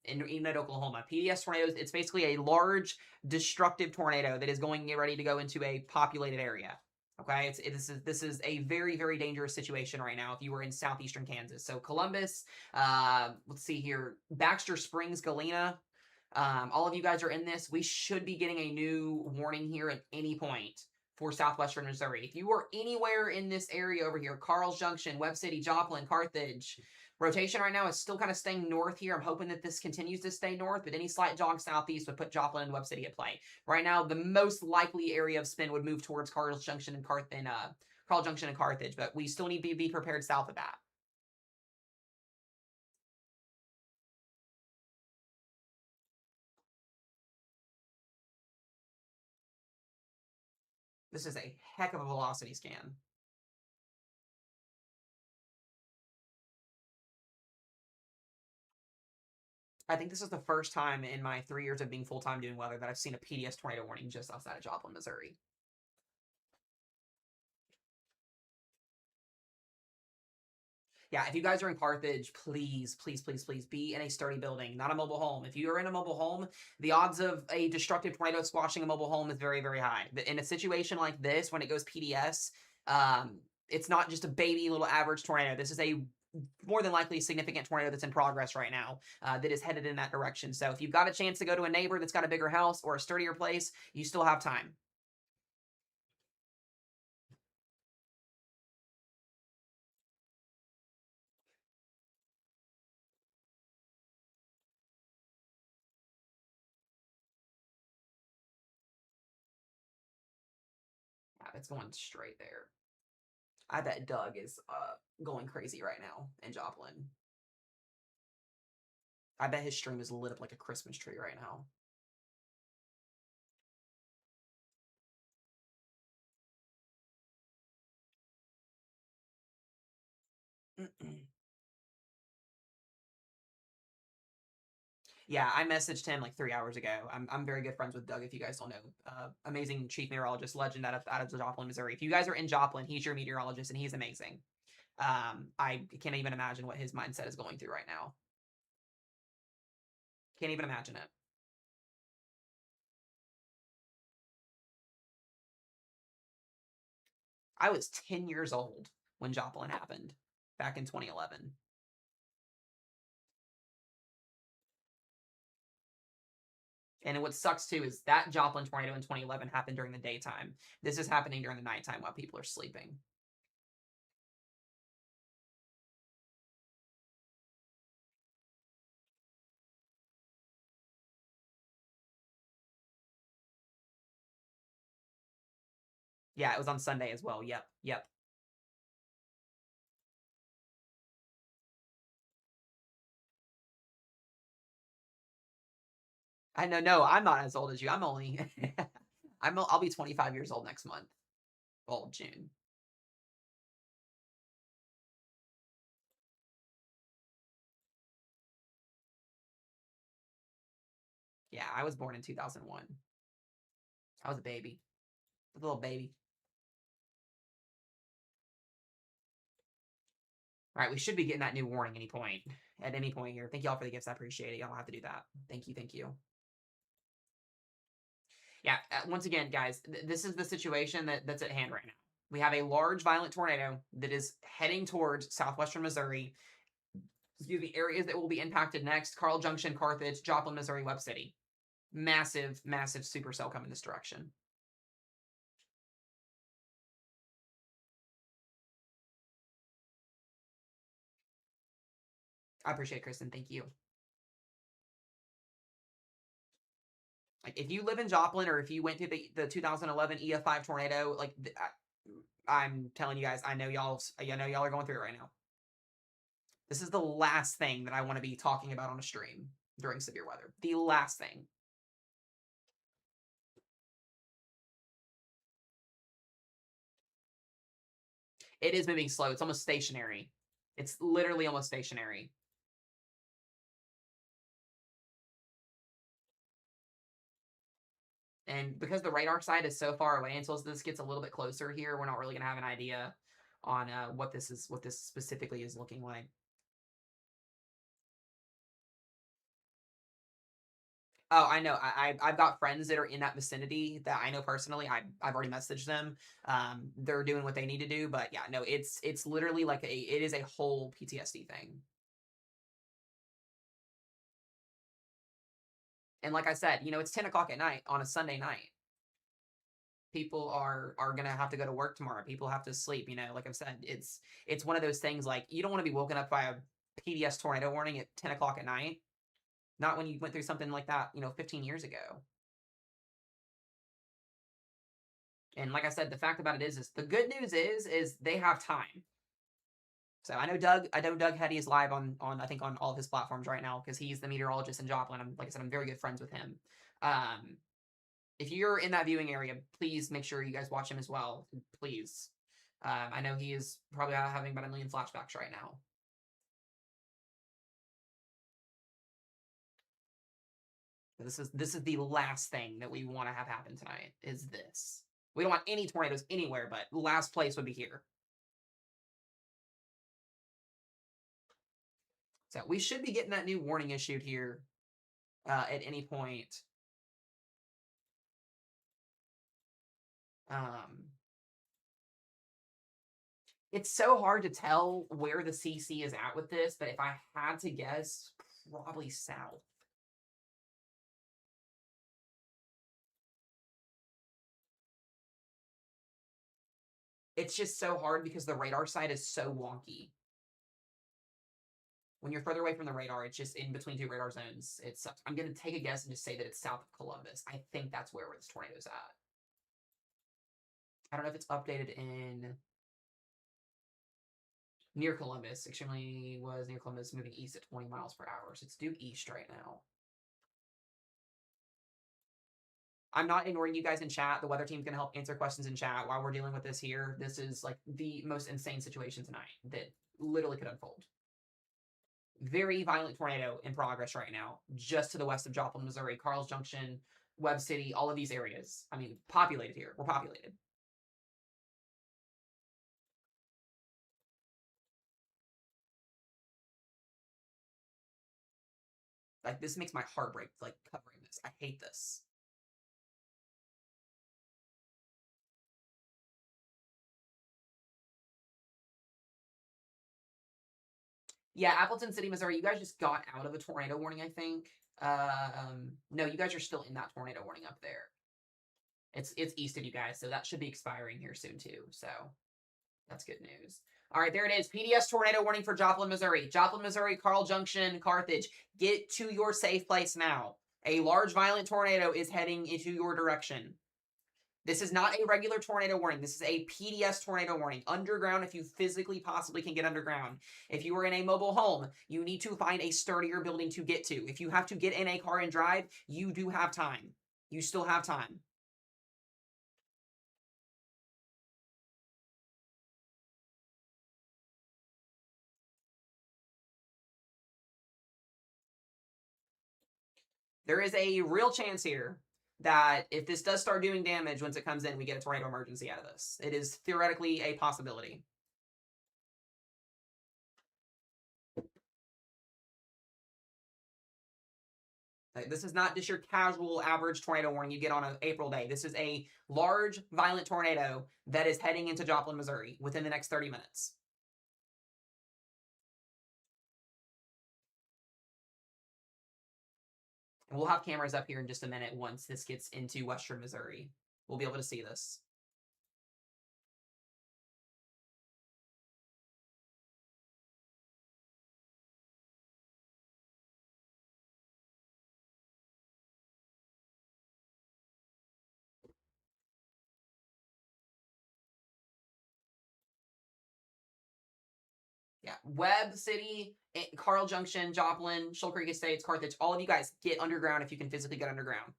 Enid, Oklahoma. PDS tornadoes, it's basically a large destructive tornado that is going to get ready to go into a populated area. Okay, this is a very, very dangerous situation right now if you were in southeastern Kansas. So Columbus, let's see here, Baxter Springs, Galena, all of you guys are in this. We should be getting a new warning here at any point for southwestern Missouri. If you are anywhere in this area over here, Carl's Junction, Webb City, Joplin, Carthage, Rotation right now is still kind of staying north here. I'm hoping that this continues to stay north, but any slight jog southeast would put Joplin and Webb City at play. Right now, the most likely area of spin would move towards Carl Junction and Carthage, but we still need to be prepared south of that. This is a heck of a velocity scan. I think this is the first time in my 3 years of being full-time doing weather that I've seen a PDS tornado warning just outside of Joplin, Missouri. Yeah, if you guys are in Carthage, please, please, please, please be in a sturdy building, not a mobile home. If you are in a mobile home, the odds of a destructive tornado squashing a mobile home is very, very high. In a situation like this, when it goes PDS, it's not just a baby little average tornado. This is a more than likely significant tornado that's in progress right now that is headed in that direction. So if you've got a chance to go to a neighbor that's got a bigger house or a sturdier place, you still have time. Yeah, it's going straight there. I bet Doug is going crazy right now in Joplin. I bet his stream is lit up like a Christmas tree right now. Yeah, I messaged him like 3 hours ago. I'm very good friends with Doug. If you guys don't know, amazing chief meteorologist, legend out of Joplin, Missouri. If you guys are in Joplin, he's your meteorologist and he's amazing. I can't even imagine what his mindset is going through right now. Can't even imagine it. I was 10 years old when Joplin happened back in 2011. And what sucks too is that Joplin tornado in 2011 happened during the daytime. This is happening during the nighttime while people are sleeping. Yeah, it was on Sunday as well. Yep, yep. I know. No, I'm not as old as you. I'm only. I'll be 25 years old next month. Well, June. Yeah, I was born in 2001. I was a baby, a little baby. All right, we should be getting that new warning at any point here. Thank y'all for the gifts. I appreciate it. Y'all don't have to do that. Thank you, thank you. Yeah, once again, guys, this is the situation that's at hand right now. We have a large, violent tornado that is heading towards southwestern Missouri. Excuse me, areas that will be impacted next: Carl Junction, Carthage, Joplin, Missouri, Webb City. Massive, massive supercell coming this direction. I appreciate it, Kristen. Thank you. Like, if you live in Joplin or if you went through the 2011 EF5 tornado, like, I'm telling you guys, I know y'all are going through it right now. This is the last thing that I want to be talking about on a stream during severe weather. The last thing. It is moving slow. It's almost stationary. It's literally almost stationary. And because the radar side is so far away, until this gets a little bit closer here, we're not really going to have an idea on what this specifically is looking like. Oh, I know. I've got friends that are in that vicinity that I know personally. I've already messaged them. They're doing what they need to do, but yeah, no, it's literally like it is a whole PTSD thing. And like I said, it's 10 o'clock at night on a Sunday night. People are gonna have to go to work tomorrow. People have to sleep. Like I've said, it's one of those things. Like, you don't want to be woken up by PDS tornado warning at 10 o'clock at night. Not when you went through something like that, 15 years ago. And like I said, the fact about it is the good news is they have time. So I know Doug Hetty is live on I think on all of his platforms right now because he's the meteorologist in Joplin. Like I said, I'm very good friends with him. If you're in that viewing area, please make sure you guys watch him as well. Please. I know he is probably having about 1 million flashbacks right now. This is the last thing that we want to have happen tonight. Is this? We don't want any tornadoes anywhere, but last place would be here. So we should be getting that new warning issued here at any point. It's so hard to tell where the CC is at with this, but if I had to guess, probably south. It's just so hard because the radar side is so wonky. When you're further away from the radar, it's just in between two radar zones. It sucks. I'm going to take a guess and just say that it's south of Columbus. I think that's where this tornado's at. I don't know if it's updated in near Columbus. Extremely was near Columbus, moving east at 20 miles per hour. So it's due east right now. I'm not ignoring you guys in chat. The weather team's going to help answer questions in chat while we're dealing with this here. This is like the most insane situation tonight that literally could unfold. Very violent tornado in progress right now, just to the west of Joplin, Missouri, Carl's Junction, Webb City, all of these areas. I mean, populated here. We're populated. Like, this makes my heart break, like, covering this. I hate this. Yeah, Appleton City, Missouri, you guys just got out of a tornado warning, I think. No, you guys are still in that tornado warning up there. It's east of you guys, so that should be expiring here soon, too. So, that's good news. All right, there it is. PDS tornado warning for Joplin, Missouri. Joplin, Missouri, Carl Junction, Carthage. Get to your safe place now. A large violent tornado is heading into your direction. This is not a regular tornado warning. This is a PDS tornado warning. Underground, if you physically possibly can get underground. If you are in a mobile home, you need to find a sturdier building to get to. If you have to get in a car and drive, you do have time. You still have time. There is a real chance here that if this does start doing damage once it comes in, we get a tornado emergency out of this. It is theoretically a possibility. This is not just your casual average tornado warning you get on an April day. This is a large, violent tornado that is heading into Joplin, Missouri within the next 30 minutes. And we'll have cameras up here in just a minute once this gets into western Missouri. We'll be able to see this. Yeah, Webb City, Carl Junction, Joplin, Shoal Creek Estates, Carthage, all of you guys get underground if you can physically get underground.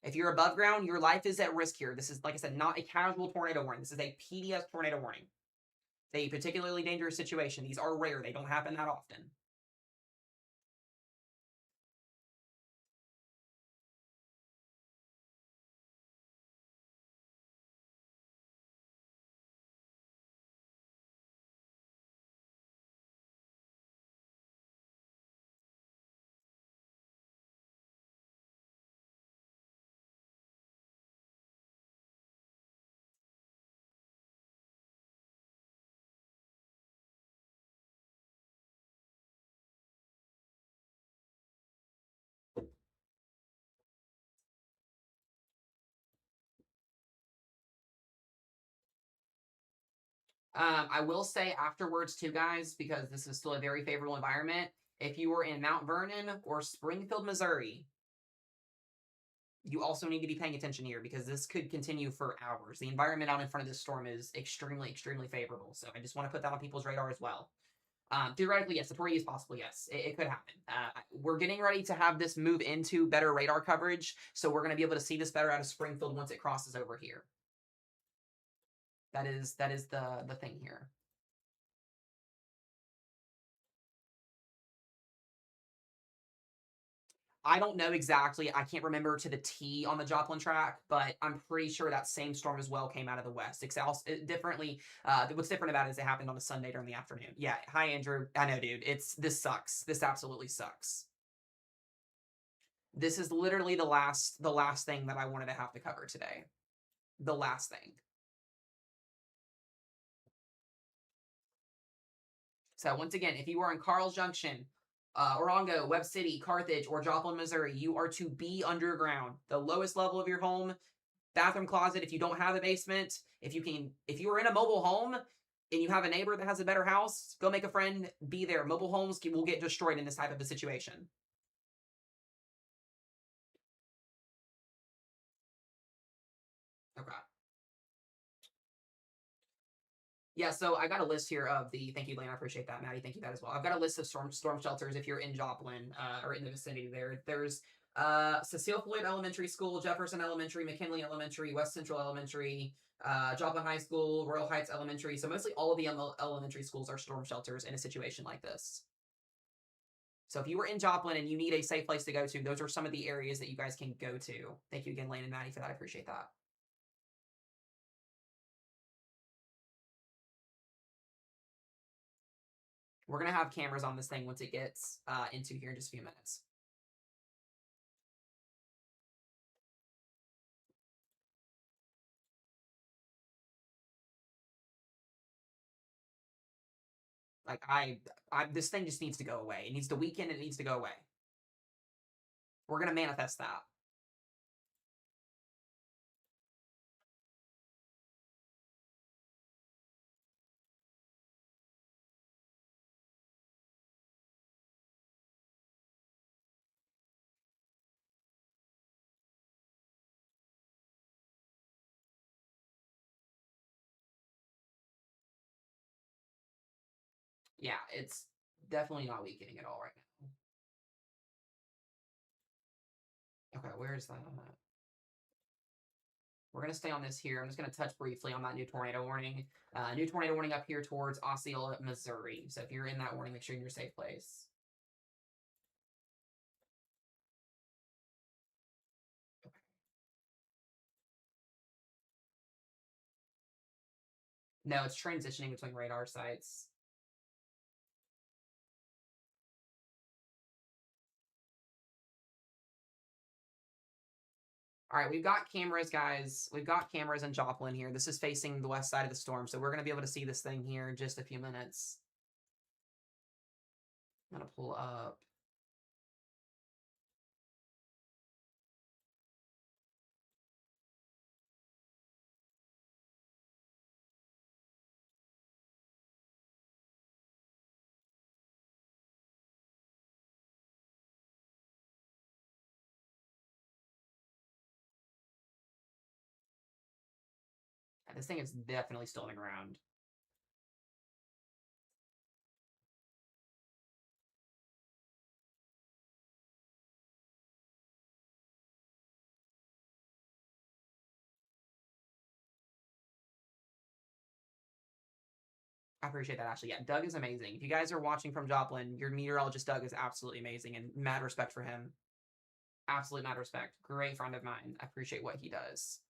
If you're above ground, your life is at risk here. This is, like I said, not a casual tornado warning. This is a PDS tornado warning. It's a particularly dangerous situation. These are rare. They don't happen that often. I will say afterwards too, guys, because this is still a very favorable environment. If you were in Mount Vernon or Springfield, Missouri, you also need to be paying attention here because this could continue for hours. The environment out in front of this storm is extremely, extremely favorable. So I just want to put that on people's radar as well. Theoretically, yes, the Torrey is possible. Yes, it could happen. We're getting ready to have this move into better radar coverage, so we're going to be able to see this better out of Springfield once it crosses over here. That is the thing here. I don't know exactly. I can't remember to the T on the Joplin track, but I'm pretty sure that same storm as well came out of the west. Differently, what's different about it is it happened on a Sunday during the afternoon. Yeah. Hi, Andrew. I know, dude. This sucks. This absolutely sucks. This is literally the last thing that I wanted to have to cover today. The last thing. So once again, if you are in Carl's Junction, Orongo, Webb City, Carthage, or Joplin, Missouri, you are to be underground. The lowest level of your home, bathroom closet. If you don't have a basement, if you are in a mobile home and you have a neighbor that has a better house, go make a friend. Be there. Mobile homes will get destroyed in this type of a situation. Okay. Yeah, so I got a list here of the. Thank you, Lane. I appreciate that, Maddie. Thank you that as well. I've got a list of storm shelters if you're in Joplin or in the vicinity there. There's Cecile Floyd Elementary School, Jefferson Elementary, McKinley Elementary, West Central Elementary, Joplin High School, Royal Heights Elementary. So mostly all of the elementary schools are storm shelters in a situation like this. So if you were in Joplin and you need a safe place to go to, those are some of the areas that you guys can go to. Thank you again, Lane and Maddie, for that. I appreciate that. We're going to have cameras on this thing once it gets into here in just a few minutes. Like this thing just needs to go away. It needs to weaken. It needs to go away. We're going to manifest that. Yeah, it's definitely not weakening at all right now. Okay, where's that? We're going to stay on this here. I'm just going to touch briefly on that new tornado warning. New tornado warning up here towards Osceola, Missouri. So if you're in that warning, make sure you're in your safe place. No, it's transitioning between radar sites. All right, we've got cameras, guys. We've got cameras in Joplin here. This is facing the west side of the storm, so we're going to be able to see this thing here in just a few minutes. I'm going to pull up. This thing is definitely still on the ground. I appreciate that, Ashley. Yeah, Doug is amazing. If you guys are watching from Joplin, your meteorologist Doug is absolutely amazing, and mad respect for him. Absolute mad respect. Great friend of mine. I appreciate what he does.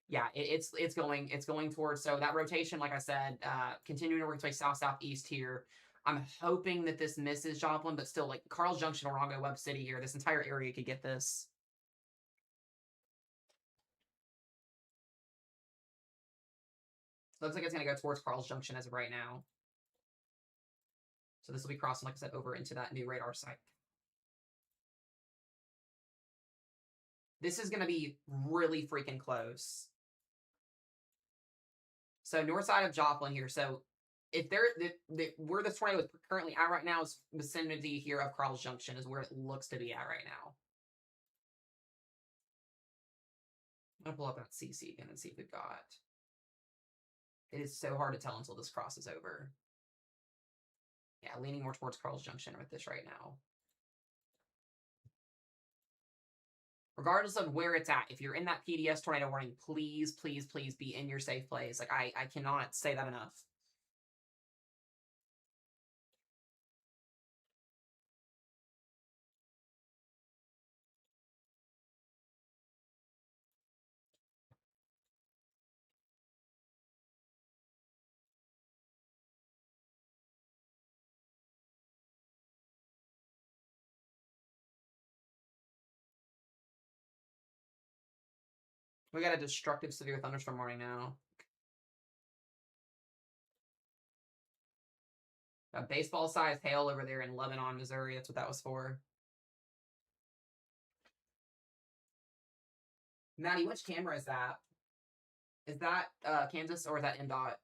Yeah, it's going towards, so that rotation, like I said, continuing to work its way south southeast here. I'm hoping that this misses Joplin, but still, like Carl's Junction, Orongo, Webb City here, this entire area could get this. Looks like it's going to go towards Carl's Junction as of right now. So this will be crossing, like I said, over into that new radar site. This is going to be really freaking close. So north side of Joplin here. So if where this tornado is currently at right now is vicinity here of Carl's Junction is where it looks to be at right now. I'm gonna pull up that CC again and see if we've got. It is so hard to tell until this crosses over. Yeah, leaning more towards Carl's Junction with this right now. Regardless of where it's at, if you're in that PDS tornado warning, please, please, please be in your safe place. Like, I cannot say that enough. We got a destructive severe thunderstorm warning now. A baseball-sized hail over there in Lebanon, Missouri. That's what that was for. Maddie, which camera is that? Is that Kansas or is that NDOT? I'm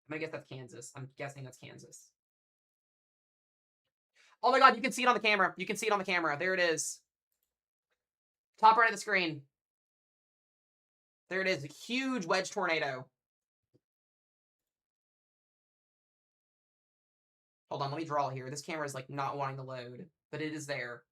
gonna guess that's Kansas. I'm guessing that's Kansas. Oh my god, you can see it on the camera. You can see it on the camera. There it is. Top right of the screen. There it is. A huge wedge tornado. Hold on, let me draw here. This camera is like not wanting to load, but it is there.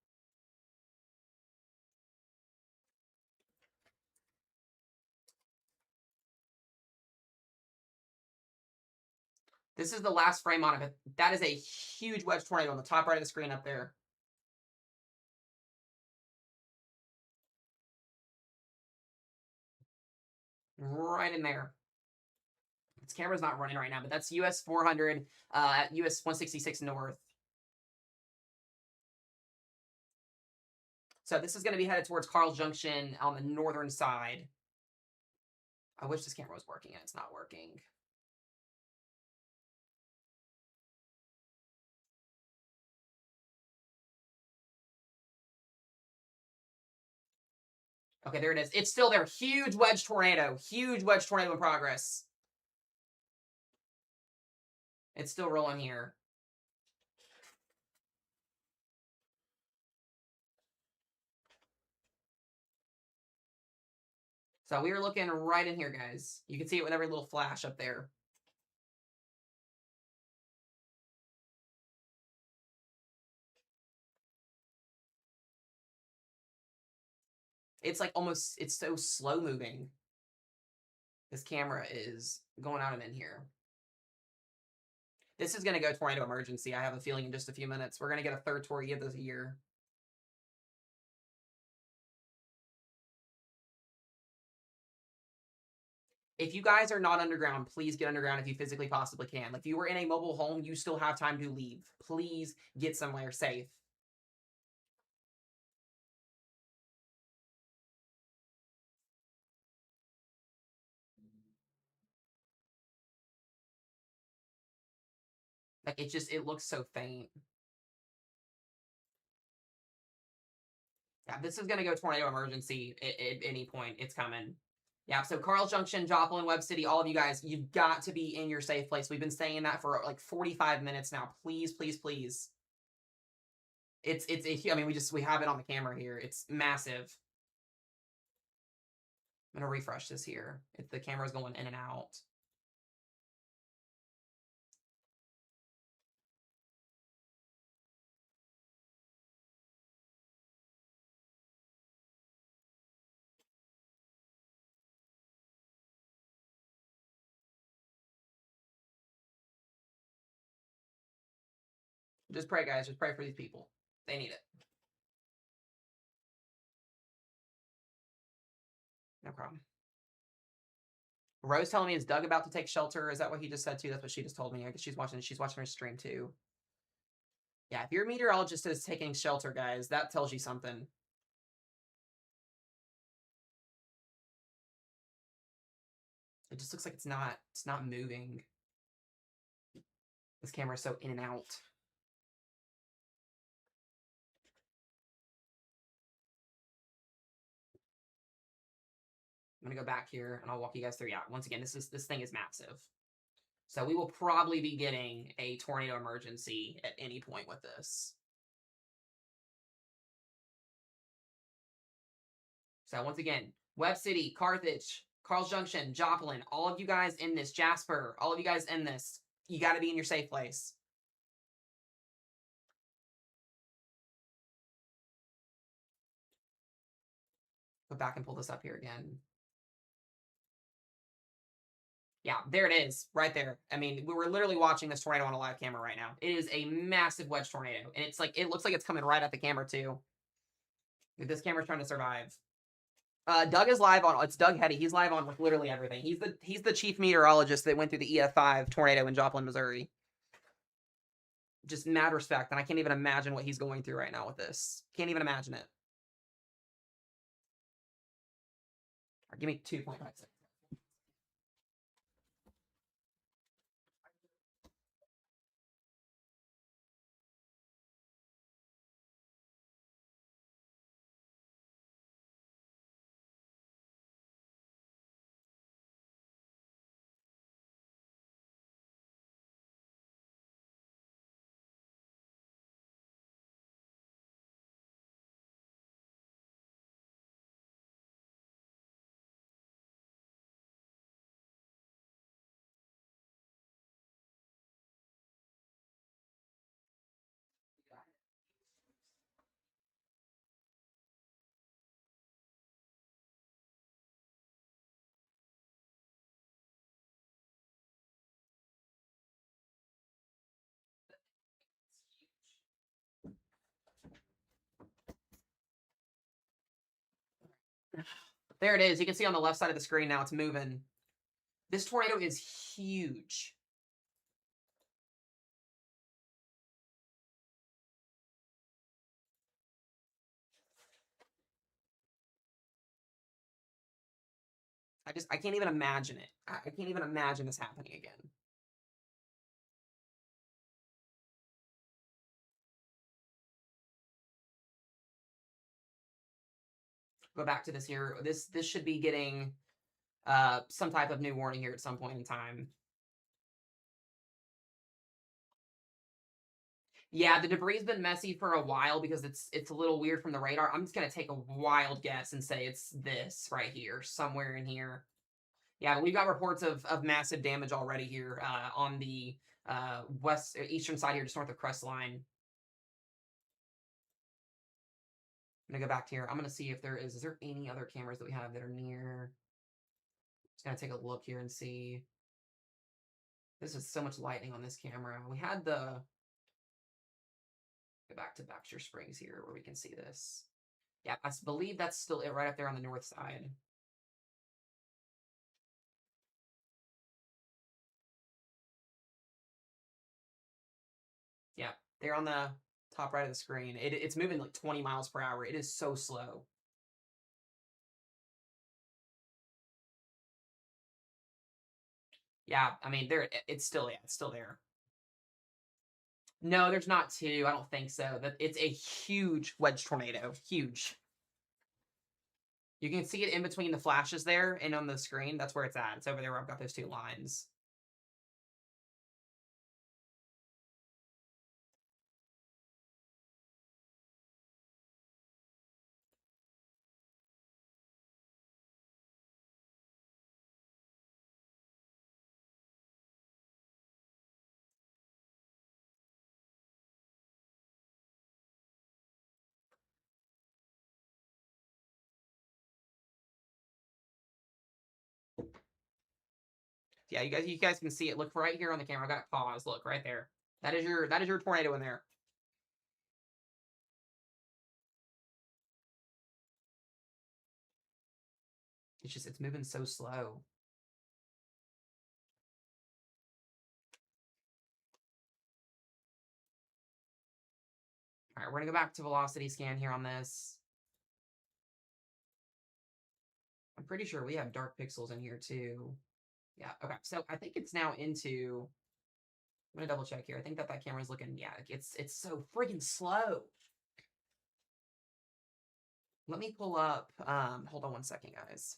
This is the last frame on it. That is a huge wedge tornado on the top right of the screen up there. Right in there. This camera's not running right now, but that's US 400 at US 166 north. So this is going to be headed towards Carl's Junction on the northern side. I wish this camera was working. It's not working. Okay, there it is. It's still there. Huge wedge tornado. Huge wedge tornado in progress. It's still rolling here. So we are looking right in here, guys. You can see it with every little flash up there. It's like almost, it's so slow moving. This camera is going out and in here. This is going to go tornado emergency. I have a feeling in just a few minutes. We're going to get a third tornado this year. If you guys are not underground, please get underground if you physically possibly can. Like, if you were in a mobile home, you still have time to leave. Please get somewhere safe. Like, it looks so faint. Yeah, this is going to go tornado emergency at any point. It's coming. Yeah, so Carl Junction, Joplin, Webb City, all of you guys, you've got to be in your safe place. We've been saying that for like 45 minutes now. Please, please, please. I mean, we have it on the camera here. It's massive. I'm going to refresh this here. The camera's going in and out. Just pray, guys. Just pray for these people. They need it. No problem. Rose telling me, is Doug about to take shelter? Is that what he just said too? That's what she just told me. I guess she's watching her stream too. Yeah, if your meteorologist is taking shelter, guys, that tells you something. It just looks like it's not moving. This camera is so in and out. I'm gonna go back here and I'll walk you guys through. Yeah, once again, this thing is massive. So we will probably be getting a tornado emergency at any point with this. So once again, Webb City, Carthage, Carl's Junction, Joplin, all of you guys in this, Jasper, all of you guys in this, you got to be in your safe place. Go back and pull this up here again. Yeah, there it is, right there. I mean, we were literally watching this tornado on a live camera right now. It is a massive wedge tornado, and it's like, it looks like it's coming right at the camera too. This camera's trying to survive. Doug is live on. It's Doug Hetty. He's live on like literally everything. He's the chief meteorologist that went through the EF5 tornado in Joplin, Missouri. Just mad respect, and I can't even imagine what he's going through right now with this. Can't even imagine it. Right, give me 2.5 seconds. There it is. You can see on the left side of the screen now it's moving. This tornado is huge. I can't even imagine it. I can't even imagine this happening again. Go back to this here. This should be getting some type of new warning here at some point in time. Yeah, the debris has been messy for a while because it's a little weird from the radar. I'm just gonna take a wild guess and say it's this right here, somewhere in here. Yeah, we've got reports of massive damage already here on the eastern side here, just north of Crestline. I'm gonna go back to here. I'm gonna see if there is there any other cameras that we have that are near. Just gonna take a look here and see. This is so much lightning on this camera. We had the go back to Baxter Springs here where we can see this. Yeah, I believe that's still it right up there on the north side. Yeah, they're on the top right of the screen. It's moving like 20 miles per hour. It is so slow. Yeah, I mean, it's still there. No, there's not two. I don't think so. That it's a huge wedge tornado. Huge. You can see it in between the flashes there and on the screen. That's where it's at. It's over there where I've got those two lines. Yeah, you guys can see it. Look right here on the camera. I got it paused. Look right there. That is your tornado in there. It's moving so slow. All right, we're gonna go back to velocity scan here on this. I'm pretty sure we have dark pixels in here too. Yeah, okay. So I think it's now into. I'm gonna double check here. I think that camera's looking. Yeah, it's so freaking slow. Let me pull up. Hold on one second, guys.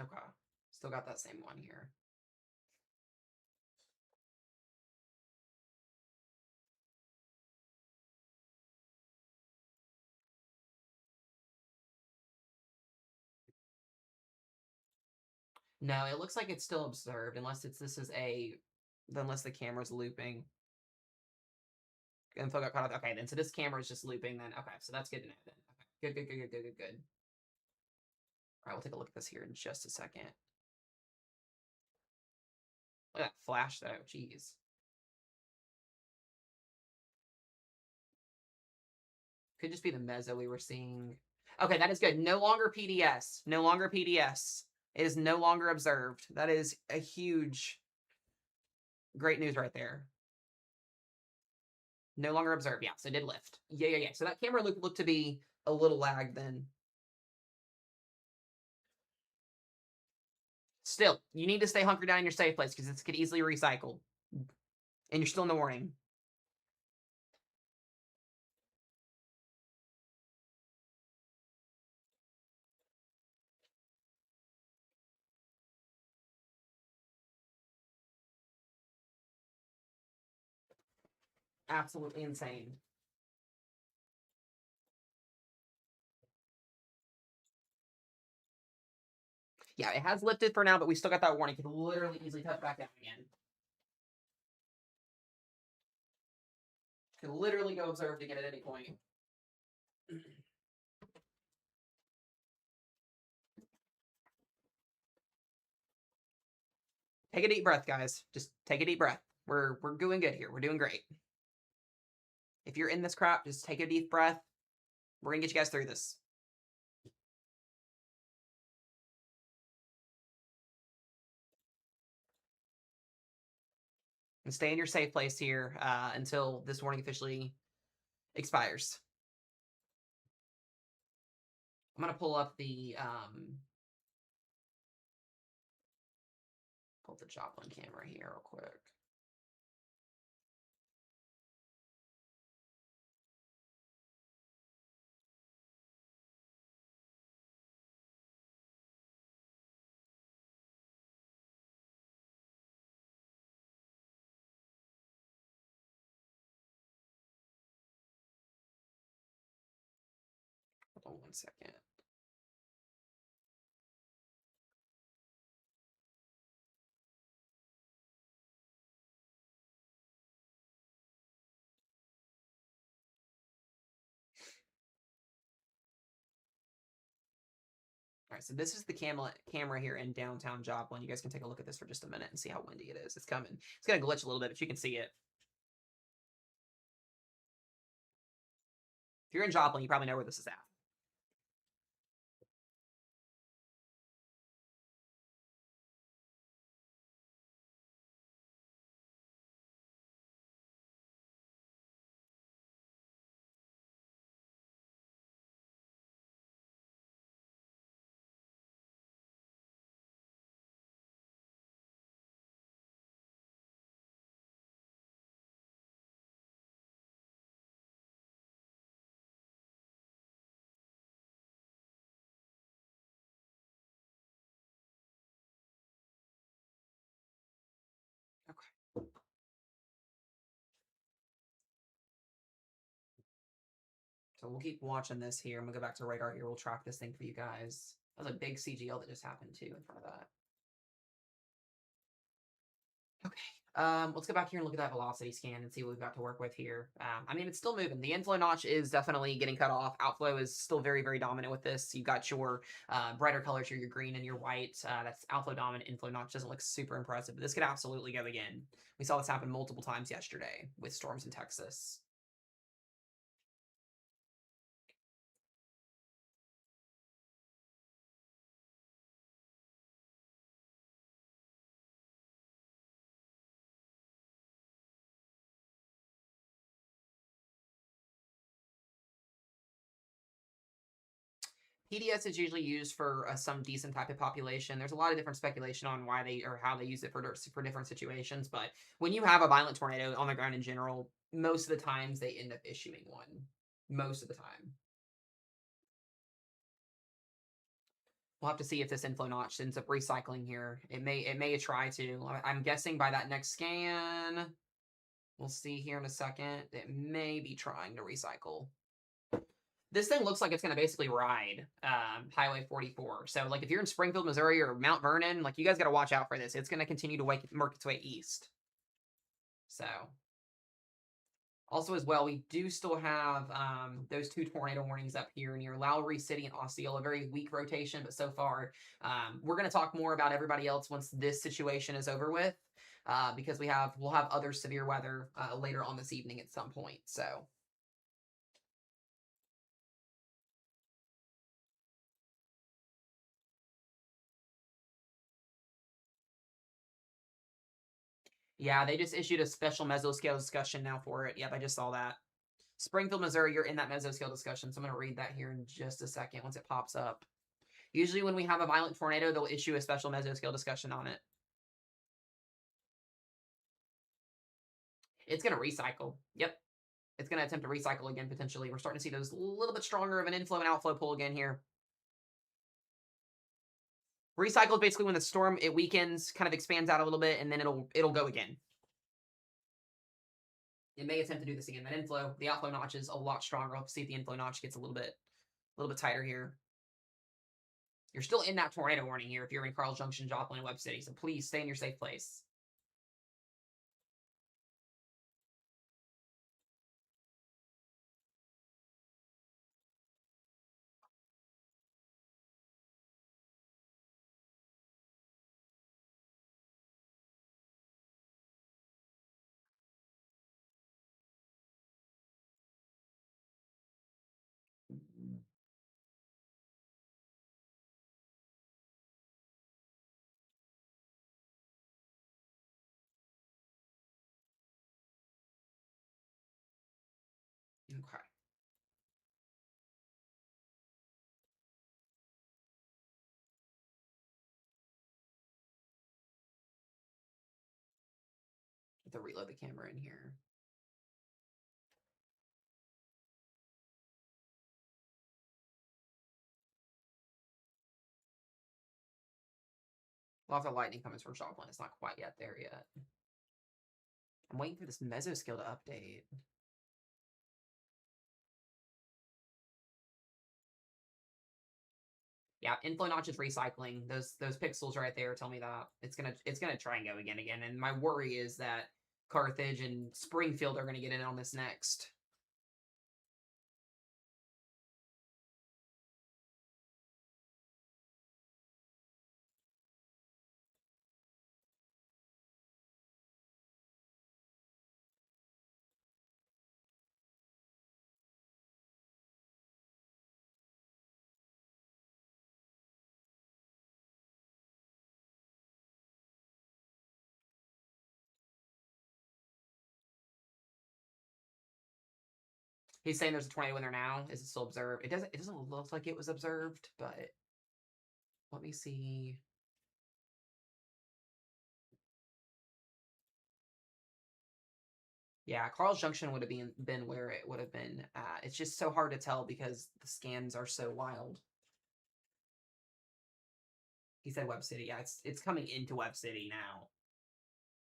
Okay. Still got that same one here. No, it looks like it's still observed unless unless the camera's looping. Info got cut off. Okay, then so this camera is just looping then. Okay, so that's good to know then. Okay. Good. All right, we'll take a look at this here in just a second. Look at that flash though, jeez. Could just be the mezzo we were seeing. Okay, that is good. No longer PDS. No longer PDS. It is no longer observed. That is a huge, great news right there. No longer observed. Yeah, so it did lift. Yeah. So that camera looked to be a little lagged then. Still, you need to stay hunkered down in your safe place because this could easily recycle. And you're still in the warning. Absolutely insane. Yeah, it has lifted for now, but we still got that warning. It could literally easily touch back down again. Could literally go observed again at any point. Take a deep breath, guys. Just take a deep breath. We're doing good here. We're doing great. If you're in this crap, just take a deep breath. We're gonna get you guys through this. And stay in your safe place here until this warning officially expires. I'm gonna pull up the Joplin camera here real quick. Hold on one second. All right, so this is the camera here in downtown Joplin. You guys can take a look at this for just a minute and see how windy it is. It's coming. It's going to glitch a little bit, but you can see it. If you're in Joplin, you probably know where this is at. Okay. So we'll keep watching this here. I'm going to go back to radar here. We'll track this thing for you guys. That was a big CGL that just happened too in front of that. Okay. Let's go back here and look at that velocity scan and see what we've got to work with here. I mean, it's still moving. The inflow notch is definitely getting cut off. Outflow is still very, very dominant with this. You've got your brighter colors here, your green and your white. That's outflow dominant. Inflow notch doesn't look super impressive, but this could absolutely go again. We saw this happen multiple times yesterday with storms in Texas. PDS is usually used for some decent type of population. There's a lot of different speculation on why they or how they use it for different situations. But when you have a violent tornado on the ground in general, most of the times they end up issuing one. Most of the time. We'll have to see if this inflow notch ends up recycling here. It may try to. I'm guessing by that next scan, we'll see here in a second. It may be trying to recycle. This thing looks like it's going to basically ride Highway 44. So, like, if you're in Springfield, Missouri, or Mount Vernon, like, you guys got to watch out for this. It's going to continue to work its way east. So, also as well, we do still have those 2 tornado warnings up here near Lowry City and Osceola. Very weak rotation, but so far, we're going to talk more about everybody else once this situation is over with, because we'll have other severe weather later on this evening at some point. So. Yeah, they just issued a special mesoscale discussion now for it. Yep, I just saw that. Springfield, Missouri, you're in that mesoscale discussion, so I'm going to read that here in just a second once it pops up. Usually when we have a violent tornado, they'll issue a special mesoscale discussion on it. It's going to recycle. Yep. It's going to attempt to recycle again, potentially. We're starting to see those a little bit stronger of an inflow and outflow pull again here. Recycle is basically when the storm, it weakens, kind of expands out a little bit, and then it'll go again. It may attempt to do this again. That inflow, the outflow notch is a lot stronger. I'll see if the inflow notch gets a little bit tighter here. You're still in that tornado warning here if you're in Carl Junction, Joplin, and Webb City, so please stay in your safe place. Okay. Have to reload the camera in here. Lots of lightning coming from Joplin. It's not quite yet there yet. I'm waiting for this mesoscale to update. Yeah, inflow notch is recycling. Those pixels right there tell me that it's gonna try and go again. And my worry is that Carthage and Springfield are gonna get in on this next. He's saying there's a tornado in there now. Is it still observed? It doesn't look like it was observed, but let me see. Yeah, Carl's Junction would have been where it would have been at. It's just so hard to tell because the scans are so wild. He said Webb City. Yeah, it's coming into Webb City now.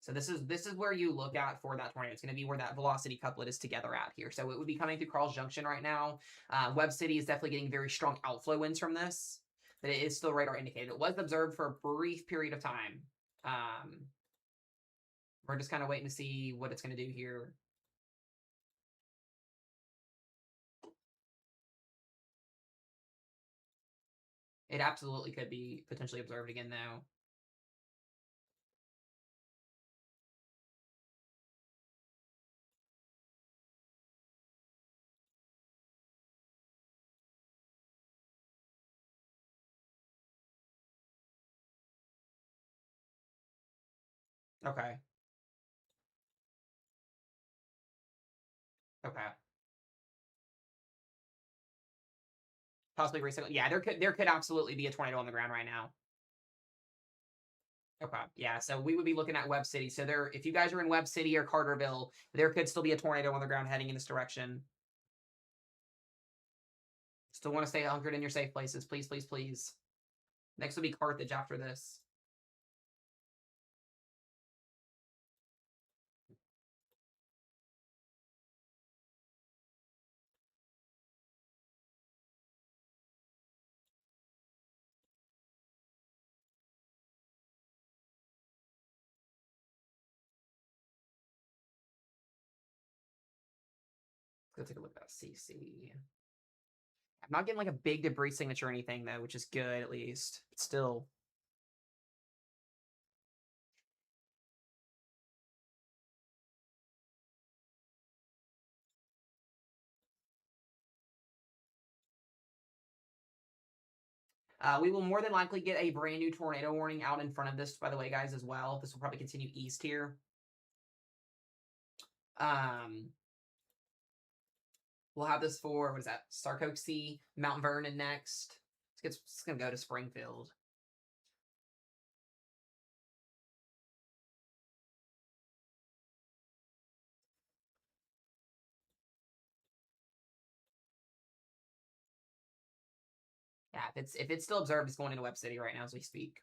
So this is where you look at for that tornado. It's going to be where that velocity couplet is together at here. So it would be coming through Carl's Junction right now. Webb City is definitely getting very strong outflow winds from this, but it is still radar indicated. It was observed for a brief period of time. We're just kind of waiting to see what it's going to do here. It absolutely could be potentially observed again, though. Okay. Okay. Possibly recycle. Yeah, there could absolutely be a tornado on the ground right now. Okay. Yeah, so we would be looking at Webb City. So there, if you guys are in Webb City or Carterville, there could still be a tornado on the ground heading in this direction. Still want to stay hunkered in your safe places, please, please, please. Next will be Carthage after this. Let's go take a look at that CC. I'm not getting like a big debris signature or anything though, which is good at least. But still. We will more than likely get a brand new tornado warning out in front of this, by the way, guys, as well. This will probably continue east here. We'll have this for, what is that, Sarcoxy, Mount Vernon next. It's going to go to Springfield. Yeah, if it's still observed, it's going into Webb City right now as we speak.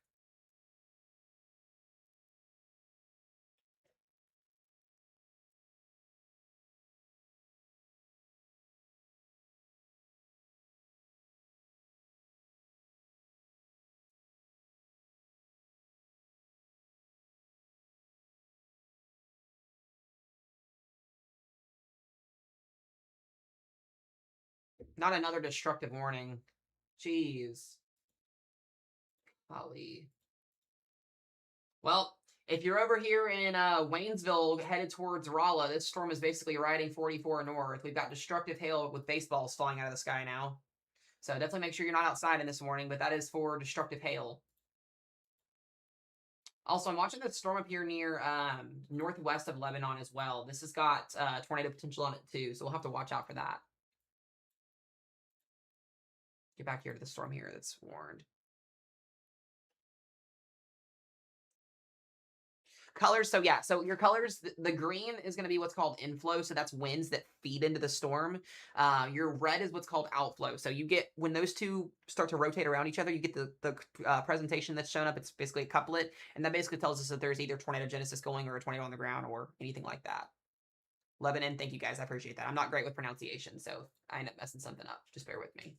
Not another destructive warning. Jeez. Golly. Well, if you're over here in Waynesville headed towards Rolla, this storm is basically riding 44 north. We've got destructive hail with baseballs falling out of the sky now. So definitely make sure you're not outside in this warning, but that is for destructive hail. Also, I'm watching the storm up here near northwest of Lebanon as well. This has got tornado potential on it too, so we'll have to watch out for that. Get back here to the storm here that's warned. Colors, so yeah, so your colors, the green is going to be what's called inflow, so that's winds that feed into the storm. Your red is what's called outflow, so you get, when those two start to rotate around each other, you get the presentation that's shown up. It's basically a couplet, and that basically tells us that there's either tornado genesis going or a tornado on the ground or anything like that. Lebanon, thank you guys, I appreciate that. I'm not great with pronunciation, so if I end up messing something up, just bear with me.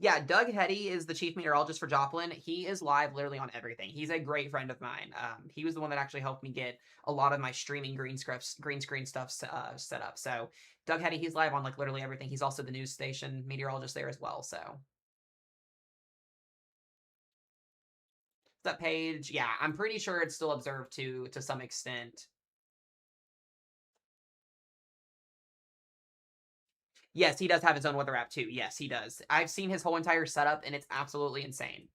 Yeah, Doug Hetty is the chief meteorologist for Joplin. He is live literally on everything. He's a great friend of mine. He was the one that actually helped me get a lot of my streaming green screen stuff set up. So Doug Hetty, he's live on like literally everything. He's also the news station meteorologist there as well. So that page, yeah, I'm pretty sure it's still observed to some extent. Yes, he does have his own weather app too. Yes, he does. I've seen his whole entire setup, and it's absolutely insane.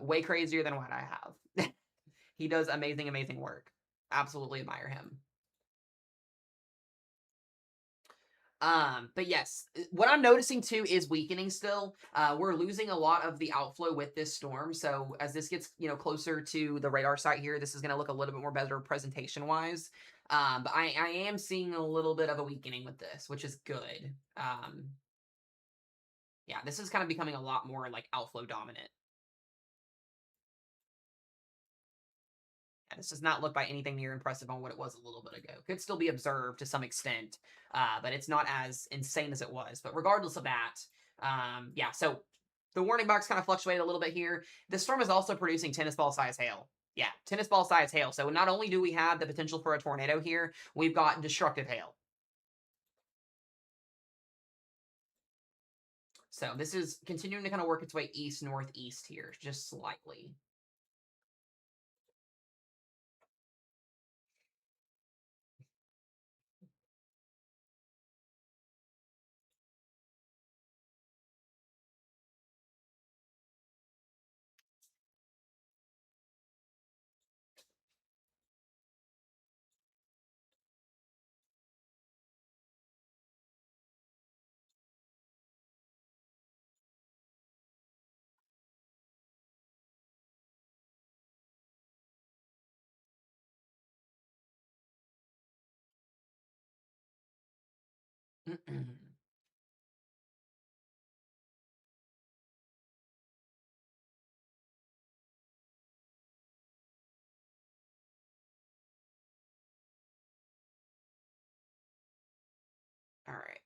Way crazier than what I have. He does amazing, amazing work. Absolutely admire him. But yes, what I'm noticing too is weakening still. We're losing a lot of the outflow with this storm. So as this gets, closer to the radar site here, this is going to look a little bit more better presentation wise. But I am seeing a little bit of a weakening with this, which is good. Yeah, this is kind of becoming a lot more like outflow dominant. Yeah, this does not look by anything near impressive on what it was a little bit ago. Could still be observed to some extent, but it's not as insane as it was. But regardless of that, yeah, so the warning box kind of fluctuated a little bit here. The storm is also producing tennis ball size hail. Yeah, tennis ball size hail. So not only do we have the potential for a tornado here, we've got destructive hail. So this is continuing to kind of work its way east northeast here, just slightly. All right.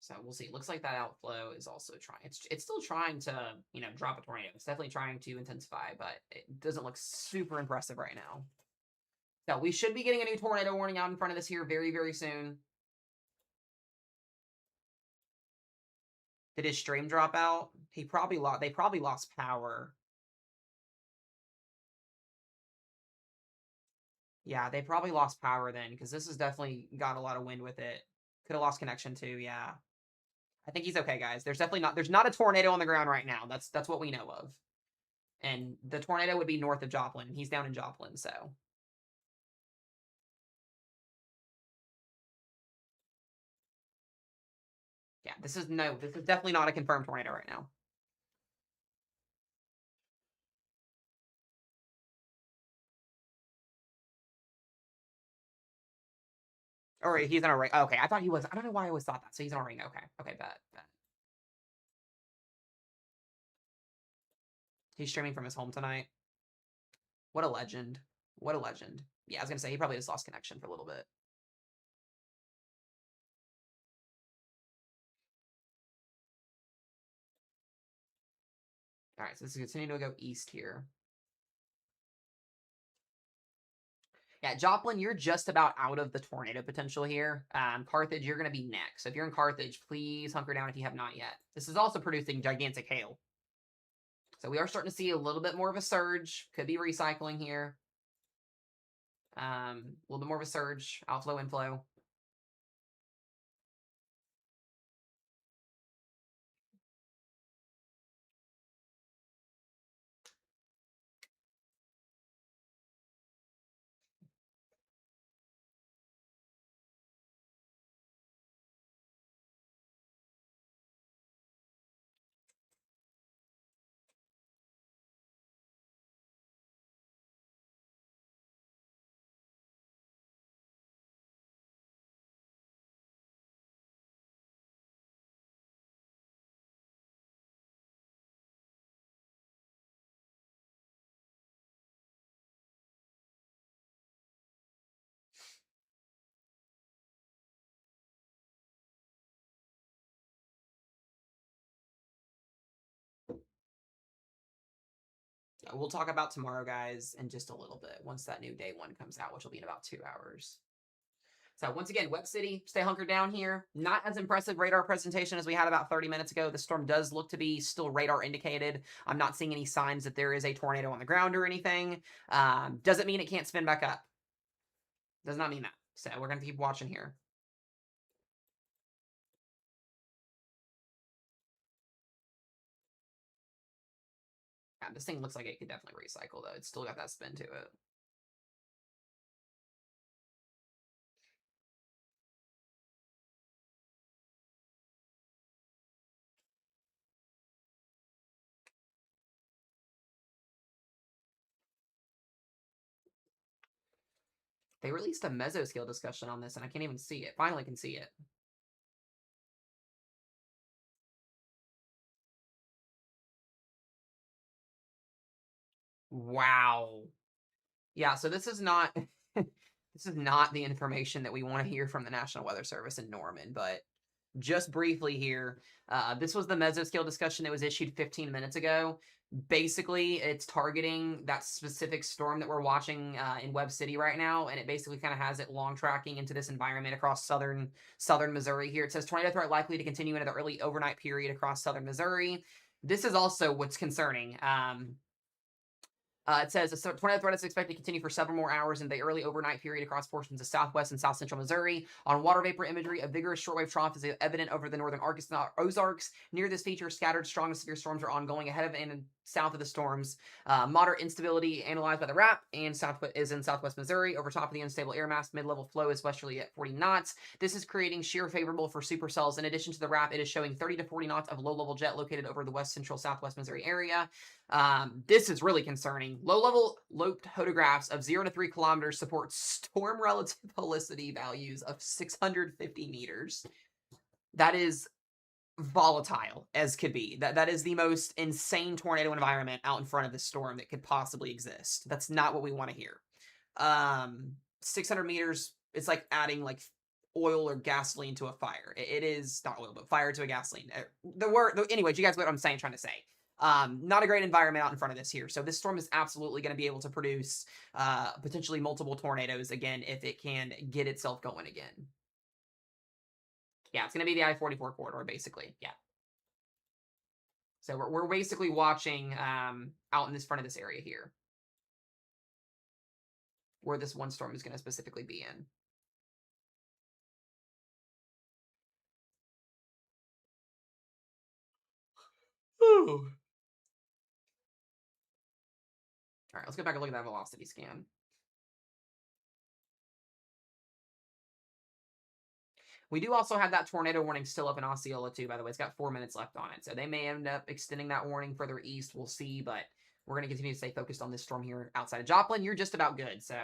So we'll see. It looks like that outflow is also trying. It's still trying to, drop a tornado. It's definitely trying to intensify, but it doesn't look super impressive right now. So we should be getting a new tornado warning out in front of us here very, very soon. Did his stream drop out? They probably lost power. Yeah, they probably lost power then, because this has definitely got a lot of wind with it. Could have lost connection too, yeah. I think he's okay, guys. There's not a tornado on the ground right now. That's what we know of. And the tornado would be north of Joplin. He's down in Joplin, so. Yeah, this is definitely not a confirmed tornado right now. Or he's in a ring. Okay, I thought he was. I don't know why I always thought that. So he's in a ring. Okay. Okay, bet. He's streaming from his home tonight. What a legend. What a legend. Yeah, I was going to say, he probably just lost connection for a little bit. All right, so this is continuing to go east here. Yeah, Joplin, you're just about out of the tornado potential here. Carthage, you're going to be next. So if you're in Carthage, please hunker down if you have not yet. This is also producing gigantic hail. So we are starting to see a little bit more of a surge. Could be recycling here. A little bit more of a surge, outflow, inflow. We'll talk about tomorrow, guys, in just a little bit once that new day one comes out, which will be in about 2 hours. So once again, Web City, stay hunkered down here. Not as impressive radar presentation as we had about 30 minutes ago. The storm does look to be still radar indicated. I'm not seeing any signs that there is a tornado on the ground or anything. Doesn't mean it can't spin back up. Does not mean that. So we're going to keep watching here. Yeah, this thing looks like it could definitely recycle, though. It's still got that spin to it. They released a mesoscale discussion on this, and I can't even see it. Finally can see it. Wow. Yeah, so this is not this is not the information that we want to hear from the National Weather Service in Norman, but just briefly here, this was the mesoscale discussion that was issued 15 minutes ago. Basically, it's targeting that specific storm that we're watching in Webb City right now, and it basically kind of has it long tracking into this environment across southern Missouri here. It says tornado threat likely to continue into the early overnight period across southern Missouri. This is also what's concerning. It says a tornado threat is expected to continue for several more hours in the early overnight period across portions of southwest and south central Missouri. On water vapor imagery, a vigorous shortwave trough is evident over the northern Ozarks. Near this feature, scattered strong and severe storms are ongoing ahead of and south of the storms. Moderate instability analyzed by the RAP and is in southwest Missouri. Over top of the unstable air mass, mid-level flow is westerly at 40 knots. This is creating shear favorable for supercells. In addition to the RAP, it is showing 30 to 40 knots of low-level jet located over the west central southwest Missouri area. This is really concerning. Low-level loped photographs of 0 to 3 kilometers support storm relative helicity values of 650 meters. That is volatile as could be. That is the most insane tornado environment out in front of this storm that could possibly exist. That's not what we want to hear. 600 meters, it's like adding like oil or gasoline to a fire. It is not oil, but fire to a gasoline. Anyways, you guys get what I'm saying, trying to say. Not a great environment out in front of this here. So this storm is absolutely going to be able to produce potentially multiple tornadoes again if it can get itself going again. Yeah, it's going to be the I-44 corridor, basically. Yeah. So we're basically watching out in this front of this area here, where this one storm is going to specifically be in. Ooh. All right, let's go back and look at that velocity scan. We do also have that tornado warning still up in Osceola too, by the way. It's got 4 minutes left on it. So they may end up extending that warning further east. We'll see, but we're going to continue to stay focused on this storm here outside of Joplin. You're just about good, so...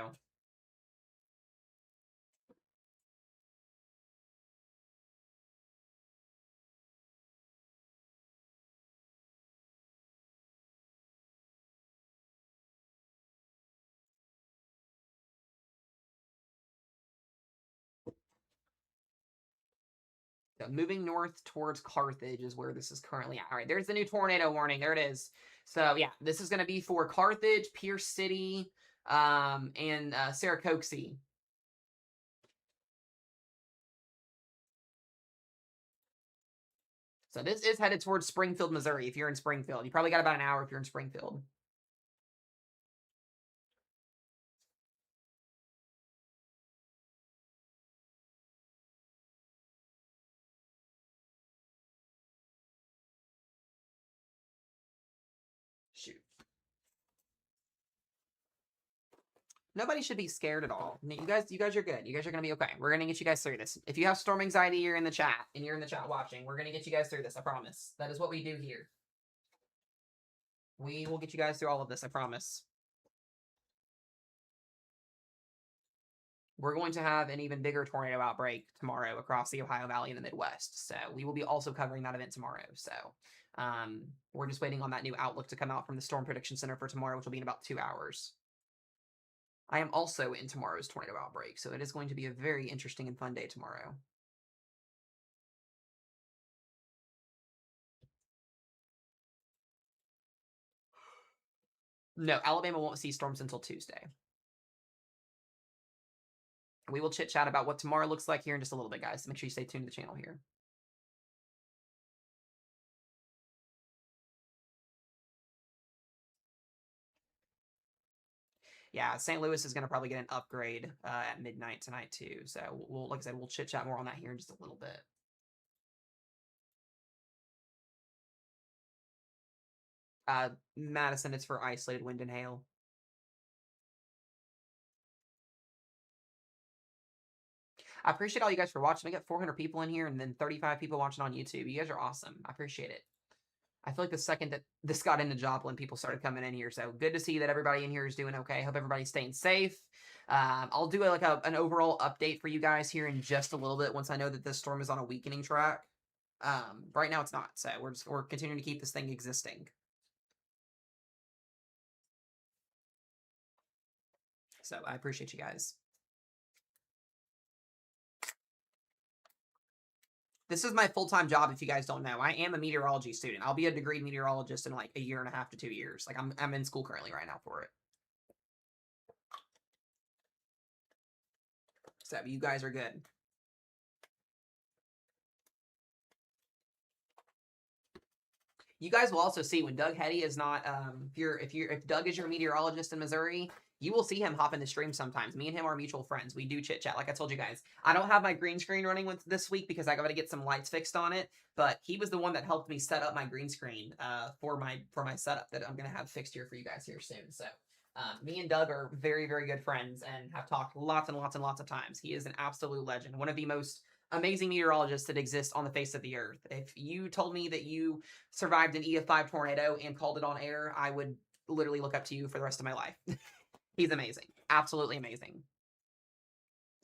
So moving north towards Carthage is where this is currently at. All right, there's the new tornado warning. There it is. So, yeah, this is going to be for Carthage, Pierce City, and Saracoxie. So this is headed towards Springfield, Missouri, if you're in Springfield. You probably got about an hour if you're in Springfield. Shoot. Nobody should be scared at all. You guys are good. You guys are gonna be okay. We're gonna get you guys through this. If you have storm anxiety, you're in the chat, and you're in the chat watching. We're gonna get you guys through this. I promise. That is what we do here. We will get you guys through all of this. I promise. We're going to have an even bigger tornado outbreak tomorrow across the Ohio Valley in the Midwest. So we will be also covering that event tomorrow. So we're just waiting on that new outlook to come out from the Storm Prediction Center for tomorrow, which will be in about 2 hours. I am also in tomorrow's tornado outbreak, so it is going to be a very interesting and fun day tomorrow. No, Alabama won't see storms until Tuesday. We will chit-chat about what tomorrow looks like here in just a little bit, guys. So make sure you stay tuned to the channel here. Yeah, St. Louis is going to probably get an upgrade at midnight tonight too. So we'll, like I said, we'll chit-chat more on that here in just a little bit. Madison, it's for isolated wind and hail. I appreciate all you guys for watching. We got 400 people in here and then 35 people watching on YouTube. You guys are awesome. I appreciate it. I feel like the second that this got into Joplin, people started coming in here. So good to see that everybody in here is doing okay. Hope everybody's staying safe. I'll do an overall update for you guys here in just a little bit once I know that this storm is on a weakening track. Right now it's not. So we're continuing to keep this thing existing. So I appreciate you guys. This is my full-time job, if you guys don't know. I am a meteorology student. I'll be a degree meteorologist in like 1.5 to 2 years. Like I'm in school currently right now for it. So you guys are good. You guys will also see when Doug Hetty is not if Doug is your meteorologist in Missouri, you will see him hop in the stream sometimes. Me and him are mutual friends. We do chit chat. Like I told you guys, I don't have my green screen running with this week because I got to get some lights fixed on it. But he was the one that helped me set up my green screen for my setup that I'm gonna have fixed here for you guys here soon. So me and Doug are very, very good friends and have talked lots and lots and lots of times. He is an absolute legend. One of the most amazing meteorologists that exist on the face of the earth. If you told me that you survived an EF5 tornado and called it on air, I would literally look up to you for the rest of my life. He's amazing. Absolutely amazing.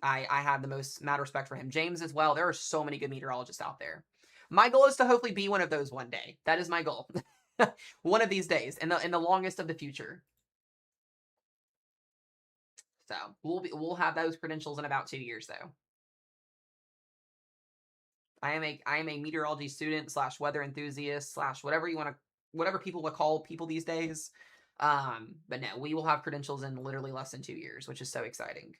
I have the most mad respect for him. James as well. There are so many good meteorologists out there. My goal is to hopefully be one of those one day. That is my goal. One of these days, in the longest of the future. So we'll have those credentials in about 2 years, though. I am a meteorology student slash weather enthusiast slash whatever you want to, whatever people would call people these days. But no, we will have credentials in literally less than 2 years, which is so exciting.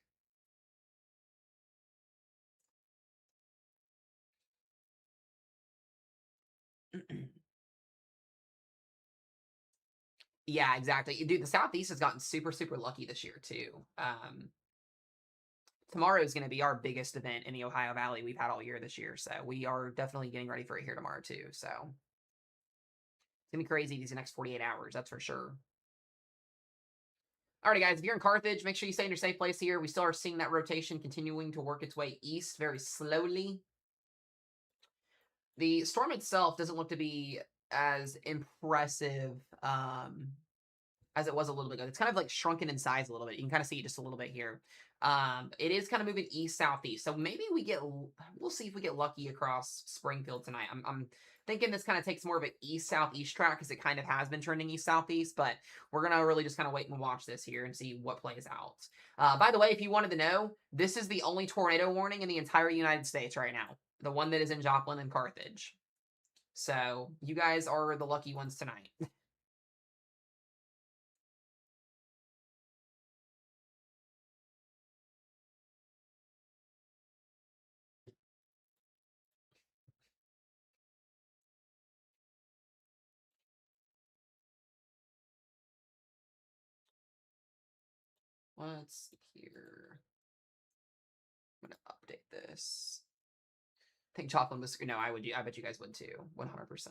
Yeah, exactly. Dude, the Southeast has gotten super, super lucky this year too. Tomorrow is going to be our biggest event in the Ohio Valley we've had all year this year. So we are definitely getting ready for it here tomorrow too. So it's going to be crazy these next 48 hours. That's for sure. Alrighty, guys, if you're in Carthage, make sure you stay in your safe place here. We still are seeing that rotation continuing to work its way east very slowly. The storm itself doesn't look to be as impressive as it was a little bit ago. It's kind of like shrunken in size a little bit. You can kind of see it just a little bit here. It is kind of moving east southeast, so maybe we'll see if we get lucky across Springfield tonight. I'm thinking this kind of takes more of an east southeast track because it kind of has been trending east southeast, but we're gonna really just kind of wait and watch this here and see what plays out. By the way, if you wanted to know, this is the only tornado warning in the entire United States right now. The one that is in Joplin and Carthage. So you guys are the lucky ones tonight. Let's see here. I'm gonna update this. I think Joplin was no. I bet you guys would too. 100%.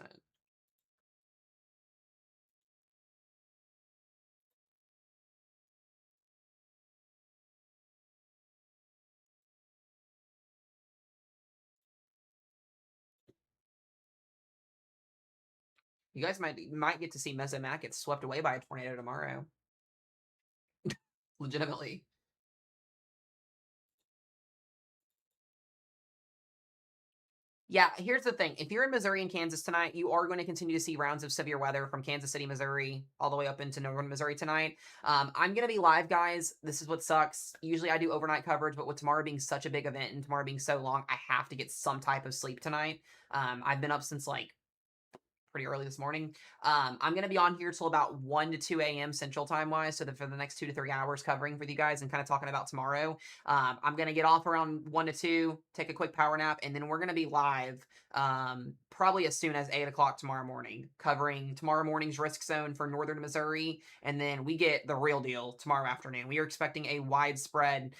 You guys might get to see Mesomac get swept away by a tornado tomorrow. Legitimately. Yeah, here's the thing. If you're in Missouri and Kansas tonight, you are going to continue to see rounds of severe weather from Kansas City, Missouri, all the way up into northern Missouri tonight. I'm going to be live, guys. This is what sucks. Usually I do overnight coverage, but with tomorrow being such a big event and tomorrow being so long, I have to get some type of sleep tonight. I've been up since like pretty early this morning. I'm going to be on here till about 1 to 2 a.m. Central Time wise. So for the next 2 to 3 hours covering for you guys and kind of talking about tomorrow. I'm going to get off around 1 to 2, take a quick power nap, and then we're going to be live probably as soon as 8 o'clock tomorrow morning, covering tomorrow morning's risk zone for northern Missouri. And then we get the real deal tomorrow afternoon. We are expecting a widespread,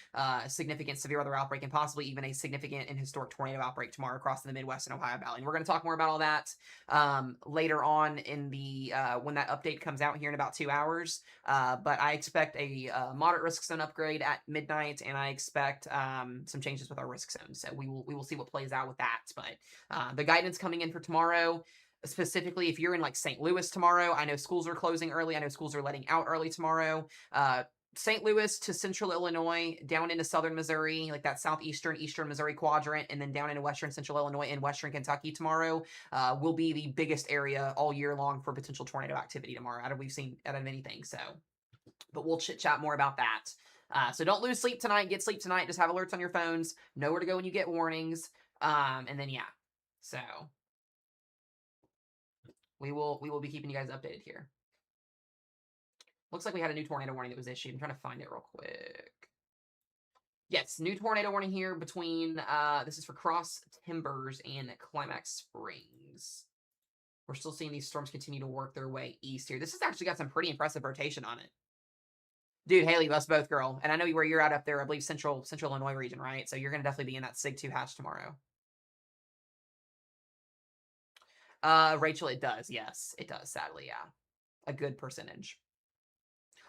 significant severe weather outbreak and possibly even a significant and historic tornado outbreak tomorrow across the Midwest and Ohio Valley. And we're going to talk more about all that later on in the when that update comes out here in about 2 hours. But I expect a moderate risk zone upgrade at midnight, and I expect some changes with our risk zone. So we will see what plays out with that. But the guidance coming in for tomorrow, specifically if you're in like St. Louis tomorrow, I know schools are closing early. I know schools are letting out early tomorrow. St. Louis to central Illinois, down into southern Missouri, like that southeastern, eastern Missouri quadrant, and then down into western, central Illinois and western Kentucky tomorrow will be the biggest area all year long for potential tornado activity tomorrow out of anything. So, but we'll chit chat more about that. So don't lose sleep tonight. Get sleep tonight. Just have alerts on your phones. Know where to go when you get warnings. And then yeah, so we will be keeping you guys updated here. Looks like we had a new tornado warning that was issued. I'm trying to find it real quick. Yes, new tornado warning here between, this is for Cross Timbers and Climax Springs. We're still seeing these storms continue to work their way east here. This has actually got some pretty impressive rotation on it. Dude, Haley, us both, girl. And I know where you're at up there, I believe central Illinois region, right? So you're going to definitely be in that SIG 2 hatch tomorrow. Rachel, it does. Yes, it does, sadly, yeah. A good percentage.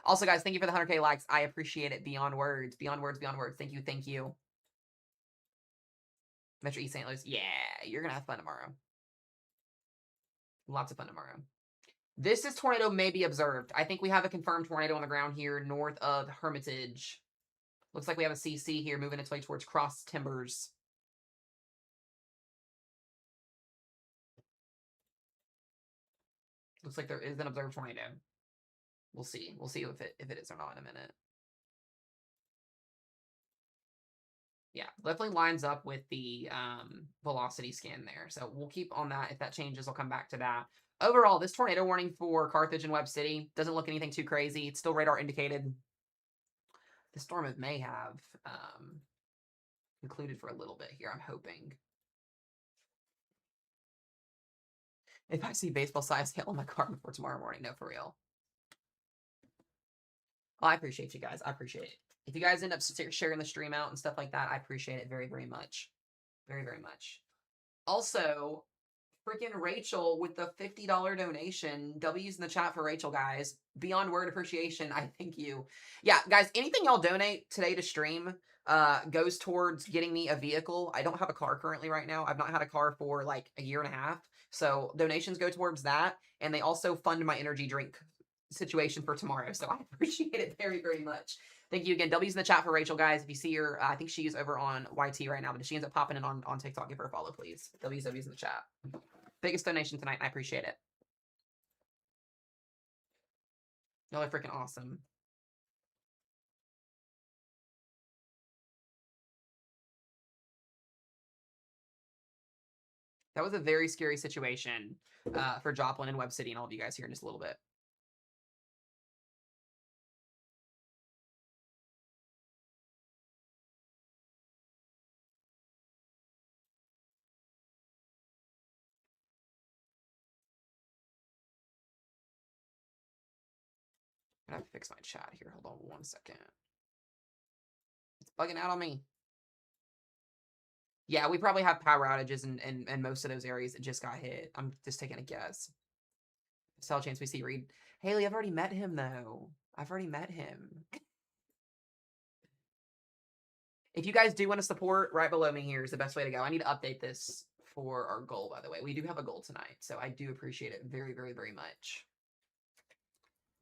Also, guys, thank you for the 100K likes. I appreciate it beyond words. Beyond words, beyond words. Thank you, thank you. Metro East St. Louis. Yeah, you're going to have fun tomorrow. Lots of fun tomorrow. This is tornado may be observed. I think we have a confirmed tornado on the ground here north of Hermitage. Looks like we have a CC here moving its way towards Cross Timbers. Looks like there is an observed tornado. We'll see. We'll see if it is or not in a minute. Yeah, definitely lines up with the velocity scan there. So we'll keep on that. If that changes, I'll come back to that. Overall, this tornado warning for Carthage and Webb City doesn't look anything too crazy. It's still radar indicated. The storm may have concluded for a little bit here, I'm hoping. If I see baseball-sized hail in my car before tomorrow morning, no, for real. Well, I appreciate you guys. I appreciate it. If you guys end up sharing the stream out and stuff like that, I appreciate it very, very much. Very, very much. Also, freaking Rachel with the $50 donation. W's in the chat for Rachel, guys. Beyond word appreciation. I thank you. Yeah, guys, anything y'all donate today to stream goes towards getting me a vehicle. I don't have a car currently right now. I've not had a car for like a year and a half. So donations go towards that. And they also fund my energy drink situation for tomorrow. So I appreciate it very, very much. Thank you again. W's in the chat for Rachel, guys. If you see her, I think she's over on YT right now, but if she ends up popping in on TikTok, give her a follow, please. W's in the chat. Biggest donation tonight. I appreciate it. Y'all are freaking awesome. That was a very scary situation for Joplin and Webb City and all of you guys here in just a little bit. I have to fix my chat here. Hold on 1 second. It's bugging out on me. Yeah, we probably have power outages in most of those areas that just got hit. I'm just taking a guess. Still a chance we see Reed. Haley, I've already met him, though. I've already met him. If you guys do want to support, right below me here is the best way to go. I need to update this for our goal, by the way. We do have a goal tonight, so I do appreciate it very, very, very much.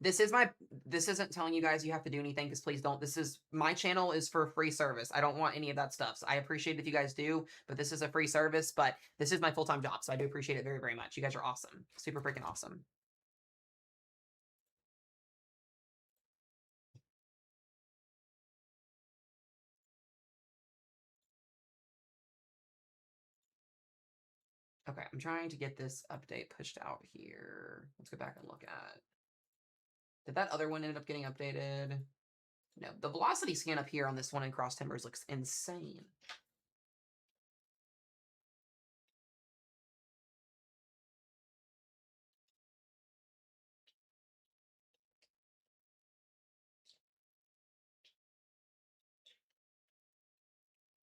This isn't telling you guys you have to do anything, because please don't. My channel is for free service. I don't want any of that stuff. So I appreciate it if you guys do, but this is a free service, but this is my full-time job. So I do appreciate it very, very much. You guys are awesome. Super freaking awesome. Okay, I'm trying to get this update pushed out here. Let's go back and look at. Did that other one end up getting updated? No, the velocity scan up here on this one in Cross Timbers looks insane.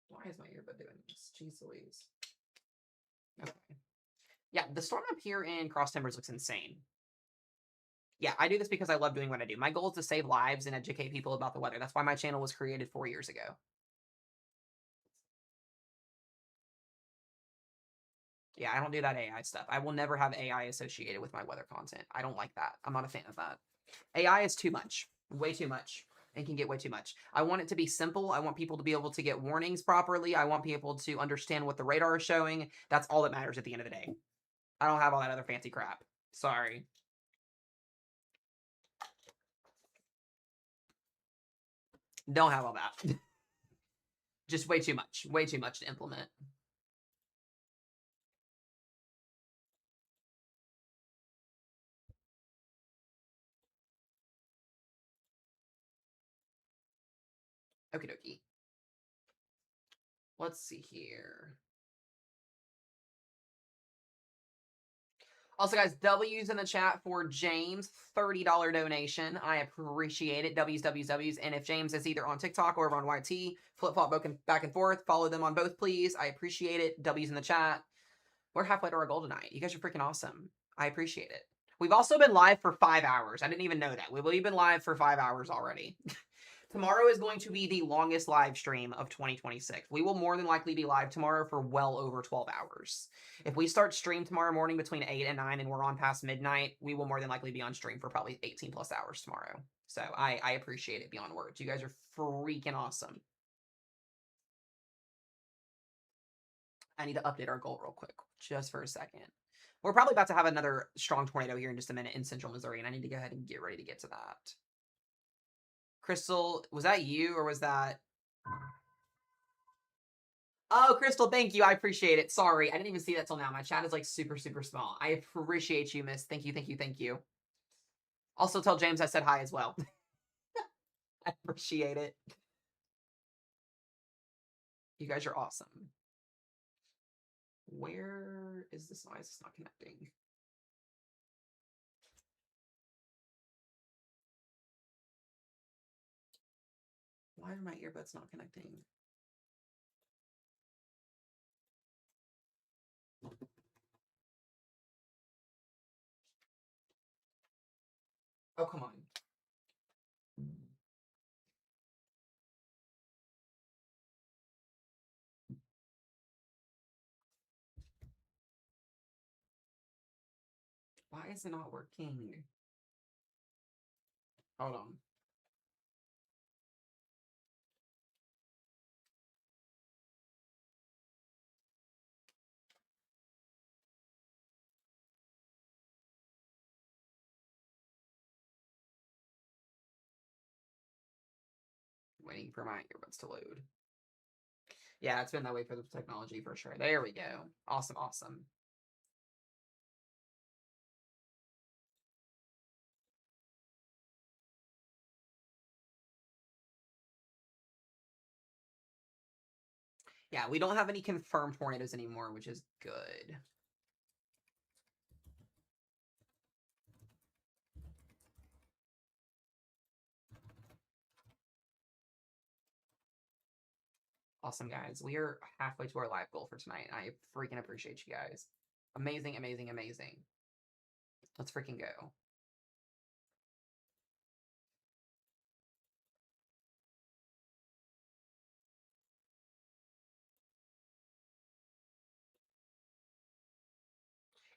Why is my earbud doing this? Jeez Louise. Okay. Yeah, the storm up here in Cross Timbers looks insane. Yeah, I do this because I love doing what I do. My goal is to save lives and educate people about the weather. That's why my channel was created 4 years ago. Yeah, I don't do that AI stuff. I will never have AI associated with my weather content. I don't like that. I'm not a fan of that. AI is too much. Way too much. It can get way too much. I want it to be simple. I want people to be able to get warnings properly. I want people to understand what the radar is showing. That's all that matters at the end of the day. I don't have all that other fancy crap. Sorry. Don't have all that. Just way too much. Way too much to implement. Okie dokie. Let's see here. Also, guys, W's in the chat for James, $30 donation. I appreciate it. W's. And if James is either on TikTok or over on YT, flip-flop back and forth. Follow them on both, please. I appreciate it. W's in the chat. We're halfway to our goal tonight. You guys are freaking awesome. I appreciate it. We've also been live for 5 hours. I didn't even know that. We've been live for 5 hours already. Tomorrow is going to be the longest live stream of 2026. We will more than likely be live tomorrow for well over 12 hours. If we start stream tomorrow morning between 8 and 9 and we're on past midnight, we will more than likely be on stream for probably 18 plus hours tomorrow. So I appreciate it beyond words. You guys are freaking awesome. I need to update our goal real quick, just for a second. We're probably about to have another strong tornado here in just a minute in central Missouri, and I need to go ahead and get ready to get to that. Crystal, was that you or was that... Oh, Crystal, thank you. I appreciate it. Sorry, I didn't even see that till now. My chat is like super, super small. I appreciate you, miss. Thank you, thank you, thank you. Also tell James I said hi as well. I appreciate it. You guys are awesome. Where is this noise? It's not connecting. Why are my earbuds not connecting? Oh, come on. Why is it not working? Hold on. Waiting for my earbuds to load. Yeah, it's been that way for the technology for sure. There we go. Awesome, awesome. Yeah, we don't have any confirmed tornadoes anymore, which is good. Awesome, guys. We are halfway to our live goal for tonight. I freaking appreciate you guys. Amazing, amazing, amazing. Let's freaking go.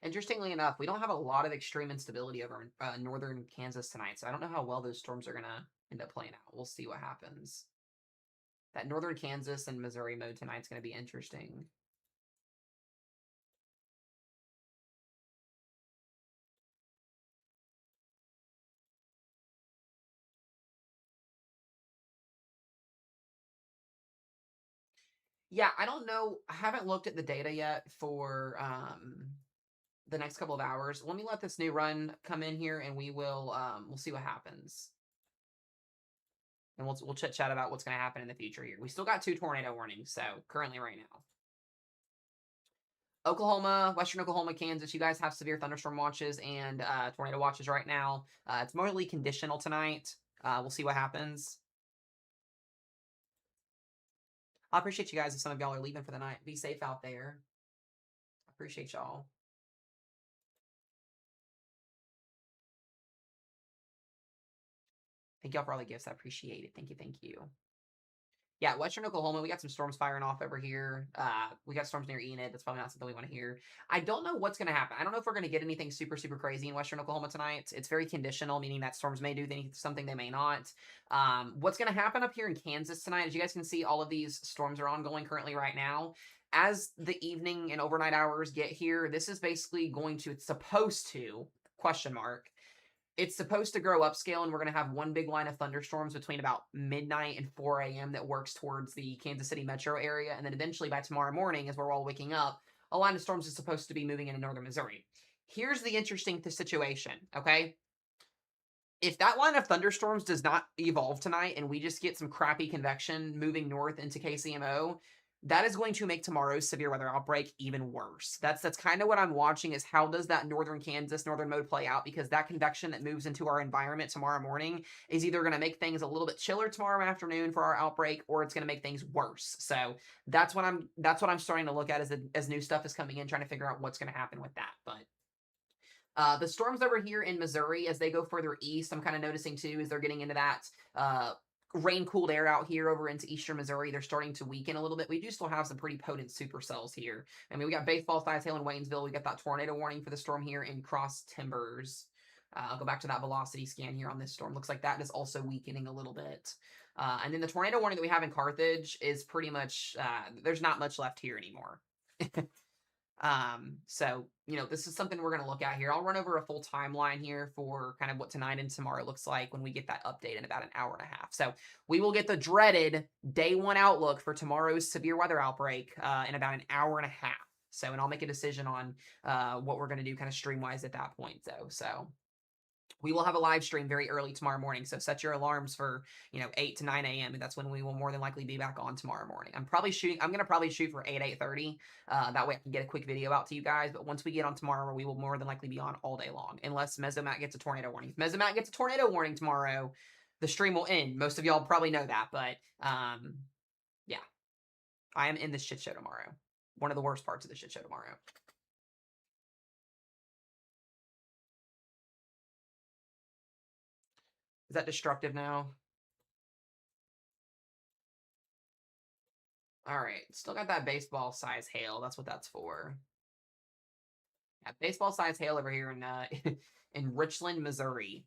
Interestingly enough, we don't have a lot of extreme instability over northern Kansas tonight, so I don't know how well those storms are going to end up playing out. We'll see what happens. That northern Kansas and Missouri mode tonight's going to be interesting. Yeah, I don't know. I haven't looked at the data yet for the next couple of hours. Let me let this new run come in here, and we'll see what happens. And we'll chit chat about what's going to happen in the future here. We still got 2 tornado warnings, so currently right now. Oklahoma, Western Oklahoma, Kansas, you guys have severe thunderstorm watches and tornado watches right now. It's mostly conditional tonight. We'll see what happens. I appreciate you guys if some of y'all are leaving for the night. Be safe out there. I appreciate y'all. Thank y'all for all the gifts. I appreciate it. Thank you. Thank you. Yeah, Western Oklahoma, we got some storms firing off over here. We got storms near Enid. That's probably not something we want to hear. I don't know what's going to happen. I don't know if we're going to get anything super, super crazy in Western Oklahoma tonight. It's very conditional, meaning that storms may do something they may not. What's going to happen up here in Kansas tonight, as you guys can see, all of these storms are ongoing currently right now. As the evening and overnight hours get here, this is basically it's supposed to, question mark, it's supposed to grow upscale, and we're going to have one big line of thunderstorms between about midnight and 4 a.m. that works towards the Kansas City metro area. And then eventually by tomorrow morning, as we're all waking up, a line of storms is supposed to be moving into northern Missouri. Here's the interesting situation, okay? If that line of thunderstorms does not evolve tonight and we just get some crappy convection moving north into KCMO, that is going to make tomorrow's severe weather outbreak even worse. That's kind of what I'm watching, is how does that northern Kansas, northern mode play out, because that convection that moves into our environment tomorrow morning is either going to make things a little bit chiller tomorrow afternoon for our outbreak, or it's going to make things worse. So that's what I'm starting to look at as new stuff is coming in, trying to figure out what's going to happen with that. But the storms over here in Missouri, as they go further east, I'm kind of noticing too, is they're getting into that rain-cooled air out here over into eastern Missouri. They're starting to weaken a little bit. We do still have some pretty potent supercells here. I mean, we got baseball size hail in Waynesville. We got that tornado warning for the storm here in Cross Timbers. I'll go back to that velocity scan here on this storm. Looks like that is also weakening a little bit. And then the tornado warning that we have in Carthage is pretty much, there's not much left here anymore. So, this is something we're going to look at here. I'll run over a full timeline here for kind of what tonight and tomorrow looks like when we get that update in about an hour and a half. So we will get the dreaded day one outlook for tomorrow's severe weather outbreak in about an hour and a half. So, and I'll make a decision on what we're going to do kind of stream wise at that point though. So we will have a live stream very early tomorrow morning. So set your alarms for, 8 to 9 a.m. And that's when we will more than likely be back on tomorrow morning. I'm going to probably shoot for 8:30. That way I can get a quick video out to you guys. But once we get on tomorrow, we will more than likely be on all day long. Unless Mesomat gets a tornado warning. If Mesomat gets a tornado warning tomorrow, the stream will end. Most of y'all probably know that. But, yeah. I am in this shit show tomorrow. One of the worst parts of the shit show tomorrow. Is that destructive now? All right. Still got that baseball size hail. That's what that's for. Yeah, baseball size hail over here in in Richland, Missouri.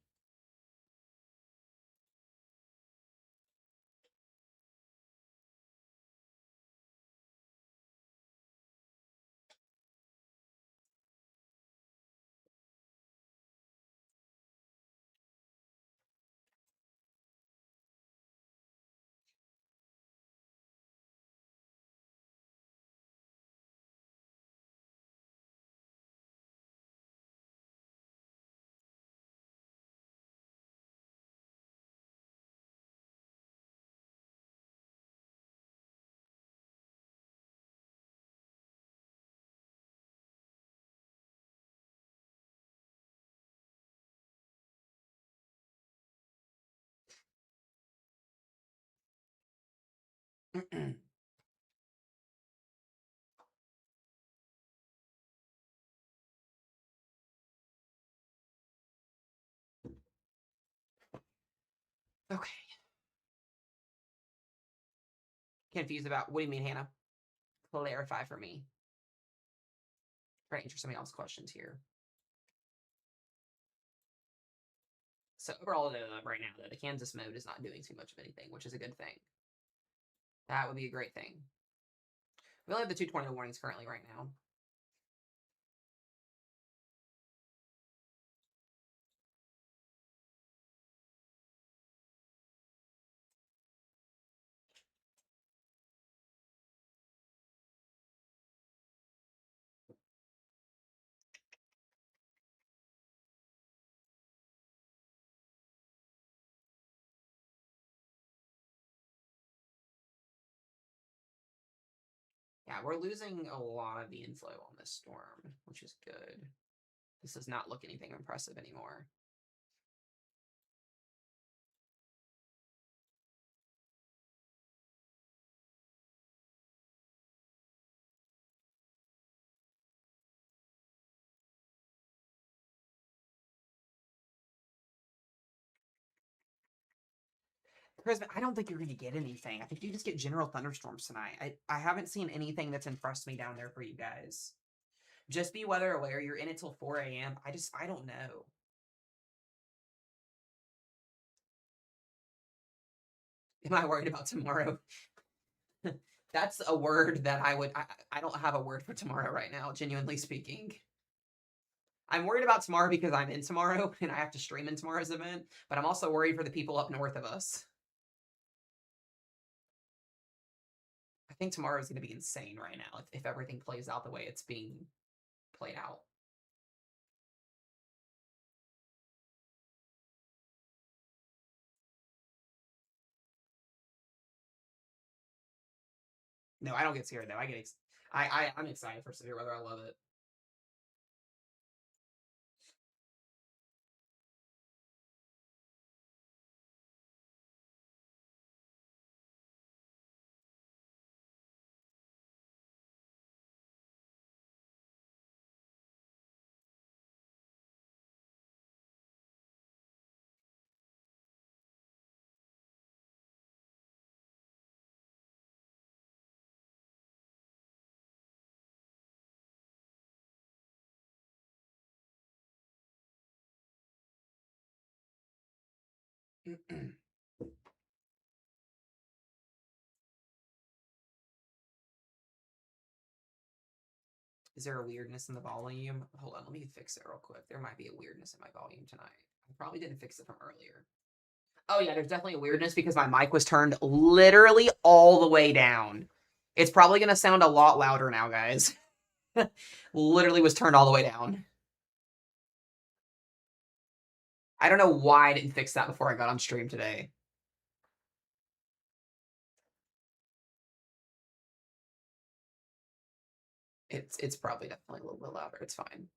Okay. Confused about what do you mean, Hannah? Clarify for me. Trying to answer somebody else's questions here. So overall, right now, the Kansas mode is not doing too much of anything, which is a good thing. That would be a great thing. We only have the 2 tornado warnings currently right now. Yeah, we're losing a lot of the inflow on this storm, which is good. This does not look anything impressive anymore. Chris, I don't think you're going to get anything. I think you just get general thunderstorms tonight. I haven't seen anything that's impressed me down there for you guys. Just be weather aware. You're in it till 4 a.m. I don't know. Am I worried about tomorrow? That's a word that I don't have a word for tomorrow right now, genuinely speaking. I'm worried about tomorrow because I'm in tomorrow and I have to stream in tomorrow's event, but I'm also worried for the people up north of us. I think tomorrow is going to be insane right now if everything plays out the way it's being played out. No, I don't get scared though. I'm excited for severe weather. I love it. Is there a weirdness in the volume? Hold on, let me fix it real quick. There might be a weirdness in my volume tonight. I probably didn't fix it from earlier. Oh yeah, there's definitely a weirdness because my mic was turned literally all the way down. It's probably going to sound a lot louder now, guys. Literally was turned all the way down. I don't know why I didn't fix that before I got on stream today. It's probably definitely a little bit louder. It's fine.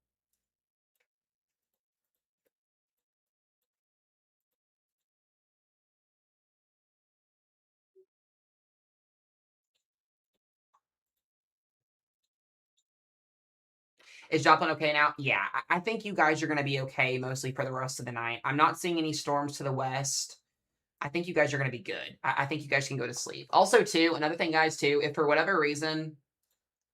Is Joplin okay now? Yeah, I think you guys are going to be okay mostly for the rest of the night. I'm not seeing any storms to the west. I think you guys are going to be good. I think you guys can go to sleep. Also, too, another thing, guys, too, if for whatever reason,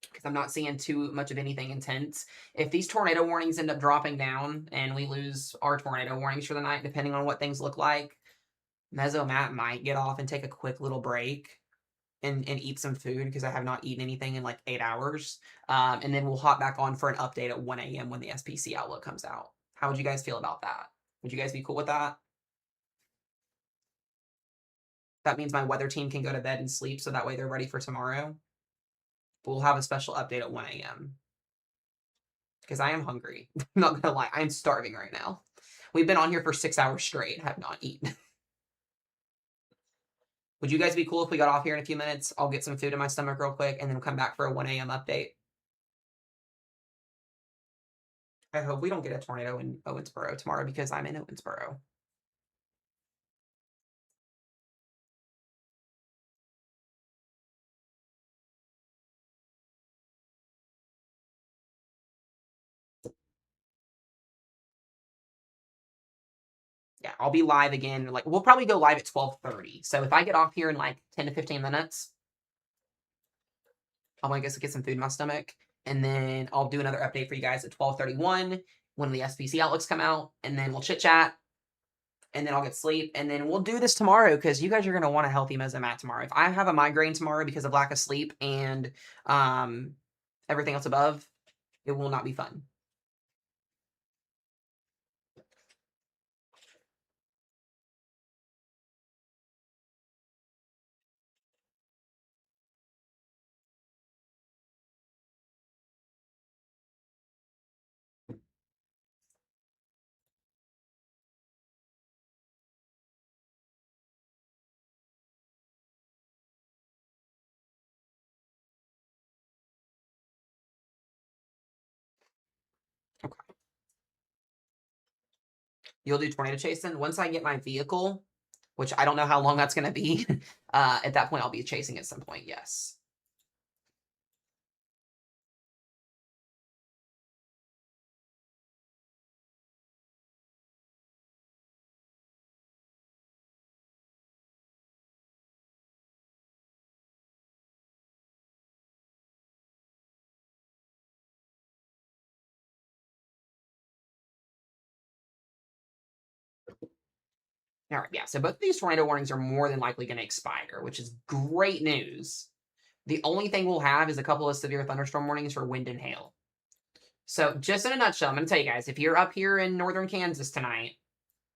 because I'm not seeing too much of anything intense, if these tornado warnings end up dropping down and we lose our tornado warnings for the night, depending on what things look like, Mezzo Matt might get off and take a quick little break and eat some food because I have not eaten anything in like 8 hours. And then we'll hop back on for an update at 1 a.m. when the SPC outlook comes out. How would you guys feel about that? Would you guys be cool with that? That means my weather team can go to bed and sleep so that way they're ready for tomorrow. We'll have a special update at 1 a.m. because I am hungry. I'm not gonna lie, I'm starving right now. We've been on here for 6 hours straight, have not eaten. Would you guys be cool if we got off here in a few minutes? I'll get some food in my stomach real quick and then we'll come back for a 1 a.m. update. I hope we don't get a tornado in Owensboro tomorrow because I'm in Owensboro. Yeah, I'll be live again. Like we'll probably go live at 12:30. So if I get off here in like 10 to 15 minutes, I'm gonna get some food in my stomach, and then I'll do another update for you guys at 12:31 when the SPC outlooks come out, and then we'll chit chat, and then I'll get sleep, and then we'll do this tomorrow because you guys are gonna want a healthy mesomat tomorrow. If I have a migraine tomorrow because of lack of sleep and everything else above, it will not be fun. Okay. You'll do tornado chasing once I get my vehicle, which I don't know how long that's gonna be. At that point, I'll be chasing at some point. Yes. All right, yeah. So both of these tornado warnings are more than likely going to expire, which is great news. The only thing we'll have is a couple of severe thunderstorm warnings for wind and hail. So just in a nutshell, I'm going to tell you guys, if you're up here in northern Kansas tonight,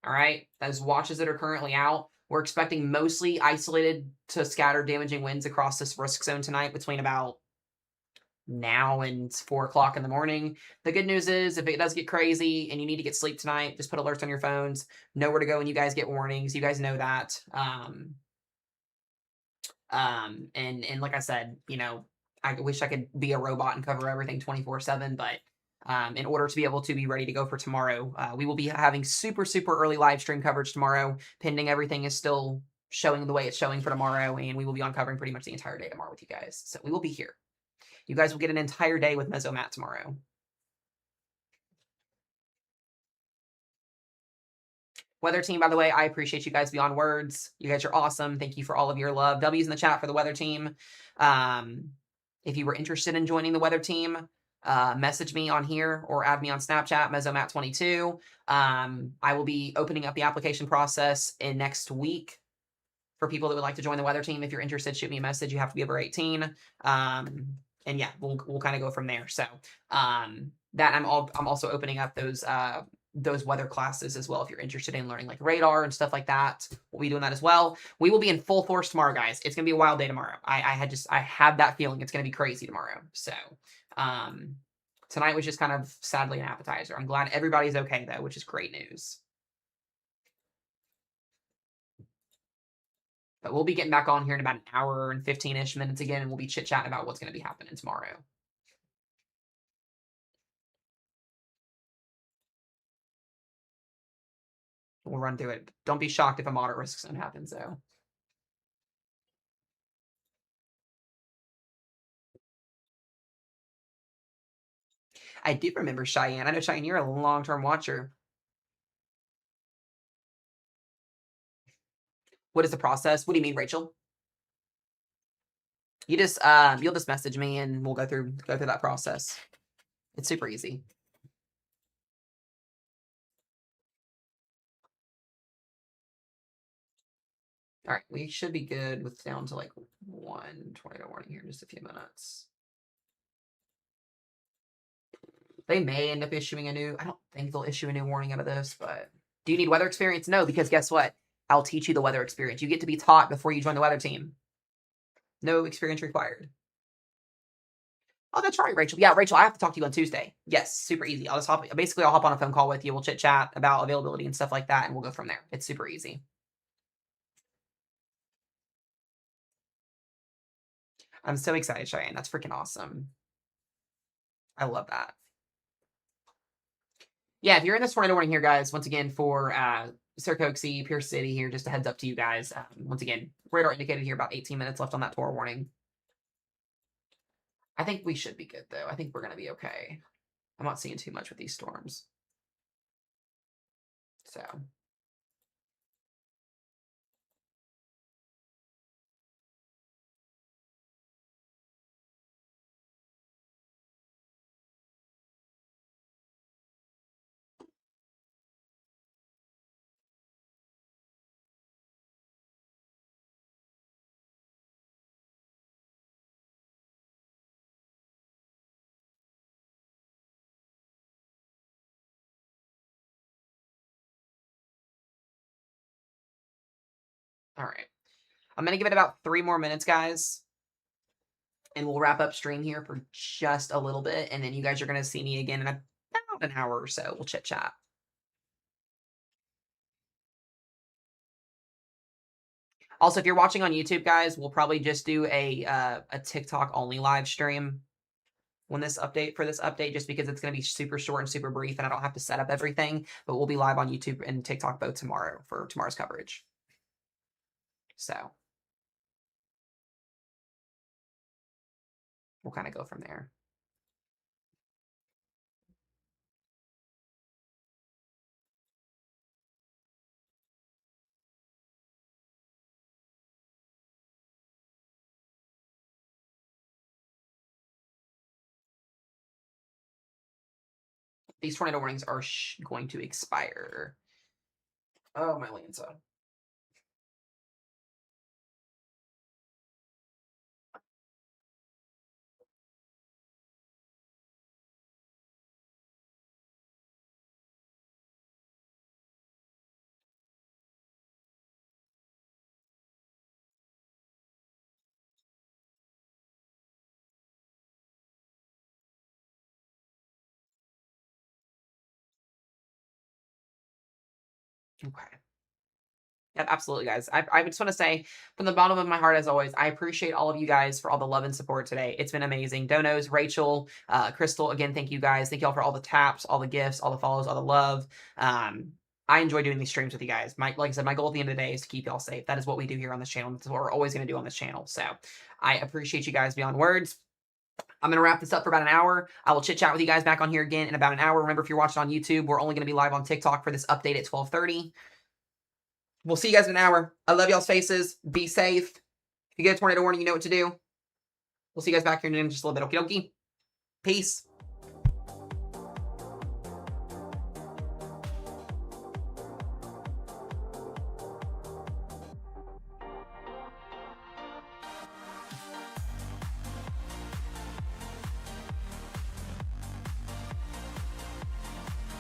all right, those watches that are currently out, we're expecting mostly isolated to scattered damaging winds across this risk zone tonight between about now and 4 o'clock in the morning. The good news is if it does get crazy and you need to get sleep tonight, just put alerts on your phones, know where to go when you guys get warnings. You guys know that. And like I said, you know, I wish I could be a robot and cover everything 24/7, but in order to be able to be ready to go for tomorrow, we will be having super early live stream coverage tomorrow, pending everything is still showing the way it's showing for tomorrow, and we will be on covering pretty much the entire day tomorrow with you guys. So we will be here. You guys will get an entire day with Mezzo Matt tomorrow. Weather team, by the way, I appreciate you guys beyond words. You guys are awesome. Thank you for all of your love. W's in the chat for the weather team. If you were interested in joining the weather team, message me on here or add me on Snapchat, MezzoMatt22. I will be opening up the application process in next week for people that would like to join the weather team. If you're interested, shoot me a message. You have to be over 18. and yeah, we'll kind of go from there. So that I'm also opening up those weather classes as well. If you're interested in learning like radar and stuff like that, we'll be doing that as well. We will be in full force tomorrow, guys. It's gonna be a wild day tomorrow. I had that feeling it's gonna be crazy tomorrow. So tonight was just kind of sadly an appetizer. I'm glad everybody's okay though, which is great news. But we'll be getting back on here in about an hour and 15-ish minutes again, and we'll be chit-chatting about what's going to be happening tomorrow. We'll run through it. Don't be shocked if a moderate risk zone happens, though. I do remember Cheyenne. I know, Cheyenne, you're a long-term watcher. What is the process? What do you mean, Rachel? You just you'll just message me and we'll go through that process. It's super easy. All right, we should be good with down to like 1 tornado warning here in just a few minutes. They may end up issuing a new, I don't think they'll issue a new warning out of this, but do you need weather experience? No, because guess what? I'll teach you the weather experience. You get to be taught before you join the weather team. No experience required. Oh, that's right, Rachel. Yeah, Rachel, I have to talk to you on Tuesday. Yes, super easy. I'll hop on a phone call with you. We'll chit chat about availability and stuff like that, and we'll go from there. It's super easy. I'm so excited, Cheyenne. That's freaking awesome. I love that. Yeah, if you're in this tornado warning here, guys, once again for Siracusa, Pierce City here, just a heads up to you guys. Once again, radar indicated here about 18 minutes left on that tornado warning. I think we should be good, though. I think we're going to be okay. I'm not seeing too much with these storms. So. All right. I'm going to give it about 3 more minutes, guys. And we'll wrap up stream here for just a little bit. And then you guys are going to see me again in about an hour or so. We'll chit chat. Also, if you're watching on YouTube, guys, we'll probably just do a TikTok only live stream when this update, just because it's going to be super short and super brief, and I don't have to set up everything. But we'll be live on YouTube and TikTok both tomorrow for tomorrow's coverage. So we'll kind of go from there. These tornado warnings are going to expire. Oh, my Lanza. Okay. Yep, absolutely, guys. I just want to say from the bottom of my heart, as always, I appreciate all of you guys for all the love and support today. It's been amazing. Donos, Rachel, Crystal, again, thank you guys. Thank you all for all the taps, all the gifts, all the follows, all the love. I enjoy doing these streams with you guys. Like I said, my goal at the end of the day is to keep y'all safe. That is what we do here on this channel. That's what we're always going to do on this channel. So I appreciate you guys beyond words. I'm going to wrap this up for about an hour. I will chit chat with you guys back on here again in about an hour. Remember, if you're watching on YouTube, we're only going to be live on TikTok for this update at 12:30. We'll see you guys in an hour. I love y'all's faces. Be safe. If you get a tornado warning, you know what to do. We'll see you guys back here in just a little bit. Okie dokie. Peace.